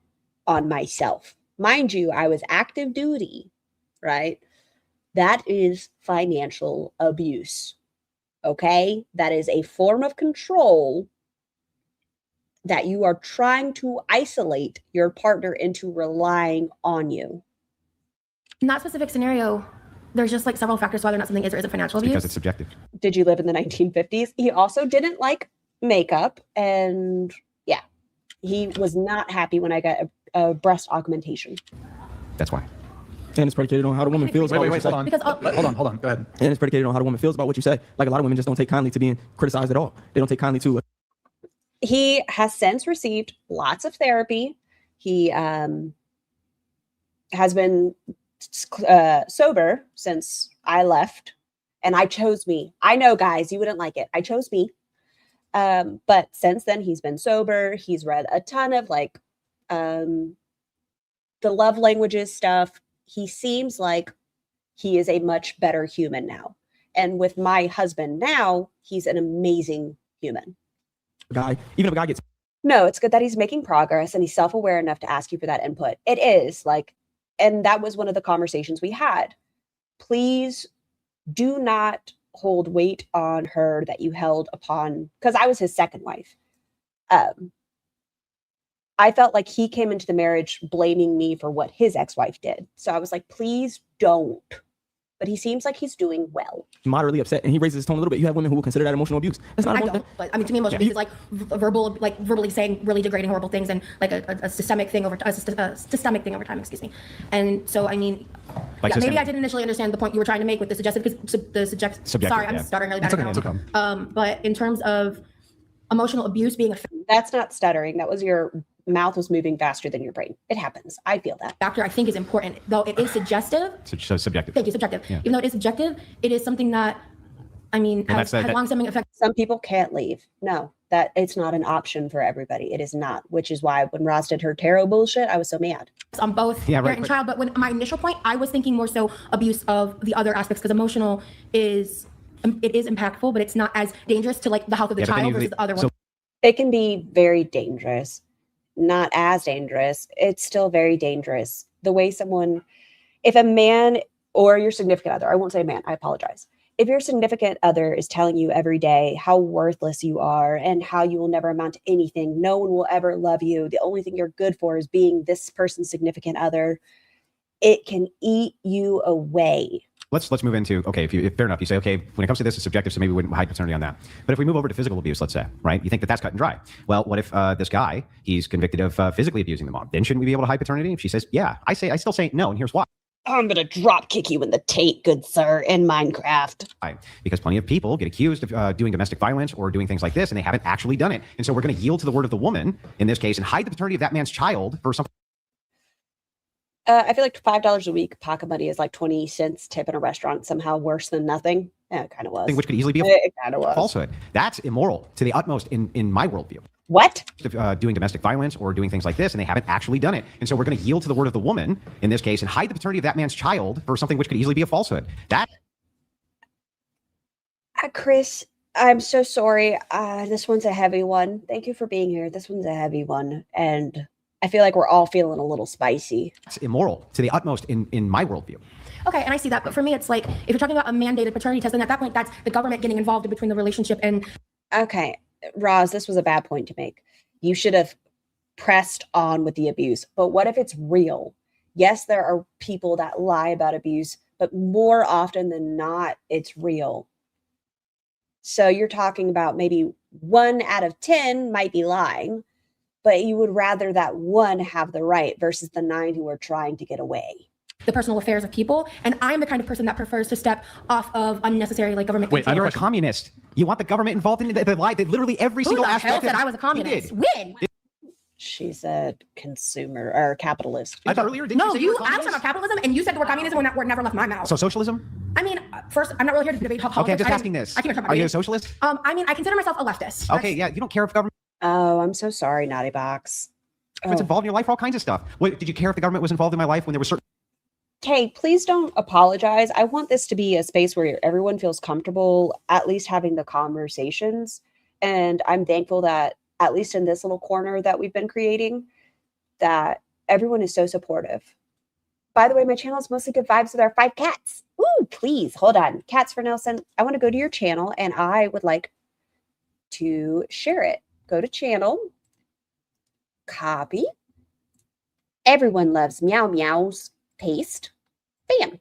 on myself. Mind you, I was active duty, right? That is financial abuse. Okay? That is a form of control that you are trying to isolate your partner into relying on you. In that specific scenario, there's just like several factors whether or not something is or isn't financial abuse. Because it's subjective. Did you live in the 1950s? He also didn't like makeup. And yeah, he was not happy when I got a breast augmentation. That's why. And it's predicated on how the woman feels about what you say. Hold on. Because, Hold on. Go ahead. And it's predicated on how the woman feels about what you say. Like, a lot of women just don't take kindly to being criticized at all. They don't take kindly to it. He has since received lots of therapy. He has been sober since I left, and I chose me. I know, guys, you wouldn't like it. I chose me. But since then, he's been sober. He's read a ton of like the love languages stuff. He seems like he is a much better human now. And with my husband now, he's an amazing human. Guy, even if a guy gets No, it's good that he's making progress and he's self-aware enough to ask you for that input. It is like, and that was one of the conversations we had. Please do not hold weight on her that you held upon, because I was his second wife. I felt like he came into the marriage blaming me for what his ex-wife did. So I was like, please don't. But he seems like he's doing well. moderately upset and he raises his tone a little bit, you have women who will consider that emotional abuse. That's not I don't, but I mean, to me, emotional abuse is like verbally saying really degrading, horrible things, and like a systemic thing over systemic thing over time. Excuse me. And so, I mean, Like maybe I didn't initially understand the point you were trying to make with the suggestive, because the subjective. Sorry, I'm stuttering really bad right now. It's okay. But in terms of emotional abuse being a That's not stuttering. That was your mouth was moving faster than your brain. It happens. I feel that. factor, I think is important, though it is suggestive. So subjective. Thank you, subjective. Yeah. Even though it is subjective, it is something that, I mean, Well, has long-standing effect. Some people can't leave. No, that it's not an option for everybody. It is not, which is why when Roz did her tarot bullshit, I was so mad. On both parent and child, but when my initial point, I was thinking more so abuse of the other aspects, because emotional is impactful, but it's not as dangerous to like the health of the child versus the other one. It can be very dangerous, not as dangerous. It's still very dangerous. The way someone, if a man or your significant other, I won't say man, I apologize. If your significant other is telling you every day how worthless you are and how you will never amount to anything, no one will ever love you, the only thing you're good for is being this person's significant other, it can eat you away. Let's move into, okay, if fair enough, you say, okay, when it comes to this, it's subjective, so maybe we wouldn't hide paternity on that. But if we move over to physical abuse, let's say, right, you think that that's cut and dry. Well, what if this guy, he's convicted of physically abusing the mom? Then shouldn't we be able to hide paternity? If she says, yeah, I still say no, and here's why. I'm going to drop kick you in the taint, good sir, in Minecraft. Because plenty of people get accused of doing domestic violence or doing things like this, and they haven't actually done it. And so we're going to yield to the word of the woman in this case and hide the paternity of that man's child for something. I feel like $5 a week pocket money is like 20 cents tip in a restaurant, somehow worse than nothing. Yeah, it kind of was. Which could easily be It kind of was. falsehood. That's immoral to the utmost in my worldview. What? Doing domestic violence or doing things like this, and they haven't actually done it. And so we're going to yield to the word of the woman in this case and hide the paternity of that man's child for something which could easily be a falsehood. That. Chris, I'm so sorry. This one's a heavy one. Thank you for being here. This one's a heavy one. And I feel like we're all feeling a little spicy. It's immoral to the utmost in my worldview. Okay, and I see that, but for me, it's like, if you're talking about a mandated paternity test, then at that point, that's the government getting involved in between the relationship and... Okay, Roz, this was a bad point to make. You should have pressed on with the abuse, but what if it's real? Yes, there are people that lie about abuse, but more often than not, it's real. So you're talking about maybe 1 out of 10 might be lying, but you would rather that one have the right versus the 9 who are trying to get away. The personal affairs of people, and I'm the kind of person that prefers to step off of unnecessary like government. Wait, you're a communist. You want the government involved in the lie? Literally every Who single the aspect. hell said I was a communist? When? She said consumer or capitalist. I thought earlier, No, I was talking about capitalism, and you said the word communism when that word never left my mouth. So socialism? I mean, first, I'm not really here to debate how Okay, I'm politics. just asking this. I can't talk about Are you a it. socialist? I mean, I consider myself a leftist. Okay, yeah, you don't care if government. Oh, I'm so sorry, Naughty Box. If it's involved in your life for all kinds of stuff. Wait, did you care if the government was involved in my life when there was certain? Okay, please don't apologize. I want this to be a space where everyone feels comfortable, at least having the conversations. And I'm thankful that, at least in this little corner that we've been creating, that everyone is so supportive. By the way, my channel is mostly good vibes with our 5 cats. Ooh, please, hold on. Cats for Nelson, I want to go to your channel and I would like to share it. Go to channel, copy. Everyone loves meow meows. Paste. Bam.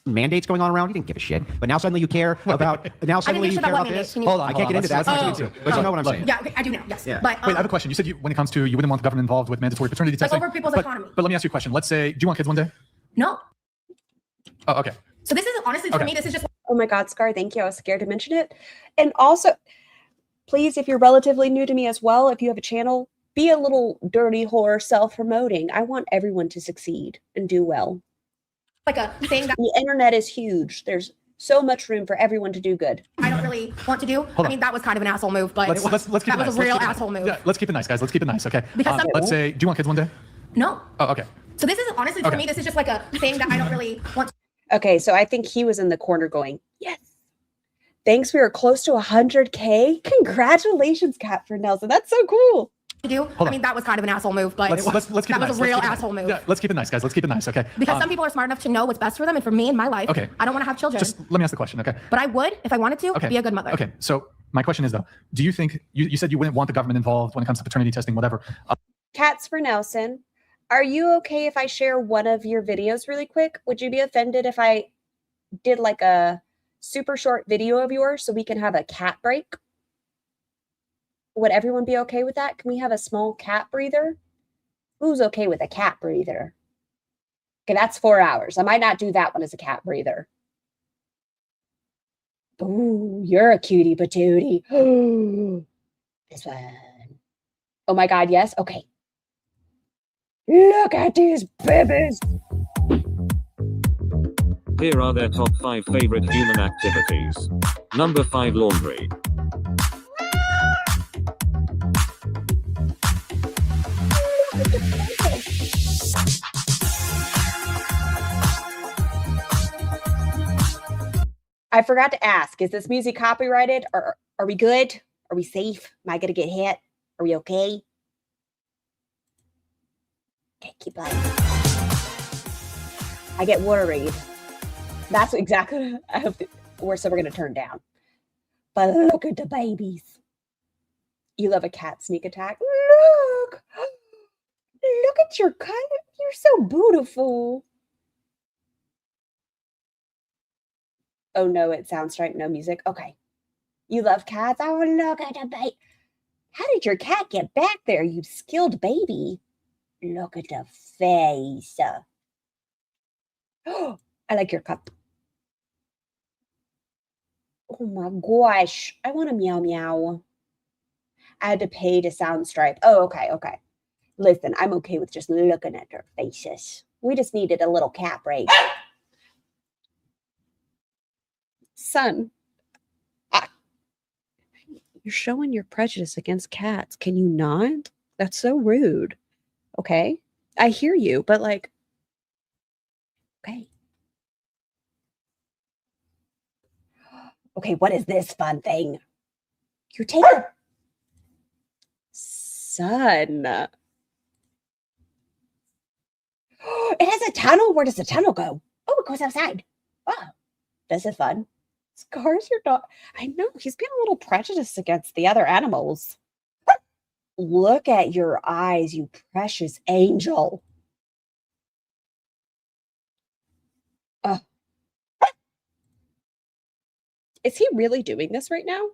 Mandates going on around, you didn't give a shit. But now suddenly you care about. Now suddenly you care about this. Hold on, I can't get into that. But you know what I'm saying. Yeah, okay, I do now. Yes. Yeah. But Wait, I have a question. You said when it comes to you wouldn't want the government involved with mandatory paternity like testing. over people's but, economy. But let me ask you a question. Let's say, do you want kids one day? No. Oh, okay. So this is honestly for me. This is just. Oh my God, Scar, thank you. I was scared to mention it. And also, please, if you're relatively new to me as well, if you have a channel, be a little dirty whore self-promoting. I want everyone to succeed and do well. Like a thing that The internet is huge. There's so much room for everyone to do good. I don't really want to do. I mean, that was kind of an asshole move, but Let's keep that it was nice. a real asshole move. Yeah, let's keep it nice, guys. Let's keep it nice, okay? Because Let's say, do you want kids one day? No. Oh, okay. So this is honestly for Okay. me, this is just like a thing that I don't really want Okay, so I think he was in the corner going, yes. Thanks, we were close to 100K. Congratulations, Catherine Nelson. That's so cool. to do. I mean, that was kind of an asshole move, but Let's keep that it was nice. a real Let's keep it asshole nice. move. Yeah, let's keep it nice, guys. Let's keep it nice, okay? Because some people are smart enough to know what's best for them, and for me in my life, Okay. I don't want to have children. Just let me ask the question, okay? But I would, if I wanted to, Okay. be a good mother. Okay, so my question is though, do you think, you said you wouldn't want the government involved when it comes to paternity testing, whatever. Cats for Nelson, are you okay if I share one of your videos really quick? Would you be offended if I did like a super short video of yours so we can have a cat break? Would everyone be okay with that? Can we have a small cat breather? Who's okay with a cat breather? Okay, that's 4 hours. I might not do that one as a cat breather. Ooh, you're a cutie patootie. This one. Oh my God, yes? Okay. Look at these babies. Here are their top 5 favorite human activities. Number 5, laundry. I forgot to ask, is this music copyrighted? Or are we good? Are we safe? Am I going to get hit? Are we okay? Okay, keep playing. I get worried. That's exactly I hope we're going to turn down. But look at the babies. You love a cat sneak attack? Look! Look at your cat. You're so beautiful. Oh no, it sounds right. No music. Okay. You love cats? Oh, look at the baby. How did your cat get back there, you skilled baby? Look at the face. Oh, I like your cup. Oh my gosh. I want a meow meow. I had to pay to sound stripe. Oh, okay, okay. Listen, I'm okay with just looking at their faces. We just needed a little cat break. Son, you're showing your prejudice against cats. Can you not? That's so rude. Okay. I hear you, but like, okay. Okay, what is this fun thing? You take a son. It has a tunnel. Where does the tunnel go? Oh, it goes outside. Oh, this is fun. Scar's your dog. I know, he's being a little prejudiced against the other animals. Look at your eyes, you precious angel. Is he really doing this right now?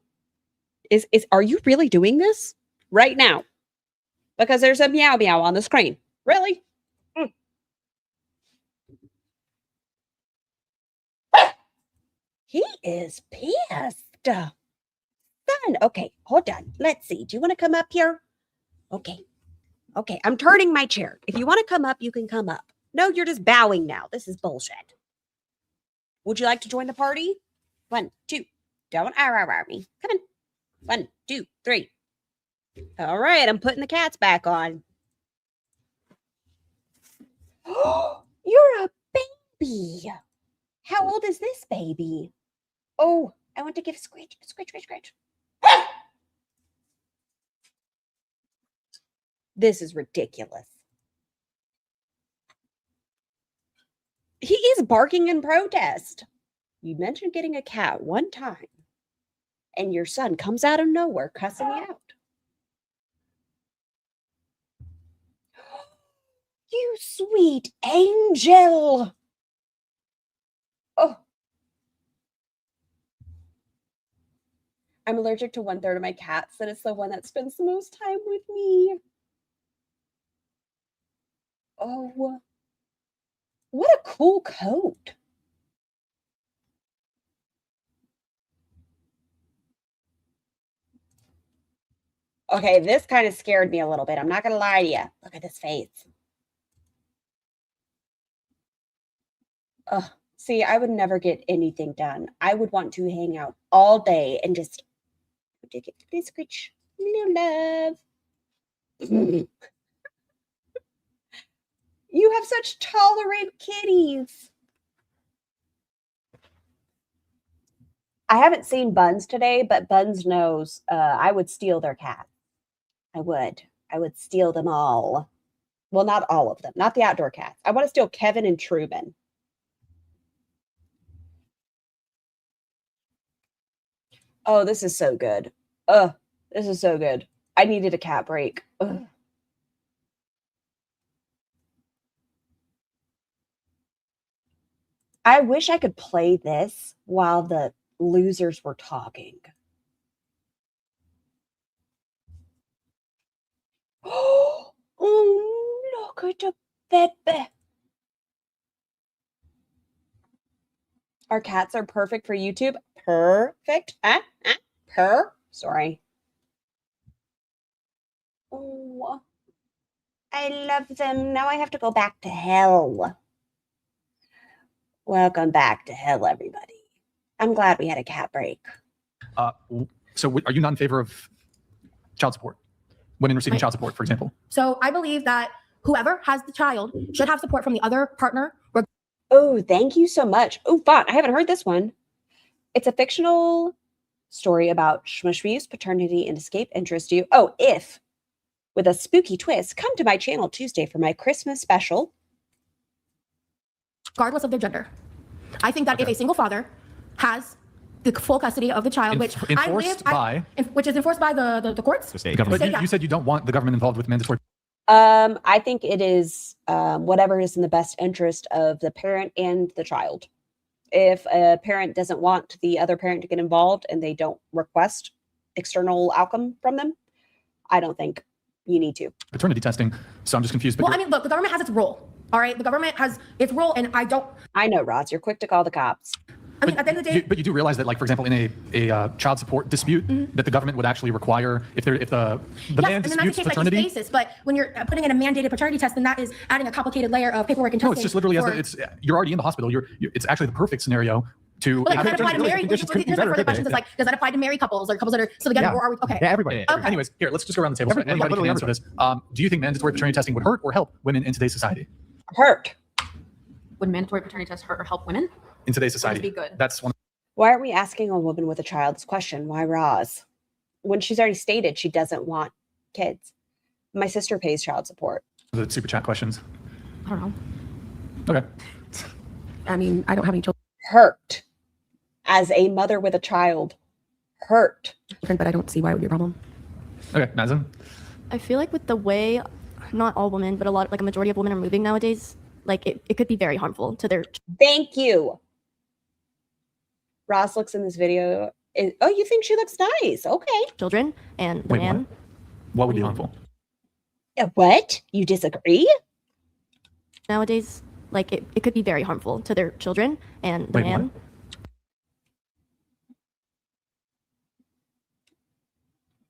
Are you really doing this right now? Because there's a meow meow on the screen. Really? He is pissed. Son, okay, hold on. Let's see. Do you want to come up here? Okay. Okay, I'm turning my chair. If you want to come up, you can come up. No, you're just bowing now. This is bullshit. Would you like to join the party? 1, 2. Don't RRR me. Come in. 1, 2, 3. All right, I'm putting the cats back on. You're a baby. How old is this baby? Oh, I want to give scratch, scratch, scratch, scratch. This is ridiculous. He is barking in protest. You mentioned getting a cat one time, and your son comes out of nowhere cussing you out. You sweet angel. Oh. I'm allergic to 1/3 of my cats, and it's the one that spends the most time with me. Oh, what a cool coat. Okay, this kind of scared me a little bit. I'm not going to lie to you. Look at this face. Ugh. See, I would never get anything done. I would want to hang out all day and just screech, little love. You have such tolerant kitties. I haven't seen Buns today, but Buns knows I would steal their cat. I would steal them all. Well, not all of them, not the outdoor cats. I want to steal Kevin and Truman. Oh, this is so good. This is so good. I needed a cat break. Ugh. I wish I could play this while the losers were talking. Oh, look at the baby. Our cats are perfect for YouTube. Perfect. Sorry. Oh, I love them. Now I have to go back to hell. Welcome back to hell, everybody. I'm glad we had a cat break. So are you not in favor of child support? Women receiving child support, for example? So I believe that whoever has the child should have support from the other partner. Oh, thank you so much. Oh, fun. I haven't heard this one. It's a fictional story about Shmushmi's paternity and escape interest you. Oh, if, with a spooky twist, come to my channel Tuesday for my Christmas special. Regardless of their gender. I think that if a single father has the full custody of the child, which is enforced by the courts. The state government. But you said you don't want the government involved with mandatory. I think it is whatever is in the best interest of the parent and the child. If a parent doesn't want the other parent to get involved and they don't request external outcome from them, I don't think you need to. Paternity testing. So I'm just confused. Well, I mean, look, the government has its role. All right, the government has its role, and I know, Roz, you're quick to call the cops. I mean, at the end of the day, But you do realize that, like, for example, in a child support dispute, that the government would actually require, if the man disputes paternity. Like basis, but when you're putting in a mandated paternity test, then that is adding a complicated layer of paperwork and testing. No, it's just literally you're already in the hospital. It's actually the perfect scenario to. Well, does that apply to married? Here's the questions: is like, does that apply to married couples or couples that are still together, or are we okay? Yeah, everybody. Okay. Anyways, here, let's just go around the table. So anybody can answer this. Do you think mandatory paternity testing would hurt or help women in today's society? Hurt. Would mandatory paternity tests hurt or help women? In today's society. Would it be good? That's one. Why aren't we asking a woman with a child this question? Why Roz? When she's already stated she doesn't want kids. My sister pays child support. The super chat questions. I don't know. Okay. I mean, I don't have any children. Hurt. As a mother with a child. Hurt. But I don't see why it would be a problem. Okay, Nazim. I feel like with the way, not all women, but a majority of women are moving nowadays, like it could be very harmful to their. Thank you. Ross looks in this video. Oh, you think she looks nice? Okay. Children and the man. What would be harmful? What? You disagree? Nowadays, like it could be very harmful to their children and the man. What?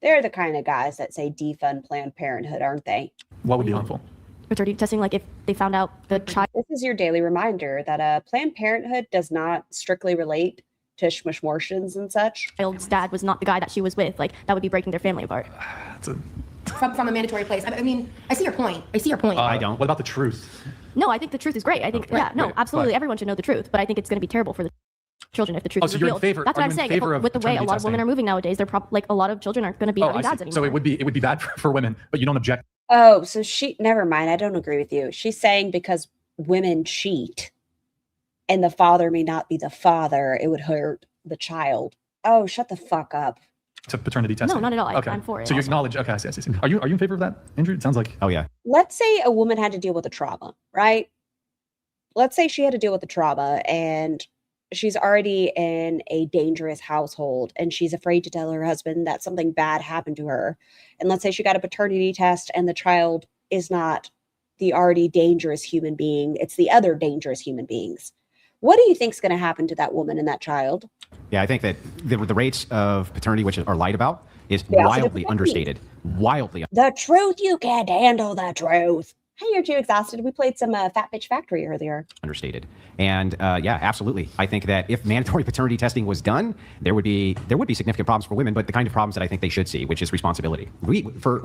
They're the kind of guys that say defund Planned Parenthood, aren't they? What would be harmful? Paternity testing, like if they found out the child. This is your daily reminder that Planned Parenthood does not strictly relate to schmushmortions and such. Child's dad was not the guy that she was with. Like that would be breaking their family apart. From a mandatory place. I mean, I see your point. I don't. What about the truth? No, I think the truth is great. I think, absolutely. Everyone should know the truth. But I think it's going to be terrible for the children if the truth is so you're in revealed. favor- That's are what you I'm in saying. favor of With the way a lot of women paternity are moving nowadays, they're like a lot of children aren't going to be having dads anymore. So it would be bad for women, but you don't object. Oh, so never mind. I don't agree with you. She's saying because women cheat and the father may not be the father, it would hurt the child. Oh, shut the fuck up. To paternity testing? No, not at all. Okay. I'm for it. So you acknowledge, okay, I see. Are you in favor of that, Andrew? It sounds like, oh yeah. Let's say a woman had to deal with a trauma, right? Let's say she had to deal with a trauma and she's already in a dangerous household and she's afraid to tell her husband that something bad happened to her. And let's say she got a paternity test and the child is not the already dangerous human being. It's the other dangerous human beings. What do you think is going to happen to that woman and that child? Yeah, I think that the rates of paternity, which are lied about, is They also wildly defend me. understated. Wildly. The truth, you can't handle the truth. Hey, you're too exhausted. We played some Fat Bitch Factory earlier. Understated. And yeah, absolutely. I think that if mandatory paternity testing was done, there would be significant problems for women, but the kind of problems that I think they should see, which is responsibility. For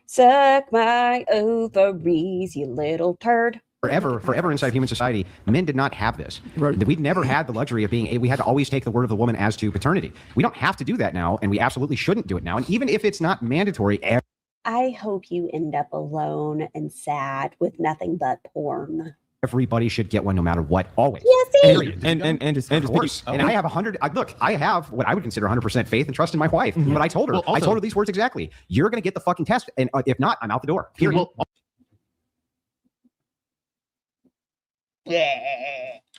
Suck my ovaries, you little turd. Forever inside human society, men did not have this. We've never had the luxury of being, we had to always take the word of the woman as to paternity. We don't have to do that now, and we absolutely shouldn't do it now. And even if it's not mandatory, I hope you end up alone and sad with nothing but porn. everybody should get one no matter what, always. Yes, And just Of course. And I have 100, look, I have what I would consider 100% faith and trust in my wife. But I told her, Well, also- I told her these words exactly. You're going to get the fucking test. And if not, I'm out the door. Period. Well,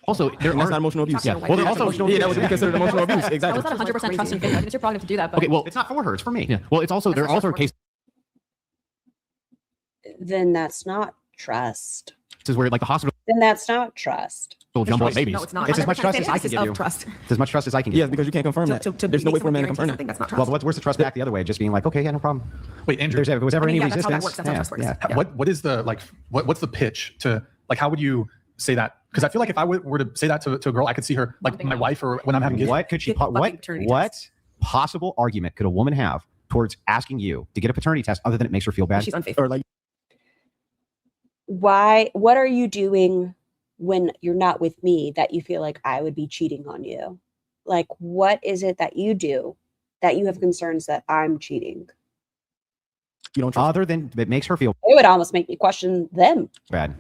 also, there That's are not emotional abuse. Yeah. Well, there also that would be considered emotional abuse. I Exactly. was not 100% trust and faith. I think it's your prerogative to do that. But Okay, well, it's not for her. It's for me. Yeah. Well, it's also there are also cases Then that's not trust. where like the hospital Then that's not trust. will jumble up choice. babies. No, it's not. It's as much 100% trust as I can basis give of you. trust. It's as much trust as I can give Yeah, you. because you can't confirm that. There's no way for a man to confirm that. That's not Well, trust. where's the trust back the other way? Just being like, okay, yeah, no problem. Wait, Andrew, If there was ever any that's how that resistance. works. That's how trust works. yeah. what is the like? What's the pitch to like? How would you say that? Because I feel like if I were to say that to a girl, I could see her like my wife or when I'm having kids. What could she? Get the fucking paternity What possible argument could a woman have towards asking you to get a paternity test other than it makes her feel bad? She's unfaithful. Or like, What are you doing when you're not with me that you feel like I would be cheating on you? Like, what is it that you do that you have concerns that I'm cheating? you don't trust. Other than it makes her feel It would almost make me question them. bad.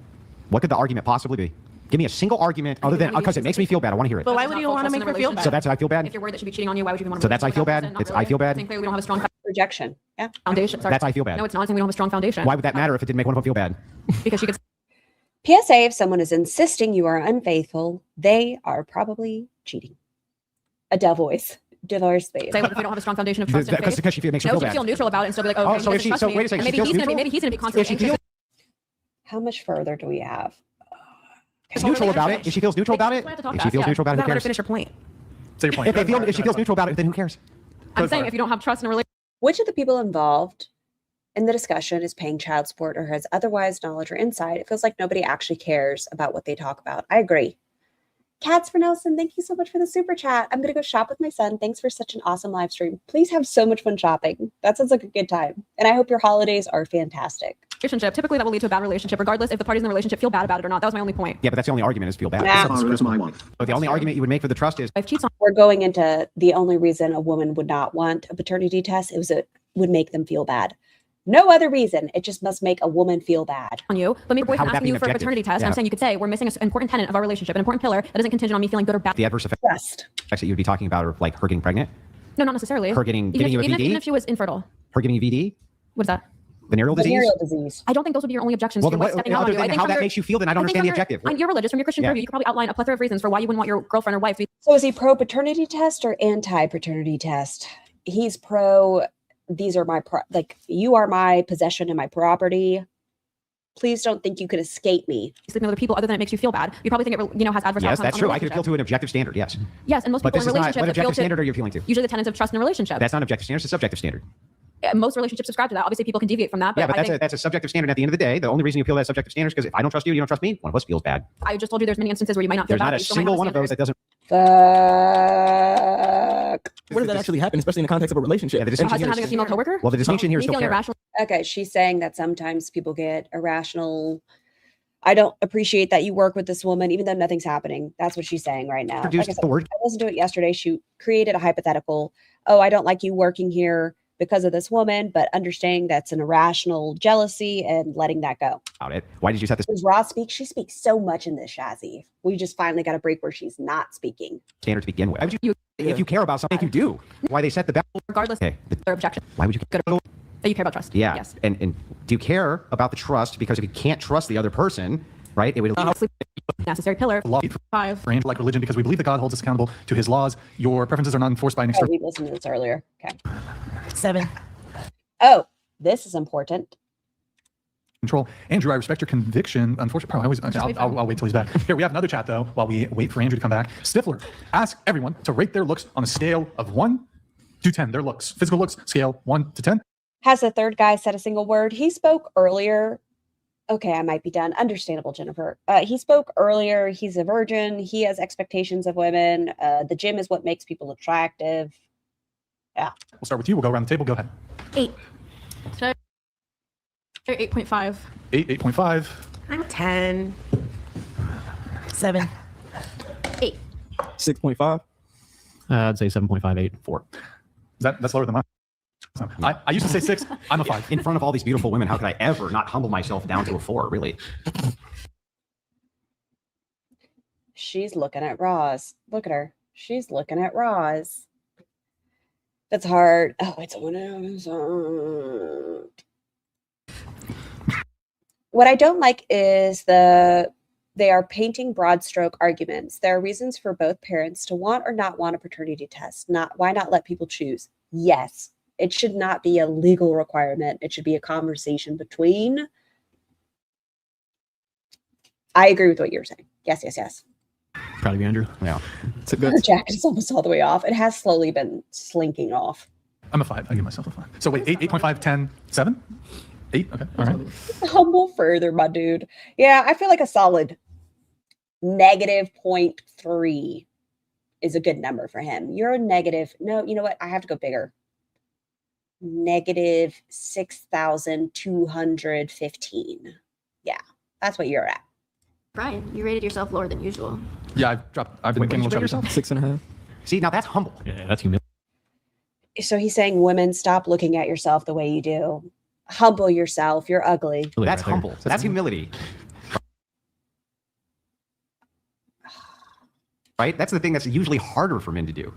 What could the argument possibly be? Give me a single argument other than because it makes me feel bad. I want to hear it. But why That's would not you full want to trust in make a her feel relationship. So bad? that's I feel bad. If you're worried that she'd be cheating on you, why would you even want to? So that's I feel bad. Not It's really. I feel bad. I think clearly we don't have a strong Rejection. Yeah. foundation. Sorry. That's I feel bad. No, it's not. I'm saying we don't have a strong foundation. Why would that matter if it didn't make one of them feel bad? Because she could PSA, if someone is insisting you are unfaithful, they are probably cheating. Adele voice. Divorce space. say, what if we don't have a strong foundation of trust and faith? Because she makes her No, feel she feel bad. neutral about it and still be like, oh, Oh, okay, so he if she- doesn't so trust wait me. a second, And she maybe feels maybe he's gonna be constantly anxious. How much further do we have? She's neutral about it. If she feels neutral about it, we have to talk if fast, she feels yeah. neutral about it, You who gotta let her cares? finish her point. Say your point. If she feels neutral about it, then who cares? I'm saying if you don't have trust in a relationship, Which of the people involved in the discussion is paying child support or has otherwise knowledge or insight? It feels like nobody actually cares about what they talk about. I agree. Cats for Nelson, thank you so much for the super chat. I'm going to go shop with my son. Thanks for such an awesome live stream. Please have so much fun shopping. That sounds like a good time. And I hope your holidays are fantastic. typically that will lead to a bad relationship, regardless if the parties in the relationship feel bad about it or not. That was my only point. Yeah, but that's the only argument is feel bad. Nah. As far as my wife. But the only argument you would make for the trust is If cheats on We're going into the only reason a woman would not want a paternity test. It would make them feel bad. No other reason. It just must make a woman feel bad. you, but maybe How boyfriend would that asking be you an for a objective? paternity test. Yeah. I'm saying you could say we're missing an important tenet of our relationship, an important pillar that isn't contingent on me feeling good or bad. the adverse effects Trust. that you'd be talking about are like her getting pregnant, No, not necessarily. her getting you a even VD, if she was infertile. her getting a VD, What is that? venereal disease. Venereal disease. I don't think those would be your only objections Well, to then like what, stepping out on other you. I than think how from that your- makes you feel, then I don't think understand the from your- objective. You're religious. From your Christian Yeah. purview, you could probably outline a plethora of reasons for why you wouldn't want your girlfriend or wife to be. So is he pro paternity test or anti paternity test? He's pro. These are my you are my possession and my property. Please don't think you can escape me. sleeping with other people other than it makes you feel bad. You probably think it has adverse Yes, outcomes that's on true. the I could appeal to an objective standard. Yes, Yes, and most but people this in is not. relationships What appeal objective to standard are you appealing to? usually the tenets of trust in a relationship. That's not objective standard. It's a subjective standard. Most relationships subscribe to that. Obviously, people can deviate from that. But Yeah, but I think that's a subjective standard. At the end of the day, the only reason you appeal to that subjective standard is because if I don't trust you, you don't trust me. One of us feels bad. I just told you there's many instances where you might not feel There's bad. not but a you still might single have one of those that doesn't. Fuck. Where does that actually happen, especially in the context of a relationship? Yeah, the a distinction husband here having a is female coworker. well, the distinction here Me is still feeling fair. irrational. Okay, she's saying that sometimes people get irrational. I don't appreciate that you work with this woman, even though nothing's happening. That's what she's saying right now. Introduce Like I the said, word. I listened to it yesterday. She created a hypothetical. Oh, I don't like you working here because of this woman, but understanding that's an irrational jealousy and letting that go. About it. Why did you set this Does Ross speak? She speaks so much in this, Shazzy. We just finally got a break where she's not speaking. standard to begin with? Why would you, if you care about something, you do. Why they set the boundary? Regardless Okay. of their objection. Why would you? Good. That you care about trust. Yeah. Yes. And do you care about the trust? Because if you can't trust the other person, right? It would. Sleep necessary pillar. Law 5. for like religion because we believe that God holds us accountable to his laws. Your preferences are not enforced by an Oh, external. we listened to this earlier. Okay. 7. Oh, this is important. Control. Andrew, I respect your conviction. Unfortunately, I'll wait till he's back. Here, we have another chat, though, while we wait for Andrew to come back. Stifler, ask everyone to rate their looks on a scale of 1 Do 10. Their looks, physical looks, scale 1 to 10. Has the third guy said a single word? He spoke earlier. Okay, I might be done. Understandable, Jennifer. He spoke earlier. He's a virgin. He has expectations of women. The gym is what makes people attractive. Yeah. We'll start with you. We'll go around the table. Go ahead. 8. 8.5. 8, 8.5. I'm 10. 7. 8. 6.5. I'd say 7.58, 4. That's lower than mine. I used to say 6. I'm a 5. In front of all these beautiful women, how could I ever not humble myself down to a 4, really? She's looking at Roz. Look at her. She's looking at Roz. That's hard. Oh, it's a 1. What I don't like is they are painting broad stroke arguments. There are reasons for both parents to want or not want a paternity test. Why not let people choose? Yes. It should not be a legal requirement. It should be a conversation between. I agree with what you're saying. Yes, yes, yes. Proud of you, Andrew. Yeah. It's a good. Her jacket is almost all the way off. It has slowly been slinking off. I'm a 5. I give myself a 5. So wait, 8, 8.5, 10, 7? 8? Okay. All right. Humble further, my dude. Yeah, I feel like a solid -0.3 is a good number for him. You're a negative. No, you know what? I have to go bigger. -6,215. Yeah, that's what you're at. Brian, you rated yourself lower than usual. Yeah, I've been getting a little chubby. 6.5. See, now that's humble. Yeah, that's humility. So he's saying, women, stop looking at yourself the way you do. Humble yourself. You're ugly. That's humble. That's humility. Right? That's the thing that's usually harder for men to do.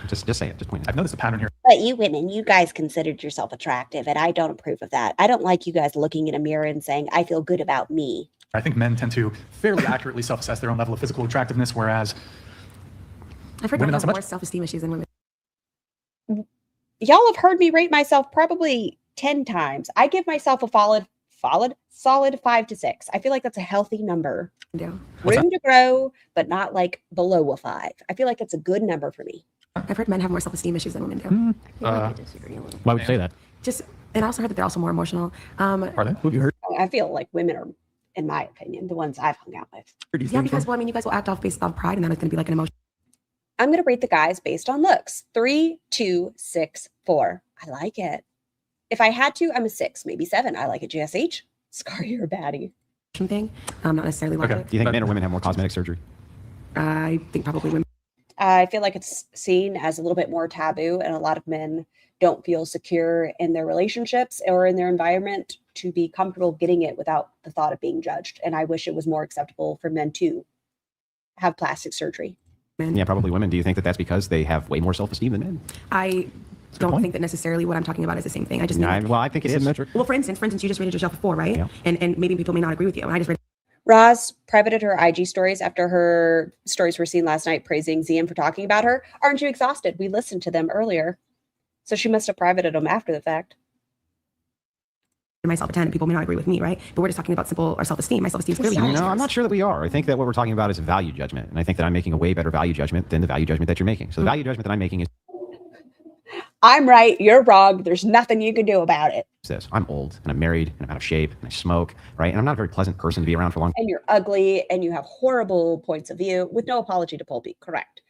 Just say it. Just point it out. I've noticed a pattern here. But you women, you guys considered yourself attractive, and I don't approve of that. I don't like you guys looking in a mirror and saying, I feel good about me. I think men tend to fairly accurately self-assess their own level of physical attractiveness, whereas I've heard women men not have so much. more self-esteem issues than women. Y'all have heard me rate myself probably 10 times. I give myself a solid 5 to 6. I feel like that's a healthy number. Yeah. Room to grow, but not like below a 5. I feel like that's a good number for me. I've heard men have more self-esteem issues than women do. Why would you say that? Just, and I also heard that they're also more emotional. Are they? Who have you heard? I feel like women are, in my opinion, the ones I've hung out with. Yeah, because well, I mean, you guys will act off based on pride, and then it's going to be like an emotion. I'm going to rate the guys based on looks. 3, 2, 6, 4. I like it. If I had to, I'm a 6, maybe 7. I like it. GSH. Scar, you're a baddie. Thing, not necessarily like it. Do you think men or women have more cosmetic surgery? I think probably women. I feel like it's seen as a little bit more taboo, and a lot of men don't feel secure in their relationships or in their environment to be comfortable getting it without the thought of being judged. And I wish it was more acceptable for men to have plastic surgery. Yeah, probably women. Do you think that that's because they have way more self-esteem than men? I don't think that necessarily what I'm talking about is the same thing. I just mean, well, I think it is. Well, for instance, you just rated yourself a 4, right? Yeah. And maybe people may not agree with you. And I just rated. Roz privated her IG stories after her stories were seen last night praising Zian for talking about her. Aren't you exhausted? We listened to them earlier. So she must have privated them after the fact. Myself a 10, and people may not agree with me, right? But we're just talking about simple or self-esteem. My self-esteem is clearly higher. No, I'm not sure that we are. I think that what we're talking about is a value judgment. And I think that I'm making a way better value judgment than the value judgment that you're making. So the value judgment that I'm making is I'm right, you're wrong. There's nothing you can do about it. this. I'm old and I'm married and I'm out of shape and I smoke, right? And I'm not a very pleasant person to be around for long. And you're ugly and you have horrible points of view with no apology to Polby. Correct.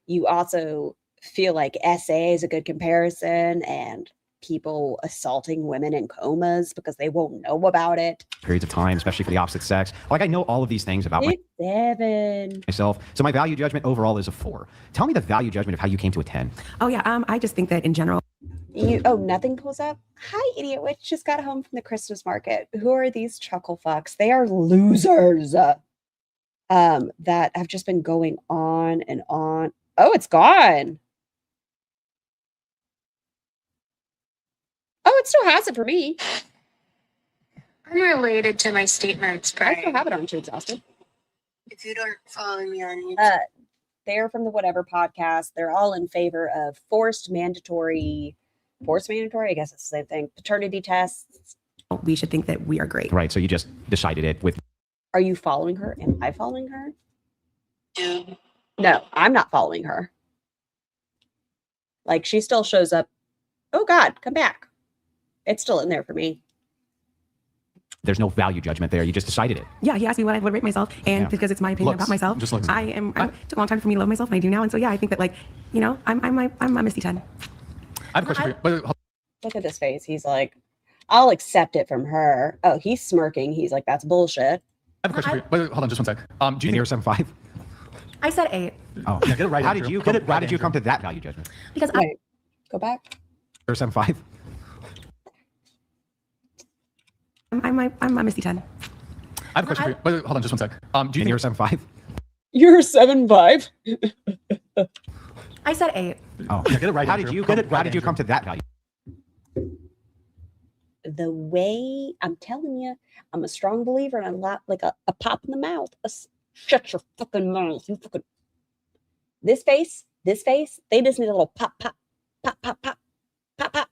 You also feel like SA is a good comparison and people assaulting women in comas because they won't know about it. Periods of time, especially for the opposite sex. Like I know all of these things about 7. myself. So my value judgment overall is a 4. Tell me the value judgment of how you came to a 10. Oh yeah, I just think that in general. Nothing pulls up. Hi, Idiot Witch just got home from the Christmas market. Who are these chuckle fucks? They are losers. That have just been going on and on. Oh, it's gone. Oh, it still has it for me. Unrelated to my statements, but I still have it. Aren't you exhausted? if you don't follow me on YouTube, They're from the Whatever podcast. They're all in favor of forced mandatory, I guess it's the same thing, paternity tests. We should think that we are great. Right. So you just decided it with. Are you following her? Am I following her? dude. No, I'm not following her. Like she still shows up. Oh God, come back. It's still in there for me. There's no value judgment there. You just decided it. Yeah, he asked me what I would rate myself, and Yeah. because it's my opinion Looks. about myself, Just looks. it took a long time for me to love myself, and I do now. And so yeah, I think that like, I'm a Misty 10. I have a question for you. Wait, Look at this face. He's like, I'll accept it from her. Oh, he's smirking. He's like, that's bullshit. I have a question for you. Wait, hold on just one sec. Do you you're 7'5"? I said 8 Oh, Yeah, get it right, How Andrew. did you Get come, it how right, did you come Andrew. to that value judgment? because Wait, go back. You're 7'5"? I'm a Misty 10. I have a question for you. Wait, hold on just one sec. Do you think You're 7'5"? You're 7'5". I said 8. Oh, Yeah, get it right, How Andrew. did you Get come, it how right, did you come Andrew. to that value? The way I'm telling you, I'm a strong believer and I'm not like a pop in the mouth. Shut your fucking mouth. You fucking. This face, they just need a little pop, pop, pop, pop, pop, pop, pop.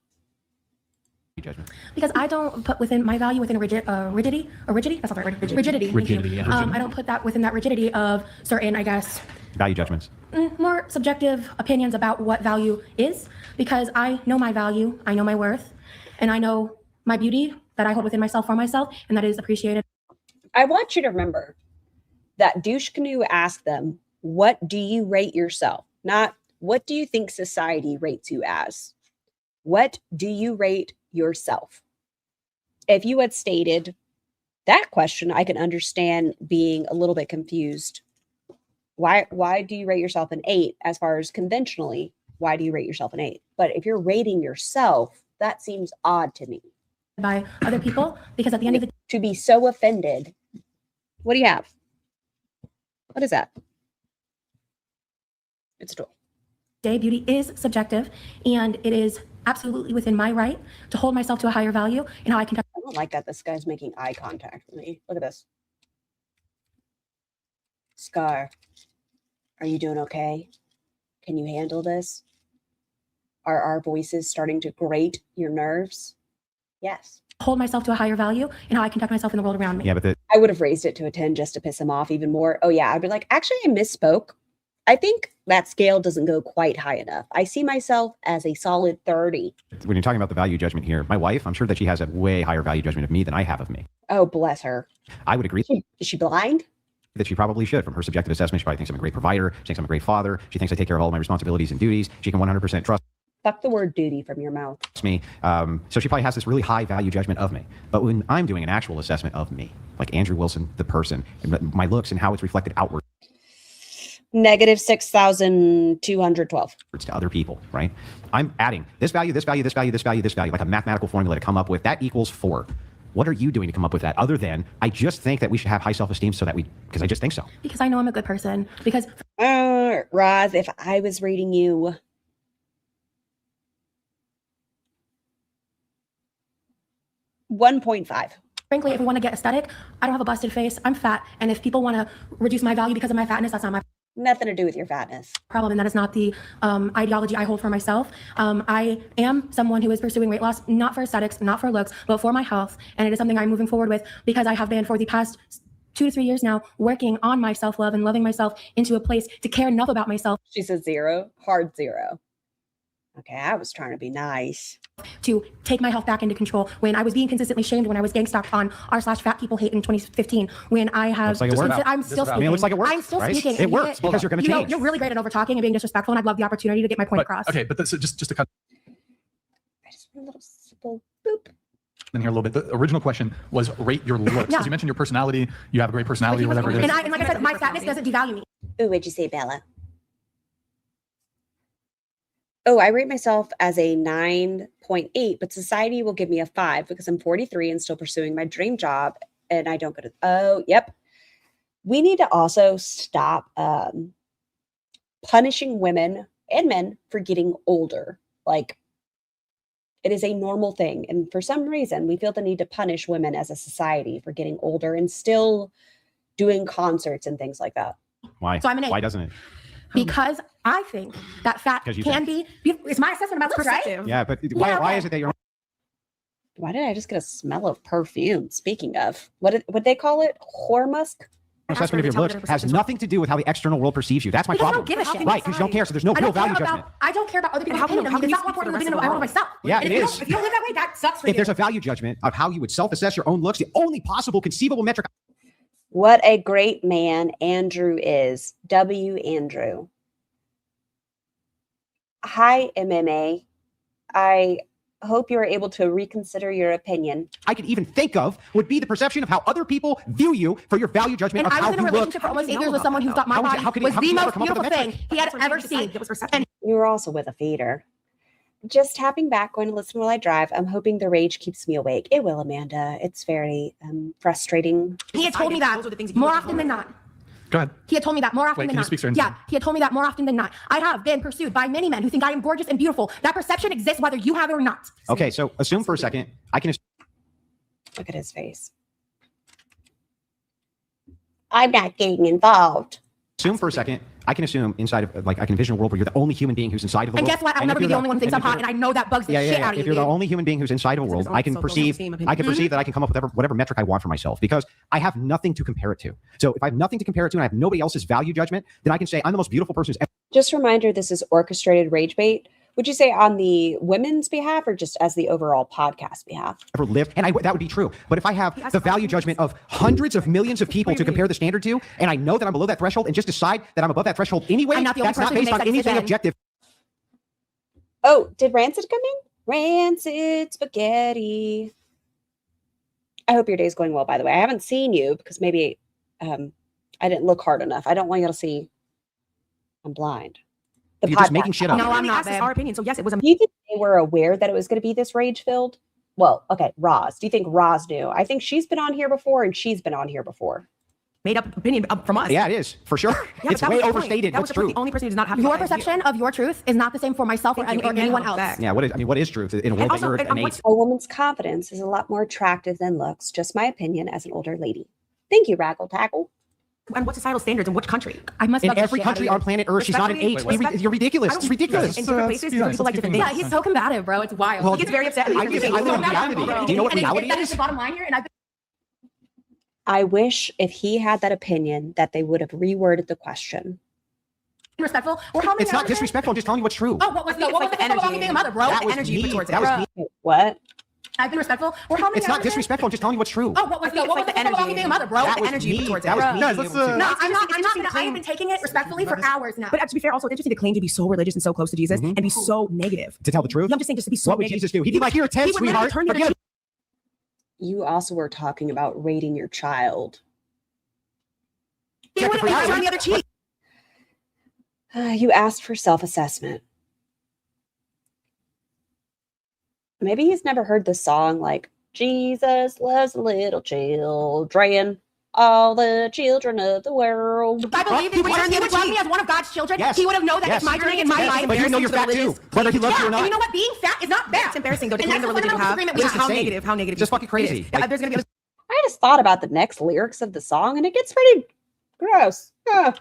Judgment. Because I don't put within my value within rigidity. That's not the right word. Rigidity. thank you. Rigidity, yeah. I don't put that within that rigidity of certain, I guess, Value judgments. more subjective opinions about what value is, because I know my value, I know my worth, and I know my beauty that I hold within myself for myself, and that is appreciated. I want you to remember that douche canoe asked them, what do you rate yourself? Not what do you think society rates you as? What do you rate yourself? If you had stated that question, I can understand being a little bit confused. Why do you rate yourself an 8 as far as conventionally? Why do you rate yourself an 8? But if you're rating yourself, that seems odd to me. By other people, because at the end of the To be so offended. What do you have? What is that? It's a toy. day, beauty is subjective, and it is absolutely within my right to hold myself to a higher value and how I can. I don't like that this guy's making eye contact with me. Look at this. Scar, are you doing okay? Can you handle this? Are our voices starting to grate your nerves? Yes. Hold myself to a higher value and how I conduct myself in the world around me. Yeah, but I would have raised it to a 10 just to piss him off even more. Oh yeah, I'd be like, actually, I misspoke. I think that scale doesn't go quite high enough. I see myself as a solid 30. when you're talking about the value judgment here, my wife, I'm sure that she has a way higher value judgment of me than I have of me. Oh, bless her. I would agree. Is she blind? That she probably should. From her subjective assessment, she probably thinks I'm a great provider. She thinks I'm a great father. She thinks I take care of all my responsibilities and duties. She can 100% trust Fuck the word duty from your mouth. me. So she probably has this really high value judgment of me. But when I'm doing an actual assessment of me, like Andrew Wilson, the person, and my looks and how it's reflected outward Negative 6,212. to other people, right? I'm adding this value, this value, this value, this value, this value, like a mathematical formula to come up with that equals 4. What are you doing to come up with that? Other than I just think that we should have high self-esteem so that because I just think so. Because I know I'm a good person. Because Roz, if I was rating you, $1.5. frankly, if we want to get aesthetic, I don't have a busted face. I'm fat. And if people want to reduce my value because of my fatness, that's not my Nothing to do with your fatness. problem. And that is not the ideology I hold for myself. I am someone who is pursuing weight loss, not for aesthetics, not for looks, but for my health. And it is something I'm moving forward with because I have been for the past 2 to 3 years now working on my self-love and loving myself into a place to care enough about myself. She says 0, hard 0. Okay, I was trying to be nice. To take my health back into control when I was being consistently shamed, when I was gang stalked on r/fat people hate in 2015, when I have, Looks like it works. I'm still speaking. I mean, it looks like it works, I'm still right? speaking. It and works because you're going to change. You're really great at over talking and being disrespectful, and I'd love the opportunity to get my point across. Okay, but so just to cut I just want a little simple boop. in here a little bit. The original question was rate your looks. Because Yeah. you mentioned your personality. You have a great personality or whatever it is. And like I said, my fatness doesn't devalue me. Ooh, what'd you say, Bella? Oh, I rate myself as a 9.8, but society will give me a 5 because I'm 43 and still pursuing my dream job. And I don't go to, oh, yep. We need to also stop punishing women and men for getting older. Like, it is a normal thing. And for some reason, we feel the need to punish women as a society for getting older and still doing concerts and things like that. Why? So I'm an 8. Why doesn't it? Because I think that fat 'Cause you can be, it's my assessment about looks, right? Yeah, but why is it that you're Why did I just get a smell of perfume? Speaking of, what they call it? Whore musk? assessment of your looks has nothing to do with how the external world perceives you. That's my Because I problem. don't give a shit. Right, because you don't care, so there's no real value judgment. I don't care about other people's opinion. It's not more important than living in a world of myself. Yeah, And it if you is. don't- If you don't live that way, that sucks for you. If there's a value judgment of how you would self-assess your own looks, the only possible conceivable metric. What a great man Andrew is. W. Andrew. Hi, MMA. I hope you are able to reconsider your opinion. I could even think of would be the perception of how other people view you for your value judgment And of I how was in a you look. relationship for almost 8 years with someone who thought my How is it- body how could he- was how could the you ever most come up with a beautiful thing metric? he had ever seen. And You were also with a feeder. Just tapping back, going to listen while I drive. I'm hoping the rage keeps me awake. It will, Amanda. It's very frustrating. he had told me that more often than not. Go ahead. He had told me that more often Wait, than can you not. speak, sir? Yeah, he had told me that more often than not. I have been pursued by many men who think I am gorgeous and beautiful. That perception exists whether you have it or not. Okay, so assume for a second, I can Look at his face. I'm not getting involved. assume for a second, I can assume inside of, like, I can envision a world where you're the only human being who's inside of the And world. guess what? I'll And never if be you're the only one who thinks I'm hot, and I know that bugs the shit out of you. If you're the dude. only human being who's inside of a world, I can perceive, that I can come up with whatever metric I want for myself because I have nothing to compare it to. So if I have nothing to compare it to and I have nobody else's value judgment, then I can say I'm the most beautiful person who's Just a reminder, this is orchestrated rage bait. Would you say on the women's behalf or just as the overall podcast behalf? ever lived, and that would be true. But if I have the value judgment of hundreds of millions of people to compare the standard to, and I know that I'm below that threshold and just decide that I'm above that threshold anyway, I'm not the only that's not person who based makes on that anything decision. objective. Oh, did Rancid come in? Rancid spaghetti. I hope your day's going well, by the way. I haven't seen you because maybe I didn't look hard enough. I don't want you to see I'm blind. The You're just podcast. making shit up. No, I'm not. This is our opinion. So yes, it was a Do you think they were aware that it was going to be this rage filled? Well, okay, Roz. Do you think Roz knew? I think she's been on here before and she's been on here before. made up opinion from us. Yeah, it is for sure. Yeah, It's but that way was the point. overstated. That was What's the point. true? The only person who does not have Your the idea. perception of your truth is not the same for myself or anyone else. Yeah, what is truth in a world that you're innate? A woman's confidence is a lot more attractive than looks. Just my opinion as an older lady. Thank you, Raggle Tackle. And what societal standards in which country? I must In every country on planet Earth, she's not an eight. You're ridiculous. It's ridiculous. In different places, different people like different things. Yeah, he's so combative, bro. It's wild. Well, he gets very upset. I live in reality. Do you know what reality That is is? the bottom line here, and I've been I wish if he had that opinion that they would have reworded the question. respectful. Or how many It's not hours- disrespectful. I'm just telling you what's true. Oh, what was the energy being a mother, bro? That The was energy me. you put towards That it. was Bro. me. What? I've been respectful. Or how many It's not hours- disrespectful. I'm just telling you what's true. Oh, what was the energy being a mother, bro? That The was energy you put me. towards That it. was Bro. me. Guys, let's, being able to- No, No, I'm not. interesting to I have been taking it respectfully for hours now. But to be fair, also it's interesting to claim to be so religious and so close to Jesus and be so negative. To tell the truth. Yeah, I'm just saying, just to be so What would negative. Jesus do? He'd be like, "You're a 10, He would literally sweetheart. turn the other Forget cheek. You also were talking about rating your child. He wouldn't even turn the other cheek. You asked for self-assessment. Maybe he's never heard the song like Jesus loves little children, all the children of the world. I believe He would turn if the he other would love cheek. me as one of God's children, Yes. he would have known that Yes. it's my journey and my life. But you know you're fat too, whether he loves you or And not. you know what? Being fat is not bad. It's embarrassing though to And claim the that's the religion you have. fundamental disagreement we Just have. how insane. negative, how negative. Just you- fucking crazy. it is. Yeah, Like- there's gonna be I just thought about the next lyrics of the song and it gets pretty gross.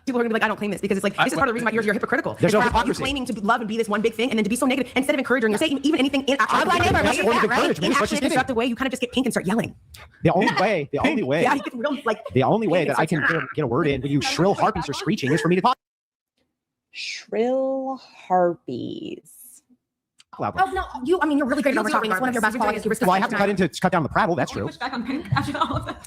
people are gonna be like, I don't claim this because it's like this is part of the reason why you're hypocritical. There's no It's crap. hypocrisy. You claiming to love and be this one big thing, and then to be so negative instead of encouraging or saying even anything in I'm glad neighbor, That's right? a form of Yeah, right? encouragement. in It's what actually she's a getting. destructive way, you kind of just get pink and start yelling. The only way, Yeah, you get real like the only way pink that I and can starts get a word in when you shrill harpies or screeching is for me to talk Shrill harpies. loud. Oh no, you're really great at overtalking. It's one of your best qualities. You Well, I have to cut down the prattle. That's true. Back on pink after all of that.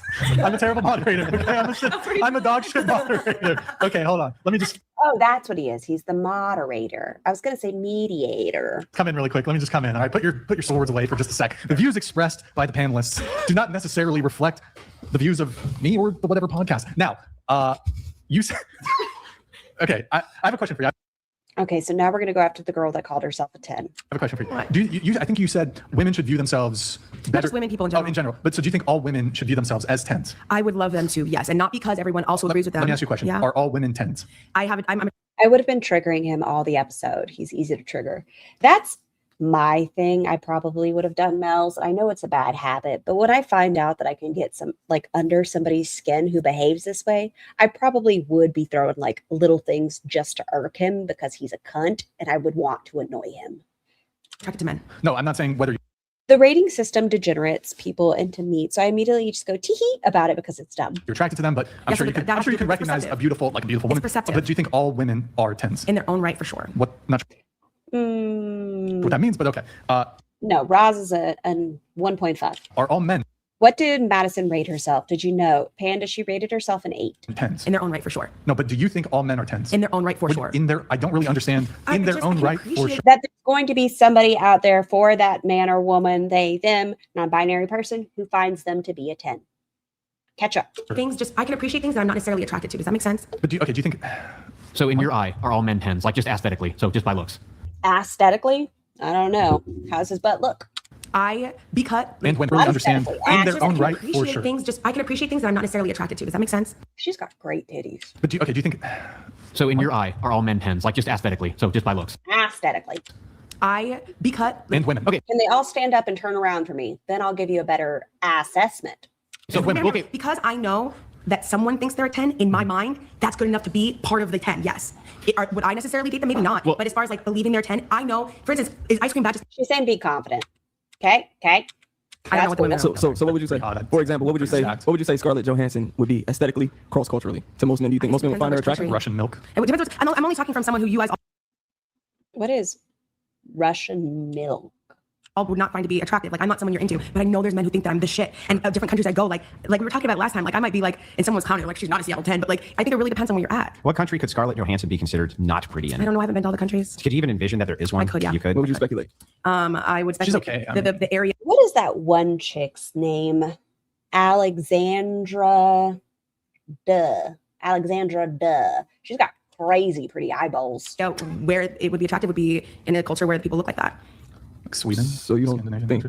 I'm a terrible moderator. Okay? I'm a dog shit moderator. Okay, hold on. Let me just Oh, that's what he is. He's the moderator. I was going to say mediator. come in really quick. Let me just come in. All right, put your swords away for just a sec. The views expressed by the panelists do not necessarily reflect the views of me or the whatever podcast. Now, you said, okay, I have a question for you. Okay, so now we're going to go after the girl that called herself a 10. I have a question for you. Do you I think you said women should view themselves better. just women, people in Oh, general. in general. But so do you think all women should view themselves as 10s? I would love them to, yes, and not because everyone also agrees with them. Let me ask you a question. Yeah, Are all women 10s? I haven't. I'm I would have been triggering him all the episode. He's easy to trigger. That's my thing. I probably would have done Mel's. I know it's a bad habit, but when I find out that I can get some like under somebody's skin who behaves this way, I probably would be throwing like little things just to irk him because he's a cunt and I would want to annoy him. attracted to men. No, I'm not saying whether The rating system degenerates people into meat. So I immediately just go tee-hee about it because it's dumb. You're attracted to them, but I'm sure you could recognize a beautiful woman. perceptive. But do you think all women are 10s? In their own right, for sure. What that means, but okay. No, Roz is a 1.5. Are all men What did Madison rate herself? Did you know? Panda, she rated herself an 8. 10s? In their own right, for sure. No, but do you think all men are 10s? In their own right, for sure. I don't really understand. In their own right, for sure. That there's going to be somebody out there for that man or woman, they, them, non-binary person who finds them to be a 10. Catch up. Things just, I can appreciate things that I'm not necessarily attracted to. Does that make sense? But do you think? So in your eye, are all men 10s? Like just aesthetically, so just by looks. Aesthetically, I don't know. How's his butt look? Because and when really understand in their own right, for sure. I can appreciate things that I'm not necessarily attracted to. Does that make sense? She's got great titties. But do you think? So in your eye, are all men 10s? Like just aesthetically, so just by looks. Aesthetically. Because and women. Okay. Can they all stand up and turn around for me? Then I'll give you a better assessment. So women. Okay. Because I know that someone thinks they're a 10, in my mind, that's good enough to be part of the 10. Yes. Would I necessarily date them? Maybe not. But as far as like believing they're 10, I know. For instance, is ice cream bad? She's saying be confident. Okay. I don't know what the women. So what would you say? For example, what would you say? What would you say Scarlett Johansson would be aesthetically, cross-culturally to most men? Do you think most men would find her attractive? Russian milk. It depends. I'm only talking from someone who you guys What is Russian milk? all would not find to be attractive. Like I'm not someone you're into, but I know there's men who think that I'm the shit. And different countries I go, like we were talking about last time, like I might be like in someone's county, like she's not a Seattle 10, but like I think it really depends on where you're at. What country could Scarlett Johansson be considered not pretty in? I don't know. I haven't been to all the countries. Could you even envision that there is one? I could, yeah. You could. What would you speculate? I would speculate. She's okay. The area. What is that one chick's name? Alexandra Duh. She's got crazy pretty eyeballs. So where it would be attractive would be in a culture where people look like that. Like Sweden. So you don't think?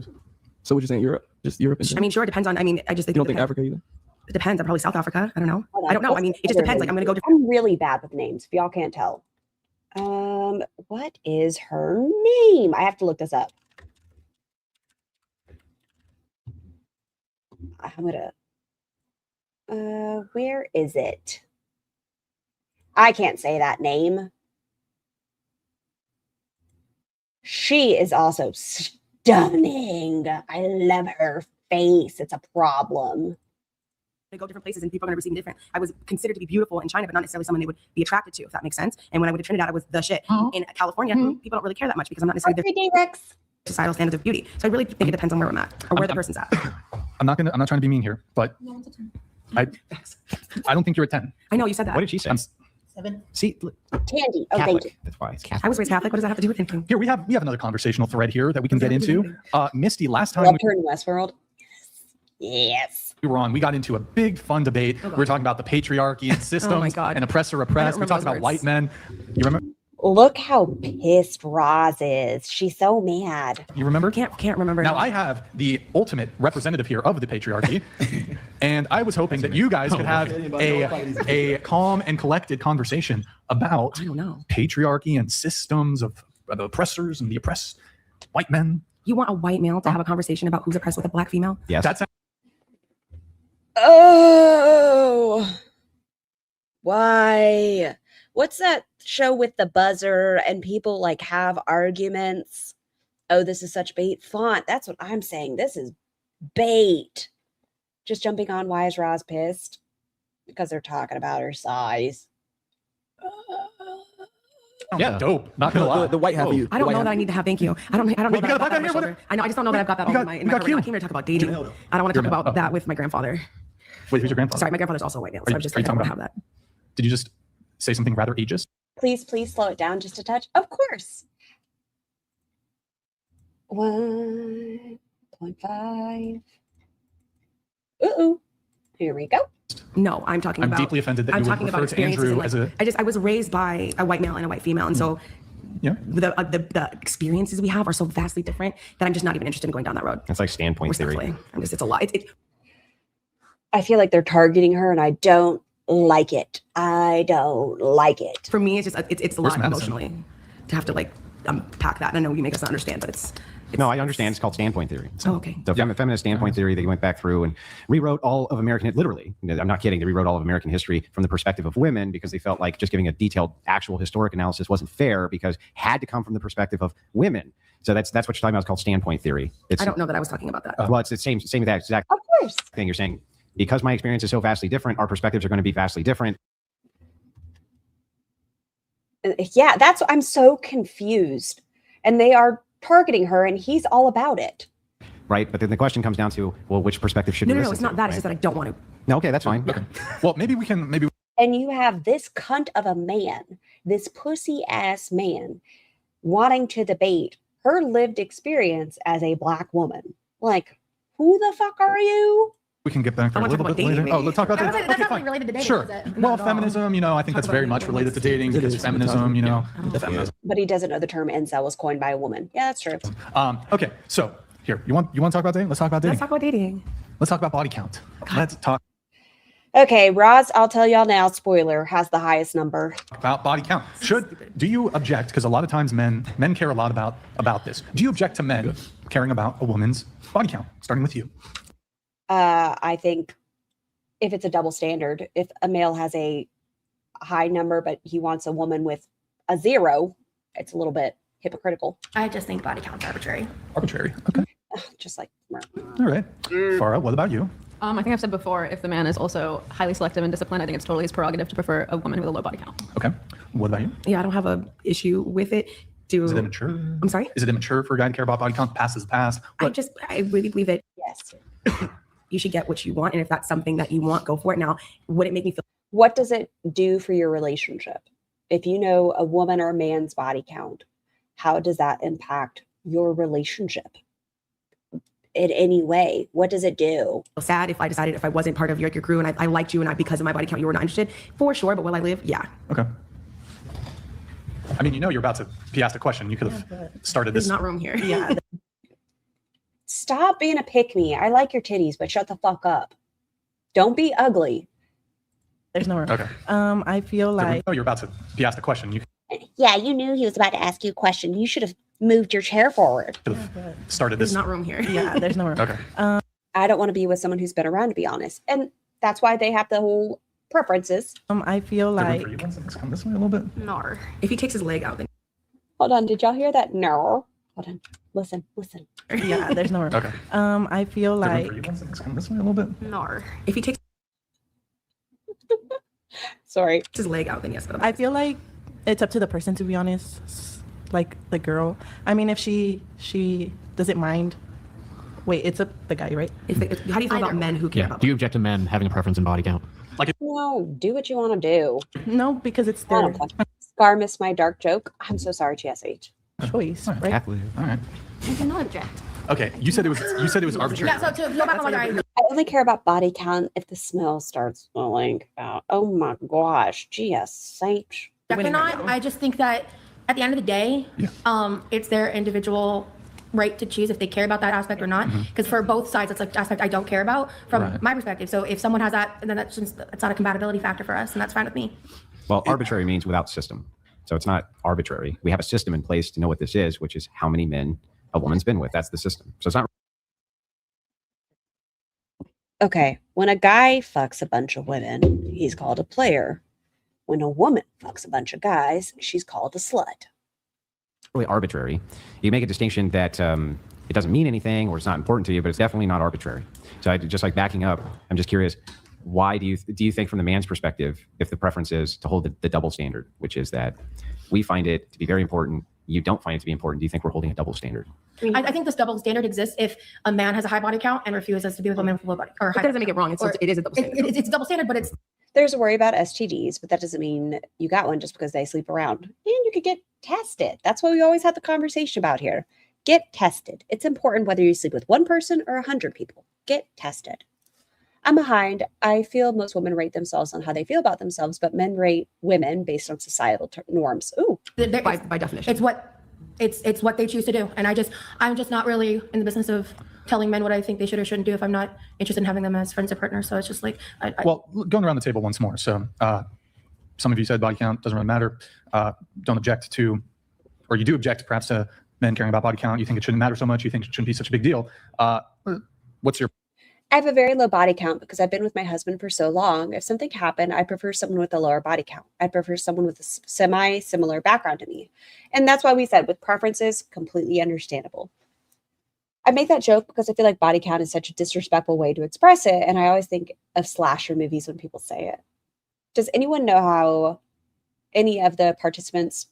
So what you're saying? Europe? Just Europe? I mean, sure, it depends on. I mean, I just think. You don't think Africa either? It depends. Probably South Africa. I don't know. I don't know. I mean, it just depends. Like I'm gonna go. I'm really bad with names. If y'all can't tell. What is her name? I have to look this up. I'm gonna. Where is it? I can't say that name. She is also stunning. I love her face. It's a problem. They go different places and people are going to receive me different. I was considered to be beautiful in China, but not necessarily someone they would be attracted to, if that makes sense. And when I went to Trinidad, I was the shit. In California, people don't really care that much because I'm not necessarily the societal standards of beauty. So I really think it depends on where I'm at or where the person's at. I'm not trying to be mean here, but I don't think you're a 10. I know you said that. What did she say? 7. See, Candy. Oh, Catholic. thank you. That's why it's Catholic. I was raised Catholic. What does that have to do with anything? Here we have another conversational thread here that we can get into. Misty, last time Loved her in Westworld. Yes. we were on, we got into a big fun debate. We were talking about the patriarchy and systems and oppressor oppressed. We talked about white men. You remember? Look how pissed Roz is. She's so mad. You remember? Can't remember. Now I have the ultimate representative here of the patriarchy, and I was hoping that you guys could have a calm and collected conversation about patriarchy and systems of the oppressors and the oppressed white men. You want a white male to have a conversation about who's oppressed with a black female? Yes. That's Oh, why? What's that show with the buzzer and people like have arguments? Oh, this is such bait font. That's what I'm saying. This is bait. Just jumping on why is Roz pissed? Because they're talking about her size. Yeah, dope. Not gonna lie. The white half of you. I don't know that I need to have. Thank you. I don't know that I've got that on my shoulder. I know. I just don't know that I've got that all in my career. I came here to talk about dating. I don't want to talk about that with my grandfather. Wait, who's your grandfather? Sorry, my grandfather's also a white male, so I'm just like, I don't want to have that. Did you just say something rather ageist? Please slow it down just a touch. Of course. 1.5. Here we go. No, I'm talking about. I'm deeply offended that I'm you would talking about refer to Andrew as a. I was raised by a white male and a white female, and so the experiences we have are so vastly different that I'm just not even interested in going down that road. That's like standpoint theory. It's a lot. I feel like they're targeting her, and I don't like it. I don't like it. For me, it's just it's a lot emotionally to have to like unpack that. And I know you make us not understand, but it's No, I understand. It's called standpoint theory. Oh, okay. So feminist standpoint theory, they went back through and rewrote all of literally, I'm not kidding, they rewrote all of American history from the perspective of women because they felt like just giving a detailed actual historic analysis wasn't fair because it had to come from the perspective of women. So that's what you're talking about. It's called standpoint theory. I don't know that I was talking about that. Well, it's the same exact Of course. thing. You're saying because my experience is so vastly different, our perspectives are going to be vastly different. Yeah, I'm so confused. And they are targeting her, and he's all about it. Right. But then the question comes down to, well, which perspective should we listen No, it's not to, that. right? It's just that I don't want to. No, okay, that's fine. Okay. Well, maybe we can, And you have this cunt of a man, this pussy ass man, wanting to debate her lived experience as a Black woman. Like, who the fuck are you? we can get back there a little bit later. Oh, let's talk about That's dating. not really related to dating. Sure. Is it? Well, feminism, I think that's very much related to dating because feminism, the feminism. But he doesn't know the term incel was coined by a woman. Yeah, that's true. Okay, so here, you want to talk about dating? Let's talk about dating. Let's talk about dating. Let's talk about body count. Let's talk Okay, Roz, I'll tell y'all now, spoiler, has the highest number. about body count. Do you object? Because a lot of times men care a lot about this. Do you object to men caring about a woman's body count? Starting with you. I think if it's a double standard, if a male has a high number, but he wants a woman with a 0, it's a little bit hypocritical. I just think body count's arbitrary. Arbitrary. Okay. Just like. All right. Farah, what about you? I think I've said before, if the man is also highly selective and disciplined, I think it's totally his prerogative to prefer a woman with a low body count. Okay. What about you? Yeah, I don't have an issue with it. Is it immature? I'm sorry? Is it immature for a guy to care about body count? Pass is pass. I really believe that yes, you should get what you want. And if that's something that you want, go for it. Now, would it make me feel? What does it do for your relationship? If you know a woman or a man's body count, how does that impact your relationship? In any way, what does it do? Sad if I decided if I wasn't part of your crew and I liked you and because of my body count you were not interested, for sure. But will I live? Yeah. Okay. I mean, you're about to be asked a question. You could have started this. There's not room here. Yeah. Stop being a pick-me. I like your titties, but shut the fuck up. Don't be ugly. There's no room. Okay. I feel like. Oh, you're about to be asked a question. You Yeah, you knew he was about to ask you a question. You should have moved your chair forward. could have started this. There's not room here. Yeah, there's no room. Okay. I don't want to be with someone who's been around, to be honest. And that's why they have the whole preferences. I feel like. Let's come this way a little bit. No. If he takes his leg out, then. Hold on. Did y'all hear that? No. Hold on. Listen. Yeah, there's no room. Okay. I feel like. Let's come this way a little bit. No. If he takes Sorry. his leg out, then yes. But I feel like it's up to the person, to be honest. Like the girl. I mean, if she doesn't mind. Wait, it's the guy, right? How do you feel about men who care Yeah. about? Do you object to men having a preference in body count? No, do what you want to do. No, because it's their Scar missed my dark joke. I'm so sorry, TSH. choice, right? All right. I do not object. Okay. You said it was arbitrary. Yeah, so to go back on what I I only care about body count if the smell starts smelling out. Oh my gosh. GSH. Definitely not. I just think that at the end of the day, it's their individual right to choose if they care about that aspect or not. Because for both sides, it's like an aspect I don't care about from my perspective. So if someone has that, then that's not a compatibility factor for us, and that's fine with me. Well, arbitrary means without system. So it's not arbitrary. We have a system in place to know what this is, which is how many men a woman's been with. That's the system. So it's not. Okay. When a guy fucks a bunch of women, he's called a player. When a woman fucks a bunch of guys, she's called a slut. Really arbitrary. You make a distinction that it doesn't mean anything or it's not important to you, but it's definitely not arbitrary. So I just like backing up. I'm just curious, why do you think from the man's perspective, if the preference is to hold the double standard, which is that we find it to be very important, you don't find it to be important, do you think we're holding a double standard? I think this double standard exists if a man has a high body count and refuses to be with a woman with a low body or high. That doesn't make it wrong. It is a double standard. It's a double standard, but it's. There's a worry about STDs, but that doesn't mean you got one just because they sleep around. And you could get tested. That's what we always have the conversation about here. Get tested. It's important whether you sleep with one person or 100 people. Get tested. I'm behind. I feel most women rate themselves on how they feel about themselves, but men rate women based on societal norms. Ooh, by definition. It's what they choose to do, and I'm just not really in the business of telling men what I think they should or shouldn't do if I'm not interested in having them as friends or partners. So it's just like Well, going around the table once more. So some of you said body count doesn't really matter. Don't object to, or you do object perhaps to men caring about body count. You think it shouldn't matter so much. You think it shouldn't be such a big deal. What's your I have a very low body count because I've been with my husband for so long. If something happened, I prefer someone with a lower body count. I prefer someone with a semi-similar background to me. And that's why we said with preferences, completely understandable. I make that joke because I feel like body count is such a disrespectful way to express it. And I always think of slasher movies when people say it. Does anyone know how any of the participants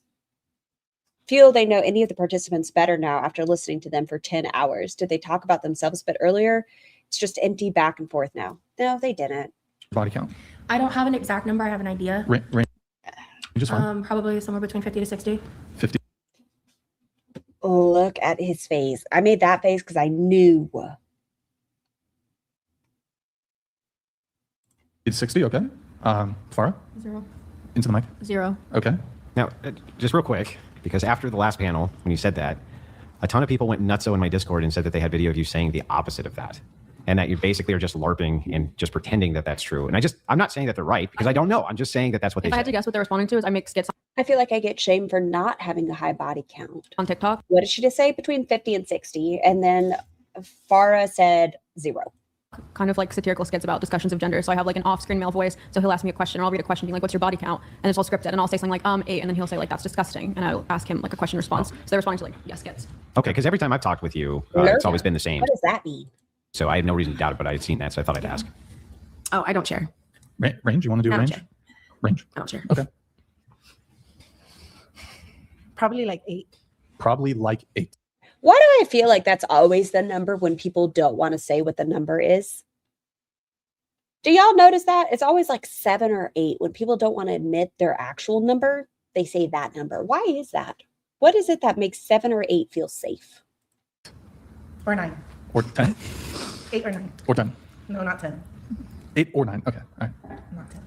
feel they know any of the participants better now after listening to them for 10 hours? Did they talk about themselves a bit earlier? It's just empty back and forth now. No, they didn't. body count? I don't have an exact number. I have an idea. Range is fine. Probably somewhere between 50 to 60. 50. Look at his face. I made that face because I knew. It's 60, okay. Farah? 0. Into the mic. 0. Okay. Now, just real quick, because after the last panel, when you said that, a ton of people went nutso in my Discord and said that they had video of you saying the opposite of that. And that you basically are just LARPing and just pretending that that's true. And I'm not saying that they're right because I don't know. I'm just saying that that's what they If I had to guess what they're responding to is I make skits I feel like I get shamed for not having a high body count. on TikTok. What did she just say? Between 50 and 60. And then Farah said 0. Kind of like satirical skits about discussions of gender. So I have like an off-screen male voice. So he'll ask me a question or I'll read a question being like, what's your body count? And it's all scripted. And I'll say something like, 8. And then he'll say like, that's disgusting. And I'll ask him like a question response. So they're responding to like, yes, skits. Okay, because every time I've talked with you, it's always been the same. What does that mean? So I had no reason to doubt it, but I had seen that, so I thought I'd ask. Oh, I don't share. Range? You want to do I don't range? share. Range. I don't share. Okay. Probably like 8. Probably like 8. Why do I feel like that's always the number when people don't want to say what the number is? Do y'all notice that? It's always like 7 or 8. When people don't want to admit their actual number, they say that number. Why is that? What is it that makes 7 or 8 feel safe? Or 9. Or 10? 8 or 9. Or 10? No, not 10. 8 or 9. Okay. All right. Not 10.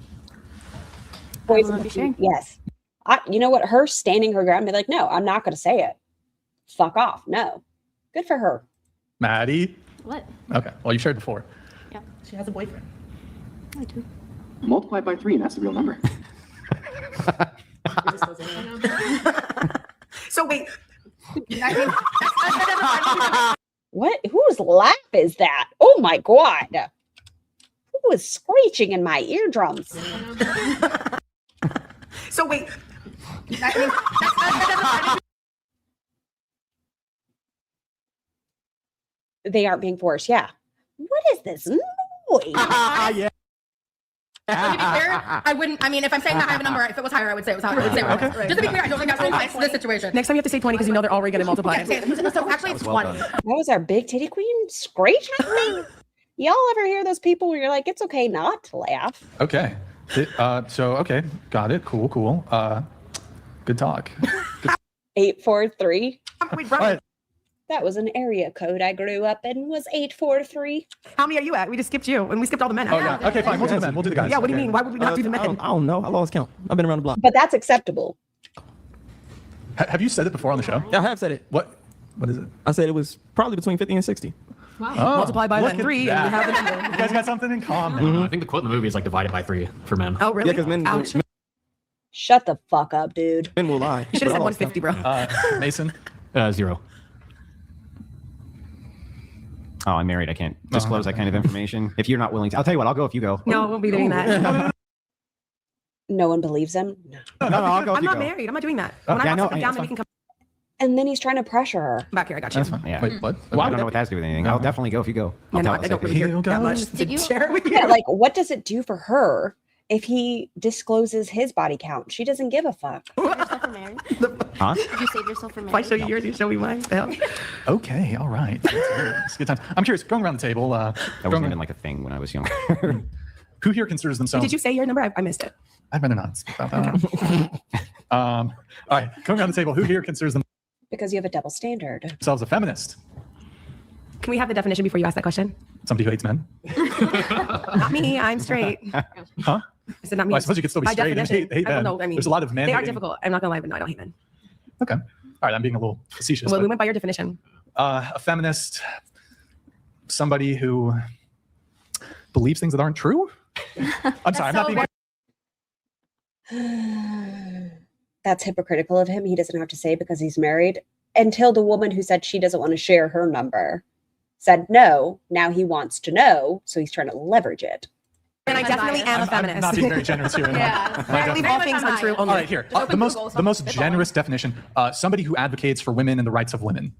Boys and girls, yes. You know what? Her standing her ground, be like, no, I'm not going to say it. Fuck off. No. Good for her. Maddie? What? Okay. Well, you shared before. Yeah. She has a boyfriend. I do. Multiply by 3, and that's the real number. So wait. What? Whose laugh is that? Oh my God. Who is screeching in my eardrums? So wait. They aren't being forced. Yeah. What is this noise? Yeah. To be clear, I wouldn't. I mean, if I'm saying that I have a number, if it was higher, I would say it was higher. I would say it was higher. Just to be clear, I don't think that's applies to this situation. Next time you have to say 20 because you know they're already going to multiply. So actually, it's 20. That was our big titty queen screeching at me. Y'all ever hear those people where you're like, it's okay not to laugh? Okay. Okay. Got it. Cool. Good talk. 843. Wait, Brian, That was an area code I grew up in, was 843. how many are you at? We just skipped you and we skipped all the men. Oh, yeah. Okay, fine. We'll do the men. We'll do the guys. Yeah, what do you Okay. mean? Why would we not do the men? I don't know. I lost count. I've been around the block. But that's acceptable. Have you said it before on the show? Yeah, I have said it. What is it? I said it was probably between 50 and 60. Oh, Multiply by look that at 3 that. and we have the number. You guys got something in common. I think the quote in the movie is like divided by 3 for men. Oh, really? Yeah, because men, Ouch. Shut the fuck up, dude. men will lie. You should have But said I lost 150, bro. Mason? 0. Oh, I'm married. I can't disclose that kind of information. If you're not willing to, I'll tell you what, I'll go if you go. No, I won't be doing that. No one believes him. No. No, I'll go if I'm you not go. married. I'm not doing that. Oh, When yeah, I I know, want something yeah, down, that's then we can come And then he's trying to pressure her. back here. I got you. That's fine. Yeah. Wait, what? Well, I don't know what that has to do with anything. I'll definitely go if you go. Yeah, I'll no, tell I don't really He'll care go. that much Did to you- share it with you. Yeah, like, what does it do for her if he discloses his body count? She doesn't give a fuck. Yourself for marriage? Huh? Did you save yourself for If I marriage? show you yours, you show me mine. Yeah. Okay, all right. It's good times. I'm curious, going around the table, That wasn't even like a thing when I was younger. who here considers themselves... Did you say your number? I missed it. I'd better not speak about that. All right, going around the table, who here considers Because you have a double standard. themselves a feminist? Can we have the definition before you ask that question? Somebody who hates men? Not me. I'm straight. Huh? I said not me. Well, I suppose you could still be By straight and definition, hate I don't men. know. I mean, There's a lot of men They are hating- difficult. I'm not gonna lie, but no, I don't hate men. Okay. All right, I'm being a little facetious. Well, but, we went by your definition. a feminist, somebody who believes things that aren't true? I'm sorry, I'm not being... That's hypocritical of him. He doesn't have to say because he's married. until the woman who said she doesn't want to share her number said no. Now he wants to know, so he's trying to leverage it. And I definitely am a feminist. I'm not being very generous here. I believe all things untrue. All right, here. The most generous definition, somebody who advocates for women and the rights of women.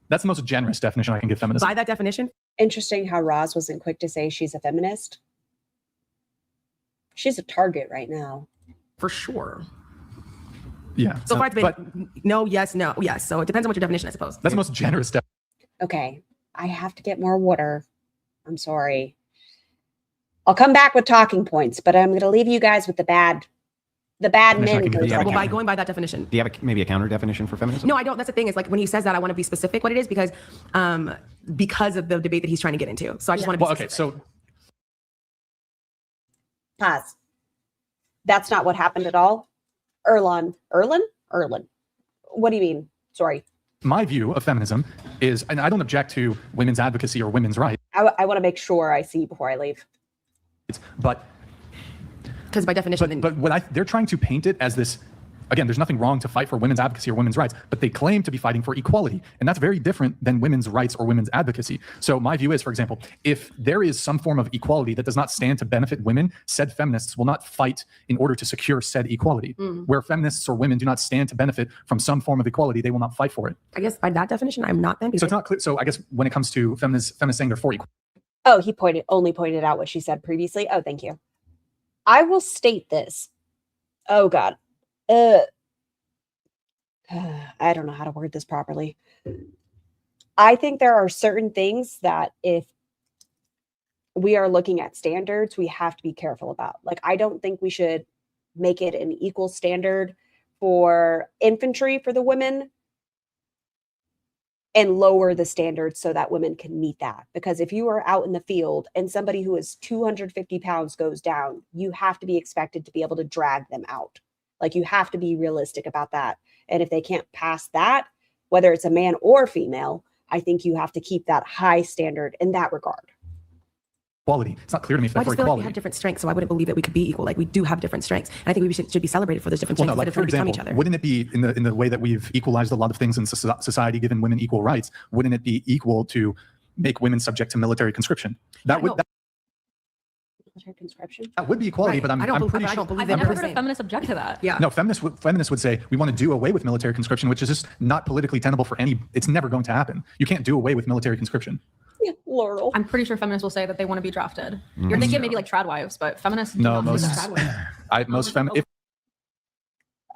That's the most generous definition I can give feminism. By that definition? Interesting how Roz wasn't quick to say she's a feminist. She's a target right now. For sure. Yeah. So far it's been no, yes, no, yes. So it depends on what your definition, I suppose. That's the most generous definition. Okay, I have to get more water. I'm sorry. I'll come back with talking points, but I'm going to leave you guys with the bad men. Well, by going by that definition. Do you have maybe a counter definition for feminism? No, I don't. That's the thing is like when he says that, I want to be specific what it is because of the debate that he's trying to get into. So I just want to be specific. So pause. That's not what happened at all. Erlin. What do you mean? Sorry. My view of feminism is, and I don't object to women's advocacy or women's rights. I want to make sure I see before I leave. But because by definition, but what they're trying to paint it as this. Again, there's nothing wrong to fight for women's advocacy or women's rights, but they claim to be fighting for equality. And that's very different than women's rights or women's advocacy. So my view is, for example, if there is some form of equality that does not stand to benefit women, said feminists will not fight in order to secure said equality. Where feminists or women do not stand to benefit from some form of equality, they will not fight for it. I guess by that definition, I'm not then. So it's not clear. So I guess when it comes to feminists saying they're for equality. Oh, he only pointed out what she said previously. Oh, thank you. I will state this. Oh, God. I don't know how to word this properly. I think there are certain things that if we are looking at standards, we have to be careful about. Like, I don't think we should make it an equal standard for infantry for the women and lower the standards so that women can meet that. Because if you are out in the field and somebody who is 250 pounds goes down, you have to be expected to be able to drag them out. Like, you have to be realistic about that. And if they can't pass that, whether it's a man or female, I think you have to keep that high standard in that regard. Equality. It's not clear to me if I that's for just feel like we equality. have different strengths, so I wouldn't believe that we could be equal. Like we do have different strengths, and I think we should be celebrated for those different strengths Like, instead for of trying to example, become each other. wouldn't it be in the way that we've equalized a lot of things in society, given women equal rights? Wouldn't it be equal to make women subject to military conscription? That would. Conscription. That would be equality, but I'm pretty sure. I've never heard of feminists object to that. Yeah. No, feminists would say we want to do away with military conscription, which is just not politically tenable for any. It's never going to happen. You can't do away with military conscription. Yeah, Laurel. I'm pretty sure feminists will say that they want to be drafted. Mm. You're thinking maybe like trad wives, but feminists do No, not most do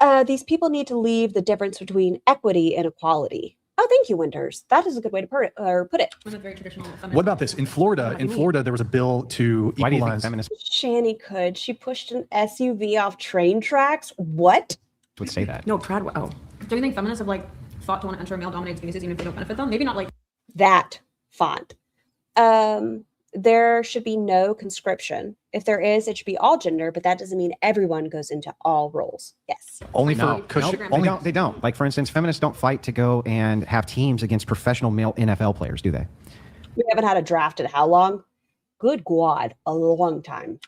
that. These people need to leave the difference between equity and equality. Oh, thank you, Winters. That is a good way to put it. I'm a very traditional feminist. What about this? In Florida, there was a bill to Why do you think equalize. feminists Shani could. She pushed an SUV off train tracks. What? would say that? No, trad. Oh, Do you think feminists have like thought to want to enter male-dominated spaces even if they don't benefit them? Maybe not like That font. There should be no conscription. If there is, it should be all gender, but that doesn't mean everyone goes into all roles. Yes. Only No, they don't. Like, for instance, feminists don't fight to go and have teams against professional male NFL players, do they? We haven't had a draft in how long? Good God, a long time.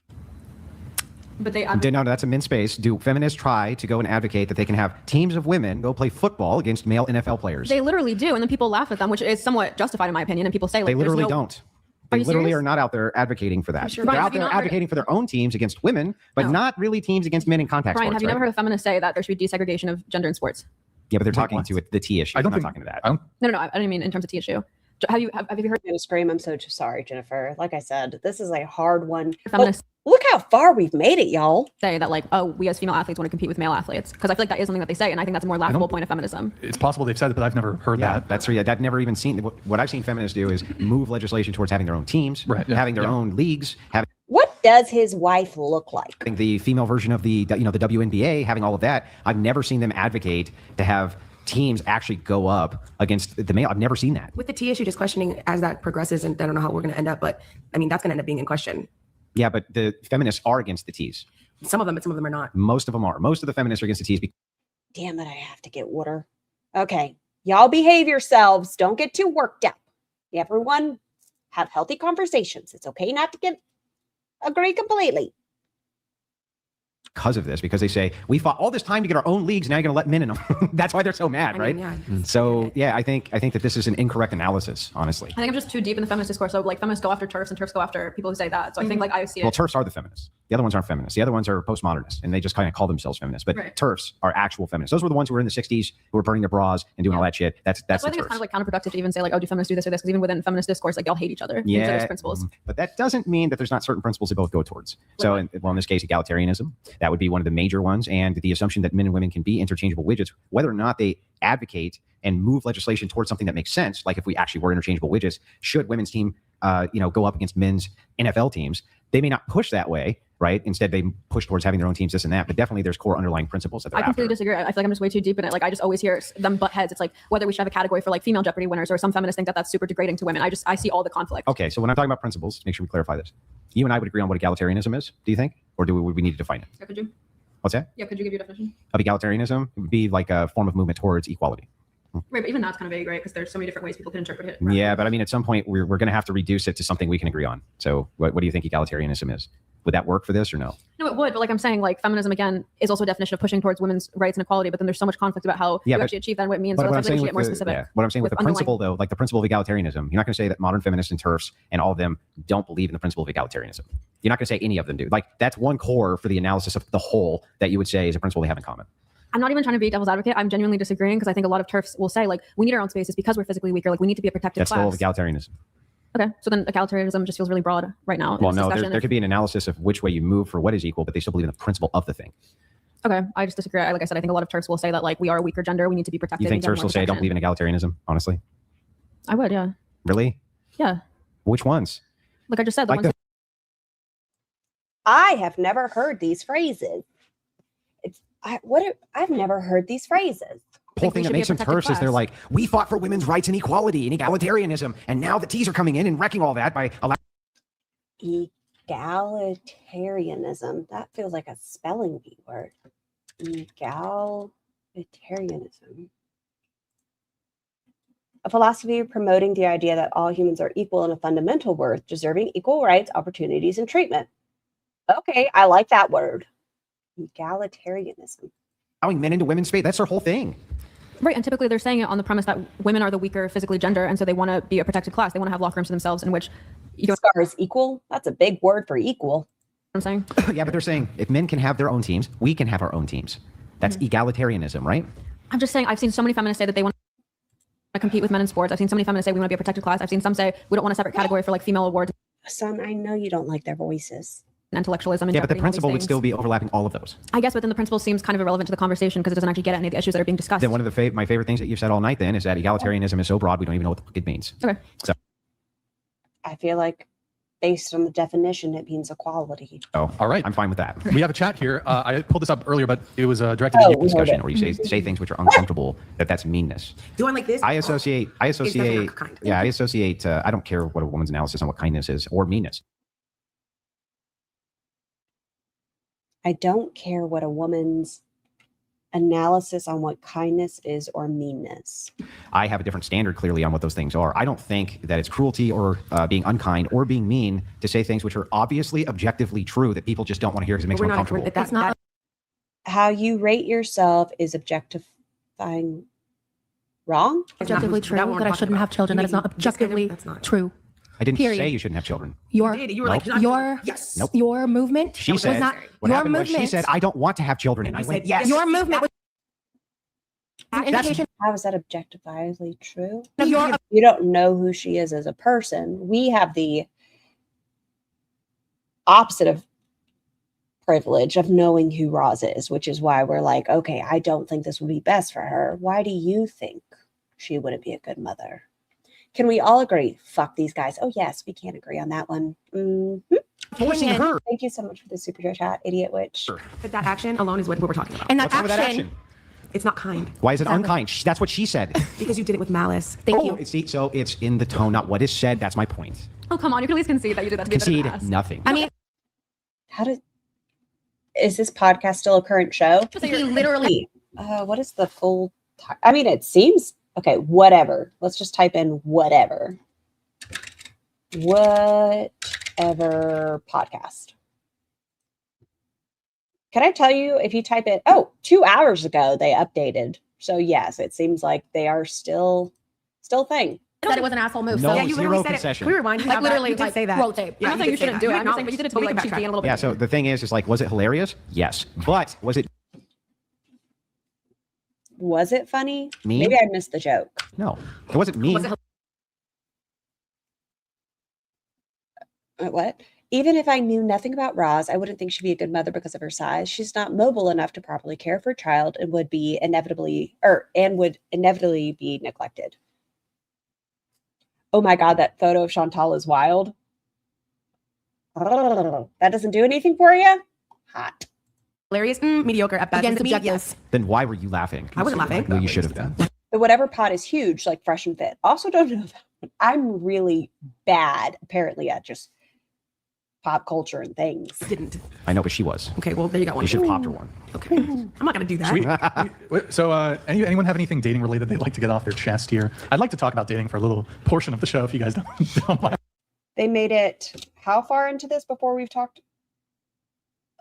But No, that's a men's space. Do feminists try to go and advocate that they can have teams of women go play football against male NFL players? they literally do, and then people laugh at them, which is somewhat justified in my opinion. And people say like They there's literally no- don't. Are They you literally serious? are not out there advocating for that. sure? They're Brian, out have you there not heard- advocating for their own teams against women, but not really teams against men in contact Brian, sports. have you right? never heard a feminist say that there should be desegregation of gender in sports? Yeah, but they're talking to the T issue. I don't They're think- not talking to that. No, I didn't mean in terms of T issue. Have you heard? I'm gonna scream. I'm so sorry, Jennifer. Like I said, this is a hard one. Feminists look how far we've made it, y'all. Say that like, oh, we as female athletes want to compete with male athletes, because I feel like that is something that they say, and I think that's a more laughable point of feminism. It's possible they've said it, but I've never heard that. That's I've never even seen. What I've seen feminists do is move legislation towards having their own teams, having their own leagues, having What does his wife look like? the female version of the the WNBA, having all of that. I've never seen them advocate to have teams actually go up against the male. I've never seen that. with the T issue, just questioning as that progresses, and I don't know how we're going to end up, but I mean that's going to end up being in question. Yeah, but the feminists are against the T's. Some of them, but some of them are not. Most of them are. Most of the feminists are against the T's. Damn it, I have to get water. Okay, y'all behave yourselves. Don't get too worked up. Everyone have healthy conversations. It's okay not to agree completely. because of this, because they say we fought all this time to get our own leagues. Now you're going to let men in them. That's why they're so mad, right? So yeah, I think that this is an incorrect analysis, honestly. I think I'm just too deep in the feminist discourse. So like feminists go after TERFs and TERFs go after people who say that. So I think like I see it. Well, TERFs are the feminists. The other ones aren't feminists. The other ones are postmodernists, and they just kind of call themselves feminists. But TERFs are actual feminists. Those were the ones who were in the 60s who were burning their bras and doing all that shit. That's I the think it's TERFs. kind of like counterproductive to even say like, oh, do feminists do this or this? Because even within feminist discourse, like y'all hate each other. Yeah, There's principles. but that doesn't mean that there's not certain principles they both go towards. So, in this case, egalitarianism, that would be one of the major ones, and the assumption that men and women can be interchangeable widgets, whether or not they advocate and move legislation towards something that makes sense. Like if we actually were interchangeable widgets, should women's team, go up against men's NFL teams, they may not push that way, right? Instead, they push towards having their own teams, this and that. But definitely, there's core underlying principles that they're I completely after. disagree. I feel like I'm just way too deep in it. Like I just always hear them butt heads. It's like whether we should have a category for like female Jeopardy winners, or some feminists think that that's super degrading to women. I see all the conflict. Okay, so when I'm talking about principles, make sure we clarify this. You and I would agree on what egalitarianism is, do you think? Or would we need to define it? Yeah, could you? What's that? Yeah, could you give your definition? Of egalitarianism? It would be like a form of movement towards equality. Right, but even that's kind of vague, right? Because there's so many different ways people can interpret it. Yeah, but I mean, at some point, we're going to have to reduce it to something we can agree on. So what do you think egalitarianism is? Would that work for this or no? No, it would, but like I'm saying, like feminism again is also a definition of pushing towards women's rights and equality. But then there's so much conflict about how you actually achieve that and what it means. So that's like we should get more specific. What I'm saying with the principle, though, like the principle of egalitarianism, you're not going to say that modern feminists and TERFs and all of them don't believe in the principle of egalitarianism. You're not going to say any of them do. Like that's one core for the analysis of the whole that you would say is a principle they have in common. I'm not even trying to be devil's advocate. I'm genuinely disagreeing because I think a lot of TERFs will say like we need our own spaces because we're physically weaker. Like we need to be a protected That's class. still egalitarianism. Okay, so then egalitarianism just feels really broad right now. Well, no, there could be an analysis of which way you move for what is equal, but they still believe in the principle of the thing. Okay, I just disagree. Like I said, I think a lot of TERFs will say that like we are a weaker gender. We need to be protected. You think TERFs will say don't believe in egalitarianism? Honestly, I would, yeah. Really? Yeah. Which ones? Like I just said, the Like ones. I have never heard these phrases. I've never heard these phrases. The whole thing that makes them TERFs is they're like, we fought for women's rights and equality and egalitarianism, and now the T's are coming in and wrecking all that by allowing. Egalitarianism. That feels like a spelling bee word. Egalitarianism. A philosophy promoting the idea that all humans are equal in a fundamental worth, deserving equal rights, opportunities, and treatment. Okay, I like that word. Egalitarianism. Allowing men into women's space. That's their whole thing. Right, and typically they're saying it on the premise that women are the weaker physically gender, and so they want to be a protected class. They want to have locker rooms to themselves in which you don't. Scars equal. That's a big word for equal. I'm saying. Yeah, but they're saying if men can have their own teams, we can have our own teams. That's egalitarianism, right? I'm just saying I've seen so many feminists say that they want to compete with men in sports. I've seen so many feminists say we want to be a protected class. I've seen some say we don't want a separate category for like female awards. Son, I know you don't like their voices. Intellectualism and yeah, but the Jeopardy and all these principle would things. still be overlapping all of those. I guess, but then the principle seems kind of irrelevant to the conversation because it doesn't actually get at any of the issues that are being discussed. Then one of the my favorite things that you've said all night then is that egalitarianism is so broad we don't even know what the fuck it means. Okay. So. I feel like based on the definition, it means equality. Oh, all right. I'm fine with that. We have a chat here. I pulled this up earlier, but it was directed to you. Discussion where you say things which are uncomfortable. That's meanness. Doing like this. I associate. Yeah, I associate. I don't care what a woman's analysis on what kindness is or meanness. I don't care what a woman's analysis on what kindness is or meanness. I have a different standard clearly on what those things are. I don't think that it's cruelty or being unkind or being mean to say things which are obviously objectively true that people just don't want to hear because it makes them uncomfortable. That's not. How you rate yourself is objectifying wrong? Objectively true that I shouldn't have children. That is not objectively true. I didn't Period. say you shouldn't have children. You were like, yes. Nope. Your movement She was said, not what your happened was movement. she said, I don't want to have children. And I went, yes. Your movement was an indication. How is that objectifiably true? No, You don't know who she is as a person. We have the opposite of privilege of knowing who Roz is, which is why we're like, okay, I don't think this would be best for her. Why do you think she wouldn't be a good mother? Can we all agree? Fuck these guys. Oh, yes, we can agree on that one. Forcing her. Thank you so much for the super chat, idiot witch. But that action alone is what we're talking about. And that What's wrong with that action, action? It's not kind. Why is it unkind? That's what she said. Because you did it with malice. Thank you. See, so it's in the tone, not what is said. That's my point. Oh come on, you can at least concede that you did that to be a bit of an Concede ass. nothing. I mean, Is this podcast still a current show? he literally. What is the full time? I mean, it seems okay. Whatever. Let's just type in whatever. Whatever podcast. Can I tell you, if you type it, 2 hours ago they updated. So yes, it seems like they are still a thing. Said it was an asshole move. No, so yeah, you literally said it. Can we rewind you? Like literally, You did say that. rotate. I'm not saying you shouldn't do it. I'm just saying, but you did it to be like cheeky and a little bit. Yeah, so the thing is like, was it hilarious? Yes. But was it Was it funny? mean? Maybe I missed the joke. No, it wasn't mean. What? Even if I knew nothing about Roz, I wouldn't think she'd be a good mother because of her size. She's not mobile enough to properly care for a child and would inevitably be neglected. Oh my God, that photo of Chantal is wild. That doesn't do anything for you? Hot. Hilarious, mediocre at best. Again, To me, subjective. yes. Then why were you laughing? I wasn't laughing. Well, you should have been. The whatever pot is huge, like Fresh and Fit. Also don't know that one. I'm really bad, apparently, at just pop culture and things. Didn't. I know, but she was. Okay, well, there you got one. You should have popped her one. Okay. I'm not going to do that. Sweet. So, anyone have anything dating related they'd like to get off their chest here? I'd like to talk about dating for a little portion of the show if you guys don't mind. They made it how far into this before we've talked?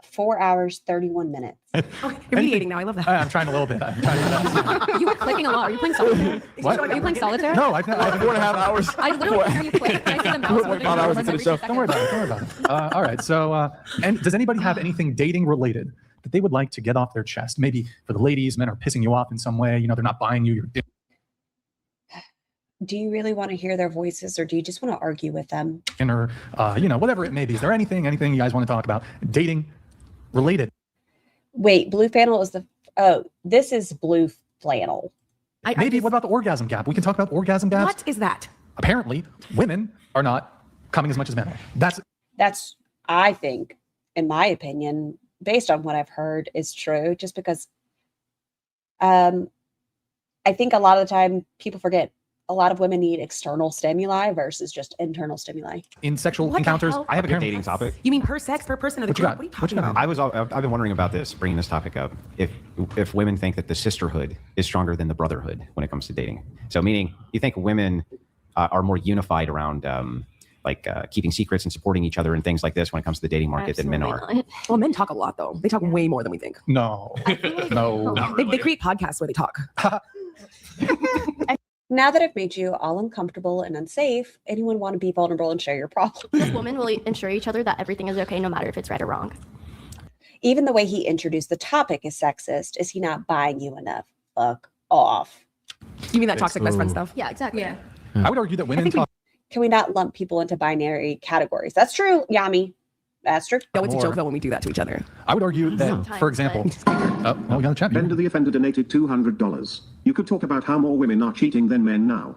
4 hours, 31 minutes. You're mediating now. I love that. I'm trying a little bit. I'm trying You were clicking a lot. Are you playing solitaire? What? Are you playing solitaire? No, I've 4.5 hours. I literally hear you click. I see the mouse moving. 4.5 hours into the show. Don't worry about it. Don't worry about it. All right. So, and does anybody have anything dating related that they would like to get off their chest? Maybe for the ladies, men are pissing you off in some way. You know, they're not buying you. Do you really want to hear their voices, or do you just want to argue with them? Or whatever it may be. Is there anything you guys want to talk about dating related? Wait, blue flannel is this is blue flannel. Maybe what about the orgasm gap? We can talk about orgasm gaps. What is that? Apparently, women are not coming as much as men are. That's I think, in my opinion, based on what I've heard, is true. Just because, I think a lot of the time people forget a lot of women need external stimuli versus just internal stimuli. In sexual What the encounters, hell? I have a good dating topic. You mean per sex, per person of the What you group? got? What are you What you talking got? about? I've been wondering about this, bringing this topic up. If women think that the sisterhood is stronger than the brotherhood when it comes to dating. So meaning you think women are more unified around keeping secrets and supporting each other and things like this when it comes to the dating market than men are. Well, men talk a lot, though. They talk way more than we think. No. No. They create podcasts where they talk. Now that I've made you all uncomfortable and unsafe, anyone want to be vulnerable and share your problems? This woman will ensure each other that everything is okay, no matter if it's right or wrong. Even the way he introduced the topic is sexist. Is he not buying you enough? Fuck off. You mean that toxic best friend stuff? Yeah, exactly. Yeah. I would argue that women talk Can we not lump people into binary categories? That's true, Yami. That's true. No, it's a More. joke though when we do that to each other. I would argue that, Sometimes, for example, we got a chat. Bender the Offender donated $200. You could talk about how more women are cheating than men now.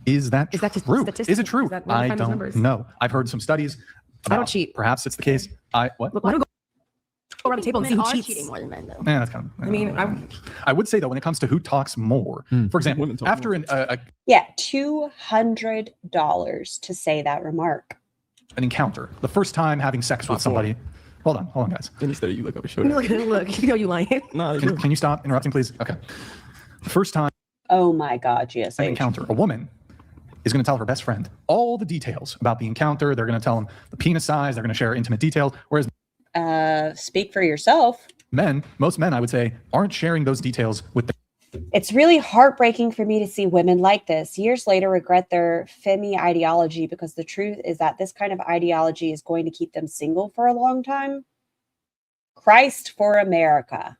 Is that Is that just true? statistic? Is it true? Is that- where do you I find those don't numbers? know. I've heard some studies. I don't about cheat. Perhaps it's the case. What? Look, why don't we go around the table and see Men who are cheats? cheating more than men, though. Yeah, that's kind of. I mean, I would say though, when it comes to who talks more, for example, Women talk after more. Yeah, $200 to say that remark. an encounter, the first time having sex with somebody. Hold on, guys. Then instead you look up and show Look, you know you lying. Nah, Can you stop interrupting, please? Okay. The first time Oh my God, yes. an encounter, a woman is going to tell her best friend all the details about the encounter. They're going to tell them the penis size. They're going to share intimate details. Whereas Speak for yourself. most men, I would say, aren't sharing those details with their It's really heartbreaking for me to see women like this years later regret their femi ideology, because the truth is that this kind of ideology is going to keep them single for a long time. Christ for America.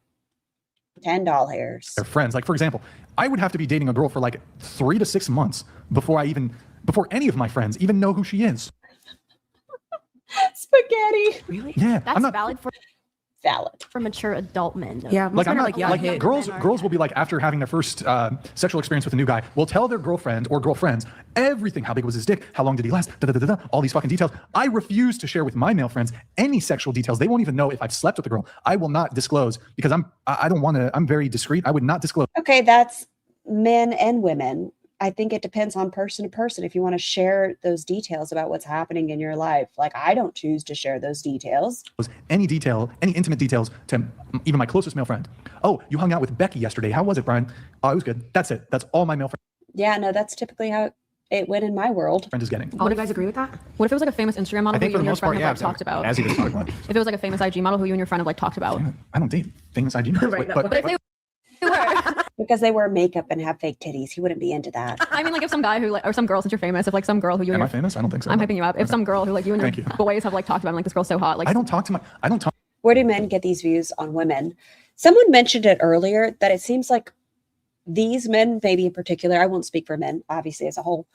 $10. their friends. Like, for example, I would have to be dating a girl for like 3 to 6 months before any of my friends even know who she is. Spaghetti. Really? Yeah, That's I'm not valid for mature adult men. Though. Yeah, like I'm not yeah, like hit. girls will be like, after having their first sexual experience with a new guy, will tell their girlfriend or girlfriends everything. How big was his dick? How long did he last? All these fucking details. I refuse to share with my male friends any sexual details. They won't even know if I've slept with a girl. I will not disclose because I don't want to. I'm very discreet. I would not disclose. Okay, that's men and women. I think it depends on person to person if you want to share those details about what's happening in your life. Like, I don't choose to share those details. Any detail, any intimate details to even my closest male friend. Oh, you hung out with Becky yesterday. How was it, Brian? Oh, it was good. That's it. That's all my male friends. Yeah, no, that's typically how it it went in my world. Friend is getting. All you guys agree with that? What if it was like a famous Instagram model I who think you for and the your most friend part, have yeah, like talked about? as he was talking about. If it was like a famous IG model who you and your friend have like talked about. I don't date famous IG models. Right, but But if they were, Because they wear makeup and have fake titties. He wouldn't be into that. I mean, like if some guy who like, or some girl, since you're famous, if like some girl who you and am I your, famous? I don't think so. I'm but- hyping you up. If Okay. some girl who like you and your Thank you. boys have like talked about, like this girl's so hot, like I don't talk to. Where do men get these views on women? Someone mentioned it earlier that it seems like these men, maybe in particular, I won't speak for men, obviously as a whole,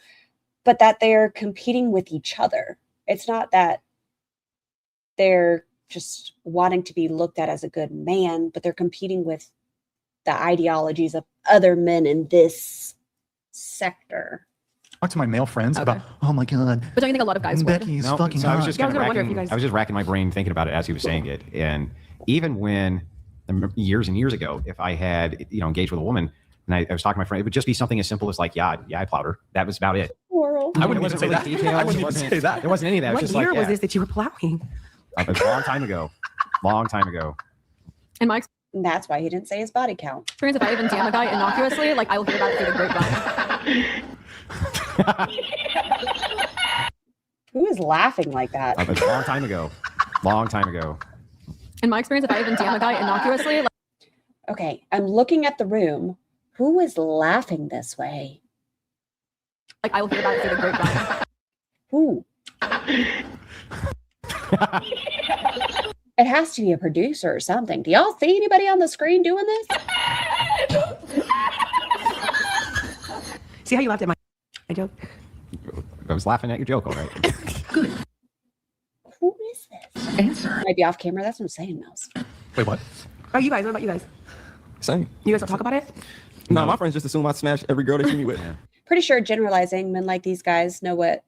but that they're competing with each other. It's not that they're just wanting to be looked at as a good man, but they're competing with the ideologies of other men in this sector. Talk to my male friends about, oh my god, But don't you think a lot of guys would? Becky's No, fucking so I was hot. just Yeah, I kind was of gonna wonder if racking, you guys- I was just racking my brain thinking about it as he was saying it. And even when years and years ago, if I had engaged with a woman and I was talking to my friend, it would just be something as simple as like, yeah, I plowed her. That was about it. I wouldn't even say that. Details. I wouldn't even say that. There wasn't any of that. It What was just year like, was this that you were plowing? It was a long time ago. Long time ago. In my And that's why he didn't say his body count. experience, if I even DM a guy innocuously, like I will hear about it through the grapevine. Who is laughing like that? It was a long time ago. Long time ago. In my experience, if I even DM a guy innocuously, like Okay, I'm looking at the room. Who is laughing this way? I will hear about it through the grapevine. Who? It has to be a producer or something. Do y'all see anybody on the screen doing this? See how you laughed at my joke? I was laughing at your joke, all right. Who is this? Answer. Might be off camera. That's what I'm saying, Mouse. Wait, what? Oh, you guys. What about you guys? Same. You guys don't talk about it? No, my friends just assume I smash every girl they see me with. Pretty sure generalizing, men like these guys know what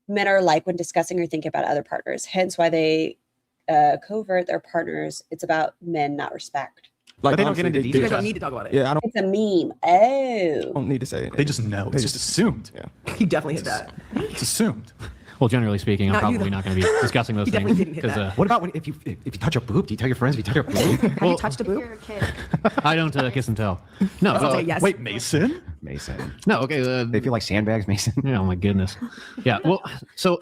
men are like when discussing or thinking about other partners. Hence why they covert their partners. It's about men, not respect. Like, But they don't get honestly, into they- You details. guys don't need to talk about it. Yeah, I It's a meme. Oh. don't need to say it. They just know. It's just assumed. Yeah. He definitely hit that. It's assumed. Well, generally speaking, I'm Not you, probably though. not going to be discussing those He definitely things didn't hit because that. What about if you touch a boob? Do you tell your friends if you touch a boob? Have you touched a boob? I don't kiss and tell. No, I'll say yes. Wait, Mason? Mason. no. Okay. They feel like sandbags, Mason. Yeah, oh my goodness. Yeah. Well, so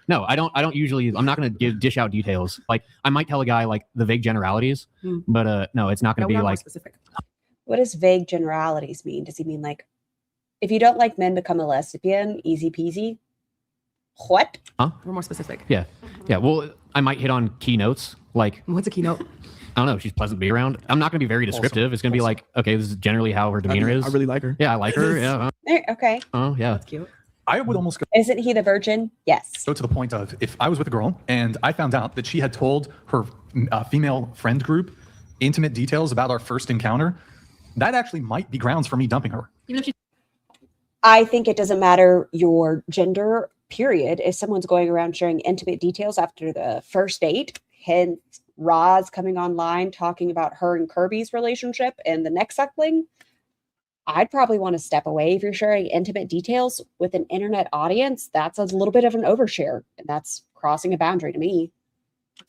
no, I don't usually. I'm not going to dish out details. Like I might tell a guy like the vague generalities, but no, it's not going No, to be not more like. specific. What does vague generalities mean? Does he mean like, if you don't like men, become a lesbian? Easy peasy? What? We're more specific. Yeah. Yeah. Well, I might hit on keynotes like What's a keynote? I don't know. She's pleasant to be around. I'm not going to be very descriptive. It's going to be like, okay, this is generally how her demeanor is. I really like her. Yeah, I like her. Yeah. There, okay. Oh, yeah. That's cute. I would almost Isn't he the virgin? Yes. go to the point of if I was with a girl and I found out that she had told her female friend group intimate details about our first encounter, that actually might be grounds for me dumping her. even if she's I think it doesn't matter your gender, period. If someone's going around sharing intimate details after the first date, hence Roz coming online talking about her and Kirby's relationship and the neck suckling, I'd probably want to step away. If you're sharing intimate details with an internet audience, that's a little bit of an overshare. And that's crossing a boundary to me.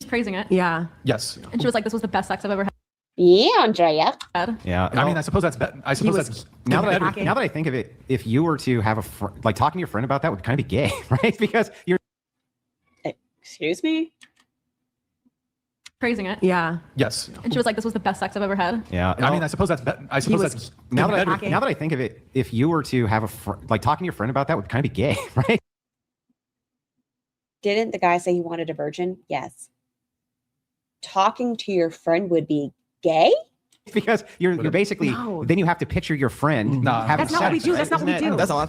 praising it, Yeah. Yes. and she was like, "This was the best sex I've ever had." Yeah, Andrea. Yeah. I mean, I suppose that's I suppose was- that's now that better. now that I think of it, if you were to have like talking to your friend about that would kind of be gay, right? Because you're Excuse me? Praising it, Yeah. Yes. and she was like, "This was the best sex I've ever had." yeah. I mean, I suppose that's I suppose was- that's now that better. now that I think of it, if you were to have like talking to your friend about that would kind of be gay, right? Didn't the guy say he wanted a virgin? Yes. Talking to your friend would be gay? Because you're basically No. then you have to picture your friend Nah. having That's not what we sex, do. right? That's not what we Isn't do. That's all I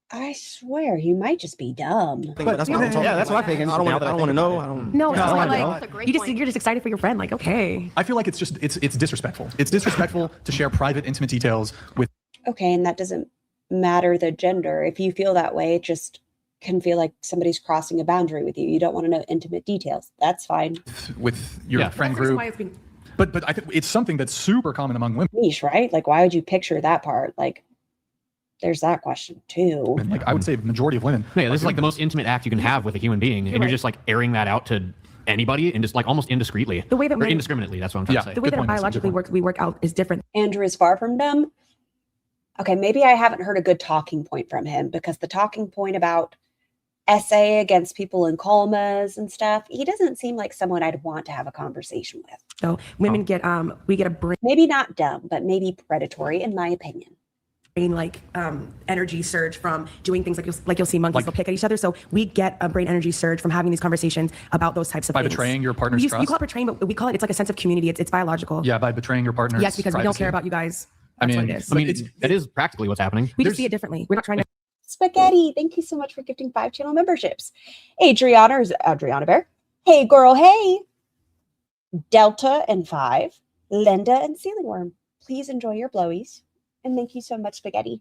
I swear, he might just be dumb. think. That's what I'm talking yeah, that's what I'm thinking. I don't Now want that I to think know. about I don't. No, it's No, not I like don't. you're just excited for your friend. Like, okay. I feel like it's just it's disrespectful. It's disrespectful to share private, intimate details with Okay, and that doesn't matter the gender. If you feel that way, it just can feel like somebody's crossing a boundary with you. You don't want to know intimate details. That's fine. your Yeah. friend That's the reason group. why it's been- But I think it's something that's super common among women. Niche, right? Like, why would you picture that part? Like, there's that question too. And like I would say, majority of women. Yeah, this is like the most intimate act you can have with a human being, and you're right. just like airing that out to anybody and just like almost indiscreetly. The way that or men- indiscriminately. That's what I'm trying to say. The way Good that point, Mason. biologically Good point. we work out is different. Andrew is far from dumb. Okay, maybe I haven't heard a good talking point from him, because the talking point about essay against people in comas and stuff, he doesn't seem like someone I'd want to have a conversation with. So women get we get a brain, maybe not dumb, but maybe predatory, in my opinion. Like energy surge from doing things like you'll see monkeys will pick at each other. So we get a brain energy surge from having these conversations about those types of by things. betraying your partner's You trust. call it betraying, but we call it, it's like a sense of community. It's biological. Yeah, by betraying your partner's Yes, because we don't privacy. care about you guys. I That's mean, what it is. I mean, that is practically what's happening. We just see it differently. We're not trying to. Spaghetti, thank you so much for gifting 5 channel memberships. Adriana Bear. Hey girl, hey. Delta and 5. Linda and Ceiling Worm. Please enjoy your blowies. And thank you so much, Spaghetti.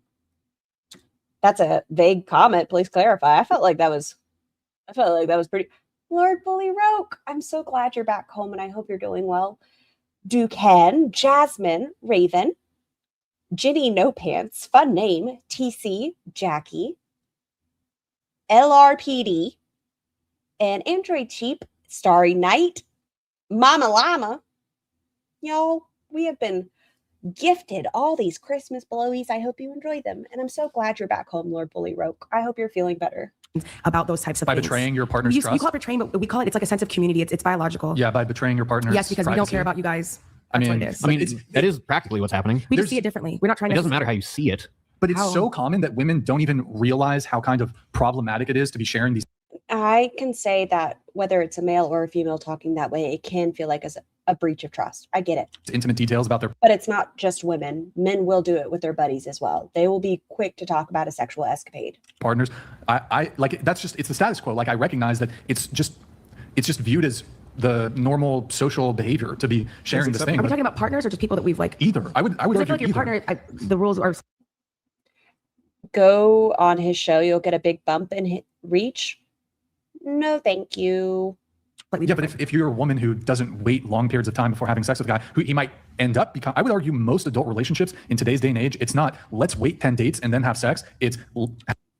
That's a vague comment. Please clarify. I felt like that was pretty. Lord Bully Roke, I'm so glad you're back home and I hope you're doing well. Duquesne, Jasmine, Raven, Ginny No Pants, fun name, TC, Jackie, LRPD, and Android Cheap, Starry Night, Mama Llama. Y'all, we have been gifted all these Christmas blowies. I hope you enjoy them. And I'm so glad you're back home, Lord Bully Roke. I hope you're feeling better. About those types of by things. betraying your partner's You trust. call it betraying, but we call it, it's like a sense of community. It's biological. Yeah, by betraying your partner's Yes, because we don't privacy. care about you guys. I That's mean, what it is. I mean, that is practically what's happening. We just see it differently. We're not trying It to. doesn't matter how you see it. But it's so common that women don't even realize how kind of problematic it is to be sharing these. I can say that whether it's a male or a female talking that way, it can feel like a breach of trust. I get it. Intimate details about their. But it's not just women. Men will do it with their buddies as well. They will be quick to talk about a sexual escapade. Partners. I like that's just, it's the status quo. Like I recognize that it's just viewed as the normal social behavior to be sharing this thing. Are we but talking about partners or just people that we've like? either. I would I feel argue like your either. partner. The rules are. Go on his show. You'll get a big bump in reach. No, thank you. Yeah, but if you're a woman who doesn't wait long periods of time before having sex with a guy, who he might end up become, I would argue most adult relationships in today's day and age, it's not let's wait 10 dates and then have sex. It's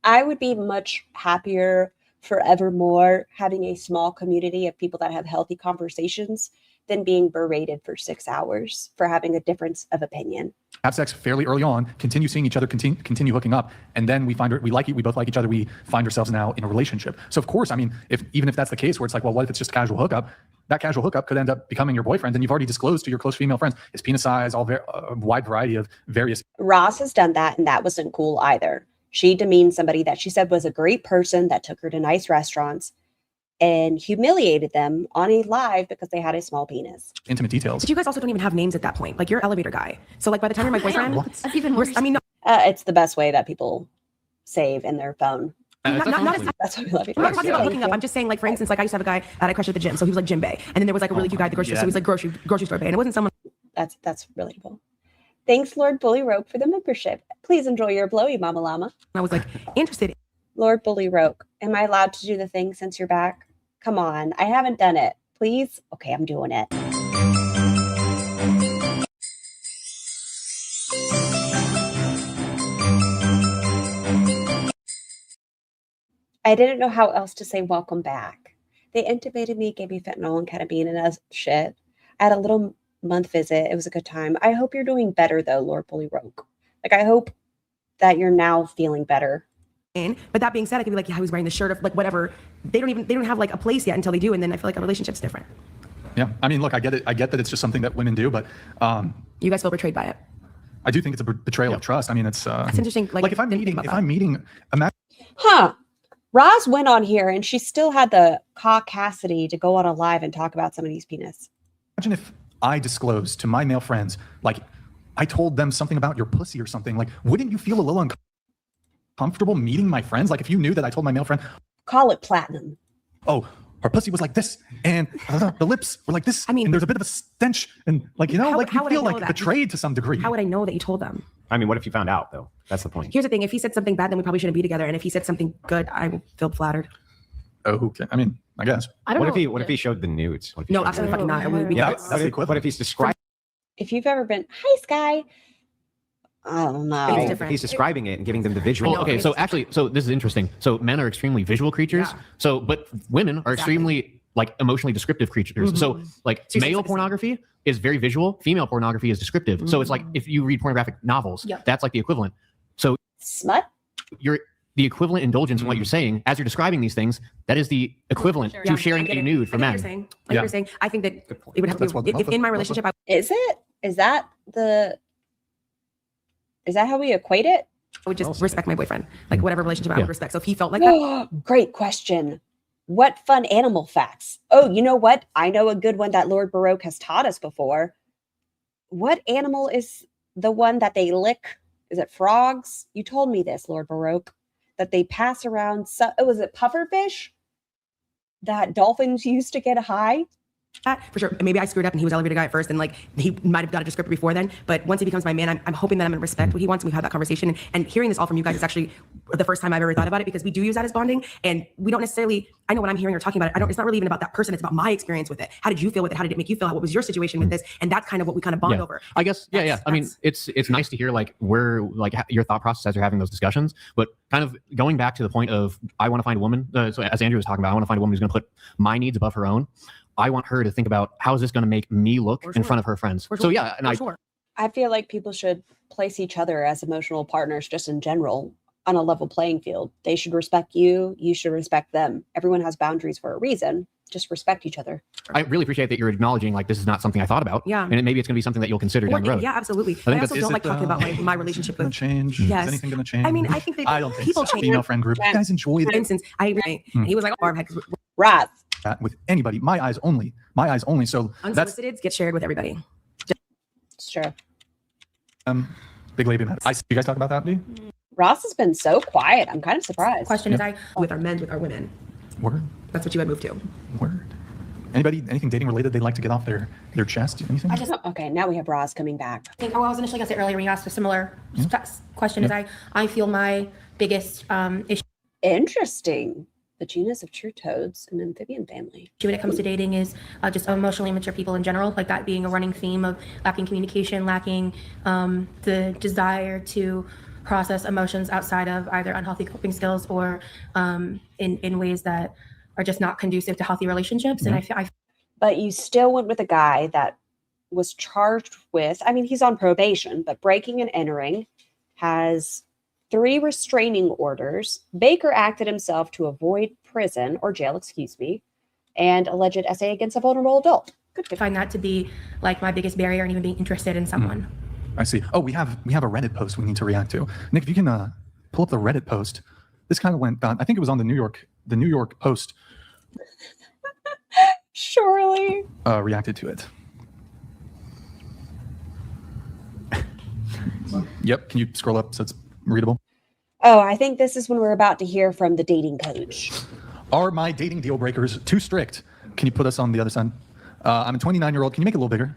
I would be much happier forevermore having a small community of people that have healthy conversations than being berated for 6 hours for having a difference of opinion. have sex fairly early on, continue seeing each other, continue hooking up, and then we both like each other, we find ourselves now in a relationship. So of course, I mean, even if that's the case where it's like, well, what if it's just a casual hookup? That casual hookup could end up becoming your boyfriend, and you've already disclosed to your close female friends his penis size, a wide variety of various. Ross has done that, and that wasn't cool either. She demeaned somebody that she said was a great person that took her to nice restaurants and humiliated them on a live because they had a small penis. Intimate details. But you guys also don't even have names at that point. Like you're an elevator guy. So like by the time you're my boyfriend, That's even worse. I mean, no, it's the best way that people save in their phone. That's That's why we love you. I'm not talking about hooking up. I'm just saying, like, for instance, like I used to have a guy that I crushed at the gym. So he was like Jim Bay. And then there was like a really cute guy at the grocery store. So he was like grocery store Bay. And it wasn't someone. That's relatable. Thanks, Lord Bully Roke, for the membership. Please enjoy your blowy, Mama Llama. I was like interested. Lord Bully Roke, am I allowed to do the thing since you're back? Come on, I haven't done it. Please? Okay, I'm doing it. I didn't know how else to say welcome back. They intubated me, gave me fentanyl and ketamine and shit. I had a little month visit. It was a good time. I hope you're doing better though, Lord Bully Roke. Like I hope that you're now feeling better. But that being said, I could be like, yeah, I was wearing the shirt of like whatever. They don't have like a place yet until they do, and then I feel like a relationship's different. Yeah, I mean, look, I get it. I get that it's just something that women do, but you guys feel betrayed by it. I do think it's a betrayal of trust. I mean, it's That's interesting. Like if I'm meeting, imagine. Huh. Roz went on here and she still had the caucasity to go on a live and talk about some of these penis. Imagine if I disclosed to my male friends, like I told them something about your pussy or something. Like, wouldn't you feel a little uncomfortable meeting my friends? Like if you knew that I told my male friend, call it platinum. Oh, her pussy was like this, and the lips were like this. I mean, and there's a bit of a stench, and like you How like you would I feel know like that? betrayed to some degree. How would I know that you told them? I mean, what if you found out though? That's the point. Here's the thing: if he said something bad, then we probably shouldn't be together. And if he said something good, I will feel flattered. Oh, okay. I mean, I guess. What if he showed the nudes? What if he No, showed absolutely the fucking not. It would be Yeah, gross. what if he's describing? If you've ever been, hi Sky. I don't know. If he's describing it and giving them the visual. Well, okay, so actually, so this is interesting. So men are extremely visual creatures. Yeah. So, but women are extremely like emotionally descriptive creatures. Mhm. So, like male pornography is very visual. Female pornography is descriptive. So it's like if you read pornographic novels, Yep. that's like the equivalent. So smut. You're the equivalent indulgence in what you're saying as you're describing these things. That is the equivalent Sure. to Yeah, sharing I get a it. nude for I get what men. you're saying. Like you're saying, I think that it would have That's to what- be, if in my relationship, I Is it? Is that how we equate it? would just respect my boyfriend. Like whatever relationship I would respect. So if he felt like that, Great question. What fun animal facts? Oh, you know what? I know a good one that Lord Baroque has taught us before. What animal is the one that they lick? Is it frogs? You told me this, Lord Baroque, that they pass around. Was it pufferfish that dolphins used to get high? for sure. Maybe I screwed up and he was elevator guy at first, and like he might have got a descriptor before then. But once he becomes my man, I'm hoping that I'm going to respect what he wants, and we've had that conversation. And hearing this all from you guys is actually the first time I've ever thought about it, because we do use that as bonding, and we don't necessarily. I know when I'm hearing or talking about it, it's not really even about that person. It's about my experience with it. How did you feel with it? How did it make you feel? What was your situation with this? And that's kind of what we kind of bond over. I guess, yeah. I mean, it's nice to hear like where like your thought process as you're having those discussions, but kind of going back to the point of I want to find a woman. So as Andrew was talking about, I want to find a woman who's going to put my needs above her own. I want her to think about how is this going to make me look in front of her friends. So yeah, and I feel like people should place each other as emotional partners just in general on a level playing field. They should respect you. You should respect them. Everyone has boundaries for a reason. Just respect each other. I really appreciate that you're acknowledging like this is not something I thought about. Yeah. And maybe it's going to be something that you'll consider down the road. Yeah, absolutely. I think I also don't like talking about my relationship with change. Yes. Is anything going to change? I mean, I think that I don't think people so. change. Female friend group. You guys enjoy For that. instance, I agree. And he was like, "Oh, I've had Right. With anybody. My eyes only. My eyes only. So that's unsolicited get shared with everybody." It's true. big lady matter. You guys talk about that, D? Ross has been so quiet. I'm kind of surprised. Question is, with our men, with our women. Word. That's what you had moved to. Word. Anybody, anything dating related they'd like to get off their chest? Anything? Okay, now we have Ross coming back. I think I was initially going to say earlier when you asked a similar question is I feel my biggest issue. Interesting. The genus of true toads, an amphibian family. When it comes to dating is just emotionally immature people in general, like that being a running theme of lacking communication, lacking the desire to process emotions outside of either unhealthy coping skills or in ways that are just not conducive to healthy relationships. And I But you still went with a guy that was charged with, I mean, he's on probation, but breaking and entering, has 3 restraining orders. Baker acted himself to avoid prison or jail, and alleged essay against a vulnerable adult. could find that to be like my biggest barrier in even being interested in someone. I see. Oh, we have a Reddit post we need to react to. Nick, if you can pull up the Reddit post. This kind of went on. I think it was on the New York Post. Surely. Reacted to it. Yep. Can you scroll up so it's readable? Oh, I think this is when we're about to hear from the dating coach. Are my dating deal breakers too strict? Can you put us on the other side? I'm a 29-year-old. Can you make it a little bigger?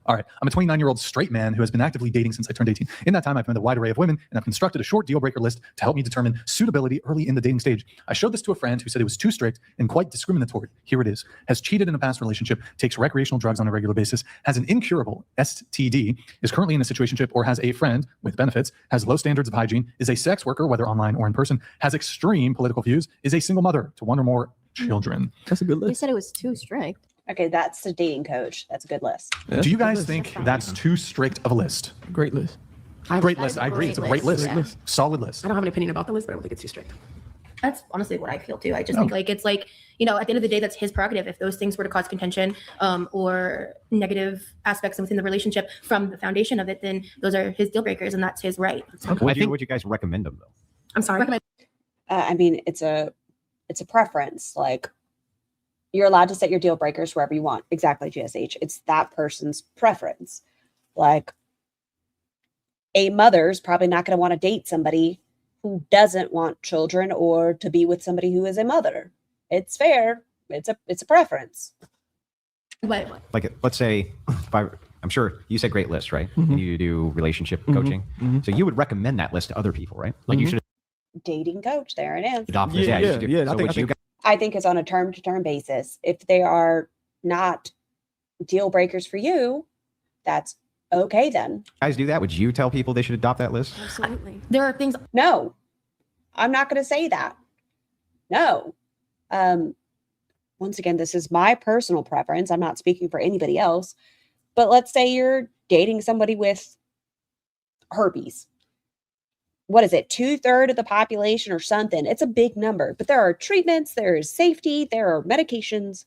All right. I'm a 29-year-old straight man who has been actively dating since I turned 18. In that time, I've met a wide array of women, and I've constructed a short deal breaker list to help me determine suitability early in the dating stage. I showed this to a friend who said it was too strict and quite discriminatory. Here it is. Has cheated in a past relationship, takes recreational drugs on a regular basis, has an incurable STD, is currently in a situationship or has a friend with benefits, has low standards of hygiene, is a sex worker, whether online or in person, has extreme political views, is a single mother to 1 or more children. That's a good list. You said it was too strict. Okay, that's the dating coach. That's a good list. Yeah, Do you guys think that's too strict of a list? Great list. Great list. I agree. It's a great list. Yeah. Solid list. I don't have an opinion about the list, but I don't think it's too strict. That's honestly what I feel too. I just think like it's like, you know, at the end of the day, that's his prerogative. If those things were to cause contention or negative aspects within the relationship from the foundation of it, then those are his deal breakers and that's his right. Okay. Would you guys recommend them though? I'm sorry. I mean, it's a preference. Like, you're allowed to set your deal breakers wherever you want. Exactly, GSH. It's that person's preference. Like, a mother's probably not going to want to date somebody who doesn't want children or to be with somebody who is a mother. It's fair. It's a preference. But Like, let's say, I'm sure you said great list, right? And you do relationship coaching. So you would recommend that list to other people, right? Like you should Dating coach. There it is. adopt this. Yeah, you should do- yeah, so I think- would you I think it's on a term-to-term basis. If they are not deal breakers for you, that's okay then. guys do that? Would you tell people they should adopt that list? Absolutely. There are things. No, I'm not going to say that. No. Once again, this is my personal preference. I'm not speaking for anybody else. But let's say you're dating somebody with herpes. what is it, 2/3 of the population or something. It's a big number, but there are treatments, there is safety, there are medications.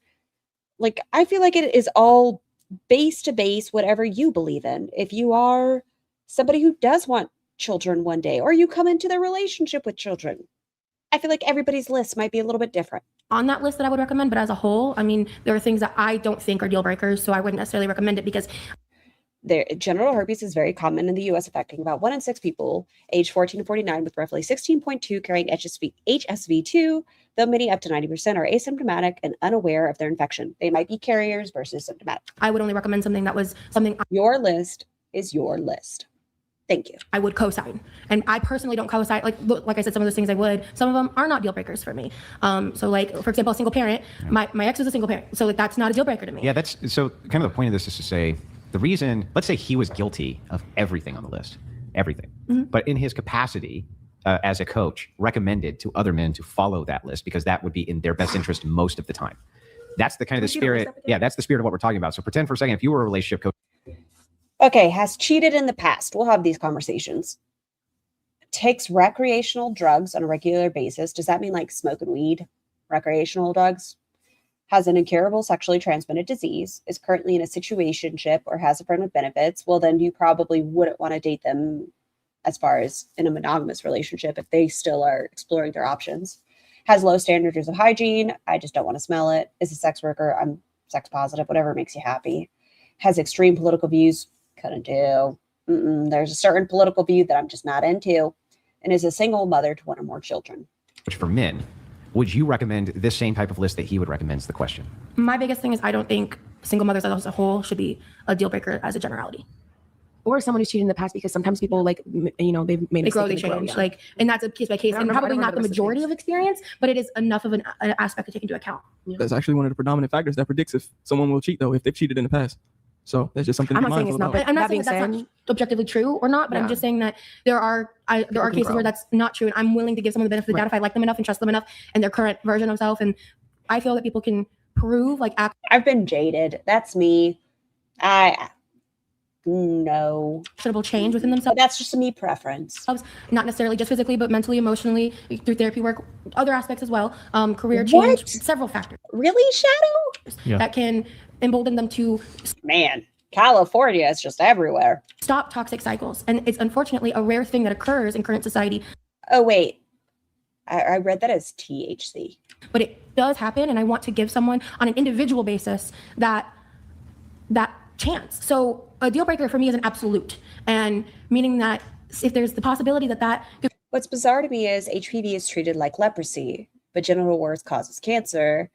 Like, I feel like it is all base to base, whatever you believe in. If you are somebody who does want children one day, or you come into the relationship with children, I feel like everybody's list might be a little bit different. On that list that I would recommend, but as a whole, I mean, there are things that I don't think are deal breakers, so I wouldn't necessarily recommend it because Genital herpes is very common in the US, affecting about 1 in 6 people aged 14 to 49, with roughly 16.2 carrying HSV2, though many up to 90% are asymptomatic and unaware of their infection. They might be carriers versus symptomatic. I would only recommend something that was something. Your list is your list. Thank you. I would co-sign. And I personally don't co-sign. Like I said, some of those things I would. Some of them are not deal breakers for me. So like, for example, a single parent, my ex is a single parent. So like, that's not a deal breaker to me. Yeah, that's so kind of the point of this is to say the reason, let's say he was guilty of everything on the list, everything. But in his capacity as a coach, recommended to other men to follow that list because that would be in their best interest most of the time. That's the kind of the spirit. Yeah, that's the spirit of what we're talking about. So pretend for a second, if you were a relationship coach. Okay, has cheated in the past. We'll have these conversations. Takes recreational drugs on a regular basis. Does that mean like smoking weed? Recreational drugs? Has an incurable sexually transmitted disease, is currently in a situationship or has a friend with benefits, well, then you probably wouldn't want to date them as far as in a monogamous relationship if they still are exploring their options. Has low standards of hygiene. I just don't want to smell it. Is a sex worker. I'm sex positive, whatever makes you happy. Has extreme political views. Couldn't do. There's a certain political view that I'm just not into. And is a single mother to 1 or more children. Which for men, would you recommend this same type of list that he would recommend is the question? My biggest thing is I don't think single mothers as a whole should be a deal breaker as a generality. Or someone who's cheated in the past, because sometimes people they've made they grow, they change. Like, and that's a case by case, and probably not the majority of experience, but it is enough of an aspect to take into account. That's actually one of the predominant factors that predicts if someone will cheat, though, if they've cheated in the past. So that's just something to be mindful about. I'm not saying that's not objectively true or not, but I'm just saying that there are cases where that's not true, and I'm willing to give someone the benefit of the doubt if I like them enough and trust them enough and their current version of self. And I feel that people can prove I've been jaded. That's me. No actionable change within themselves. That's just a me preference. Not necessarily just physically, but mentally, emotionally, through therapy work, other aspects as well. Career change, several factors. Really, Shadow? That can embolden them to. Man, California is just everywhere. Stop toxic cycles, and it's unfortunately a rare thing that occurs in current society. Oh wait, I read that as THC. But it does happen, and I want to give someone on an individual basis that chance. So a deal breaker for me is an absolute, and meaning that if there's the possibility that What's bizarre to me is HPV is treated like leprosy, but genital warts causes cancer.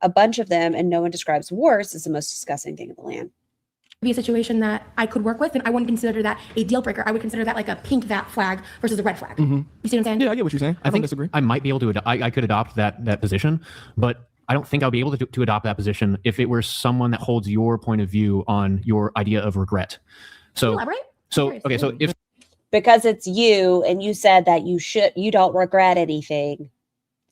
A bunch of them, and no one describes warts as the most disgusting thing in the land. Be a situation that I could work with, and I wouldn't consider that a deal breaker. I would consider that like a pink flag versus a red flag. You see what I'm saying? Yeah, I get what you're saying. I don't disagree. I might be able to. I could adopt that position, but I don't think I'll be able to adopt that position if it were someone that holds your point of view on your idea of regret. So, elaborate? Okay, so if because it's you, and you said that you don't regret anything.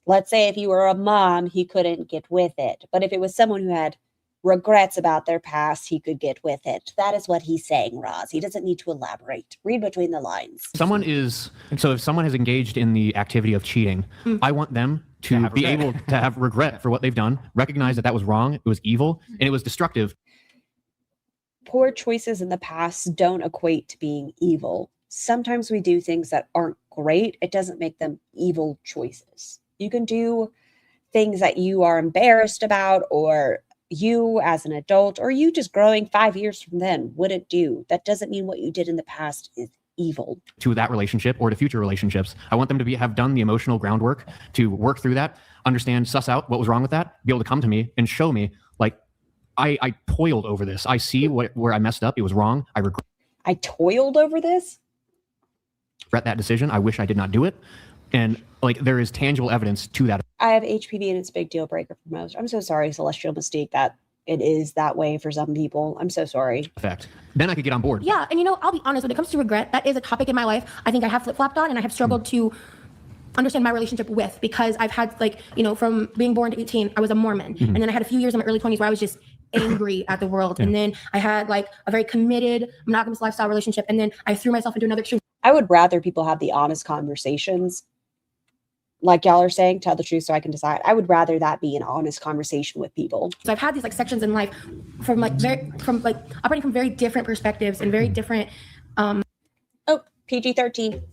Let's say if you were a mom, he couldn't get with it. But if it was someone who had regrets about their past, he could get with it. That is what he's saying, Roz. He doesn't need to elaborate. Read between the lines. If someone has engaged in the activity of cheating, I want them to be able to have regret for what they've done, recognize that was wrong, it was evil, and it was destructive. Poor choices in the past don't equate to being evil. Sometimes we do things that aren't great. It doesn't make them evil choices. You can do things that you are embarrassed about, or you as an adult, or you just growing 5 years from then wouldn't do. That doesn't mean what you did in the past is evil. To that relationship or to future relationships, I want them to have done the emotional groundwork to work through that, understand, suss out what was wrong with that, be able to come to me and show me, like, I toiled over this. I see where I messed up. It was wrong. I regret. I toiled over this? Regret that decision. I wish I did not do it. And like, there is tangible evidence to that. I have HPV, and it's a big deal breaker for most. I'm so sorry, Celestial Mystique, that it is that way for some people. I'm so sorry. Fact. Then I could get on board. Yeah, and I'll be honest, when it comes to regret, that is a topic in my life I think I have flip-flopped on, and I have struggled to understand my relationship with, because I've had from being born to 18, I was a Mormon. And then I had a few years in my early 20s where I was just angry at the world. And then I had like a very committed monogamous lifestyle relationship. And then I threw myself into another extreme. I would rather people have the honest conversations. Like y'all are saying, tell the truth so I can decide. I would rather that be an honest conversation with people. So I've had these like sections in life from like operating from very different perspectives and very different. Oh, PG-13.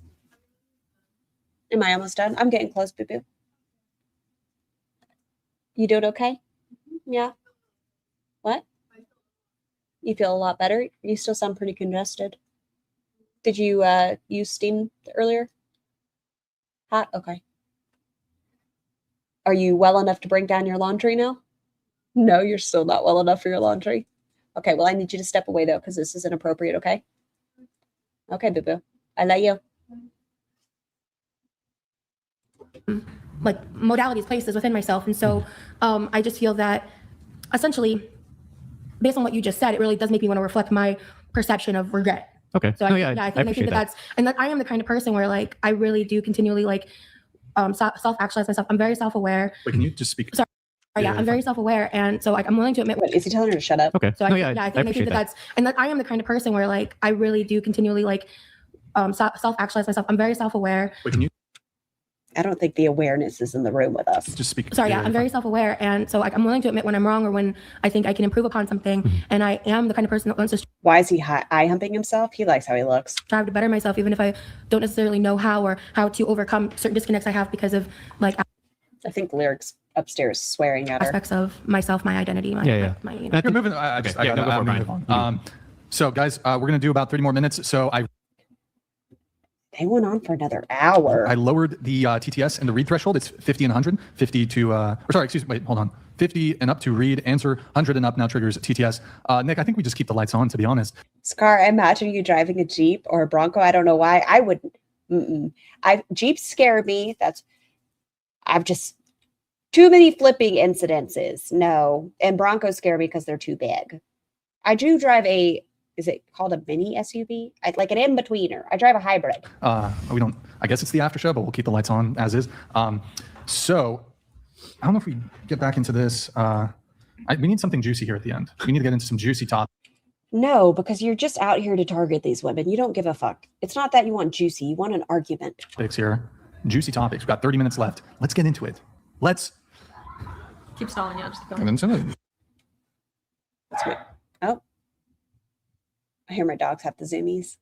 Am I almost done? I'm getting close, boo boo. You doing okay? Yeah. What? You feel a lot better? You still sound pretty congested. Did you use steam earlier? Hot? Okay. Are you well enough to bring down your laundry now? No, you're still not well enough for your laundry. Okay, well, I need you to step away, though, because this is inappropriate, okay? Okay, boo-boo. I love you. Like modalities, places within myself. And so I just feel that essentially, based on what you just said, it really does make me want to reflect my perception of regret. Okay. So I think that I am the kind of person where like I really do continually like self-actualize myself. I'm very self-aware. Wait, can you just speak? Sorry. Yeah, I'm very self-aware, and so like I'm willing to admit. What, is he telling her to shut up? Okay. So I think that I am the kind of person where like I really do continually like self-actualize myself. I'm very self-aware. Wait, can you? I don't think the awareness is in the room with us. Just speak. Sorry, I'm very self-aware, and so like I'm willing to admit when I'm wrong or when I think I can improve upon something. And I am the kind of person that wants to. Why is he eye humping himself? He likes how he looks. Strive to better myself, even if I don't necessarily know how or how to overcome certain disconnects I have because of like. I think Lyric's upstairs swearing at her. Aspects of myself, my identity, my You're You're moving. I gotta move on. So guys, we're gonna do about 30 more minutes. So they went on for another hour. I lowered the TTS and the read threshold. It's 50 and 100. 50 to, or sorry, excuse me, wait, hold on. 50 and up to read, answer, 100 and up now triggers TTS. Nick, I think we just keep the lights on, to be honest. Scar, I imagine you driving a Jeep or a Bronco. I don't know why. I wouldn't. Jeeps scare me. I've just, too many flipping incidences. No. And Broncos scare me because they're too big. I do drive is it called a mini SUV? Like an in-betweener. I drive a hybrid. We don't, I guess it's the after show, but we'll keep the lights on as is. So I don't know if we get back into this. We need something juicy here at the end. We need to get into some juicy topics. No, because you're just out here to target these women. You don't give a fuck. It's not that you want juicy. You want an argument. Here. Juicy topics. We've got 30 minutes left. Let's get into it. Let's keep stalling. Yeah, just keep get going. into it. Oh. I hear my dogs have the zoomies.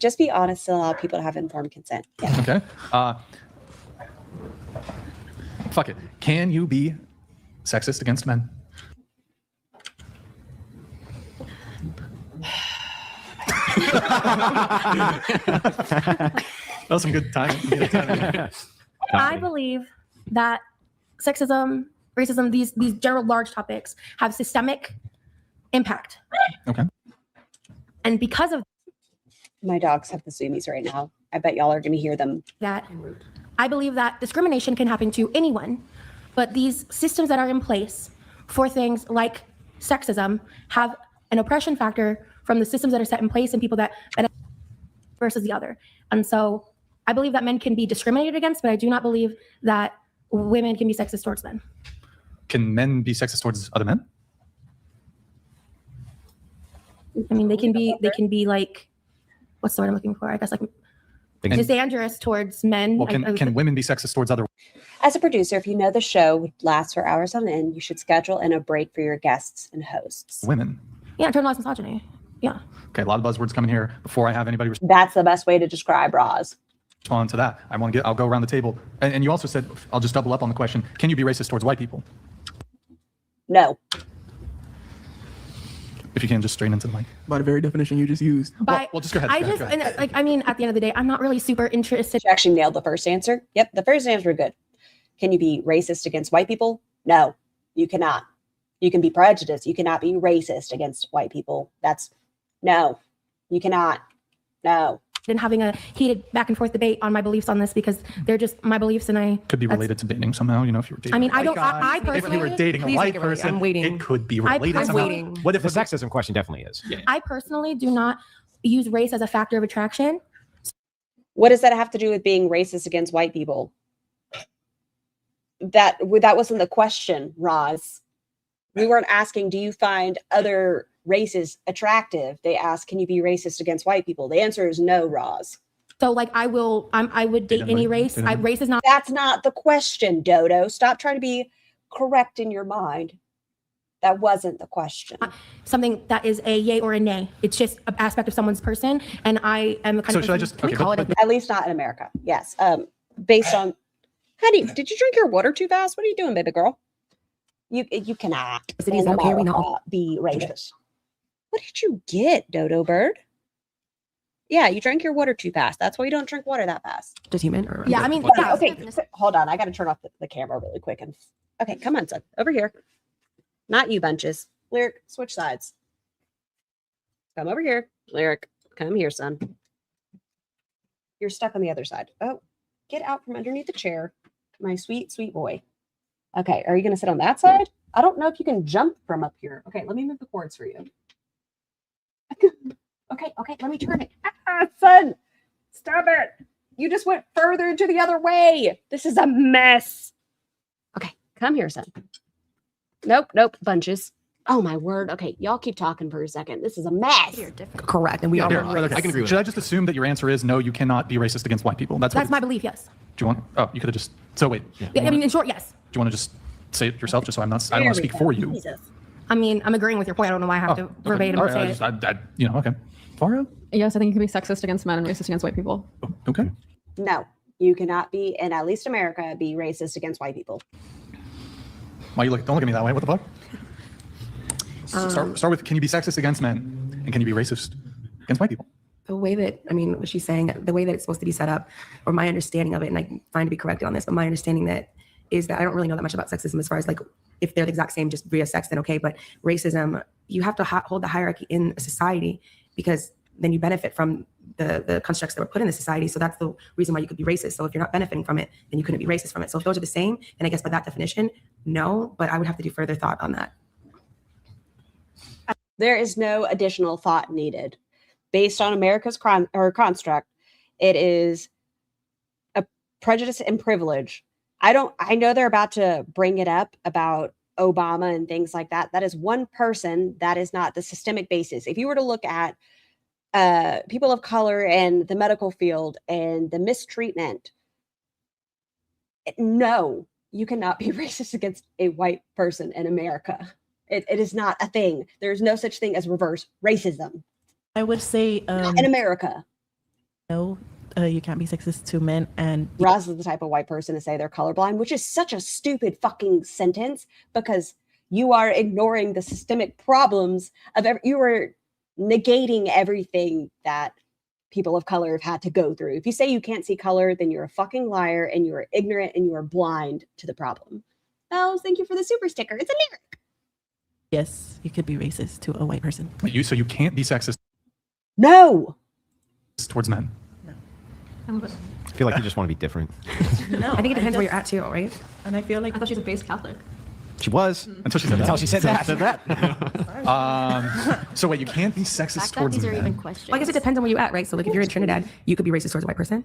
Just be honest and allow people to have informed consent. Yeah. Okay. Fuck it. Can you be sexist against men? That was some good time. I believe that sexism, racism, these general large topics have systemic impact. Okay. And because of my dogs have the zoomies right now. I bet y'all are going to hear them. That I believe that discrimination can happen to anyone, but these systems that are in place for things like sexism have an oppression factor from the systems that are set in place and people that versus the other. And so I believe that men can be discriminated against, but I do not believe that women can be sexist towards men. Can men be sexist towards other men? I mean, they can be like, what's the word I'm looking for? I guess like misandrous towards men. Well, can women be sexist towards other? As a producer, if you know the show would last for hours on end, you should schedule in a break for your guests and hosts. Women. Yeah, internalized misogyny. Yeah. Okay, a lot of buzzwords coming here. Before I have anybody That's the best way to describe Roz. respond to that, I'll go around the table. And you also said, I'll just double up on the question. Can you be racist towards white people? No. If you can, just straight into the mic. By the very definition you just used. Well, just go ahead. Go ahead. And, I mean, at the end of the day, I'm not really super interested. She actually nailed the first answer. Yep, the first answer good. Can you be racist against white people? No, you cannot. You can be prejudiced. You cannot be racist against white people. No, you cannot. No. And having a heated back and forth debate on my beliefs on this because they're just my beliefs, and I could be related to dating somehow. You know, if you were dating. I mean, I personally, if you were dating a white person, I'm waiting. it could be related somehow. What if the sexism question definitely is? Yeah. I personally do not use race as a factor of attraction. What does that have to do with being racist against white people? That wasn't the question, Roz. We weren't asking, do you find other races attractive? They asked, can you be racist against white people? The answer is no, Roz. So like I would date any race. Race is not. That's not the question, Dodo. Stop trying to be correct in your mind. That wasn't the question. Something that is a yay or a nay. It's just an aspect of someone's person, and I am the kind So of should I person- just Can we okay, call but, it but, At least not in America. Yes. Based on, honey, did you drink your water too fast? What are you doing, baby girl? You cannot Cities, I don't care, we know. be racist. What did you get, Dodo Bird? Yeah, you drank your water too fast. That's why you don't drink water that fast. Just human? Or Yeah, I mean, yeah. Okay, hold on. I got to turn off the camera really quick. And okay, come on, son, over here. Not you, Bunches. Lyric, switch sides. Come over here, Lyric. Come here, son. You're stuck on the other side. Oh, get out from underneath the chair, my sweet, sweet boy. Okay, are you going to sit on that side? I don't know if you can jump from up here. Okay, let me move the cords for you. Okay, let me turn it. Son, stop it. You just went further to the other way. This is a mess. Okay, come here, son. Nope, Bunches. Oh, my word. Okay, y'all keep talking for a second. This is a mess. Correct, and we are. here, okay. I can agree with Should I just assume that your answer is no? You cannot be racist against white people. That's That's my belief. Yes. Do you want? Oh, you could have just. So wait. Yeah, I mean, in short, yes. Do you want to just say it yourself, just so I'm not? I don't want to speak for you. Jesus. I mean, I'm agreeing with your point. I don't know why I have to verbatim All say right, it. okay. Farah? Yes, I think you can be sexist against men and racist against white people. Okay. No, you cannot be, in at least America, be racist against white people. Why you look? Don't look at me that way. What the fuck? Start with, can you be sexist against men, and can you be racist against white people? The way that, I mean, what she's saying, the way that it's supposed to be set up, or my understanding of it, and I'm fine to be corrected on this, but my understanding that is that I don't really know that much about sexism as far as like, if they're the exact same, just via sex, then okay. But racism, you have to hold the hierarchy in a society, because then you benefit from the constructs that were put in the society. So that's the reason why you could be racist. So if you're not benefiting from it, then you couldn't be racist from it. So if those are the same, then I guess by that definition, no, but I would have to do further thought on that. There is no additional thought needed. Based on America's construct, it is a prejudice and privilege. I know they're about to bring it up about Obama and things like that. That is one person. That is not the systemic basis. If you were to look at people of color and the medical field and the mistreatment, no, you cannot be racist against a white person in America. It is not a thing. There's no such thing as reverse racism. I would say in America. No, you can't be sexist to men. And Roz is the type of white person to say they're colorblind, which is such a stupid fucking sentence, because you are ignoring the systemic problems of you are negating everything that people of color have had to go through. If you say you can't see color, then you're a fucking liar and you are ignorant and you are blind to the problem. Oh, thank you for the super sticker. It's a lyric. Yes, you could be racist to a white person. So you can't be sexist No. towards men. I feel like you just want to be different. No, I think it depends where you're at too, right? And I feel like I thought she's a base Catholic. She was until she said that. Until she said that. So wait, you can't be sexist towards these are men. even questions. Well, I guess it depends on where you're at, right? So like if you're in Trinidad, you could be racist towards a white person.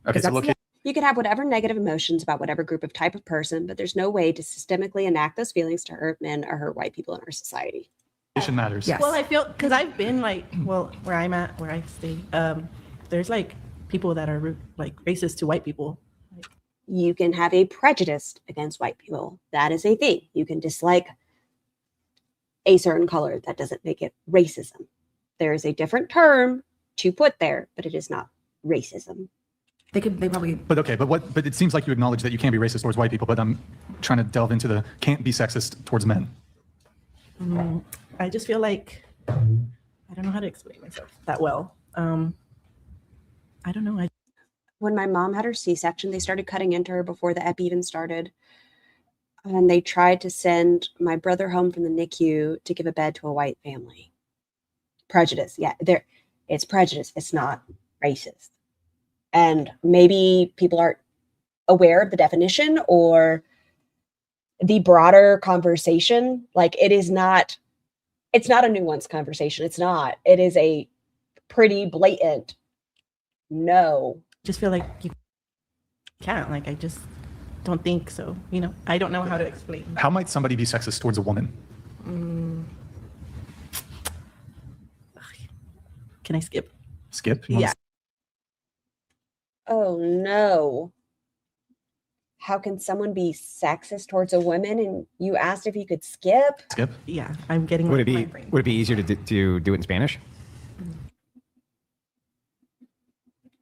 Okay, so look. You can have whatever negative emotions about whatever group of type of person, but there's no way to systemically enact those feelings to hurt men or hurt white people in our society. Matters. Yes. Well, I feel because I've been like, well, where I'm at, where I stay, there's like people that are like racist to white people. You can have a prejudice against white people. That is a thing. You can dislike a certain color. That doesn't make it racism. There is a different term to put there, but it is not racism. They probably. But okay, but it seems like you acknowledge that you can't be racist towards white people, but I'm trying to delve into the can't be sexist towards men. I just feel like I don't know how to explain myself that well. I don't know. When my mom had her C-section, they started cutting into her before the ep even started. And they tried to send my brother home from the NICU to give a bed to a white family. Prejudice. Yeah, it's prejudice. It's not racist. And maybe people aren't aware of the definition or the broader conversation. Like it's not a nuanced conversation. It's not. It is a pretty blatant no. Just feel like you can't. Like I just don't think so. You know, I don't know how to explain. How might somebody be sexist towards a woman? Can I skip? Skip? Yeah. Oh no. How can someone be sexist towards a woman? And you asked if you could skip? Skip? Yeah, I'm getting. Would it be easier to do it in Spanish?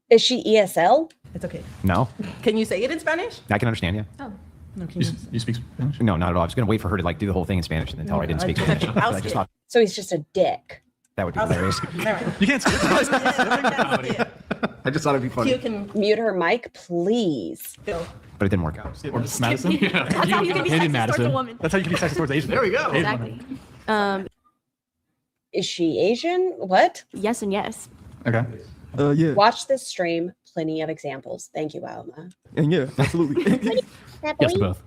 Is she ESL? It's okay. No, Can you say it in Spanish? I can understand you. Oh. You speak Spanish? No, not at all. I was going to wait for her to like do the whole thing in Spanish and then tell her I didn't speak Spanish. I just thought So he's just a dick. that would be hilarious. You can't skip. I just thought it'd be funny, You can Mute her mic, please. go. but it didn't work out. Or Madison? That's how you can be sexist towards a woman. That's how you can be sexist towards Asian. There we go. Exactly. Is she Asian? What? Yes and yes. Okay. Yeah. Watch this stream. Plenty of examples. Thank you, Alma. And yeah, absolutely. Yes to both.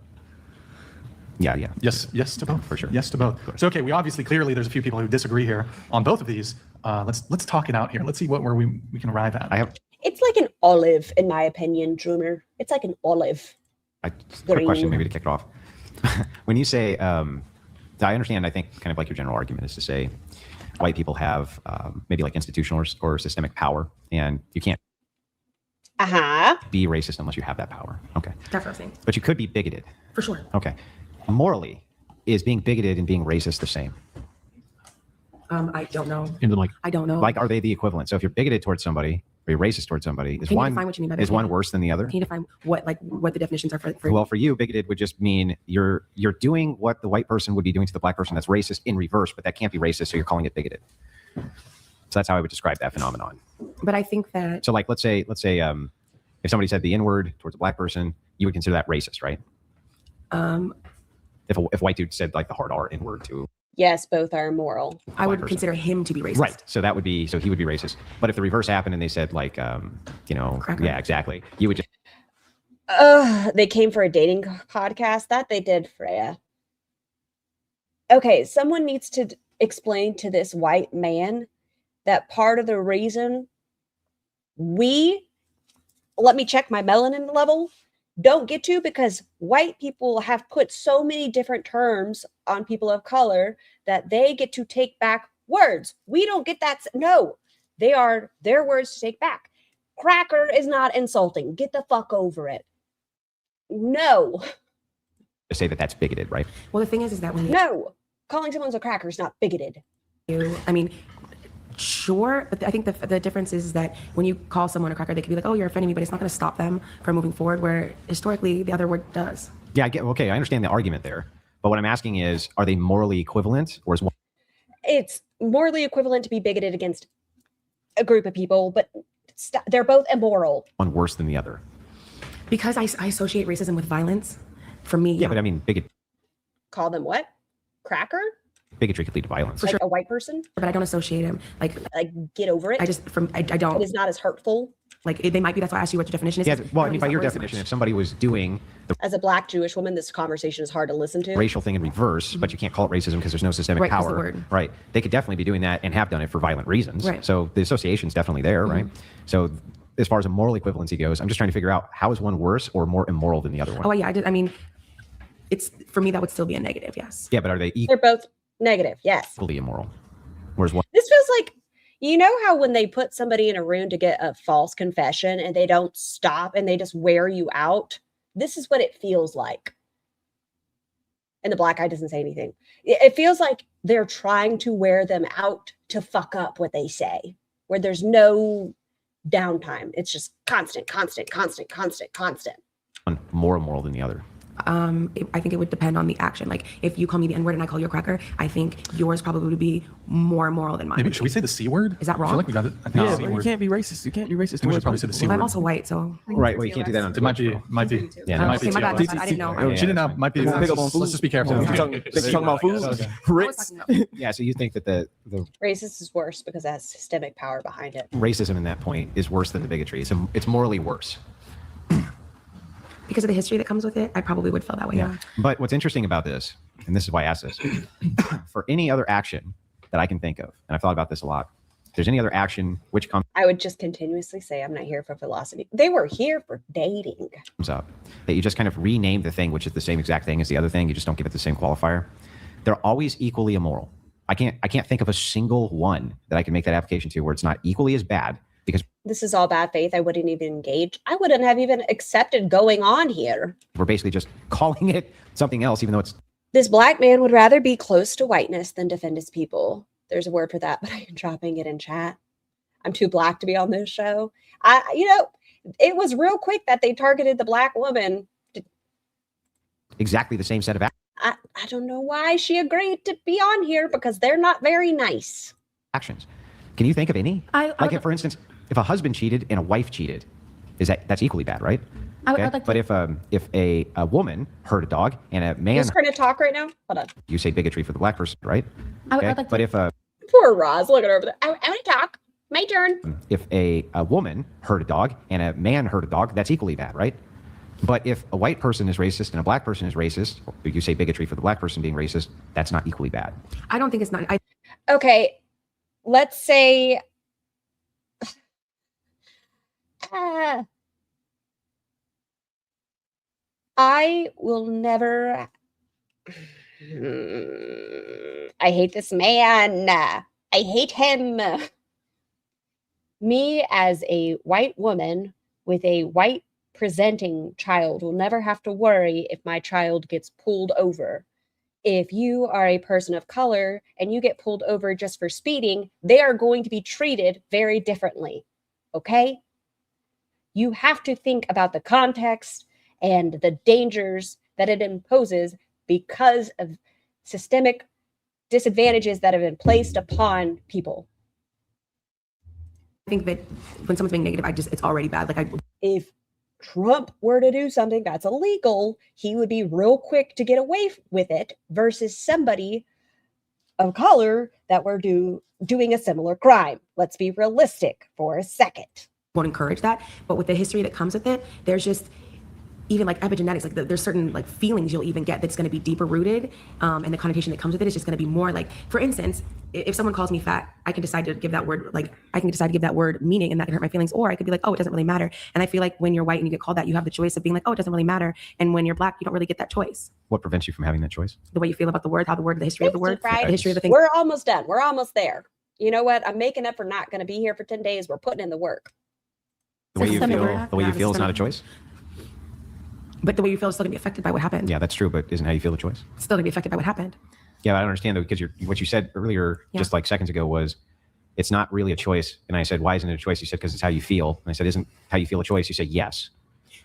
Yeah. Yes to both. For sure. Yes to both. So okay, we obviously clearly there's a few people who disagree here on both of these. Let's talk it out here. Let's see where we can arrive at. It's like an olive, in my opinion, Droomer. It's like an olive. Quick question, maybe to kick it off. When you say, I understand. I think kind of like your general argument is to say, white people have maybe like institutional or systemic power, and you can't be racist unless you have that power. Okay. That's what I'm saying. But you could be bigoted. For sure. Okay. Morally, is being bigoted and being racist the same? I don't know. Like, I don't know. Like, are they the equivalent? So if you're bigoted towards somebody or you're racist towards somebody, is Can you one define what you mean by is one bigoted? worse than the other? Can you define what the definitions are for Well, for you, bigoted would just mean you're doing what the white person would be doing to the black person that's racist in reverse, but that can't be racist, so you're calling it bigoted. So that's how I would describe that phenomenon. But I think that So like let's say if somebody said the N-word towards a black person, you would consider that racist, right? If a white dude said like the hard R N-word to Yes, both are immoral. I would consider him to be racist. Right. So that would be, so he would be racist. But if the reverse happened and they said like, Cracker. yeah, exactly. You would just, They came for a dating podcast. That they did, Freya. Okay, someone needs to explain to this white man that part of the reason let me check my melanin level, don't get to, because white people have put so many different terms on people of color that they get to take back words. We don't get that. No, they are their words to take back. Cracker is not insulting. Get the fuck over it. No. say that that's bigoted, right? Well, the thing is that when No, calling someone a cracker is not bigoted. I mean, sure, but I think the difference is that when you call someone a cracker, they could be like, "Oh, you're offending me," but it's not going to stop them from moving forward. Where historically, the other word does. Yeah, I understand the argument there, but what I'm asking is, are they morally equivalent, or is one? It's morally equivalent to be bigoted against a group of people, but they're both immoral. One worse than the other? Because I associate racism with violence. For me, Yeah, but I mean, Call them what? Cracker? bigotry could lead to violence. Like a white person? But I don't associate him like get over it. I don't. It is not as hurtful. Like they might be. That's why I asked you what your definition is. Yeah, well, I mean, by your definition, if somebody was doing the As a black Jewish woman, this conversation is hard to listen to. racial thing in reverse, but you can't call it racism because there's no systemic Right, 'cause the power. word. Right. They could definitely be doing that and have done it for violent reasons. Right. So the association's definitely there, right? So as far as a moral equivalency goes, I'm just trying to figure out how is one worse or more immoral than the other one? Oh yeah, I mean, it's for me that would still be a negative. Yes. Yeah, but are they They're both negative. Yes. equally immoral? Whereas one This feels like, you know how when they put somebody in a room to get a false confession and they don't stop and they just wear you out? This is what it feels like. And the black guy doesn't say anything. It feels like they're trying to wear them out to fuck up what they say, where there's no downtime. It's just constant. more immoral than the other. I think it would depend on the action. Like if you call me the N-word and I call you a cracker, I think yours probably would be more immoral than mine. Maybe should we say the C word? Is that I feel wrong? like we got it. I think Yeah, the C but you word. can't be racist. You can't be racist. I think we should towards probably say the C Well, I'm word. also white, so Right. Well, you can't do that on It might be. Might be. Yeah, It might be. Okay, my bad, TLS. my bad. I didn't know. Oh, she didn't know. Might be. Pick up on Let's food. just be careful. They talking about food. Ritz. Yeah, so you think that the Racist is worse because it has systemic power behind it. racism in that point is worse than the bigotry. So it's morally worse. because of the history that comes with it, I probably would feel that way. Yeah. But what's interesting about this, and this is why I asked this, for any other action that I can think of, and I've thought about this a lot, if there's any other action which comes I would just continuously say, I'm not here for philosophy. They were here for dating. up, that you just kind of rename the thing, which is the same exact thing as the other thing, you just don't give it the same qualifier, they're always equally immoral. I can't think of a single one that I can make that application to where it's not equally as bad, because this is all bad faith. I wouldn't even engage. I wouldn't have even accepted going on here. we're basically just calling it something else, even though it's This black man would rather be close to whiteness than defend his people. There's a word for that, but I am dropping it in chat. I'm too black to be on this show. It was real quick that they targeted the black woman. exactly the same set of I don't know why she agreed to be on here because they're not very nice. actions. Can you think of any? If, for instance, if a husband cheated and a wife cheated, that's equally bad, right? But if a woman hurt a dog and a man, Who's trying to talk right now? Hold on. you say bigotry for the black person, right? But if Poor Roz, look at her over there. I want to talk. My turn. if a woman hurt a dog and a man hurt a dog, that's equally bad, right? But if a white person is racist and a black person is racist, or you say bigotry for the black person being racist, that's not equally bad. I don't think it's not. Okay, let's say I will never. I hate this man. I hate him. Me as a white woman with a white presenting child will never have to worry if my child gets pulled over. If you are a person of color and you get pulled over just for speeding, they are going to be treated very differently. Okay? You have to think about the context and the dangers that it imposes because of systemic disadvantages that have been placed upon people. I think that when someone's being negative, it's already bad. If Trump were to do something that's illegal, he would be real quick to get away with it versus somebody of color that were doing a similar crime. Let's be realistic for a second. Won't encourage that, but with the history that comes with it, there's just even epigenetics, there's certain feelings you'll even get that's going to be deeper rooted, and the connotation that comes with it is just going to be more for instance, if someone calls me fat, I can decide to give that word meaning, and that can hurt my feelings, or I could be oh, it doesn't really matter. And I feel like when you're white and you get called that, you have the choice of being oh, it doesn't really matter. And when you're black, you don't really get that choice. What prevents you from having that choice? The way you feel about the word, the history of the word, right? The history of the thing. We're almost done. We're almost there. You know what? I'm making up for not going to be here for 10 days. We're putting in the work. The way you feel is not a choice. But the way you feel is still going to be affected by what happened. Yeah, that's true. But isn't how you feel a choice? It's still going to be affected by what happened. Yeah, I don't understand though, because what you said earlier, just seconds ago, was it's not really a choice. And I said, why isn't it a choice? You said, because it's how you feel. And I said, isn't how you feel a choice? You said, yes.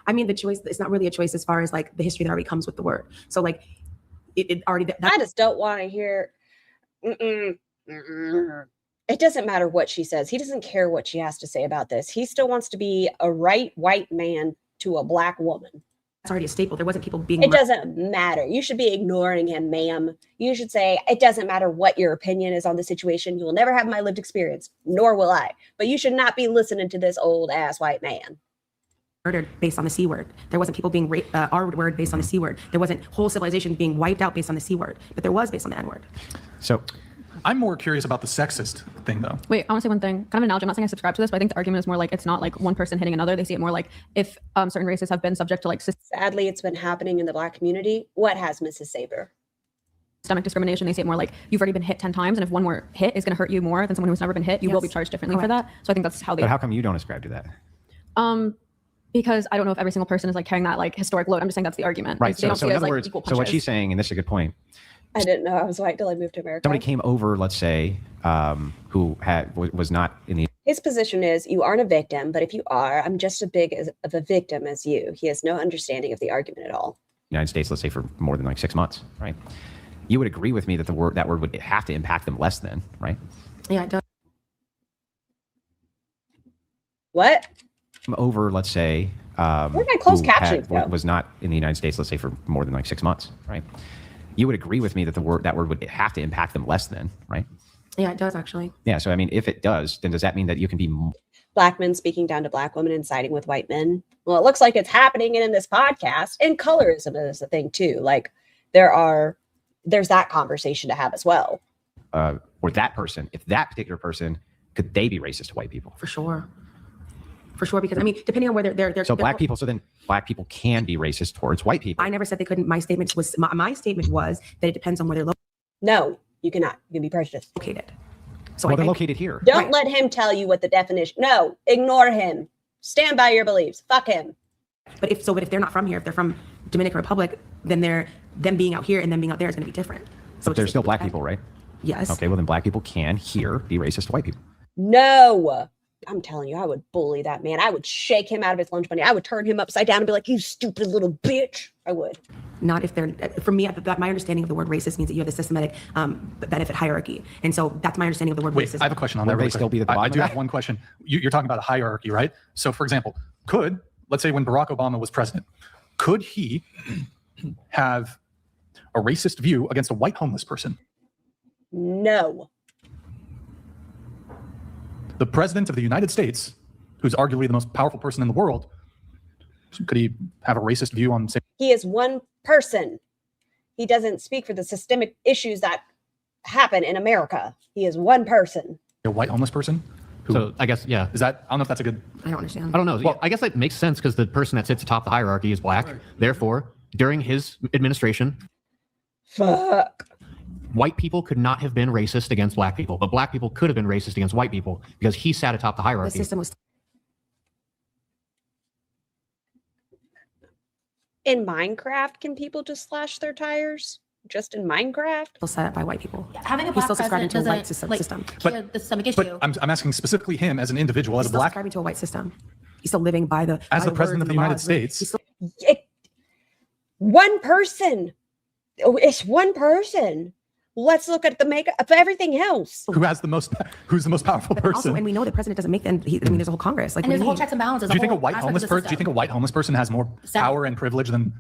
I mean, the choice, it's not really a choice as far as the history that already comes with the word. So it already. I just don't want to hear. It doesn't matter what she says. He doesn't care what she has to say about this. He still wants to be a right white man to a black woman. It's already a staple. There wasn't people being. It doesn't matter. You should be ignoring him, ma'am. You should say, it doesn't matter what your opinion is on the situation. You will never have my lived experience, nor will I. But you should not be listening to this old ass white man. Murdered based on the C word. There wasn't people being R word based on the C word. There wasn't whole civilization being wiped out based on the C word. But there was based on the N word. So I'm more curious about the sexist thing, though. Wait, I want to say one thing. Kind of an analogy. I'm not saying I subscribe to this, but I think the argument is more it's not one person hitting another. They see it more if certain races have been subject to Sadly, it's been happening in the black community. What has Mrs. Saber? Systemic discrimination. They see it more you've already been hit 10 times, and if one more hit is going to hurt you more than someone who's never been hit, you will be charged differently for that. So I think that's how they. But how come you don't ascribe to that? Because I don't know if every single person is carrying that historic load. I'm just saying that's the argument. Right. So in other words, so what she's saying, and this is a good point. I didn't know I was white till I moved to America. Somebody came over, let's say, who was not in the. His position is, you aren't a victim, but if you are, I'm just as big of a victim as you. He has no understanding of the argument at all. United States, let's say, for more than 6 months, right? You would agree with me that that word would have to impact them less than, right? Yeah, it does. What? Over, let's say, where did my closed captions go? Was not in the United States, let's say, for more than 6 months, right? You would agree with me that that word would have to impact them less than, right? Yeah, it does actually. Yeah, so I mean, if it does, then does that mean that you can be black men speaking down to black women and siding with white men? Well, it looks like it's happening in this podcast, and colorism is a thing too. There's that conversation to have as well. Or that person, if that particular person, could they be racist to white people? For sure. For sure, because I mean, depending on where they're so black people. So then black people can be racist towards white people. I never said they couldn't. My statement was that it depends on where they're located. No, you cannot. You can be prejudiced. Located. So well, I they're think, located here. Don't let him tell you what the definition. No, ignore him. Stand by your beliefs. Fuck him. But if they're not from here, if they're from Dominican Republic, then them being out here and them being out there is going to be different. So But they're still black people, right? Yes. Okay, well then black people can here be racist to white people. No. I'm telling you, I would bully that man. I would shake him out of his lunch money. I would turn him upside down and be like, you stupid little bitch. I would. Not if they're, for me, my understanding of the word racist means that you have the systematic benefit hierarchy. And so that's my understanding of the word Wait, racist. I have a question on that. Would they really still quick. be at the I bottom do of have that? one question. You're talking about a hierarchy, right? So for example, let's say when Barack Obama was president, could he have a racist view against a white homeless person? No. The president of the United States, who's arguably the most powerful person in the world, could he have a racist view on, say, He is one person. He doesn't speak for the systemic issues that happen in America. He is one person. a white homeless person? So I guess, yeah. Is that, I don't know if that's a good... I don't understand. I don't know. Well, I guess that makes sense because the person that sits atop the hierarchy is black. Right. Therefore, during his administration, fuck, white people could not have been racist against black people, but black people could have been racist against white people because he sat atop the hierarchy. The system was... In Minecraft, can people just slash their tires? Just in Minecraft? Set up by white people. Having a He's black still subscribing president to a white doesn't, system. But, the systemic issue. but I'm asking specifically him as an individual, as He's a still black... subscribing to a white system. He's still living by the... As by the president of words the and United laws. States... He's still- One person. Oh, it's one person. Let's look at the makeup of everything else. Who's the most powerful But person? also, and we know the president doesn't make them. I mean, there's a whole Congress. Like, and what there's do a you whole mean? checks and balances. Do you think a white homeless person? Do you think a white homeless person has more power and privilege than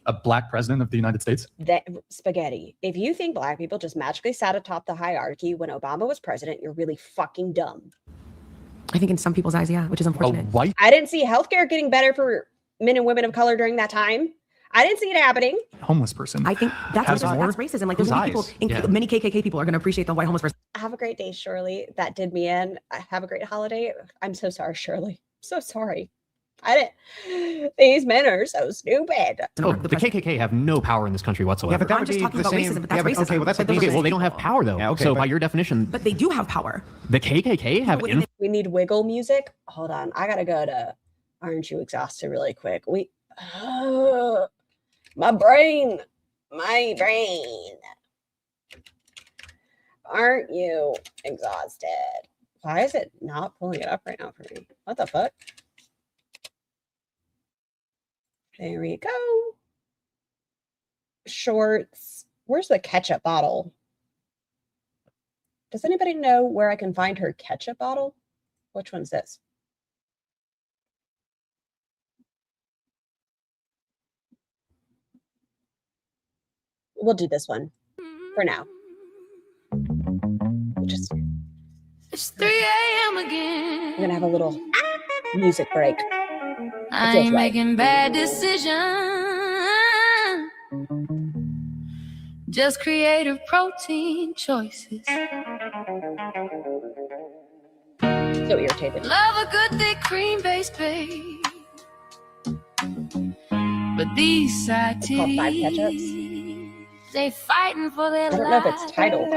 a black president of the United States? That spaghetti. If you think black people just magically sat atop the hierarchy when Obama was president, you're really fucking dumb. I think in some people's eyes, yeah, which is unfortunate. White? I didn't see healthcare getting better for men and women of color during that time. I didn't see it happening. Homeless person. I think that's racism. Like, there's many people, many KKK people are going to appreciate the white homeless person. Have a great day, Shirley. That did me in. Have a great holiday. I'm so sorry, Shirley. So sorry. I didn't. These men are so stupid. Oh, the KKK have no power in this country whatsoever. Yeah, but that I'm would just be talking the about same. racism, but that's yeah, but, racism. okay, well, that's But the those thing. are well, they don't have power though. Yeah, okay, so but- by your definition, But they do have power. the KKK have We need wiggle music. Hold on. I gotta go to Aren't You Exhausted really quick. My brain. Aren't you exhausted? Why is it not pulling it up right now for me? What the fuck? There we go. Shorts. Where's the ketchup bottle? Does anybody know where I can find her ketchup bottle? Which one's this? We'll do this one for now. Just It's 3 a.m. again. we're gonna have a little music break. I feels ain't right. making bad decisions. Just creative protein choices. So irritated. Love a good thick cream based babe. But these side It's called Five titties, Ketchups. they fighting for their I don't know if it's titled.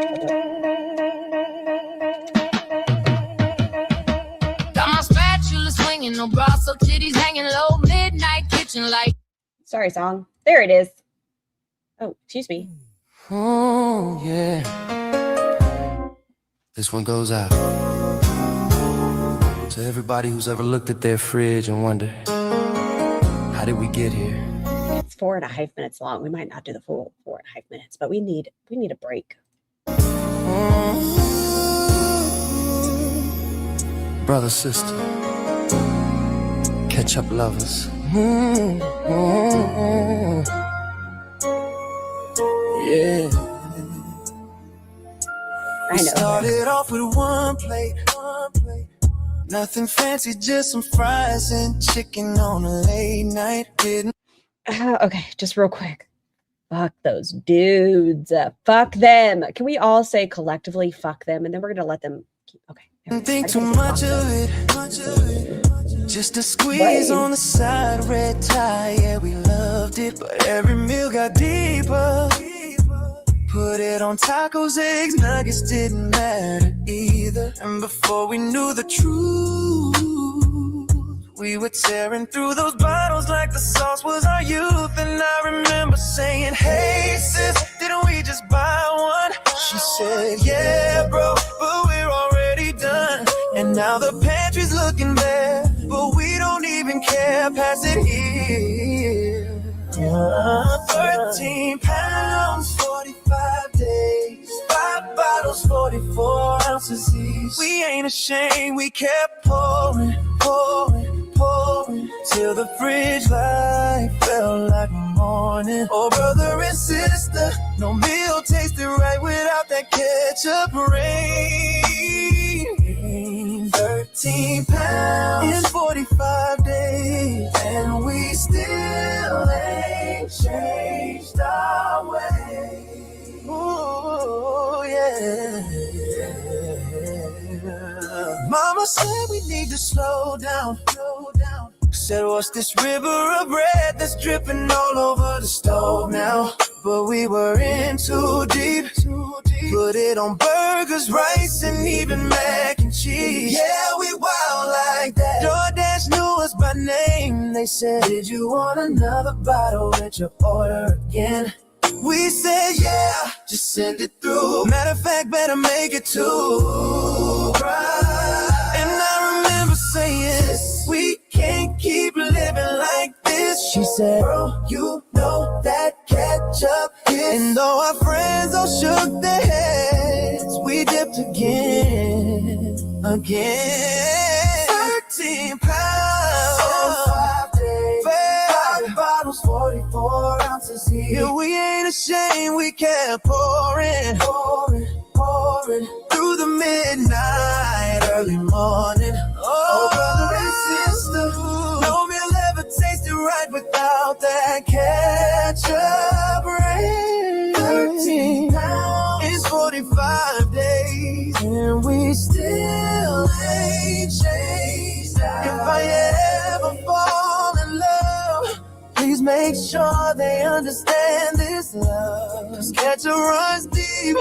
Got my spatula swinging, no bra, so titties hanging low. Midnight kitchen light. Sorry, song. There it is. Oh, excuse me. Oh, yeah. This one goes out to everybody who's ever looked at their fridge and wondered, how did we get here? It's 4.5 minutes long. We might not do the full 4.5 minutes, but we need a break. Brother, sister, ketchup lovers. Yeah. I know. Started off with one plate. Nothing fancy, just some fries and chicken on a late night. Okay, just real quick. Fuck those dudes. Fuck them. Can we all say collectively fuck them? And then we're going to let them keep. Okay. Don't think too much of it. Just a squeeze on the side, red tie. Yeah, we loved it, but every meal got deeper. Put it on tacos, eggs, nuggets, didn't matter either. And before we knew the truth, we were tearing through those bottles like the sauce was our youth. And I remember saying, hey sis, didn't we just buy one? She said, yeah bro, but we're already done. And now the pantry's looking bare, but we don't even care, pass it here. 13 pounds, 45 days, 5 bottles, 44 ounces each. We ain't ashamed, we kept pouring, pouring, pouring, till the fridge light felt like morning. Oh, brother and sister, no meal tasted right without that ketchup rain. 13 pounds in 45 days, and we still ain't changed our way. Ooh, yeah. Mama said we need to slow down, slow down. Said, what's this river of red that's dripping all over the stove now? But we were in too deep. Put it on burgers, rice, and even mac and cheese. Yeah, we wild like that. DoorDash knew us by name. They said, did you want another bottle with your order again? We said, yeah, just send it through. Matter of fact, better make it two. Right. And I remember saying, we can't keep living like this. She said, bro, you know that ketchup hits. And though our friends all shook their heads, we dipped again. 13 pounds, 5 days, 5 bottles, 44 ounces each. Yeah, we ain't ashamed, we kept pouring, pouring, pouring through the midnight, early morning. Oh, brother and sister, no meal ever tasted right without that ketchup rain. 13 pounds in 45 days, and we still ain't changed. If I ever fall in love, please make sure they understand this love. 'Cause ketchup runs deep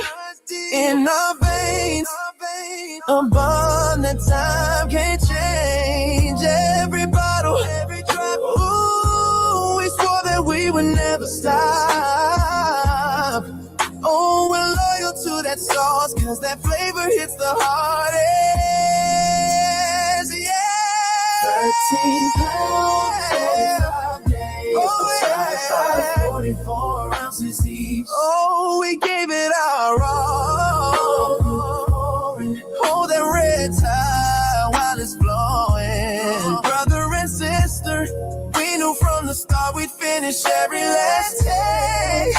in our veins, a bond that time can't change. Every bottle, every drop, ooh, we swore that we would never stop. Oh, we're loyal to that sauce, 'cause that flavor hits the hardest, yeah. 13 pounds, 45 days, oh, yeah. 44 ounces each. Oh, we gave it our all. Hold that red tide while it's blowing. Brother and sister, we knew from the start we'd finish every last day.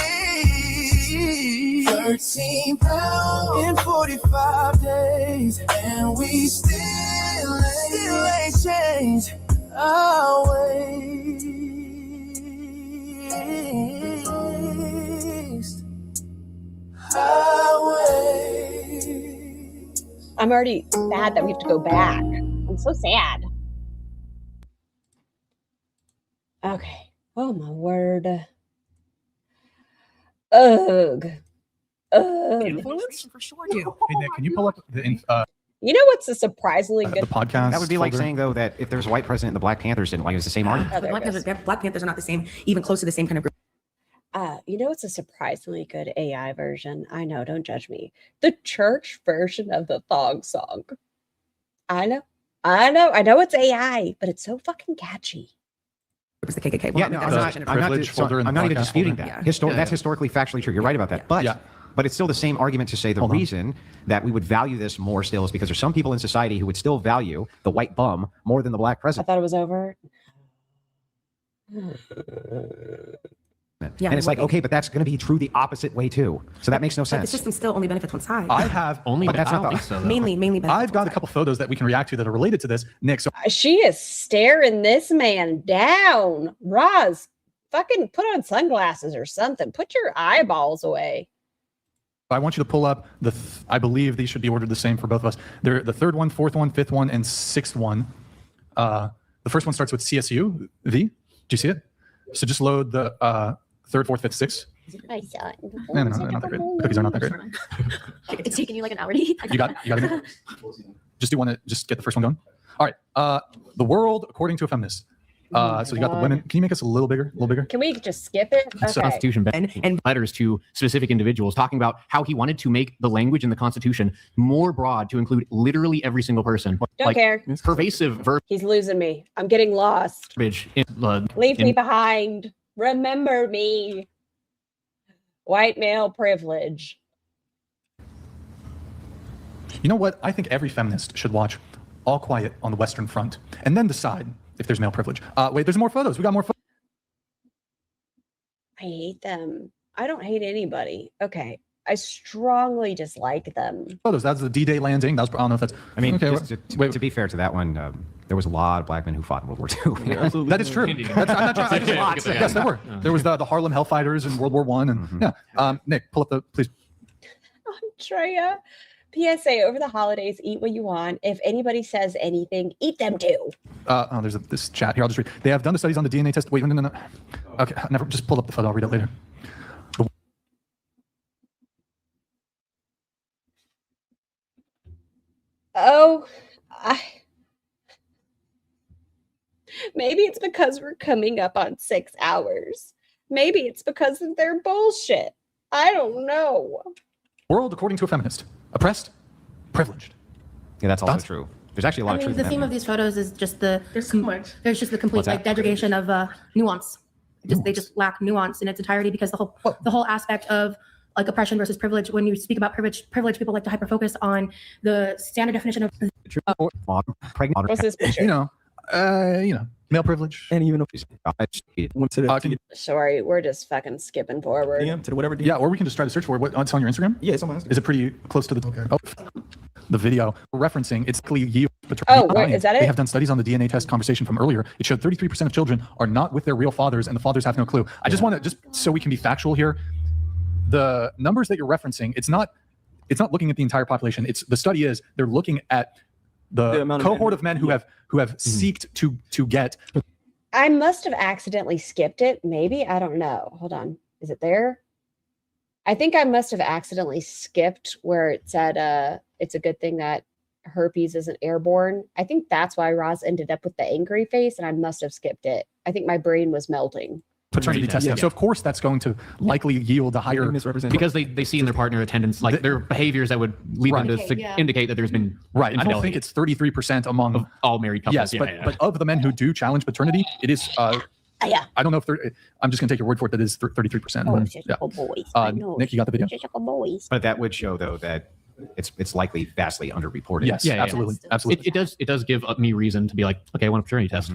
13 pounds in 45 days, and we still ain't changed our ways. Our ways. I'm already sad that we have to go back. I'm so sad. Okay. Oh my word. Ugh. Ugh. Influence? For sure do. Hey Nick, can you pull up the You know what's a surprisingly good podcast? That would be like folder? saying, though, that if there's a white president, the Black Panthers didn't like it. It's the same argument. there Black it is. Panthers are not the same, even close to the same kind of group. You know what's a surprisingly good AI version? I know, don't judge me. The church version of the thong song. I know it's AI, but it's so fucking catchy. It was the KKK. Yeah, no, I'm not even disputing that. That's historically, factually true. You're right about that. But it's still the same argument to say the reason that we would value this more still is because there's some people in society who would still value the white bum more than the black I president. thought it was over. Yeah, and it's like, okay, but that's going to be true the opposite way too. So that makes no But the sense. system still only benefits one side. I have only, but but that's I not don't the, think so. Though. mainly benefits I've got a couple photos that we can react to that are related to this, Nick. So She is staring this man down. Roz, fucking put on sunglasses or something. Put your eyeballs away. I want you to pull up I believe these should be ordered the same for both of us. They're the third one, fourth one, fifth one, and sixth one. The first one starts with CSU V. Do you see it? So just load the third, fourth, fifth, sixth. My son. No, not that great. The cookies are not that great. It's taking you like an hour to eat. You got it. Just do want to just get the first one going. All right. The world according to a feminist. So you got the women. Can you make us a little bigger? A little bigger? Can we just skip it? So Constitution and letters to specific individuals talking about how he wanted to make the language in the Constitution more broad to include literally every single person. Don't care. Pervasive He's losing me. I'm getting lost. verbiage. Leave me behind. Remember me. White male privilege. You know what? I think every feminist should watch All Quiet on the Western Front and then decide if there's male privilege. Wait, there's more photos. We got more photos. I hate them. I don't hate anybody. Okay. I strongly dislike them. Photos. That's the D-Day landing. That was, I don't know if that's. I mean, okay, to be fair to that one, there was a lot of black men who fought in World War II. Yeah, absolutely. That is true. I'm not trying. Yes, there were. There was the Harlem Hellfighters in World War I, and yeah. Nick, pull up the please. Andrea. PSA, over the holidays, eat what you want. If anybody says anything, eat them too. There's this chat here. I'll just read. They have done the studies on the DNA test. Wait, no. Okay, never. Just pull up the photo. I'll read it later. Maybe it's because we're coming up on 6 hours. Maybe it's because of their bullshit. I don't know. World according to a feminist. Oppressed, privileged. Yeah, that's also true. There's actually a lot of truth the in theme that. of these photos is just there's so much. There's just the complete What's that? degradation of nuance. They just lack nuance in its entirety because the whole aspect of like oppression versus privilege. When you speak about privilege, people like to hyper-focus on the standard definition of pregnant. What's this picture? Male privilege. And even if went to the Sorry, we're just fucking skipping forward. DM to whatever DM. Yeah, or we can just try to search for it. It's on your Instagram? Yeah, it's on my Instagram. Is it pretty close to the the video we're referencing? It's clearly is that it? They have done studies on the DNA test conversation from earlier. It showed 33% of children are not with their real fathers, and the fathers have no clue. I just want to, just so we can be factual here, the numbers that you're referencing, it's not looking at the entire population. It's the study is they're looking at the cohort of men who have seeked to get. I must have accidentally skipped it. Maybe. I don't know. Hold on. Is it there? I think I must have accidentally skipped where it said it's a good thing that herpes isn't airborne. I think that's why Roz ended up with the angry face, and I must have skipped it. I think my brain was melting. Paternity testing. So of course that's going to likely yield a higher because they see in their partner attendance like their behaviors that would lead them to indicate that there's been I don't think it's 33% among all married couples. Yes, but of the men who do challenge paternity, it is. Yeah. I don't know if I'm just gonna take your word for it. That is 33%. Oh, it's just a boys. Nick, you got the video. Just a boys. But that would show though that it's likely vastly underreported. Yes, absolutely. It does give me reason to be like, okay, I want a paternity test.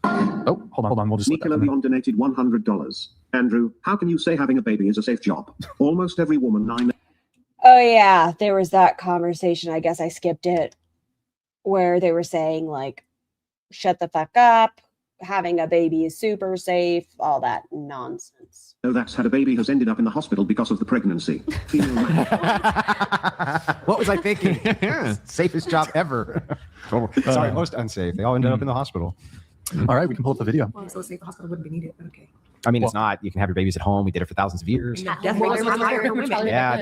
Oh, hold on. We'll just. Nicola Leon donated $100. Andrew, how can you say having a baby is a safe job? Almost every woman I know. Oh yeah, there was that conversation. I guess I skipped it, where they were saying like, "Shut the fuck up." Having a baby is super safe. All that nonsense. Oh, that's had a baby has ended up in the hospital because of the pregnancy. Female man. What was I thinking? Safest job ever. Sorry, most unsafe. They all ended up in the hospital. All right, we can pull up the video. Well, so safe the hospital wouldn't be needed, but okay. I mean, it's not. You can have your babies at home. We did it for thousands of years. Yeah.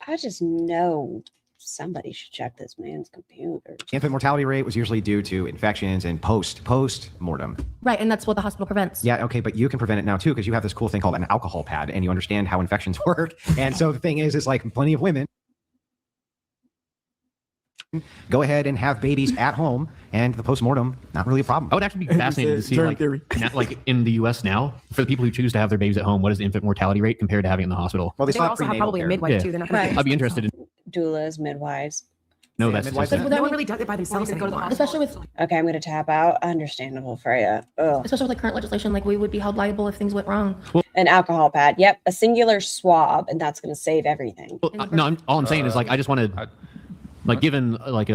I just know somebody should check this man's computer. Infant mortality rate was usually due to infections and post-mortem. Right, and that's what the hospital prevents. Yeah, okay, but you can prevent it now too because you have this cool thing called an alcohol pad, and you understand how infections work. And so the thing is like plenty of women go ahead and have babies at home, and the post-mortem, not really a problem. I would actually be fascinated to see like in the U.S. now, for the people who choose to have their babies at home, what is the infant mortality rate compared to having it in the hospital? Well, they also have probably a midwife too. They're not gonna I'd be interested in doulas, midwives. No, that's midwives. just no one really does it by themselves anymore. Especially with Okay, I'm gonna tap out. Understandable for you. especially with like current legislation, like we would be held liable if things went wrong. An alcohol pad. Yep, a singular swab, and that's gonna save everything. Well, no, all I'm saying is like I just wanted, like given like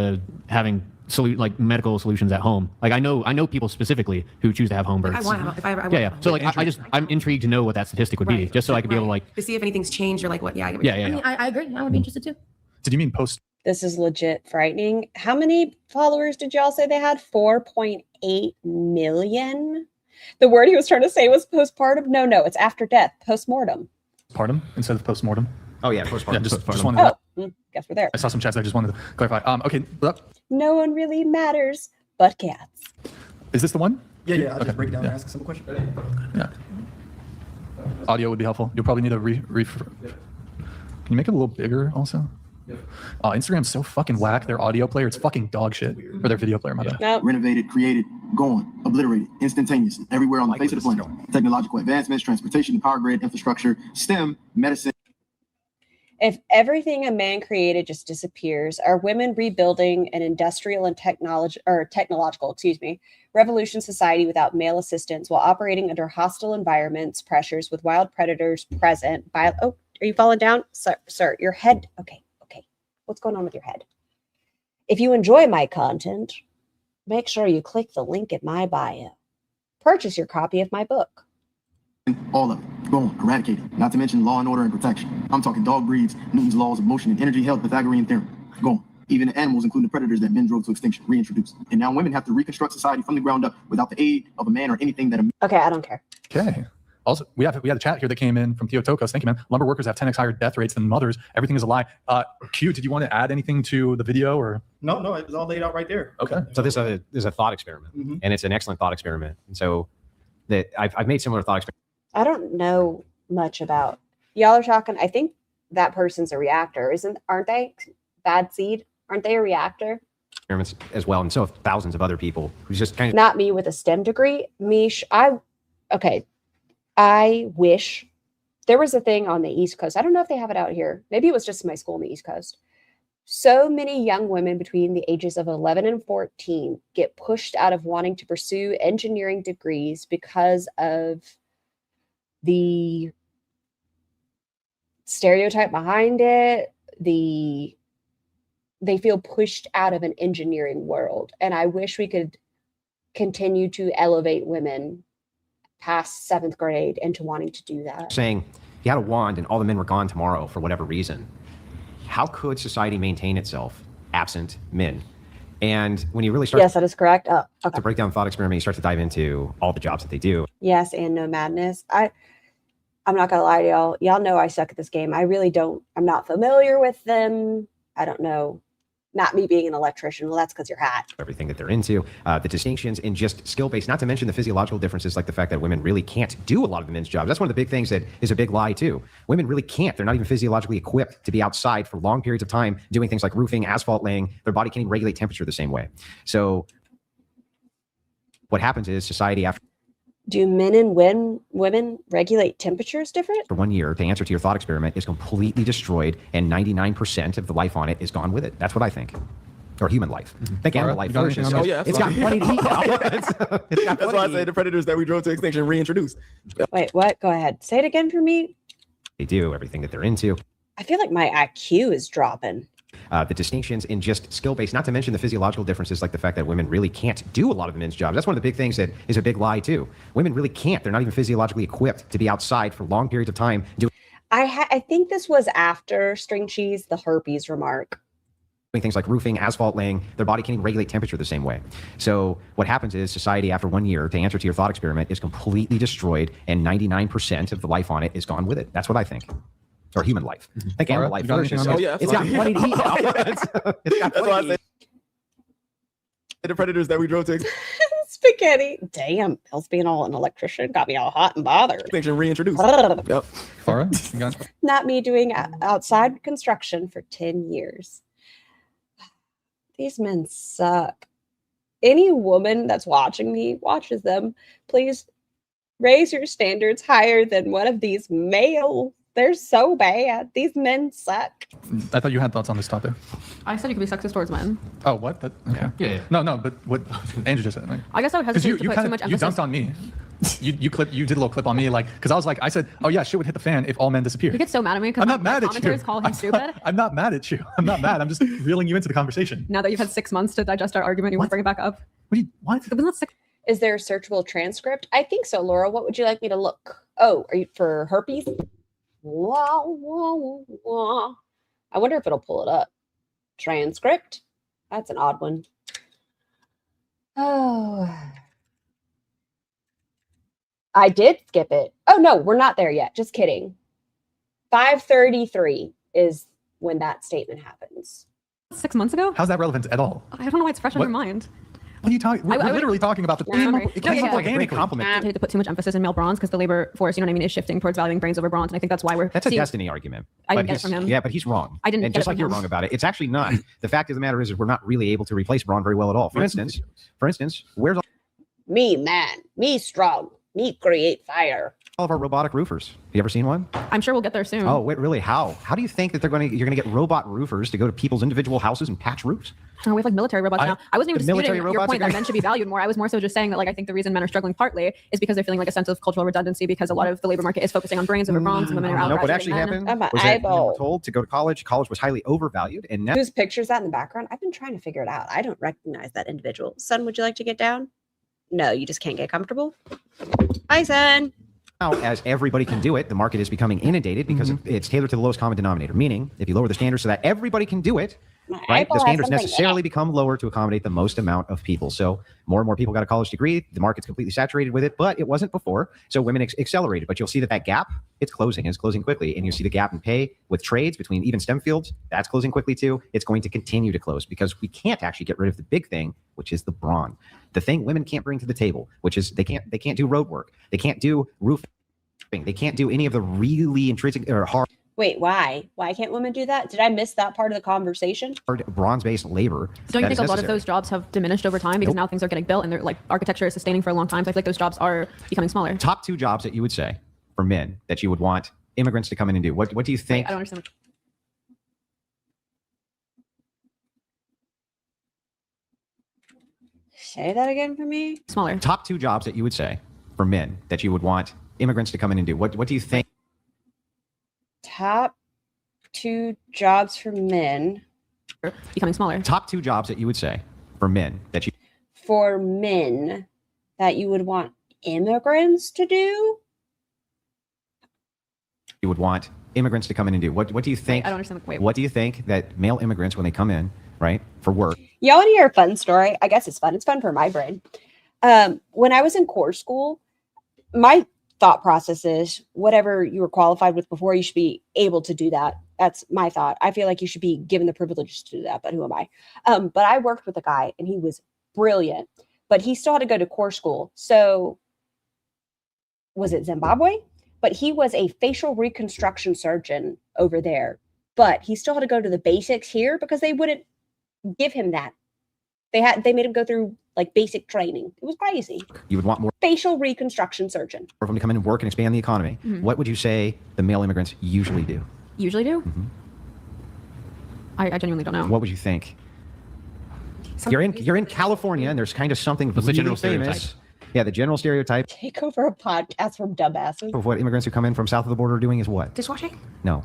having like medical solutions at home. Like I know people specifically who choose to have home births. Yeah. So like I'm intrigued to know what that statistic would be, just so I could be able to like to see if anything's changed or like what. Yeah. I mean, I agree. I would be interested too. Did you mean post? This is legit frightening. How many followers did y'all say they had? 4.8 million. The word he was trying to say was postpartum. No, it's after death. Postmortem. Partum instead of postmortem. Oh yeah, postpartum. Yeah, just Postpartum. wanted to, Guess we're there. I saw some chats. I just wanted to clarify. Okay, No one really matters but cats. is this the one? Yeah. I'll Okay, just break it down yeah. and ask a simple question. Yeah. Audio would be helpful. You'll probably need a Can you make it a little bigger also? Oh, Instagram's so fucking whack. Their audio player, it's fucking dog shit. Or their video player, my bad. Renovated, created, gone, obliterated, instantaneous, everywhere on the face of the planet. Technological advancements, transportation, power grid, infrastructure, STEM, medicine. If everything a man created just disappears, are women rebuilding an industrial and technological, revolution society without male assistance while operating under hostile environments, pressures with wild predators present? Are you falling down? Sir, your head. Okay. What's going on with your head? If you enjoy my content, make sure you click the link in my bio. Purchase your copy of my book. All of it. Gone, eradicated. Not to mention law and order and protection. I'm talking dog breeds, Newton's laws of motion and energy, held Pythagorean theorem. Gone. Even the animals, including the predators that men drove to extinction, reintroduced. And now women have to reconstruct society from the ground up without the aid of a man or anything that a Okay, I don't care. Okay. Also, we had a chat here that came in from Theotokos. Thank you, man. Lumber workers have 10x higher death rates than mothers. Everything is a lie. Q, did you want to add anything to the video or? No, it was all laid out right there. Okay. So this is a thought experiment, and it's an excellent thought experiment. And so that I've made similar thought experiments. I don't know much about. Y'all are talking. I think that person's a reactor, aren't they? Bad seed. Aren't they a reactor? Experiments as well, and so have thousands of other people who's just kind of Not me with a STEM degree. Mish, I wish there was a thing on the East Coast. I don't know if they have it out here. Maybe it was just my school on the East Coast. So many young women between the ages of 11 and 14 get pushed out of wanting to pursue engineering degrees because of the stereotype behind it. They feel pushed out of an engineering world. And I wish we could continue to elevate women past 7th grade into wanting to do that. saying he had a wand and all the men were gone tomorrow for whatever reason. How could society maintain itself absent men? And when you really start Yes, that is correct. to break down the thought experiment, you start to dive into all the jobs that they do. Yes, and no madness. I'm not gonna lie to y'all. Y'all know I suck at this game. I really don't. I'm not familiar with them. I don't know. Not me being an electrician. Well, that's because you're hot. Everything that they're into, the distinctions in just skill-based, not to mention the physiological differences, like the fact that women really can't do a lot of the men's jobs. That's one of the big things that is a big lie too. Women really can't. They're not even physiologically equipped to be outside for long periods of time doing things like roofing, asphalt laying. Their body can't even regulate temperature the same way. So what happens is society after Do men and women regulate temperatures different? 1 year, to answer to your thought experiment, is completely destroyed and 99% of the life on it is gone with it. That's what I think. Or human life. Think animal life first. Oh, yeah. It's got plenty to eat now. That's why I say the predators that we drove to extinction reintroduced. Wait, what? Go ahead. Say it again for me. They do everything that they're into. I feel like my IQ is dropping. The distinctions in just skill-based, not to mention the physiological differences, like the fact that women really can't do a lot of the men's jobs. That's one of the big things that is a big lie too. Women really can't. They're not even physiologically equipped to be outside for long periods of time doing I think this was after String Cheese, the herpes remark. things like roofing, asphalt laying. Their body can't even regulate temperature the same way. So what happens is society after 1 year, to answer to your thought experiment, is completely destroyed and 99% of the life on it is gone with it. That's what I think. Or human life. Think animal life first. It's got plenty to eat now. It's got That's why I say the predators that we drove to extinction Spaghetti. Damn, Bill's being all an electrician got me all hot and bothered. reintroduced. Yep. Farah, you got Not me doing outside construction for 10 years. These men suck. Any woman that's watching me, watches them, please raise your standards higher than one of these male. They're so bad. These men suck. I thought you had thoughts on this topic. I said you could be sexist towards men. Oh, what? Okay. Yeah. No, but what Andrew just said. Like, I guess I would hesitate to put too much you emphasis. dunked on me. You did a little clip on me, like, because I said, oh yeah, shit would hit the fan if all men disappeared. You get so mad at me because I'm not mad at you. commenters call him stupid. I'm not mad at you. I'm not mad. I'm just reeling you into the conversation. Now that you've had 6 months to digest our argument, you want to bring it back up? What? It was not 6. Is there a searchable transcript? I think so, Laura. What would you like me to look? Oh, are you for herpes? Wah, wah, wah. I wonder if it'll pull it up. Transcript. That's an odd one. Oh. I did skip it. Oh no, we're not there yet. Just kidding. 5:33 is when that statement happens. 6 months ago? How's that relevant at all? I don't know why it's fresh on What? your mind. What are you talking? We're literally talking about the theme. It came up organically. I hate to put too much emphasis in male bronze because the labor force, you know what I mean, is shifting towards valuing brains over bronze, and I think that's why we're. That's a destiny argument. I But didn't get it he's- from him. Yeah, but he's wrong. I didn't And get it just from like you're him. wrong about it, it's actually not. The fact of the matter is we're not really able to replace brawn very well at all. For instance, where's Me, man. Me, strong. Me, create fire. all of our robotic roofers? Have you ever seen one? I'm sure we'll get there soon. Oh, wait, really? How? How do you think that you're going to get robot roofers to go to people's individual houses and patch roofs? Oh, we have like military robots now. I wasn't even the military disputing your robots point are that men should be valued more. I was more so just saying that like I think the reason men are struggling partly is because they're feeling like a sense of cultural redundancy because a lot of the labor market is focusing on brains over bronze and women are out. No, what actually happened was that women were told to go to college. College was highly overvalued, and now Whose picture's that in the background? I've been trying to figure it out. I don't recognize that individual. Son, would you like to get down? No, you just can't get comfortable. Hi, son. now, as everybody can do it, the market is becoming inundated because it's tailored to the lowest common denominator. Meaning, if you lower the standards so that everybody can do it, right, the standards necessarily become lower to accommodate the most amount of people. So more and more people got a college degree. The market's completely saturated with it, but it wasn't before. So women accelerated. But you'll see that gap, it's closing. It's closing quickly. And you see the gap in pay with trades between even STEM fields. That's closing quickly too. It's going to continue to close because we can't actually get rid of the big thing, which is the brawn. The thing women can't bring to the table, which is they can't do road work. They can't do roofing. They can't do any of the really intrinsic or hard Wait, why? Why can't women do that? Did I miss that part of the conversation? bronze-based labor. Don't you that think a is lot of necessary. those jobs have diminished over time because now things are getting built and they're like architecture is sustaining for a long time? So I feel like those jobs are becoming smaller. Top two jobs that you would say for men that you would want immigrants to come in and do? What do you think? I don't understand. Say that again for me. Smaller. Top two jobs that you would say for men that you would want immigrants to come in and do. What do you think? Top two jobs for men. Becoming smaller. Top two jobs that you would say for men that you For men that you would want immigrants to do? would want immigrants to come in and do. What do you think? I don't understand. Wait. What do you think that male immigrants when they come in, right, for work? Y'all want to hear a fun story? I guess it's fun. It's fun for my brain. When I was in core school, my thought process is whatever you were qualified with before, you should be able to do that. That's my thought. I feel like you should be given the privilege to do that, but who am I? But I worked with a guy and he was brilliant, but he still had to go to core school. So was it Zimbabwe? But he was a facial reconstruction surgeon over there, but he still had to go to the basics here because they wouldn't give him that. They made him go through like basic training. It was crazy. You would want more Facial reconstruction surgeon. of them to come in and work and expand the economy. Mhm. What would you say the male immigrants usually do? Usually do? I genuinely don't know. What would you think? You're in California and there's kind of something What's the really general famous. stereotype? Yeah, the general stereotype Take over a podcast from dumbasses. of what immigrants who come in from south of the border are doing is what? Dishwashing? No.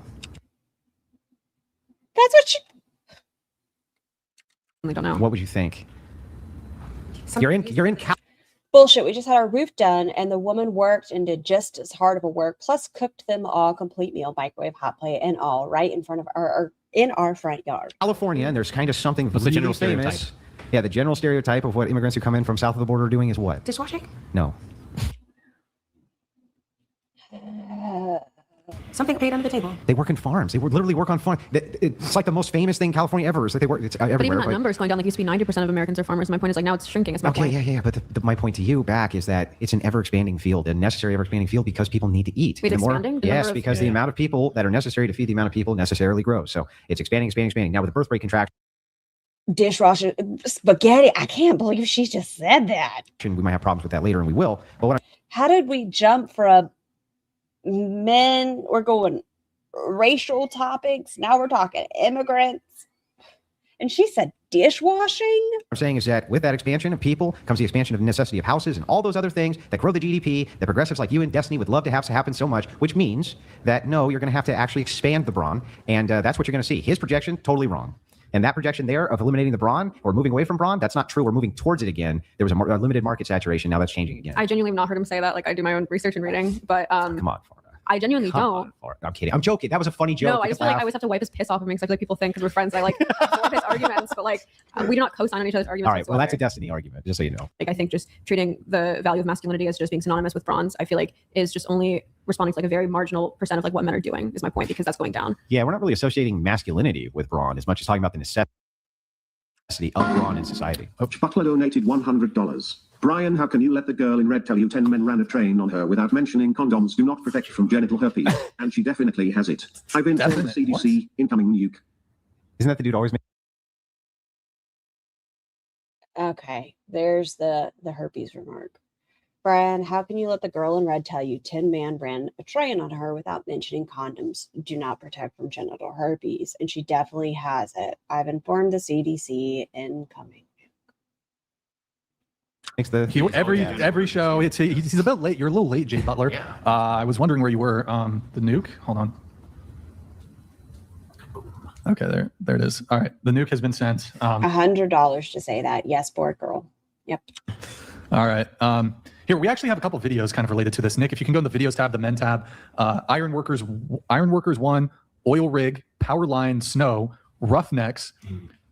That's what I don't know. What would you think? You're in Bullshit. We just had our roof done and the woman worked and did just as hard of a work, plus cooked them all complete meal, microwave, hot plate, and all right in front of our front yard. California and there's kind of something What's the really general famous. stereotype? Yeah, the general stereotype of what immigrants who come in from south of the border are doing is what? Dishwashing? No. Something paid under the table. They work in farms. They would literally work on farms. It's like the most famous thing in California ever is that they work. It's But even everywhere. that number is going down. Like, it used to be 90% of Americans are farmers. My point is like now it's shrinking. It's my Okay, point. yeah. But my point to you back is that it's an ever-expanding field, a necessary ever-expanding field because people need to eat. Wait, The more- expanding? The yes, number of- because the amount of people that are necessary to feed the amount of people necessarily grows. So it's expanding. Now with the birth rate contraction, Dishwasher, spaghetti. I can't believe she just said that. we might have problems with that later, and we will. But what How did we jump from men? We're going racial topics. Now we're talking immigrants. And she said dishwashing. I'm saying is that with that expansion of people comes the expansion of necessity of houses and all those other things that grow the GDP that progressives like you and Destiny would love to have to happen so much, which means that no, you're going to have to actually expand the brawn. And that's what you're going to see. His projection, totally wrong. And that projection there of eliminating the brawn or moving away from brawn, that's not true. We're moving towards it again. There was a limited market saturation. Now that's changing again. I genuinely have not heard him say that. Like I do my own research and reading, but Come on, Farah. I genuinely Come don't. on, Far. I'm kidding. I'm joking. That was a funny joke. No, You I just can feel like I laugh. always have to wipe his piss off of me because I feel like people think because we're friends, I like absorb his arguments, but like we do not co-sign on each other's arguments. All right. Well, that's a whatsoever. Destiny argument, just so you know. Like I think just treating the value of masculinity as just being synonymous with bronze, I feel like is just only responding to like a very marginal percent of like what men are doing is my point, because that's going down. Yeah, we're not really associating masculinity with brawn as much as talking about the necessity of brawn in society. Butler donated $100. Brian, how can you let the girl in red tell you 10 men ran a train on her without mentioning condoms do not protect from genital herpes? And she definitely has it. I've informed the CDC, incoming nuke. Isn't that the dude always Okay, there's the herpes remark. Brian, how can you let the girl in red tell you 10 men ran a train on her without mentioning condoms do not protect from genital herpes? And she definitely has it. I've informed the CDC, incoming. Every show, he's a bit late. You're a little late, Jay Butler. I was wondering where you were. The nuke. Hold on. Okay, there it is. All right, the nuke has been sent. $100 to say that. Yes, board girl. Yep. All right. Here we actually have a couple of videos kind of related to this. Nick, if you can go in the videos tab, the men tab, Iron Workers 1, Oil Rig, Power Line, Snow, Roughnecks,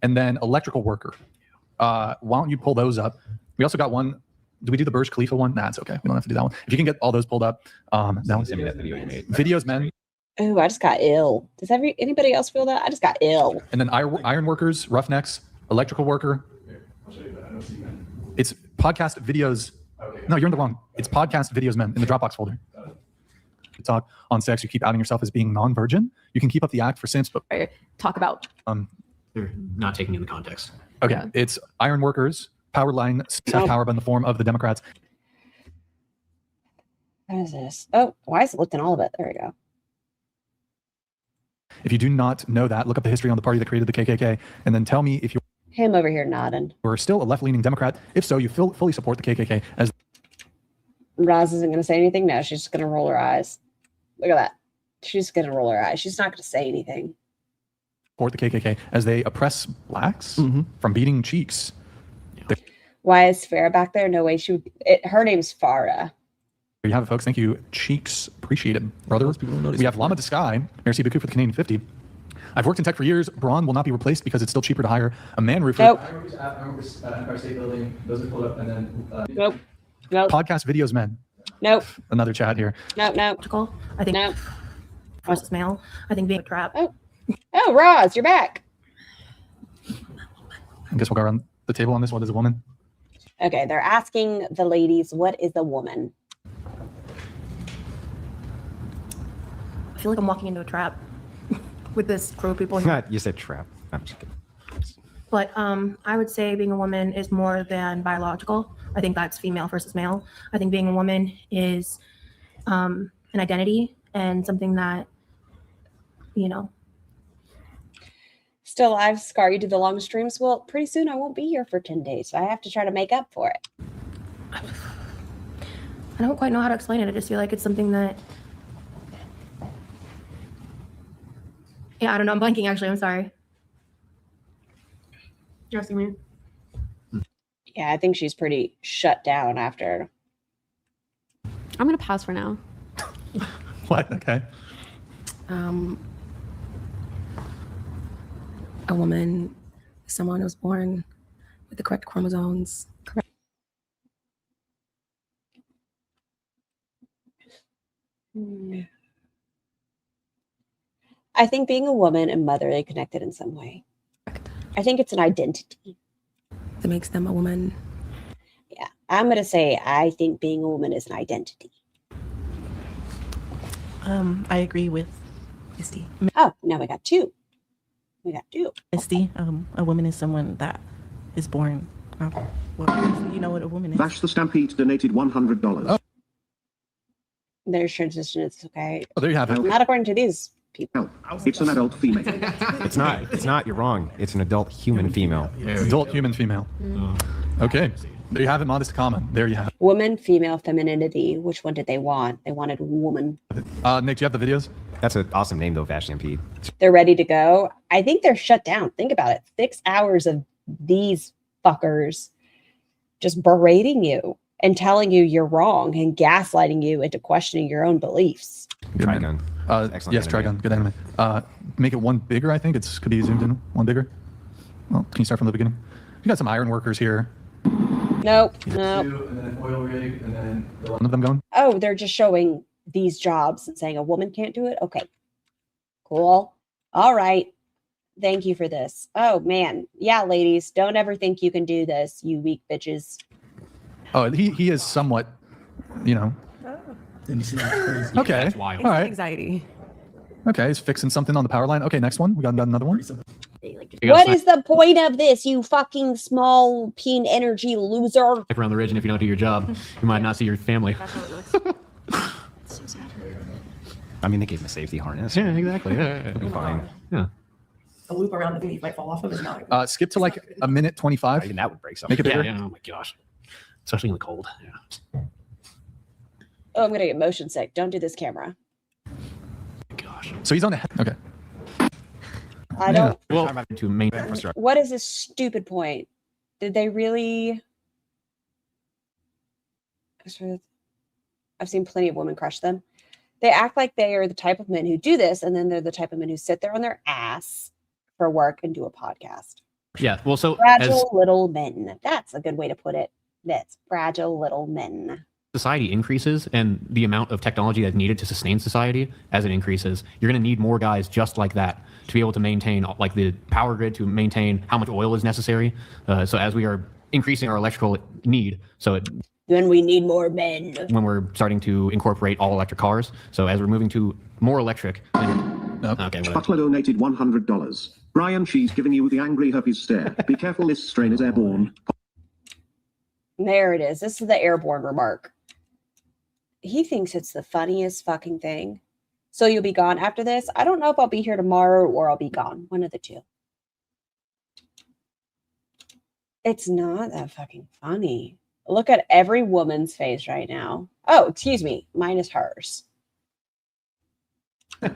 and then Electrical Worker. Why don't you pull those up? We also got one. Do we do the Burj Khalifa one? Nah, it's okay. We don't have to do that one. If you can get all those pulled up, that one's that video you made. Videos, men. Ooh, I just got ill. Does anybody else feel that? I just got ill. And then Iron Workers, Roughnecks, Electrical Worker. It's podcast videos. No, you're in the wrong. It's podcast videos, men, in the Dropbox folder. You talk on sex. You keep outing yourself as being non-virgin. You can keep up the act for simps, but talk about. They're not taking in the context. Okay, Yeah. it's Iron Workers, Power Line, Self Power, but in the form of the Democrats. What is this? Oh, why is it looking all of it? There we go. If you do not know that, look up the history on the party that created the KKK, and then tell me if you're Him over here nodding. still a left-leaning Democrat. If so, you fully support the KKK as Roz isn't going to say anything. No, she's just going to roll her eyes. Look at that. She's going to roll her eyes. She's not going to say anything. support the KKK as they oppress blacks from beating cheeks. Why is Farah back there? No way. Her name's Farah. There you have it, folks. Thank you, Cheeks. Appreciate it, brother. We have Lama Deskai. Merci beaucoup for the Canadian 50. I've worked in tech for years. Brawn will not be replaced because it's still cheaper to hire a man roofer. Nope. Empire State Building. Those are pulled up, and then Nope. Nope. Podcast videos, men. Nope. Another chat here. Nope. Nope. I think versus male. I think being a trap. Oh, Roz, you're back. I guess we'll go around the table on this. What is a woman? Okay, they're asking the ladies, what is a woman? I feel like I'm walking into a trap with this crew of people here. You said trap. I'm just kidding. But I would say being a woman is more than biological. I think that's female versus male. I think being a woman is an identity and something that, Still alive, Scar, you do the long streams. Well, pretty soon I won't be here for 10 days, so I have to try to make up for it. I don't quite know how to explain it. I just feel like it's something that, I don't know. I'm blanking, actually. I'm sorry. You're asking me? Yeah, I think she's pretty shut down after. I'm going to pass for now. What? Okay. A woman, someone who's born with the correct chromosomes. Correct. I think being a woman and motherly connected in some way. I think it's an identity. That makes them a woman. Yeah, I'm going to say I think being a woman is an identity. I agree with Misty. Oh, now we got two. Misty, a woman is someone that is born. You know what a woman is. Bash the Stampede donated $100. There's transition. It's okay. Oh, there you have it. Not according to these people. It's an adult female. It's not. You're wrong. It's an adult human female. Adult human female. Okay. There you have it, modest comma. There you have it. Woman, female, femininity. Which one did they want? They wanted woman. Nick, do you have the videos? That's an awesome name, though, Vash Stampede. They're ready to go. I think they're shut down. Think about it. 6 hours of these fuckers just berating you and telling you you're wrong and gaslighting you into questioning your own beliefs. Good Trigun. man. Excellent Yes, anime. Trigun. Good anime. Make it one bigger, I think. Could be zoomed in one bigger. Well, can you start from the beginning? You got some iron workers here. Nope. And then oil rig, and then one of them going. Oh, they're just showing these jobs and saying a woman can't do it? Okay. Cool. All right. Thank you for this. Oh, man. Yeah, ladies, don't ever think you can do this, you weak bitches. Oh, he is somewhat, you know. Didn't you see that? Okay. That's wild. All right. Anxiety. Okay, he's fixing something on the power line. Okay, next one. We got another one. What is the point of this, you fucking small peen energy loser? Stick around the ridge, and if you don't do your job, you might not see your family. I mean, they gave him a safety harness. Yeah, exactly. Yeah, It'll be fine. Yeah. The loop around the leaf might fall off of his mouth. Skip to like a minute 25. Even that would break something. Make it bigger. Yeah, oh my gosh. Especially in the cold. Yeah. Oh, I'm going to get motion sick. Don't do this camera. Gosh. So he's on the. Okay. I don't. Well, to main infrastructure. What is this stupid point? Did they really? I've seen plenty of women crush them. They act like they are the type of men who do this, and then they're the type of men who sit there on their ass for work and do a podcast. Yeah. Well, so Fragile little men. That's a good way to put it. That's fragile little men. society increases and the amount of technology that's needed to sustain society as it increases, you're going to need more guys just like that to be able to maintain like the power grid, to maintain how much oil is necessary. So as we are increasing our electrical need, then we need more men. When we're starting to incorporate all electric cars, so as we're moving to more electric. Okay. Butler donated $100. Brian, she's giving you the angry herpes stare. Be careful, this strain is airborne. There it is. This is the airborne remark. He thinks it's the funniest fucking thing. So you'll be gone after this? I don't know if I'll be here tomorrow or I'll be gone. One of the two. It's not that fucking funny. Look at every woman's face right now. Oh, excuse me. Minus hers.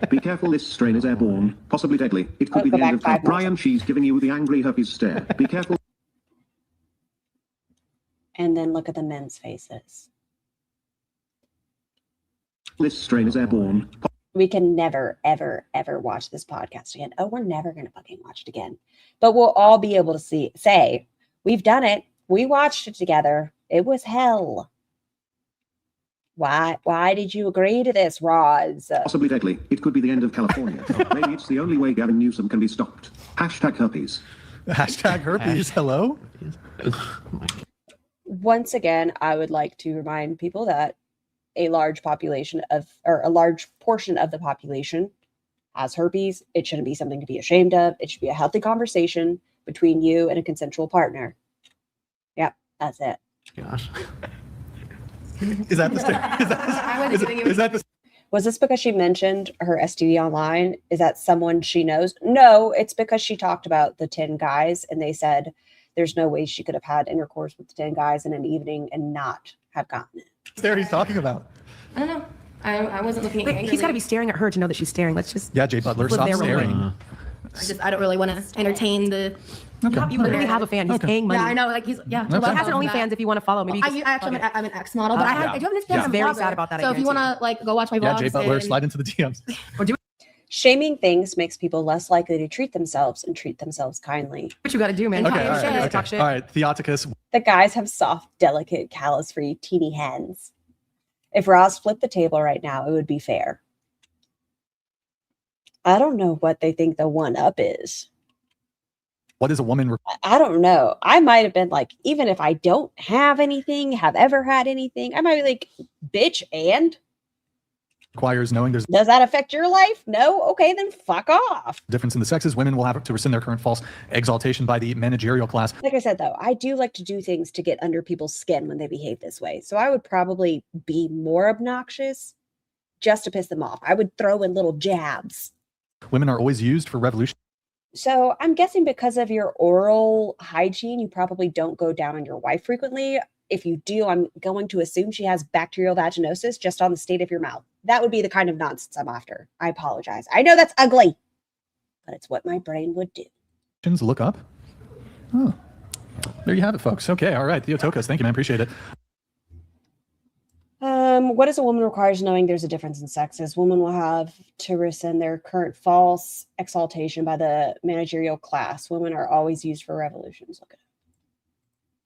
Be careful, this strain is airborne, possibly deadly. It could be the end of Brian, she's giving you the angry herpes stare. Be careful. And then look at the men's faces. This strain is airborne. We can never, ever, ever watch this podcast again. Oh, we're never going to fucking watch it again. But we'll all be able to say, we've done it. We watched it together. It was hell. Why did you agree to this, Roz? Possibly deadly. It could be the end of California. Maybe it's the only way Gavin Newsom can be stopped. Hashtag herpes. Hashtag herpes. Hello? Once again, I would like to remind people that a large portion of the population has herpes. It shouldn't be something to be ashamed of. It should be a healthy conversation between you and a consensual partner. Yep, that's it. Gosh. Is that the is that the Was this because she mentioned her STD online? Is that someone she knows? No, it's because she talked about the 10 guys and they said there's no way she could have had intercourse with the 10 guys in an evening and not have gotten it. stare he's talking about? I don't know. I wasn't looking at Wait, he's got to be staring at her to know that she's staring. Let's just. Yeah, Jay Butler, flip stop there real quick. staring. I don't really want to entertain the. Okay. You literally have a fan. He's paying money. Yeah, I know. Like he's He has an that. OnlyFans if you want to follow. Maybe. I actually I'm an ex model, but I do have an Instagram. I'm very sad about that. So if you want to like go watch my Yeah, vlogs, Jay Butler, and- slide into the DMs. Shaming things makes people less likely to treat themselves and treat themselves kindly. What you got to do, man? Okay, all right, Talk shit. all right. Theoticus. The guys have soft, delicate, callus-free, teeny hands. If Roz flipped the table right now, it would be fair. I don't know what they think the one-up is. What is a woman? I don't know. I might have been like, even if I don't have anything, have ever had anything, I might be like, bitch, and? Requires knowing there's Does that affect your life? No? Okay, then fuck off. difference in the sexes. Women will have to rescind their current false exaltation by the managerial class. Like I said, though, I do like to do things to get under people's skin when they behave this way. So I would probably be more obnoxious just to piss them off. I would throw in little jabs. Women are always used for revolution. So I'm guessing because of your oral hygiene, you probably don't go down on your wife frequently. If you do, I'm going to assume she has bacterial vaginosis just on the state of your mouth. That would be the kind of nonsense I'm after. I apologize. I know that's ugly, but it's what my brain would do. Look up. Oh, there you have it, folks. Okay, all right. Theotokos, thank you, man. Appreciate it. What is a woman requires knowing there's a difference in sexes? Women will have to rescind their current false exaltation by the managerial class. Women are always used for revolutions. Look at it.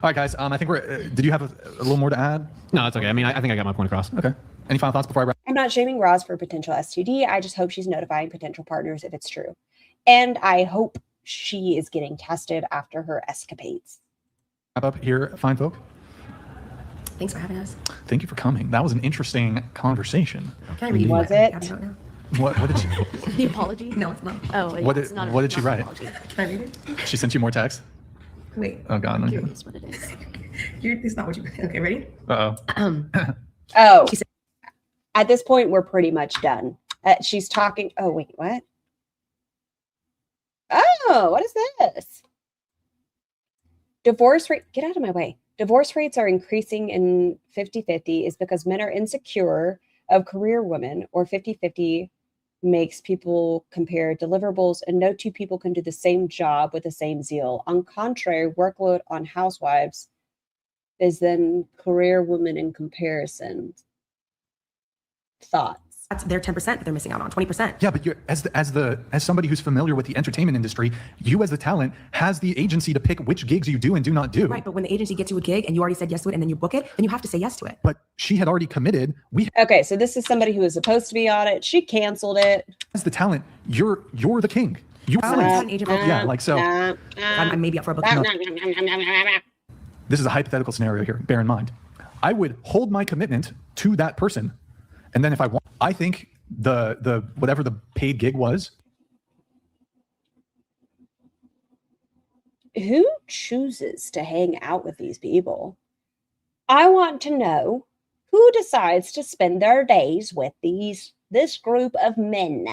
All right, guys. I think we're. Did you have a little more to add? No, that's okay. I mean, I think I got my point across. Okay. Any final thoughts before I wrap? I'm not shaming Roz for potential STD. I just hope she's notifying potential partners if it's true. And I hope she is getting tested after her escapades. Wrap up here, fine folk. Thanks for having us. Thank you for coming. That was an interesting conversation. Can I read Was it? What did she? The apology? No, it's not. Oh, What it's did not a- What did she not an write? apology. Can I read it? She sent you more texts. Wait. Oh God. No. Here's what it is. It's not what you. Okay, ready? Uh oh. Oh, at this point, we're pretty much done. She's talking. Oh, wait, what? Oh, what is this? Divorce rate. Get out of my way. Divorce rates are increasing in 50-50 is because men are insecure of career women, or 50-50 makes people compare deliverables, and no two people can do the same job with the same zeal. On contrary, workload on housewives is then career women in comparison. Thoughts? That's their 10% that they're missing out on, 20%. Yeah, but you're as somebody who's familiar with the entertainment industry, you as the talent has the agency to pick which gigs you do and do not do. Right, but when the agency gets you a gig and you already said yes to it and then you book it, then you have to say yes to it. But she had already committed. Okay, so this is somebody who was supposed to be on it. She canceled it. As the talent, you're the king. You yeah, like so. I may be up for a book. This is a hypothetical scenario here. Bear in mind, I would hold my commitment to that person, and then if I want, I think the whatever the paid gig was. Who chooses to hang out with these people? I want to know who decides to spend their days with this group of men.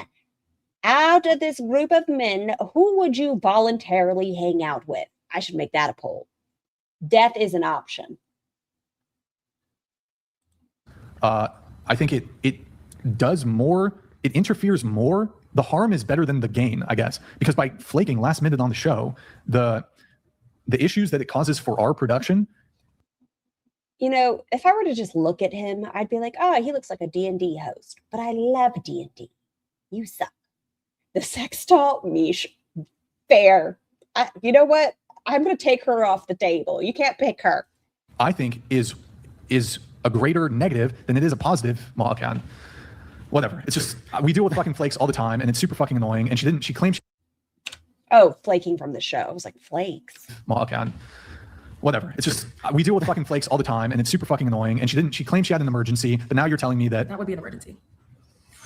Out of this group of men, who would you voluntarily hang out with? I should make that a poll. Death is an option. I think it does more. It interferes more. The harm is better than the gain, I guess, because by flaking last minute on the show, the issues that it causes for our production. You know, if I were to just look at him, I'd be like, oh, he looks like a D&D host. But I love D&D. You suck. The sex doll, Mish, fair. You know what? I'm going to take her off the table. You can't pick her. I think is a greater negative than it is a positive. Well, okay, whatever. It's just we deal with fucking flakes all the time, and it's super fucking annoying. And she claimed. Oh, flaking from the show. I was like, flakes. Well, okay, whatever. It's just we deal with fucking flakes all the time, and it's super fucking annoying. And she claimed she had an emergency, but now you're telling me that would be an emergency.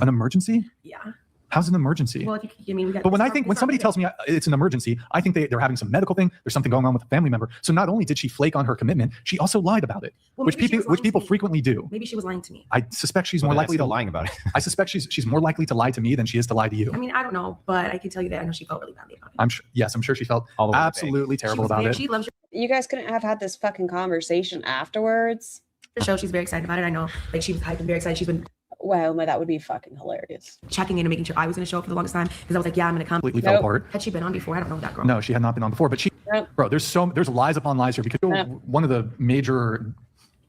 An emergency? Yeah. How's an emergency? Well, we got. But when somebody tells me it's an emergency, I think they're having some medical thing. There's something going on with a family member. So not only did she flake on her commitment, she also lied about it, which people frequently do. Maybe she was lying to me. I suspect she's more likely to lying about it. I suspect she's more likely to lie to me than she is to lie to you. I mean, I don't know, but I can tell you that I know she felt really badly about it. I'm sure she felt absolutely terrible about it. She loves You guys couldn't have had this fucking conversation afterwards. the show. She's very excited about it. I know, like she was hyped and very excited. She's been. Wow, that would be fucking hilarious. Checking in and making sure I was going to show up for the longest time because I was like, yeah, I'm going to come. Completely fell apart. Had she been on before? I don't know that girl. No, she had not been on before, but bro, there's lies upon lies here because one of the major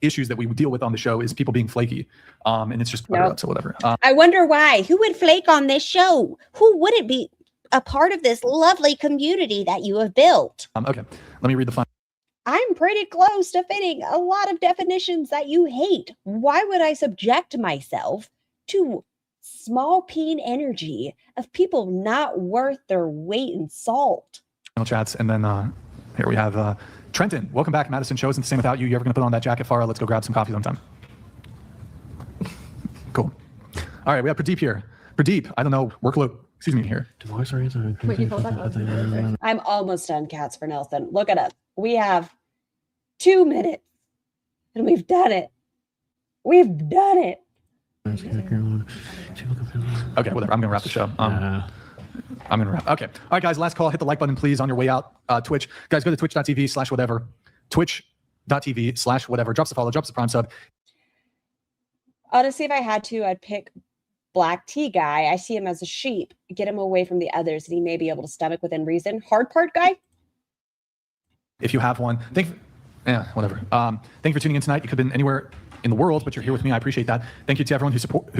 issues that we deal with on the show is people being flaky. And it's just, so whatever. I wonder why. Who would flake on this show? Who wouldn't be a part of this lovely community that you have built? Okay, let me read the final. I'm pretty close to fitting a lot of definitions that you hate. Why would I subject myself to small peen energy of people not worth their weight in salt? Chats, and then here we have Trenton. Welcome back. Madison shows and the same without you. You ever gonna put on that jacket, Farah? Let's go grab some coffee sometime. Cool. All right, we have Pradeep here. Pradeep, I don't know, workload. Excuse me here. Divorce rates are. I'm almost done, Cats for Nelson. Look it up. We have 2 minutes, and we've done it. We've done it. Okay, whatever. I'm gonna wrap the show. I'm gonna wrap. Okay. All right, guys. Last call. Hit the like button, please, on your way out. Twitch, guys. Go to twitch.tv/whatever. Twitch.tv/whatever. Drops the follow. Drops the prime sub. Honestly, if I had to, I'd pick Black Tea Guy. I see him as a sheep. Get him away from the others, and he may be able to stomach within reason. Hard part guy. If you have one, whatever. Thank you for tuning in tonight. You could have been anywhere in the world, but you're here with me. I appreciate that. Thank you to everyone who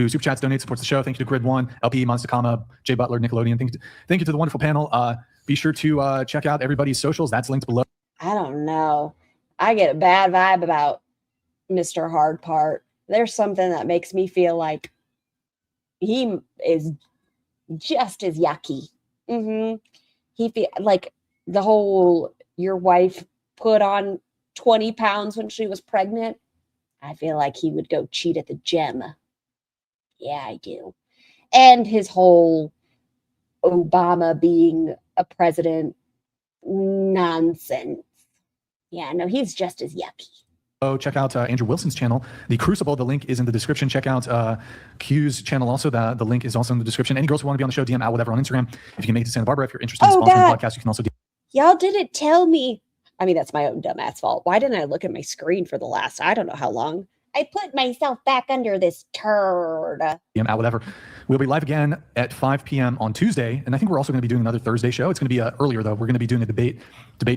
super chats, donates, supports the show. Thank you to Grid One, LP, Monster, Jay Butler, Nickelodeon. Thank you to the wonderful panel. Be sure to check out everybody's socials. That's linked below. I don't know. I get a bad vibe about Mr. Hard Part. There's something that makes me feel like he is just as yucky. He feel like the whole your wife put on 20 pounds when she was pregnant. I feel like he would go cheat at the gym. Yeah, I do. And his whole Obama being a president nonsense. Yeah, no, he's just as yucky. Oh, check out Andrew Wilson's channel, The Crucible. The link is in the description. Check out Q's channel also. The link is also in the description. Any girls who want to be on the show, DM out whatever on Instagram. If you can make it to Santa Barbara, if you're interested in sponsoring the podcast, you can also DM. Y'all didn't tell me. I mean, that's my own dumbass fault. Why didn't I look at my screen for the last, I don't know how long? I put myself back under this turd. DM out whatever. We'll be live again at 5 p.m. on Tuesday. And I think we're also going to be doing another Thursday show. It's going to be earlier, though. We're going to be doing a debate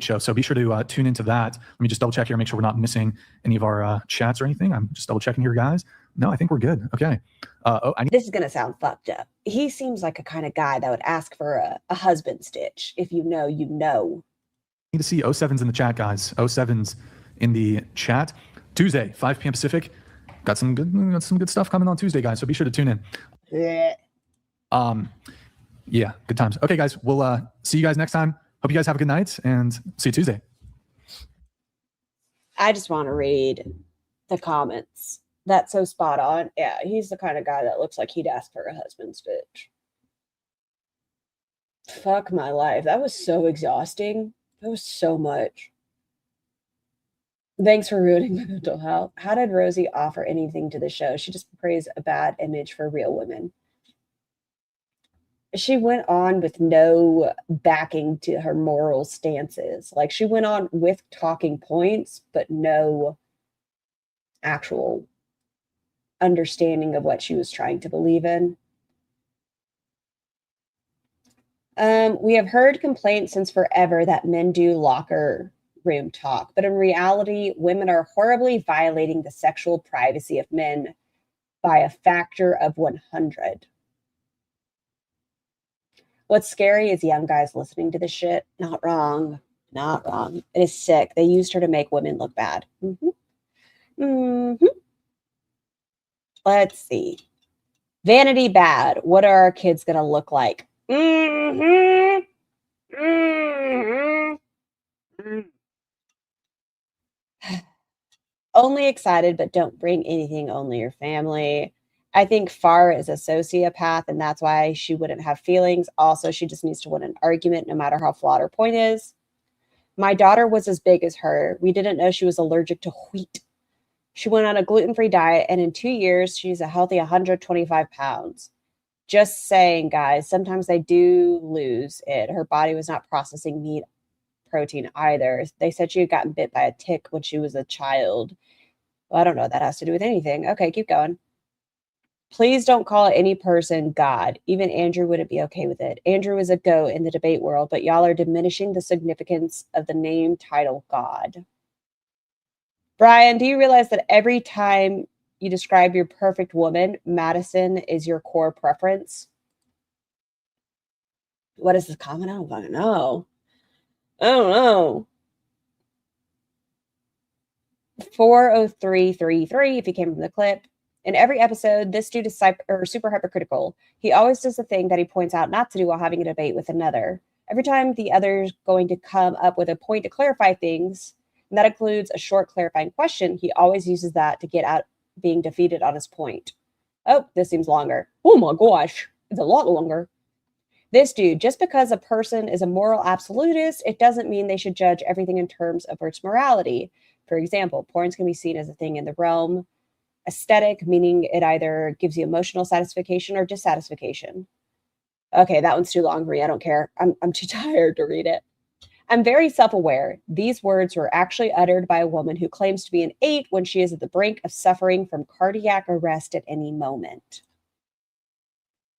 show. So be sure to tune into that. Let me just double check here, make sure we're not missing any of our chats or anything. I'm just double checking here, guys. No, I think we're good. Okay. This is going to sound fucked up. He seems like a kind of guy that would ask for a husband stitch. If you know, you know. Need to see 07s in the chat, guys. 07s in the chat. Tuesday, 5 p.m. Pacific. Got some good stuff coming on Tuesday, guys. So be sure to tune in. Yeah. Yeah, good times. Okay, guys, we'll see you guys next time. Hope you guys have a good night and see you Tuesday. I just want to read the comments. That's so spot on. Yeah, he's the kind of guy that looks like he'd ask for a husband stitch. Fuck my life. That was so exhausting. That was so much. Thanks for ruining my mental health. How did Rosie offer anything to the show? She just portrays a bad image for real women. She went on with no backing to her moral stances. Like, she went on with talking points, but no actual understanding of what she was trying to believe in. We have heard complaints since forever that men do locker room talk, but in reality, women are horribly violating the sexual privacy of men by a factor of 100. What's scary is young guys listening to this shit. Not wrong. Not wrong. It is sick. They used her to make women look bad. Let's see. Vanity bad. What are our kids going to look like? Only excited, but don't bring anything, only your family. I think Far is a sociopath, and that's why she wouldn't have feelings. Also, she just needs to win an argument, no matter how flawed her point is. My daughter was as big as her. We didn't know she was allergic to wheat. She went on a gluten-free diet, and in 2 years, she's a healthy 125 pounds. Just saying, guys, sometimes they do lose it. Her body was not processing meat protein either. They said she had gotten bit by a tick when she was a child. Well, I don't know what that has to do with anything. Okay, keep going. Please don't call any person God. Even Andrew wouldn't be okay with it. Andrew is a goat in the debate world, but y'all are diminishing the significance of the name title God. Brian, do you realize that every time you describe your perfect woman, Madison is your core preference? What is this comment? I don't fucking know. I don't know. 40333, if you came from the clip. In every episode, this dude is super hypercritical. He always does the thing that he points out not to do while having a debate with another. Every time the other's going to come up with a point to clarify things, and that includes a short clarifying question, he always uses that to get out being defeated on his point. Oh, this seems longer. Oh my gosh, it's a lot longer. This dude, just because a person is a moral absolutist, it doesn't mean they should judge everything in terms of its morality. For example, porns can be seen as a thing in the realm aesthetic, meaning it either gives you emotional satisfaction or dissatisfaction. Okay, that one's too long for me. I don't care. I'm too tired to read it. I'm very self-aware. These words were actually uttered by a woman who claims to be an 8 when she is at the brink of suffering from cardiac arrest at any moment.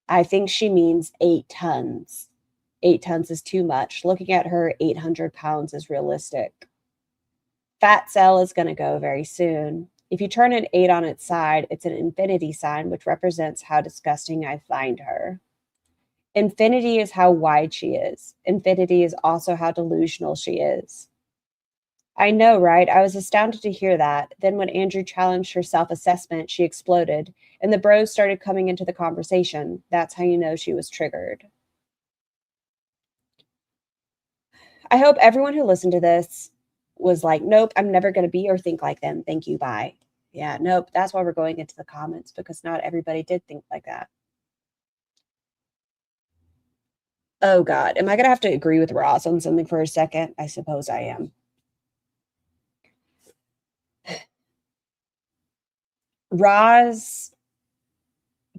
I think she means 8 tons. 8 tons is too much. Looking at her, 800 pounds is realistic. Fat Cell is going to go very soon. If you turn an 8 on its side, it's an infinity sign, which represents how disgusting I find her. Infinity is how wide she is. Infinity is also how delusional she is. I know, right? I was astounded to hear that. Then when Andrew challenged her self-assessment, she exploded, and the bros started coming into the conversation. That's how you know she was triggered. I hope everyone who listened to this was like, nope, I'm never going to be or think like them. Thank you, bye. Yeah, nope. That's why we're going into the comments, because not everybody did think like that. Oh, God. Am I going to have to agree with Ross on something for a second? I suppose I am. Roz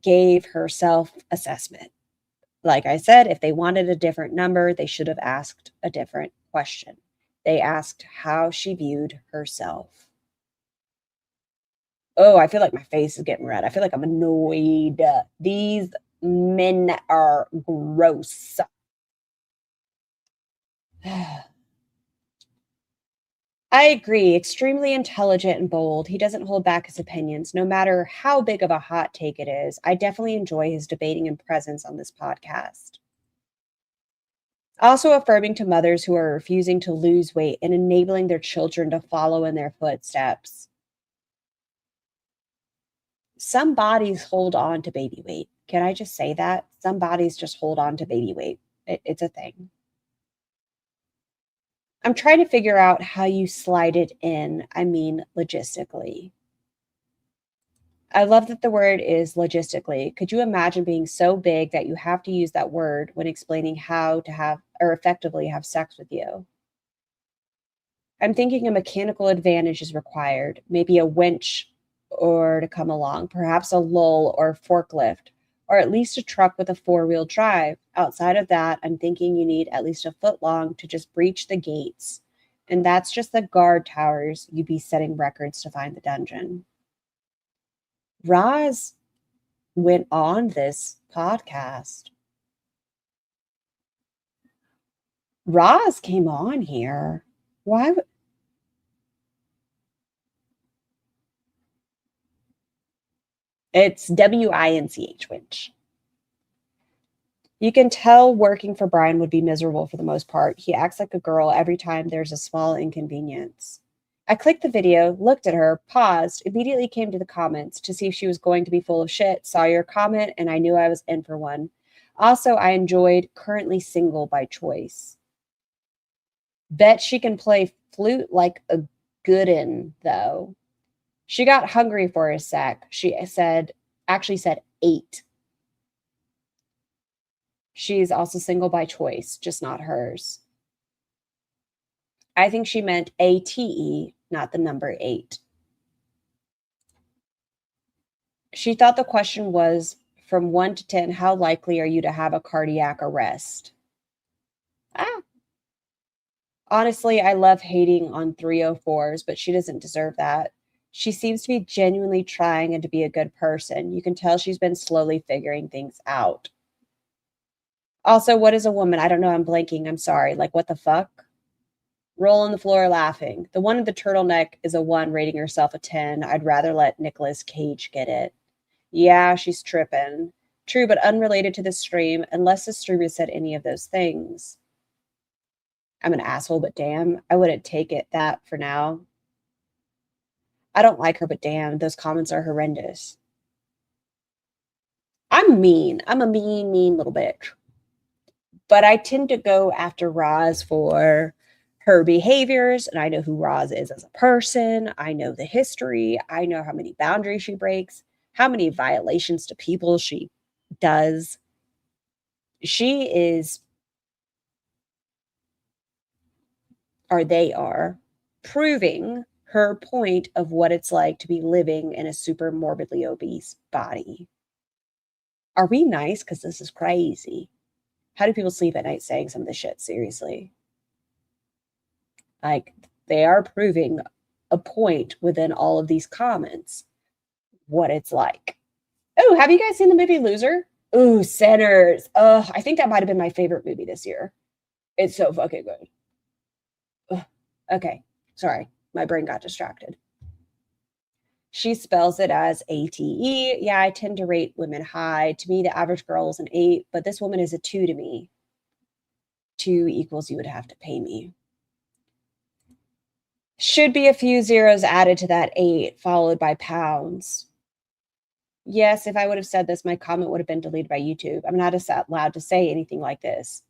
gave her self-assessment. Like I said, if they wanted a different number, they should have asked a different question. They asked how she viewed herself. Oh, I feel like my face is getting red. I feel like I'm annoyed. These men are gross. I agree. Extremely intelligent and bold. He doesn't hold back his opinions, no matter how big of a hot take it is. I definitely enjoy his debating and presence on this podcast. Also affirming to mothers who are refusing to lose weight and enabling their children to follow in their footsteps. Some bodies hold on to baby weight. Can I just say that? Some bodies just hold on to baby weight. It's a thing. I'm trying to figure out how you slide it in. I mean, logistically. I love that the word is logistically. Could you imagine being so big that you have to use that word when explaining how to have or effectively have sex with you? I'm thinking a mechanical advantage is required, maybe a winch or to come along, perhaps a lull or forklift, or at least a truck with a 4-wheel drive. Outside of that, I'm thinking you need at least a foot long to just breach the gates. And that's just the guard towers. You'd be setting records to find the dungeon. Roz went on this podcast. Roz came on here. Why would... It's W-I-N-C-H, winch. You can tell working for Brian would be miserable for the most part. He acts like a girl every time there's a small inconvenience. I clicked the video, looked at her, paused, immediately came to the comments to see if she was going to be full of shit, saw your comment, and I knew I was in for one. Also, I enjoyed currently single by choice. Bet she can play flute like a goodin', though. She got hungry for a sec. She actually said 8. She's also single by choice, just not hers. I think she meant ATE, not the number 8. She thought the question was, from 1 to 10, how likely are you to have a cardiac arrest? Honestly, I love hating on 304s, but she doesn't deserve that. She seems to be genuinely trying and to be a good person. You can tell she's been slowly figuring things out. Also, what is a woman? I don't know. I'm blanking. I'm sorry. Like, what the fuck? Roll on the floor laughing. The one with the turtleneck is a 1, rating herself a 10. I'd rather let Nicolas Cage get it. Yeah, she's tripping. True, but unrelated to the stream, unless the streamer said any of those things. I'm an asshole, but damn, I wouldn't take it that for now. I don't like her, but damn, those comments are horrendous. I'm mean. I'm a mean little bitch. But I tend to go after Roz for her behaviors, and I know who Roz is as a person. I know the history. I know how many boundaries she breaks, how many violations to people she does. She is, or they are, proving her point of what it's like to be living in a super morbidly obese body. Are we nice? Because this is crazy. How do people sleep at night saying some of this shit? Seriously. Like, they are proving a point within all of these comments what it's like. Oh, have you guys seen the movie Loser? Ooh, Sinners. Oh, I think that might have been my favorite movie this year. It's so fucking good. Ugh. Okay, sorry. My brain got distracted. She spells it as ATE. Yeah, I tend to rate women high. To me, the average girl is an 8, but this woman is a 2 to me. 2 equals you would have to pay me. Should be a few zeros added to that 8, followed by pounds. Yes, if I would have said this, my comment would have been deleted by YouTube. I'm not allowed to say anything like this.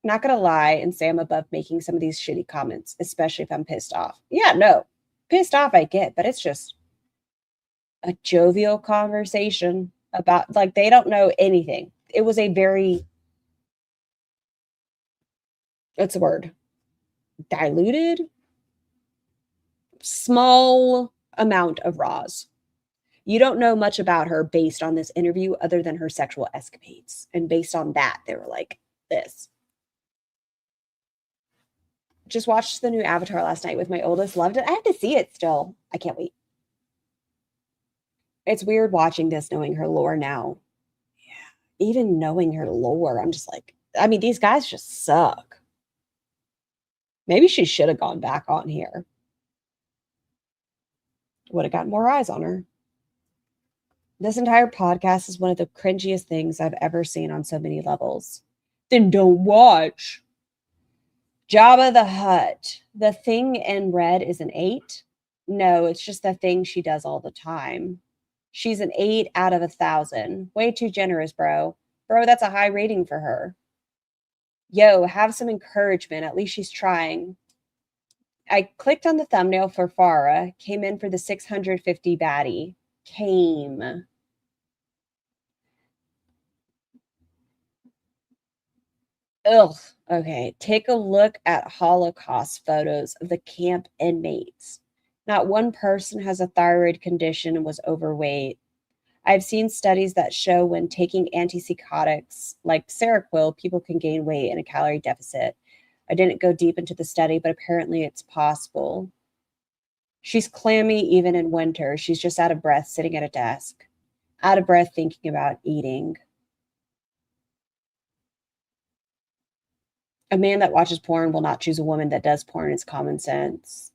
Not gonna lie and say I'm above making some of these shitty comments, especially if I'm pissed off. Yeah, no, pissed off I get, but it's just a jovial conversation about, like, they don't know anything. It was a very, what's the word? Diluted, small amount of Roz. You don't know much about her based on this interview other than her sexual escapades. And based on that, they were like, this. Just watched the new Avatar last night with my oldest. Loved it. I have to see it still. I can't wait. It's weird watching this, knowing her lore now. Yeah. Even knowing her lore, I'm just like, I mean, these guys just suck. Maybe she should have gone back on here. Would have gotten more eyes on her. This entire podcast is one of the cringiest things I've ever seen on so many levels. Then don't watch. Jabba the Hutt. The thing in red is an 8. No, it's just the thing she does all the time. She's an 8 out of 1,000. Way too generous, bro. Bro, that's a high rating for her. Yo, have some encouragement. At least she's trying. I clicked on the thumbnail for Farah. Came in for the 650 baddie. Came. Ugh. Okay, take a look at Holocaust photos of the camp inmates. Not one person has a thyroid condition and was overweight. I've seen studies that show when taking antipsychotics like Seroquel, people can gain weight in a calorie deficit. I didn't go deep into the study, but apparently it's possible. She's clammy even in winter. She's just out of breath sitting at a desk. Out of breath thinking about eating. A man that watches porn will not choose a woman that does porn. It's common sense.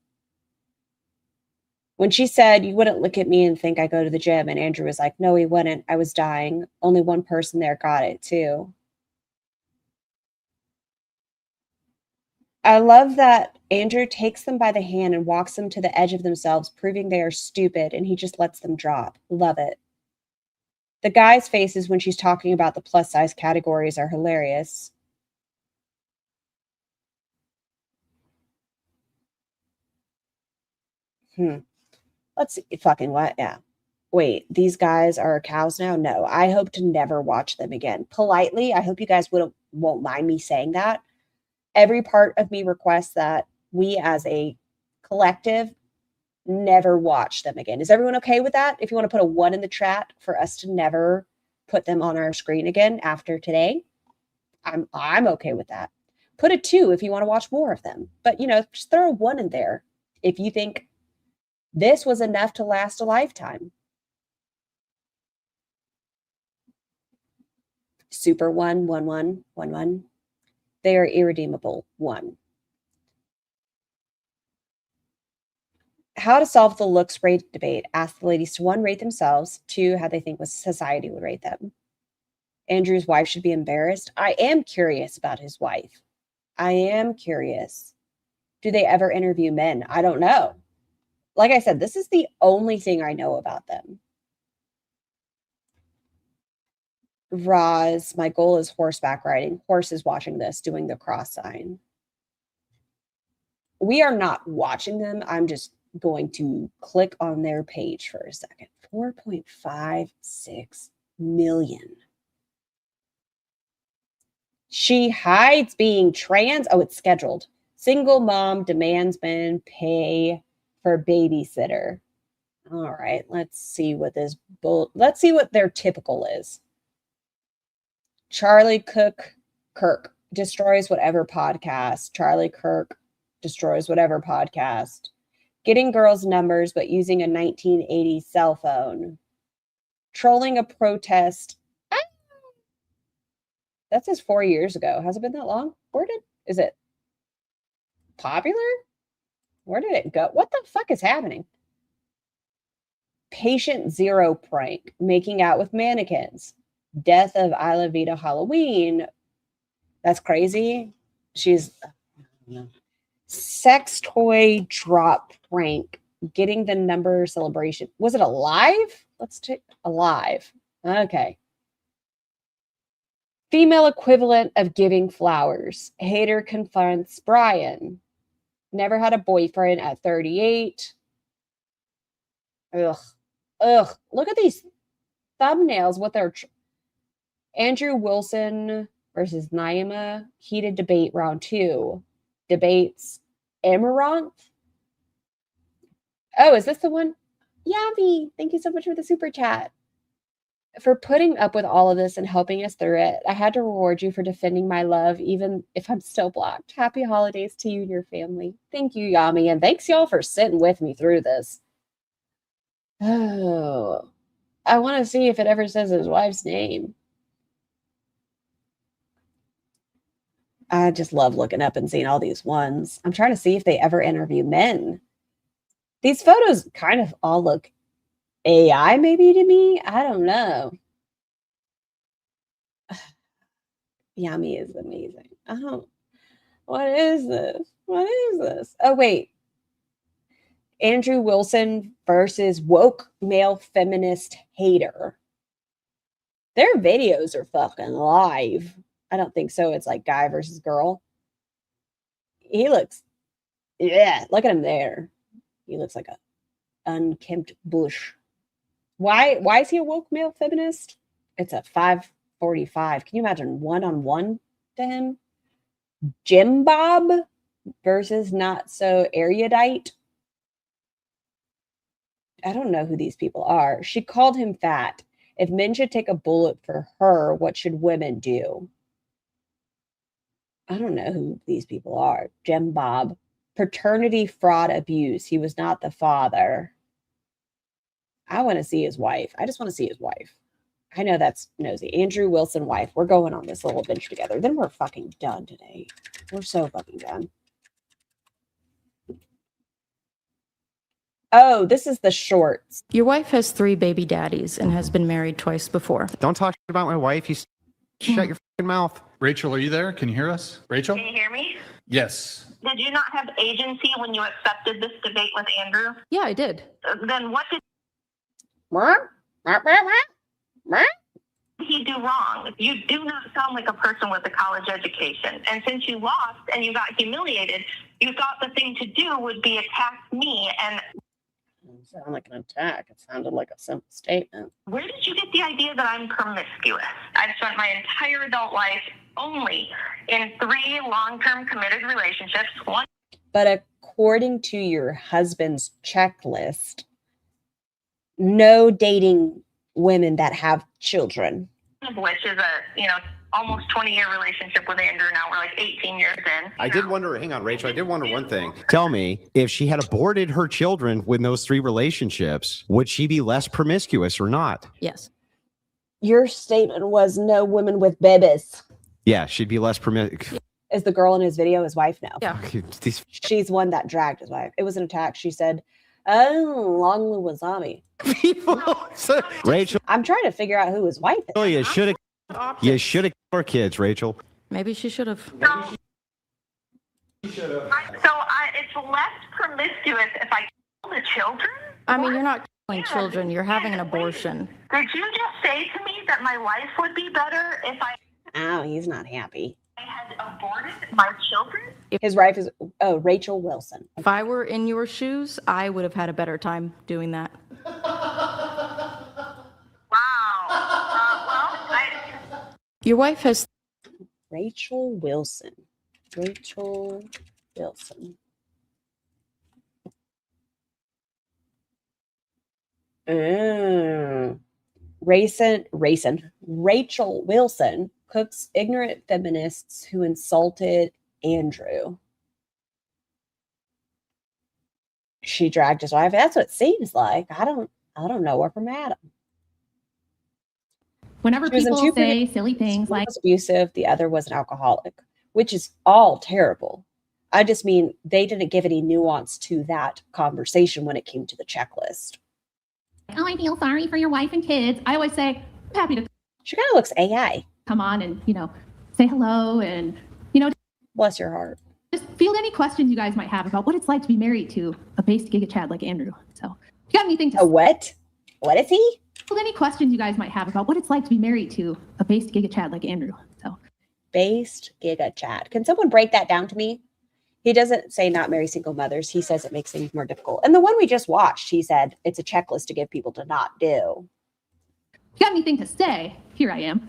When she said, you wouldn't look at me and think I go to the gym, and Andrew was like, no, he wouldn't. I was dying. Only one person there got it, too. I love that Andrew takes them by the hand and walks them to the edge of themselves, proving they are stupid, and he just lets them drop. Love it. The guys' faces when she's talking about the plus-size categories are hilarious. Let's see. Fucking what? Yeah. Wait, these guys are cows now? No, I hope to never watch them again. Politely, I hope you guys won't mind me saying that. Every part of me requests that we as a collective never watch them again. Is everyone okay with that? If you want to put a 1 in the chat for us to never put them on our screen again after today, I'm okay with that. Put a 2 if you want to watch more of them. But, just throw a 1 in there if you think this was enough to last a lifetime. Super 1, 1, 1, 1, 1. They are irredeemable. 1. How to solve the looks rate debate. Ask the ladies to 1, rate themselves. 2, how they think society would rate them. Andrew's wife should be embarrassed. I am curious about his wife. I am curious. Do they ever interview men? I don't know. Like I said, this is the only thing I know about them. Roz, my goal is horseback riding. Horse is watching this, doing the cross sign. We are not watching them. I'm just going to click on their page for a second. 4.56 million. She hides being trans. Oh, it's scheduled. Single mom demands men pay for babysitter. All right, let's see what their typical is. Charlie Kirk destroys whatever podcast. Charlie Kirk destroys whatever podcast. Getting girls' numbers, but using a 1980s cell phone. Trolling a protest. That says 4 years ago. Has it been that long? Is it popular? Where did it go? What the fuck is happening? Patient Zero prank, making out with mannequins. Death of Isla Vita Halloween. That's crazy. She's sex toy drop prank, getting the number celebration. Was it alive? Let's check. Alive. Okay. Female equivalent of giving flowers. Hater confronts Brian. Never had a boyfriend at 38. Ugh. Look at these thumbnails. What they're Andrew Wilson versus Naima. Heated debate round 2. Debates Amaranth. Oh, is this the one? Yavi, thank you so much for the super chat. For putting up with all of this and helping us through it. I had to reward you for defending my love, even if I'm still blocked. Happy holidays to you and your family. Thank you, Yami, and thanks y'all for sitting with me through this. Oh, I want to see if it ever says his wife's name. I just love looking up and seeing all these ones. I'm trying to see if they ever interview men. These photos kind of all look AI maybe to me. I don't know. Yami is amazing. Oh, what is this? What is this? Oh, wait. Andrew Wilson versus woke male feminist hater. Their videos are fucking live. I don't think so. It's like guy versus girl. He looks, yeah, look at him there. He looks like a unkempt bush. Why is he a woke male feminist? It's a 5:45. Can you imagine 1-on-1 to him? Jim Bob versus not so erudite. I don't know who these people are. She called him fat. If men should take a bullet for her, what should women do? I don't know who these people are. Jim Bob. Paternity fraud abuse. He was not the father. I want to see his wife. I just want to see his wife. I know that's nosy. Andrew Wilson wife. We're going on this little adventure together. Then we're fucking done today. We're so fucking done. Oh, this is the shorts. Your wife has 3 baby daddies and has been married twice before. Don't talk about my wife. You shut your fucking mouth. Rachel, are you there? Can you hear us? Rachel? Can you hear me? Yes. Did you not have agency when you accepted this debate with Andrew? Yeah, I did. Then what did he do wrong? You do not sound like a person with a college education. And since you lost and you got humiliated, you thought the thing to do would be attack me. And it sounded like an attack. It sounded like a simple statement. where did you get the idea that I'm promiscuous? I've spent my entire adult life only in 3 long-term committed relationships. One. But according to your husband's checklist, no dating women that have children. Of which is a, almost 20-year relationship with Andrew now. We're like 18 years in. I did wonder, hang on, Rachel, I did wonder one thing. Tell me, if she had aborted her children with those 3 relationships, would she be less promiscuous or not? Yes. Your statement was no women with babies. Yeah, she'd be less promiscuous. Is the girl in his video his wife now? Yeah. She's one that dragged his wife. It was an attack. She said, oh, long live wasabi. Rachel, I'm trying to figure out who his wife is. you should have killed her kids, Rachel. Maybe she should have. So it's less promiscuous if I kill the children? I mean, you're not killing children. You're having an abortion. Did you just say to me that my life would be better if I Oh, he's not happy. had aborted my children? His wife is Rachel Wilson. If I were in your shoes, I would have had a better time doing that. Your wife has Rachel Wilson. Rachel Wilson. Rachel Wilson cooks ignorant feminists who insulted Andrew. She dragged his wife. That's what it seems like. I don't know her from Adam. Whenever She was in people two say previous- silly things one like was abusive, the other was an alcoholic, which is all terrible. I just mean they didn't give any nuance to that conversation when it came to the checklist. Oh, I feel sorry for your wife and kids. I always say, I'm happy to. She kind of looks AI. Come on and, say hello and, bless your heart. Just field any questions you guys might have about what it's like to be married to a based Giga Chad like Andrew. So, if you got anything to a what? What is he? Field any questions you guys might have about what it's like to be married to a based Giga Chad like Andrew. So, based Giga Chad. Can someone break that down to me? He doesn't say not marry single mothers. He says it makes things more difficult. And the one we just watched, he said it's a checklist to give people to not do. If you got anything to say, here I am.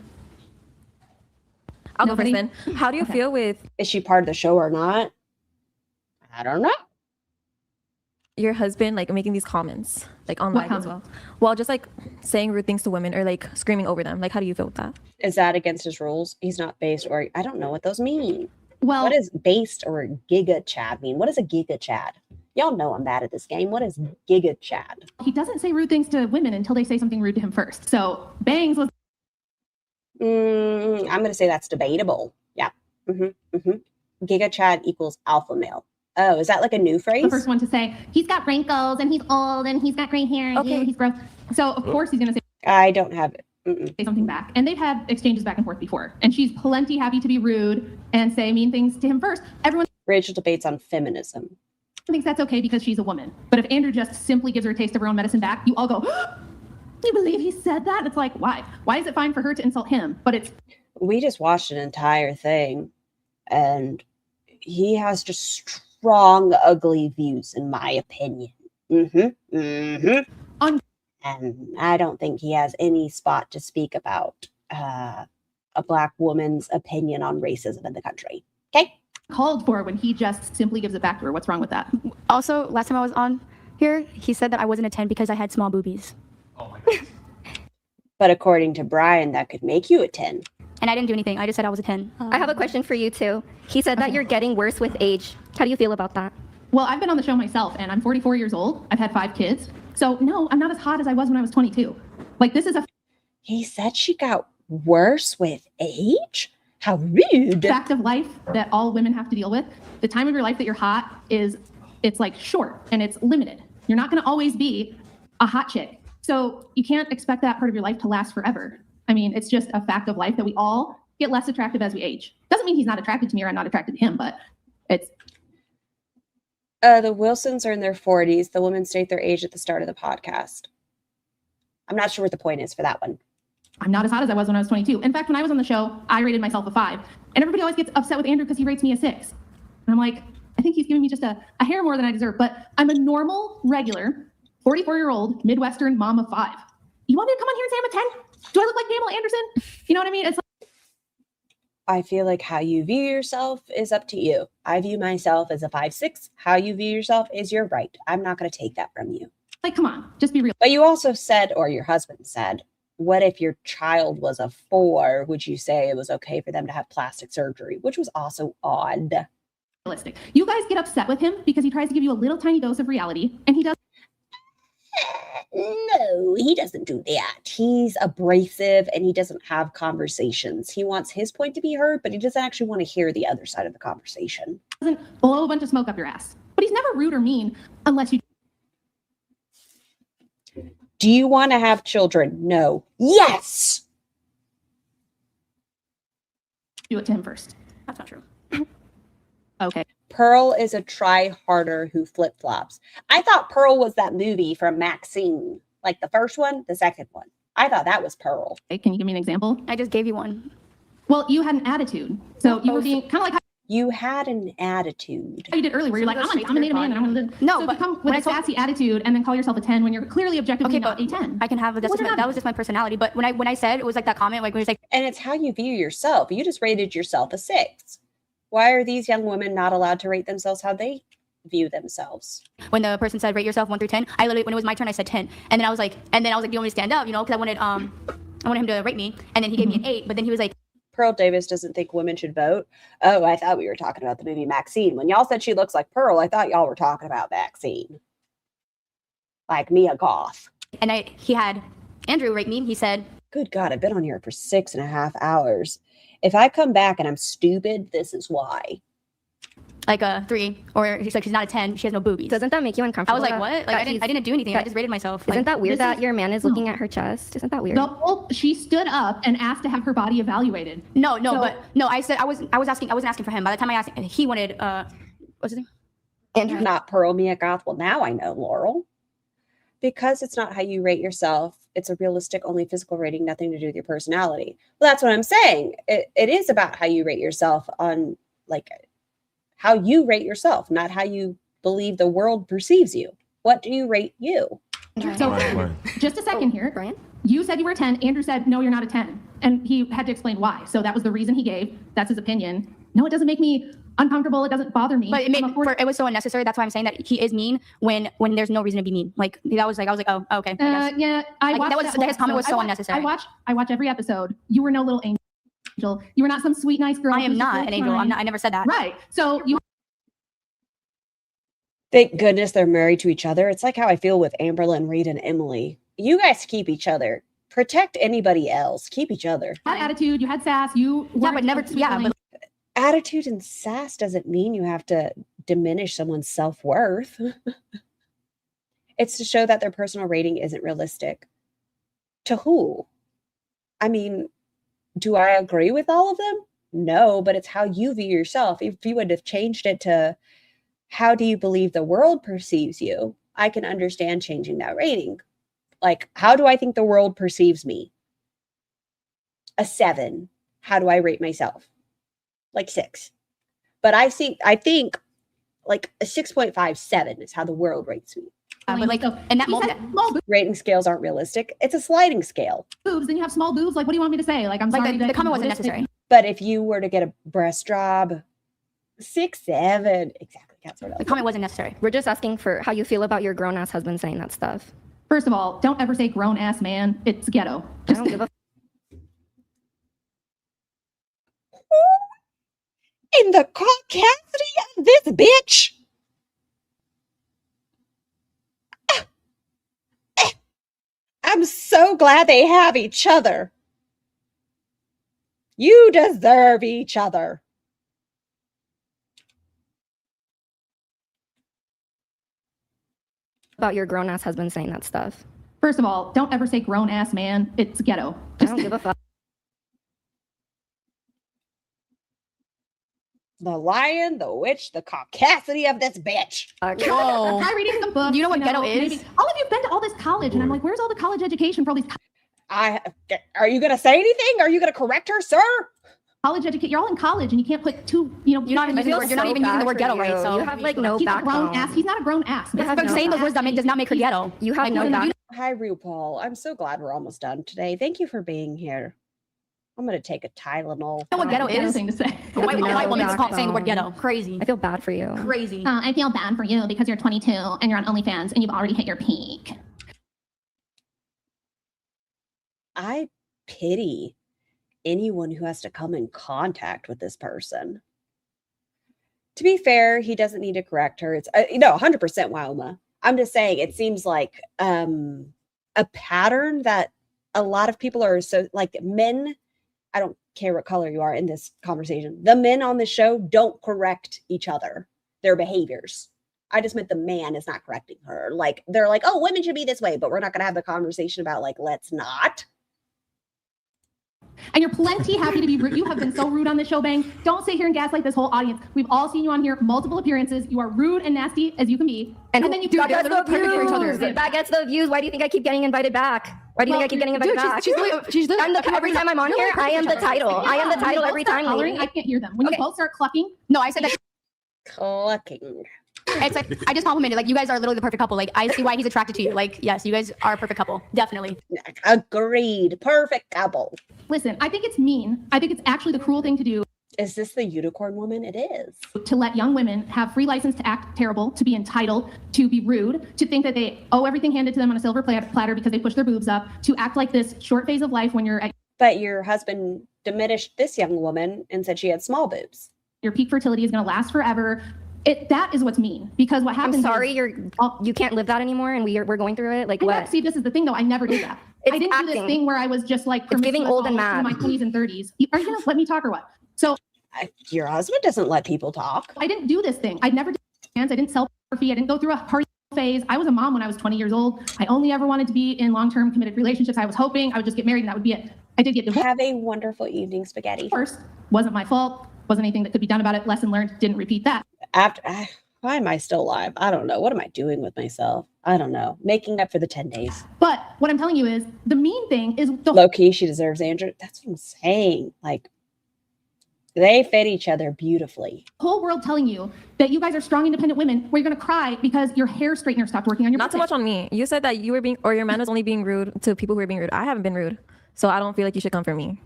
I'll go first then. How do you feel with... Is she part of the show or not? I don't know. Your husband, like, making these comments, like, on live as well? Well, just, like, saying rude things to women or, like, screaming over them. Like, how do you feel with that? Is that against his rules? He's not based, or I don't know what those mean. Well, what does based or Giga Chad mean? What is a Giga Chad? Y'all know I'm bad at this game. What is Giga Chad? He doesn't say rude things to women until they say something rude to him first. So Bangs was... I'm going to say that's debatable. Yeah. Giga Chad equals alpha male. Oh, is that like a new phrase? The first one to say, he's got wrinkles and he's old and he's got gray hair and he's gross. So of course he's going to say... I don't have it. Say something back. And they've had exchanges back and forth before. And she's plenty happy to be rude and say mean things to him first. Everyone... Rachel debates on feminism. Thinks that's okay because she's a woman. But if Andrew just simply gives her a taste of her own medicine back, you all go, you believe he said that? It's like, why? Why is it fine for her to insult him? But it's... We just watched an entire thing. And he has just strong, ugly views, in my opinion. And I don't think he has any spot to speak about a Black woman's opinion on racism in the country. Okay? Called for when he just simply gives it back to her. What's wrong with that? Also, last time I was on here, he said that I wasn't a 10 because I had small boobies. But according to Brian, that could make you a 10. And I didn't do anything. I just said I was a 10. I have a question for you, too. He said that you're getting worse with age. How do you feel about that? Well, I've been on the show myself, and I'm 44 years old. I've had 5 kids. So, no, I'm not as hot as I was when I was 22. Like, this is a... He said she got worse with age? How rude. Fact of life that all women have to deal with. The time of your life that you're hot it's like short, and it's limited. You're not going to always be a hot chick. So you can't expect that part of your life to last forever. I mean, it's just a fact of life that we all get less attractive as we age. Doesn't mean he's not attracted to me or I'm not attracted to him, but it's... The Wilsons are in their 40s. The women state their age at the start of the podcast. I'm not sure what the point is for that one. I'm not as hot as I was when I was 22. In fact, when I was on the show, I rated myself a 5. And everybody always gets upset with Andrew because he rates me a 6. And I'm like, I think he's giving me just a hair more than I deserve. But I'm a normal, regular, 44-year-old, Midwestern mom of 5. You want me to come on here and say I'm a 10? Do I look like Pamela Anderson? You know what I mean? It's like... I feel like how you view yourself is up to you. I view myself as a 5'6". How you view yourself is your right. I'm not going to take that from you. Like, come on, just be real. But you also said, or your husband said, what if your child was a 4? Would you say it was okay for them to have plastic surgery? Which was also odd. Realistic. You guys get upset with him because he tries to give you a little tiny dose of reality, and he does. No, he doesn't do that. He's abrasive and he doesn't have conversations. He wants his point to be heard, but he doesn't actually want to hear the other side of the conversation. Doesn't blow a bunch of smoke up your ass. But he's never rude or mean unless you... Do you want to have children? No. Yes! Do it to him first. That's not true. Okay. Pearl is a try-harder who flip-flops. I thought Pearl was that movie from Maxine. Like the first one, the second one. I thought that was Pearl. Hey, can you give me an example? I just gave you one. Well, you had an attitude. So you were being kind of like... You had an attitude. You did earlier where you're like, I'm going to dominate a man and I'm going to... No, so but come with a sassy attitude and then call yourself a 10 when you're clearly objectively not a 10. I can have that was just my personality. But when I said it was like that comment, like when it's like... And it's how you view yourself. You just rated yourself a 6. Why are these young women not allowed to rate themselves how they view themselves? When the person said rate yourself 1 through 10, I literally, when it was my turn, I said 10. And then I was like, do you want me to stand up? You know, because I wanted him to rate me. And then he gave me an 8. But then he was like, Pearl Davis doesn't think women should vote. Oh, I thought we were talking about the movie Maxine. When y'all said she looks like Pearl, I thought y'all were talking about Maxine. Like Mia Goth. And he had Andrew rate me. He said, good God, I've been on here for 6.5 hours. If I come back and I'm stupid, this is why. like a 3, or she's like she's not a 10. She has no boobies. Doesn't that make you I uncomfortable? was like, what? Like I didn't do anything. I just rated myself. Isn't Like, that weird this that is- your man is looking at her chest? Isn't that weird? No, she stood up and asked to have her body evaluated. No, So- I said I wasn't asking for him. By the time I asked, he wanted what's his name? Andrew, not Pearl Mia Goth. Well, now I know, Laurel. Because it's not how you rate yourself. It's a realistic, only physical rating, nothing to do with your personality. Well, that's what I'm saying. It is about how you rate yourself on, like, how you rate yourself, not how you believe the world perceives you. What do you rate you? So, just a second here. Brian? You said you were a 10. Andrew said, no, you're not a 10. And he had to explain why. So that was the reason he gave. That's his opinion. No, it doesn't make me uncomfortable. It doesn't bother me. But it was so unnecessary. That's why I'm saying that he is mean when there's no reason to be mean. Like I was like, oh, okay. I guess. Yeah, I Like, watched his comment was so I unnecessary. I watch every episode. You were no little angel. You were not some sweet, nice girl. I am who's just not really an angel. kind. I never said that. Right. So you. Thank goodness they're married to each other. It's like how I feel with Amberlynn, Reed, and Emily. You guys keep each other. Protect anybody else. Keep each other. Had attitude. You had sass. You but never. Yeah, but Attitude and sass doesn't mean you have to diminish someone's self-worth. It's to show that their personal rating isn't realistic. To who? I mean, do I agree with all of them? No, but it's how you view yourself. If you would have changed it to how do you believe the world perceives you, I can understand changing that rating. Like, how do I think the world perceives me? A 7. How do I rate myself? Like 6. But I think like a 6.57 is how the world rates me. but like in that moment, small Rating scales aren't realistic. It's a sliding scale. boobs, then you have small boobs. Like, what do you want me to say? Like, I'm Like, sorry. the that comment wasn't this- necessary. But if you were to get a breast job, 6'7", exactly. That's what The comment wasn't necessary. We're just asking for how you feel about your grown ass husband saying that stuff. First of all, don't ever say grown ass man. It's ghetto. I don't give a in the caucasity of this bitch. I'm so glad they have each other. You deserve each other. about your grown ass husband saying that stuff. First of all, don't ever say grown ass man. It's ghetto. I don't give a fuck. The lion, the witch, the caucasity of this bitch. Whoa. Try reading some books. Do you know what ghetto is? maybe- All of you've been to all this college, and I'm like, where's all the college education for all these Are you gonna say anything? Are you gonna correct her, sir? college education? You're all in college, and you can't put two. You're not even using the word. You're not even using the word ghetto right. So You have like no He's a grown backbone. ass. He's not a grown ass. That's what I'm saying. Those words that does not make her ghetto. You have Like, no you- backbone. Hi, RuPaul. I'm so glad we're almost done today. Thank you for being here. I'm gonna take a Tylenol. You know what ghetto is? Thing to say. A white woman is backbone. saying the word ghetto. Crazy. I feel bad for you. Crazy. I feel bad for you because you're 22 and you're on OnlyFans and you've already hit your peak. I pity anyone who has to come in contact with this person. To be fair, he doesn't need to correct her. It's 100% Wilma. I'm just saying it seems like a pattern that a lot of people are so like men. I don't care what color you are in this conversation. The men on the show don't correct each other, their behaviors. I just meant the man is not correcting her. Like they're like, oh, women should be this way, but we're not going to have the conversation about like, let's not. And you're plenty happy to be rude. You have been so rude on this show, Bang. Don't sit here and gaslight this whole audience. We've all seen you on here, multiple appearances. You are rude and nasty as you can be. And then you Dude, got that's the views. That gets the views. Why do you think I keep getting invited back? Why do you think I keep getting invited back? Every time I'm on here, I am the title. I am the title every time. Hollering, I can't hear them. When you both start clucking. No, I said that. Clucking. It's like I just complimented. Like you guys are literally the perfect couple. Like I see why he's attracted to you. Like yes, you guys are a perfect couple. Definitely. Agreed. Perfect couple. Listen, I think it's mean. I think it's actually the cruel thing to do. Is this the unicorn woman? It is. To let young women have free license to act terrible, to be entitled, to be rude, to think that they owe everything handed to them on a silver platter because they push their boobs up, to act like this short phase of life when you're at. But your husband diminished this young woman and said she had small boobs. Your peak fertility is going to last forever. That is what's mean, because what happens. I'm sorry, you can't live that anymore, and we're going through it. Like what? See, this is the thing, though. I never did that. I didn't do this thing where I was just like It's giving old and in my mad. 20s and 30s. Are you going to let me talk or what? So Your husband doesn't let people talk. I didn't do this thing. I never did hands. I didn't sell pornography. I didn't go through a party phase. I was a mom when I was 20 years old. I only ever wanted to be in long-term committed relationships. I was hoping I would just get married and that would be it. I did get divorced. Have a wonderful evening, spaghetti. First, wasn't my fault. Wasn't anything that could be done about it. Lesson learned. Didn't repeat that. Why am I still alive? I don't know. What am I doing with myself? I don't know. Making up for the 10 days. But what I'm telling you is the mean thing is low key. She deserves Andrew. That's what I'm saying. Like, they fit each other beautifully. The whole world telling you that you guys are strong, independent women where you're going to cry because your hair straightener stopped working on your Not so much on me. You said that you were being, or your man was only being rude to people who were being rude. I haven't been rude. So I don't feel like you should come for me.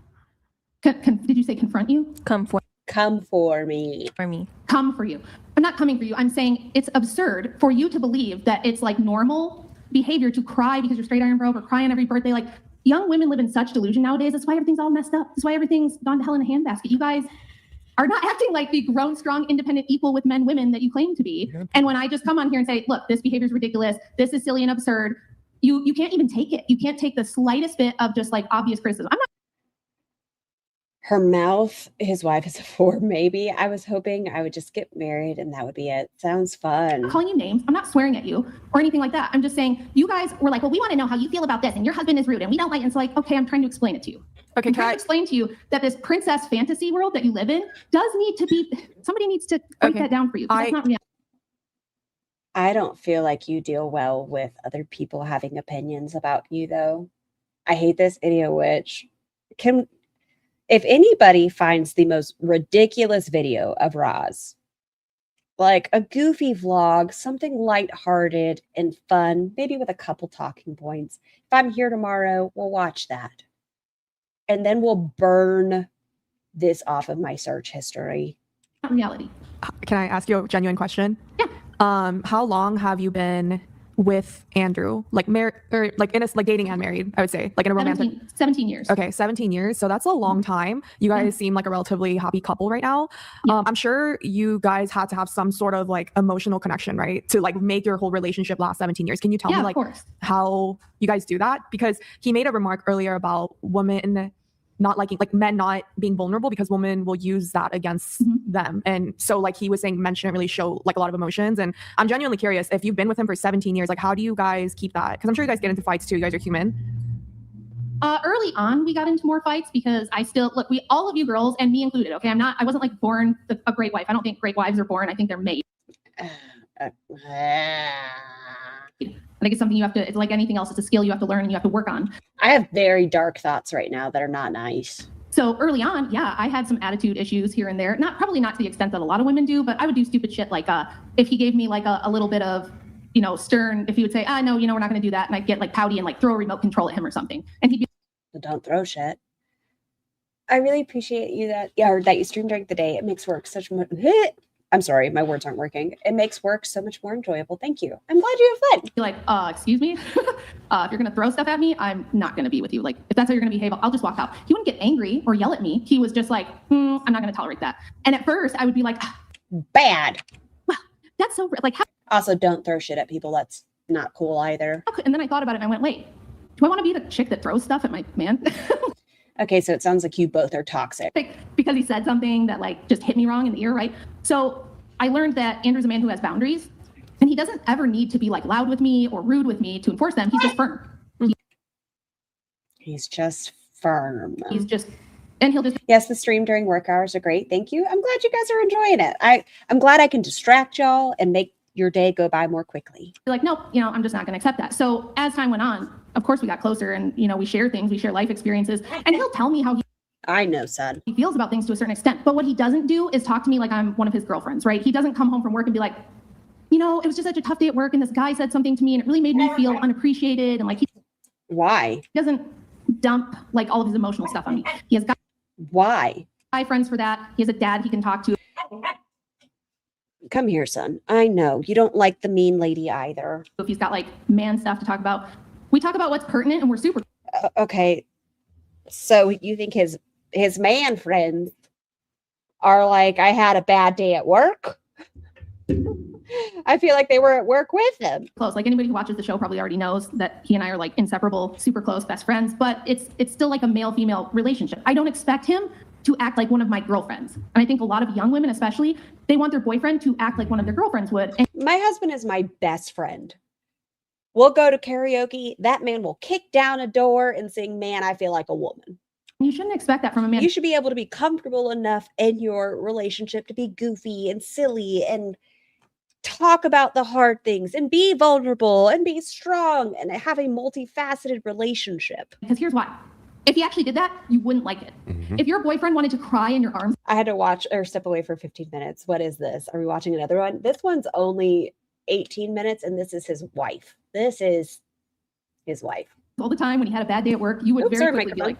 Did you say confront you? Come for me. For me. Come for you. I'm not coming for you. I'm saying it's absurd for you to believe that it's like normal behavior to cry because your straight iron broke or cry on every birthday. Like, young women live in such delusion nowadays. That's why everything's all messed up. That's why everything's gone to hell in a handbasket. You guys are not acting like the grown, strong, independent, equal with men, women that you claim to be. And when I just come on here and say, look, this behavior is ridiculous, this is silly and absurd, you can't even take it. You can't take the slightest bit of just like obvious criticism. I'm not. Her mouth, his wife is a 4, maybe. I was hoping I would just get married and that would be it. Sounds fun. I'm not calling you names. I'm not swearing at you or anything like that. I'm just saying you guys were like, well, we want to know how you feel about this and your husband is rude and we don't like it. And it's like, okay, I'm trying to explain it to you. Okay, I'm trying to explain to you that this princess fantasy world that you live in does need to be, somebody needs to break that down for you. That's not reality. I don't feel like you deal well with other people having opinions about you, though. I hate this idiot witch. If anybody finds the most ridiculous video of Roz, like a goofy vlog, something lighthearted and fun, maybe with a couple talking points, if I'm here tomorrow, we'll watch that. And then we'll burn this off of my search history. Not reality. Can I ask you a genuine question? Yeah. How long have you been with Andrew, like married or like in a like dating and married, I would say, like in a romantic 17 years. Okay, 17 years. So that's a long time. You guys seem like a relatively happy couple right now. I'm sure you guys had to have some sort of like emotional connection, right? To like make your whole relationship last 17 years. Can you tell me like how you guys do that? Because he made a remark earlier about women not liking, like men not being vulnerable because women will use that against them. And so like he was saying, men shouldn't really show like a lot of emotions. And I'm genuinely curious, if you've been with him for 17 years, like how do you guys keep that? Because I'm sure you guys get into fights too. You guys are human. Early on, we got into more fights because I still, look, all of you girls and me included, okay? I wasn't like born a great wife. I don't think great wives are born. I think they're made. I think it's something you have to, it's like anything else, it's a skill you have to learn and you have to work on. I have very dark thoughts right now that are not nice. So early on, yeah, I had some attitude issues here and there. Probably not to the extent that a lot of women do, but I would do stupid shit like if he gave me like a little bit of, stern, if he would say, no, we're not going to do that. And I'd get like pouty and like throw a remote control at him or something. And he'd be don't throw shit. I really appreciate you that you stream during the day. It makes work such more. I'm sorry, my words aren't working. It makes work so much more enjoyable. Thank you. I'm glad you have fun. You're like, excuse me? If you're going to throw stuff at me, I'm not going to be with you. Like, if that's how you're going to behave, I'll just walk out. He wouldn't get angry or yell at me. He was just like, I'm not going to tolerate that. And at first, I would be like, bad. Well, that's so, like, how? Also, don't throw shit at people. That's not cool either. And then I thought about it and I went, wait, do I want to be the chick that throws stuff at my man? Okay, so it sounds like you both are toxic. Because he said something that like just hit me wrong in the ear, right? So I learned that Andrew's a man who has boundaries and he doesn't ever need to be like loud with me or rude with me to enforce them. He's just firm. He's just firm. He's just, and he'll just. Yes, the stream during work hours are great. Thank you. I'm glad you guys are enjoying it. I'm glad I can distract y'all and make your day go by more quickly. Like, nope, I'm just not going to accept that. So as time went on, of course we got closer and, we share things, we share life experiences and he'll tell me how I know, son. He feels about things to a certain extent. But what he doesn't do is talk to me like I'm one of his girlfriends, right? He doesn't come home from work and be like, it was just such a tough day at work and this guy said something to me and it really made me feel unappreciated. And like, why? He doesn't dump like all of his emotional stuff on me. He has why? Guy friends for that. He has a dad he can talk to. Come here, son. I know you don't like the mean lady either. If he's got like man stuff to talk about, we talk about what's pertinent and we're super. Okay. So you think his man friends are like, I had a bad day at work? I feel like they were at work with him. Close. Like anybody who watches the show probably already knows that he and I are like inseparable, super close best friends, but it's still like a male-female relationship. I don't expect him to act like one of my girlfriends. And I think a lot of young women, especially, they want their boyfriend to act like one of their girlfriends would. And my husband is my best friend. We'll go to karaoke. That man will kick down a door and sing, "Man, I Feel Like a Woman." You shouldn't expect that from a man. You should be able to be comfortable enough in your relationship to be goofy and silly and talk about the hard things and be vulnerable and be strong and have a multifaceted relationship. Because here's why. If he actually did that, you wouldn't like it. If your boyfriend wanted to cry in your arms. I had to watch or step away for 15 minutes. What is this? Are we watching another one? This one's only 18 minutes and this is his wife. This is his wife. All the time when he had a bad day at work, you would very quickly be like,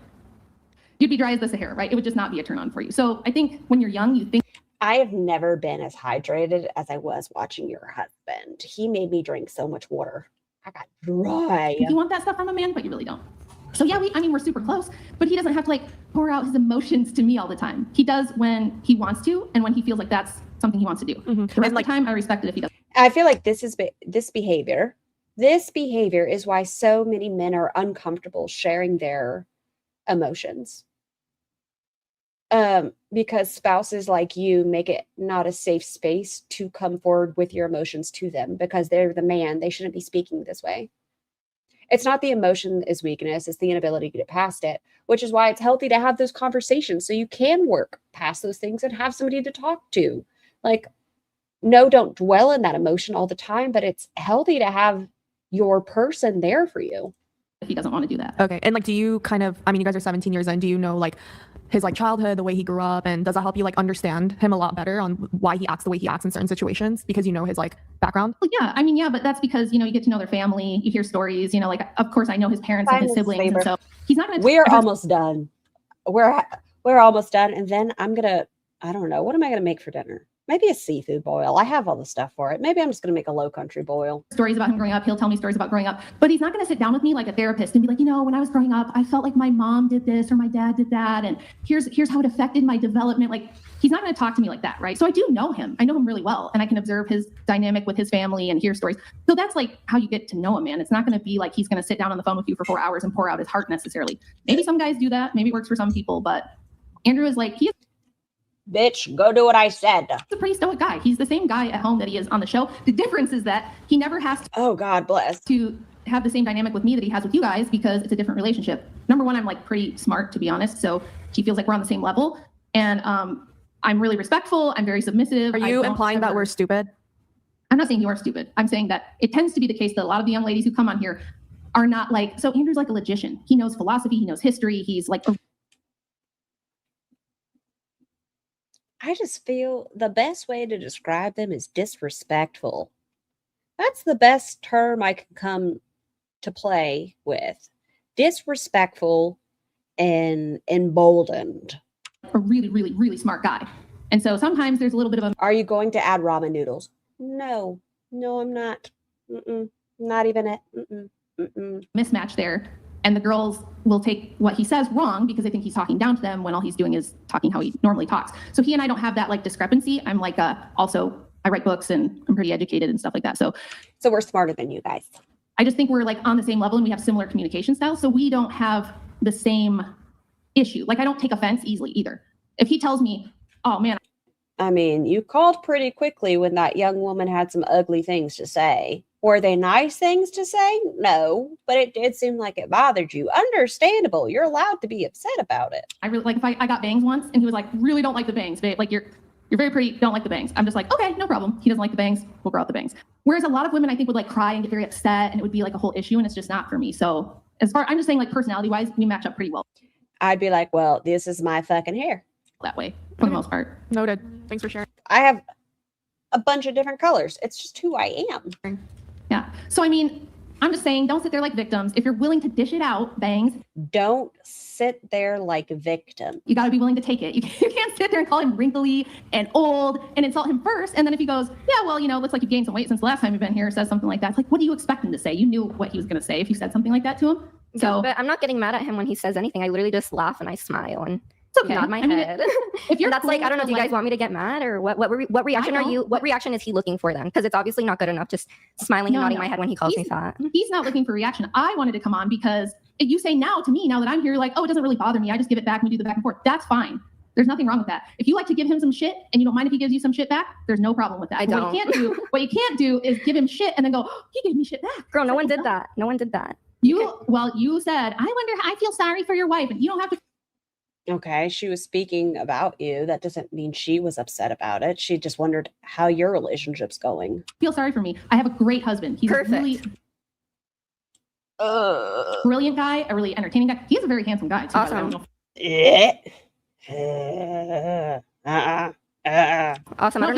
you'd be dry as the Sahara, right? It would just not be a turn on for you. So I think when you're young, you think. I have never been as hydrated as I was watching your husband. He made me drink so much water. I got dry. You want that stuff from a man, but you really don't. So yeah, we're super close, but he doesn't have to like pour out his emotions to me all the time. He does when he wants to and when he feels like that's something he wants to do. The rest of the time, I respect it if he doesn't. I feel like this behavior is why so many men are uncomfortable sharing their emotions. Because spouses like you make it not a safe space to come forward with your emotions to them because they're the man. They shouldn't be speaking this way. It's not the emotion is weakness. It's the inability to get past it, which is why it's healthy to have those conversations so you can work past those things and have somebody to talk to. Like, no, don't dwell in that emotion all the time, but it's healthy to have your person there for you. If he doesn't want to do that. Okay. And like, do you kind of, I mean, you guys are 17 years in, do you know like his like childhood, the way he grew up, and does that help you like understand him a lot better on why he acts the way he acts in certain situations because you know his like background? Well, yeah, I mean, yeah, but that's because, you get to know their family, you hear stories, like, of course I know his parents and his siblings. And so he's not going to. We're almost done. We're almost done. And then I don't know, what am I going to make for dinner? Maybe a seafood boil. I have all the stuff for it. Maybe I'm just going to make a low country boil. Stories about him growing up. He'll tell me stories about growing up, but he's not going to sit down with me like a therapist and be like, when I was growing up, I felt like my mom did this or my dad did that. And here's how it affected my development. Like, he's not going to talk to me like that. Right. So I do know him. I know him really well. And I can observe his dynamic with his family and hear stories. So that's like how you get to know a man. It's not going to be like he's going to sit down on the phone with you for 4 hours and pour out his heart necessarily. Maybe some guys do that. Maybe it works for some people, but Andrew is like, he is. Bitch, go do what I said. He's a pretty stoic guy. He's the same guy at home that he is on the show. The difference is that he never has to. Oh, God bless. To have the same dynamic with me that he has with you guys because it's a different relationship. Number one, I'm like pretty smart, to be honest. So he feels like we're on the same level. And I'm really respectful. I'm very submissive. Are you implying that we're stupid? I'm not saying you are stupid. I'm saying that it tends to be the case that a lot of the young ladies who come on here are not like, so Andrew's like a logician. He knows philosophy. He knows history. He's like I just feel the best way to describe them is disrespectful. That's the best term I can come to play with. Disrespectful and emboldened. A really, really, really smart guy. And so sometimes there's a little bit of a... Are you going to add ramen noodles? No, I'm not. Not even it. Mismatch there. And the girls will take what he says wrong because they think he's talking down to them when all he's doing is talking how he normally talks. So he and I don't have that like discrepancy. I'm like, also I write books and I'm pretty educated and stuff like that. So we're smarter than you guys. I just think we're like on the same level and we have similar communication styles. So we don't have the same issue. Like I don't take offense easily either. If he tells me, oh man. I mean, you called pretty quickly when that young woman had some ugly things to say. Were they nice things to say? No, but it did seem like it bothered you. Understandable. You're allowed to be upset about it. I really like if I got bangs once and he was like, really don't like the bangs, babe. Like you're very pretty, don't like the bangs. I'm just like, okay, no problem. He doesn't like the bangs. We'll grow out the bangs. Whereas a lot of women I think would like cry and get very upset and it would be like a whole issue and it's just not for me. So I'm just saying like personality wise, we match up pretty well. I'd be like, well, this is my fucking hair. That way for the most part. Noted. Thanks for sharing. I have a bunch of different colors. It's just who I am. Yeah. So, I mean, I'm just saying, don't sit there like victims. If you're willing to dish it out, bangs. Don't sit there like a victim. You got to be willing to take it. You can't sit there and call him wrinkly and old and insult him first. And then if he goes, yeah, well, looks like you've gained some weight since the last time you've been here, says something like that. It's like, what do you expect him to say? You knew what he was going to say if you said something like that to him. So, but I'm not getting mad at him when he says anything. I literally just laugh and I smile and okay. nod my head. If you're that's like, I don't know, do you guys want me to get mad or what reaction is he looking for then? Because it's obviously not good enough just smiling and nodding my head when he calls me fat. He's not looking for reaction. I wanted to come on because if you say now to me, now that I'm here, like, oh, it doesn't really bother me. I just give it back and we do the back and forth. That's fine. There's nothing wrong with that. If you like to give him some shit and you don't mind if he gives you some shit back, there's no problem with that. I But don't. What you can't do is give him shit and then go, oh, he gave me shit back. Girl, no one did that. No one did that. You said, I feel sorry for your wife, and you don't have to. Okay, she was speaking about you. That doesn't mean she was upset about it. She just wondered how your relationship's going. Feel sorry for me. I have a great husband. He's Perfect. a really brilliant guy, a really entertaining guy. He's a very handsome guy, too. Awesome. Awesome. I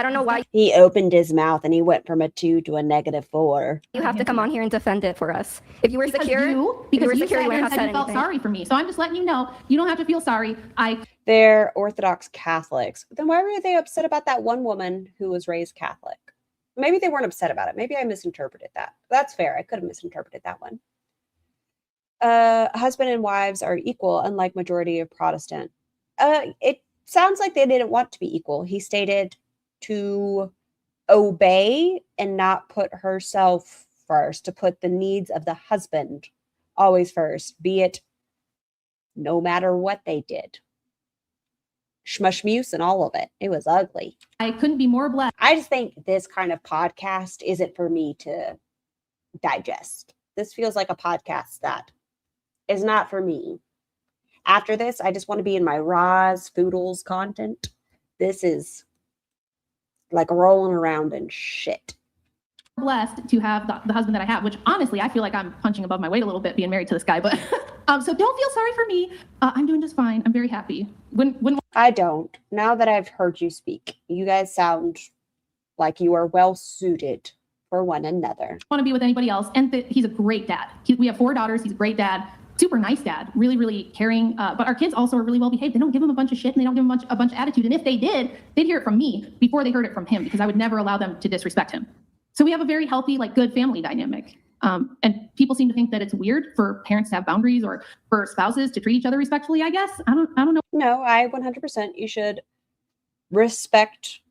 don't know why He opened his mouth and he went from a 2 to a -4. you have to come on here and defend it for us. If you were secure, you if you were said secure, you wouldn't have you said felt anything. sorry for me. So I'm just letting you know, you don't have to feel sorry. They're Orthodox Catholics. Then why were they upset about that one woman who was raised Catholic? Maybe they weren't upset about it. Maybe I misinterpreted that. That's fair. I could have misinterpreted that one. Husband and wives are equal, unlike majority of Protestant. It sounds like they didn't want to be equal. He stated to obey and not put herself first, to put the needs of the husband always first, be it no matter what they did. Shmushmuse and all of it. It was ugly. I couldn't be more blessed. I just think this kind of podcast isn't for me to digest. This feels like a podcast that is not for me. After this, I just want to be in my Roz Foodles content. This is like rolling around in shit. Blessed to have the husband that I have, which honestly, I feel like I'm punching above my weight a little bit being married to this guy, but so don't feel sorry for me. I'm doing just fine. I'm very happy. When I don't. Now that I've heard you speak, you guys sound like you are well suited for one another. want to be with anybody else, and he's a great dad. We have 4 daughters. He's a great dad. Super nice dad, really, really caring. But our kids also are really well behaved. They don't give him a bunch of shit and they don't give him a bunch of attitude. And if they did, they'd hear it from me before they heard it from him, because I would never allow them to disrespect him. So we have a very healthy, like good family dynamic. And people seem to think that it's weird for parents to have boundaries or for spouses to treat each other respectfully, I guess. I don't know. No, I 100% you should respect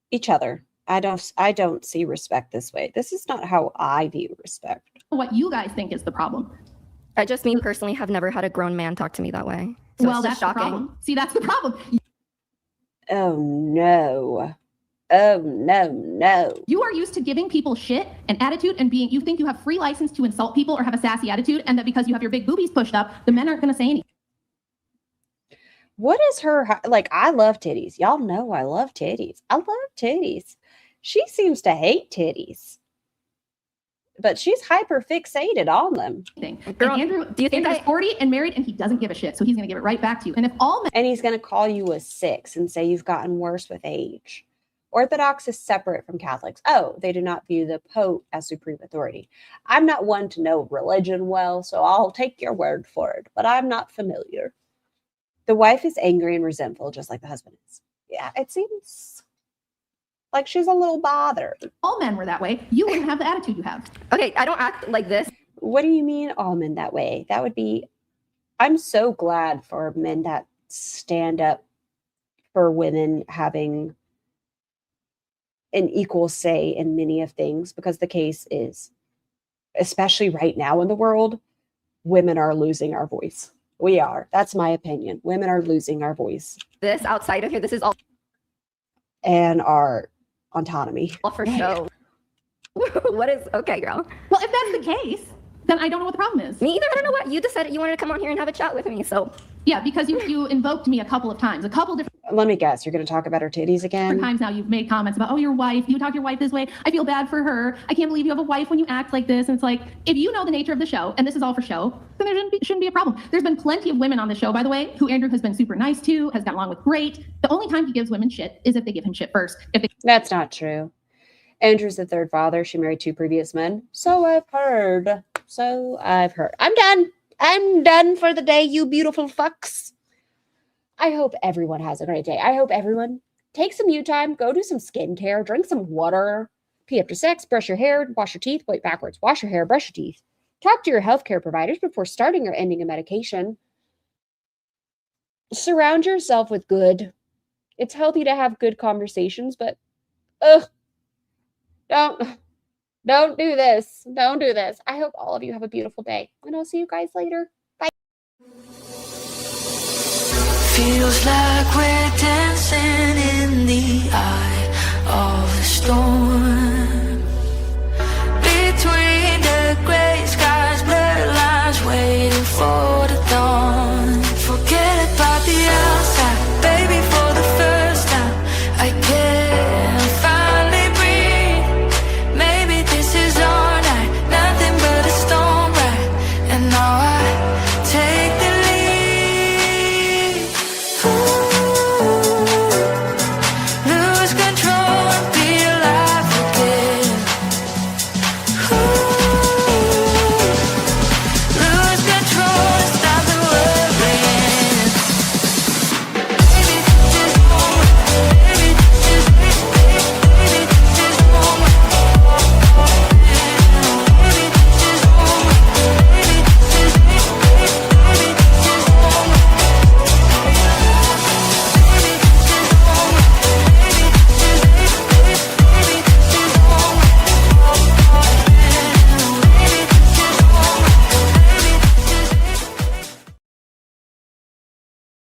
each other. I don't see respect this way. This is not how I view respect. What you guys think is the problem? I just mean personally have never had a grown man talk to me that way. So Well, it's that's just the shocking. problem. See, that's the problem. Oh no. Oh no. You are used to giving people shit and attitude and you think you have free license to insult people or have a sassy attitude, and that because you have your big boobies pushed up, the men aren't going to say anything. What is her like? I love titties. Y'all know I love titties. I love titties. She seems to hate titties, but she's hyper fixated on them. Girl, and Andrew, do you think Andrew's 40 and married, and he doesn't give a shit, so he's going to give it right back to you. And if all men, and he's going to call you a 6 and say you've gotten worse with age. Orthodox is separate from Catholics. Oh, they do not view the Pope as supreme authority. I'm not one to know religion well, so I'll take your word for it, but I'm not familiar. The wife is angry and resentful, just like the husband is. Yeah, it seems like she's a little bothered. all men were that way, you wouldn't have the attitude you have. Okay, I don't act like this. What do you mean all men that way? That would be, I'm so glad for men that stand up for women having an equal say in many of things, because the case is, especially right now in the world, women are losing our voice. We are. That's my opinion. Women are losing our voice. This outside of here, this is all And our autonomy. for show. What is okay, girl? Well, if that's the case, then I don't know what the problem is. Me either. I don't know what you decided you wanted to come on here and have a chat with me. So yeah, because you invoked me a couple of times, a couple different Let me guess, you're going to talk about her titties again? times now. You've made comments about, oh, your wife, you talk to your wife this way. I feel bad for her. I can't believe you have a wife when you act like this. And it's like, if you know the nature of the show, and this is all for show, then there shouldn't be a problem. There's been plenty of women on the show, by the way, who Andrew has been super nice to, has gotten along with great. The only time he gives women shit is if they give him shit first. That's not true. Andrew's the third father. She married 2 previous men. So I've heard. I'm done. I'm done for the day, you beautiful fucks. I hope everyone has a great day. I hope everyone takes some you time, go do some skincare, drink some water, pee after sex, brush your hair, wash your teeth, wait backwards, wash your hair, brush your teeth. Talk to your healthcare providers before starting or ending a medication. Surround yourself with good. It's healthy to have good conversations, but don't do this. Don't do this. I hope all of you have a beautiful day, and I'll see you guys later. Bye. Feels like we're dancing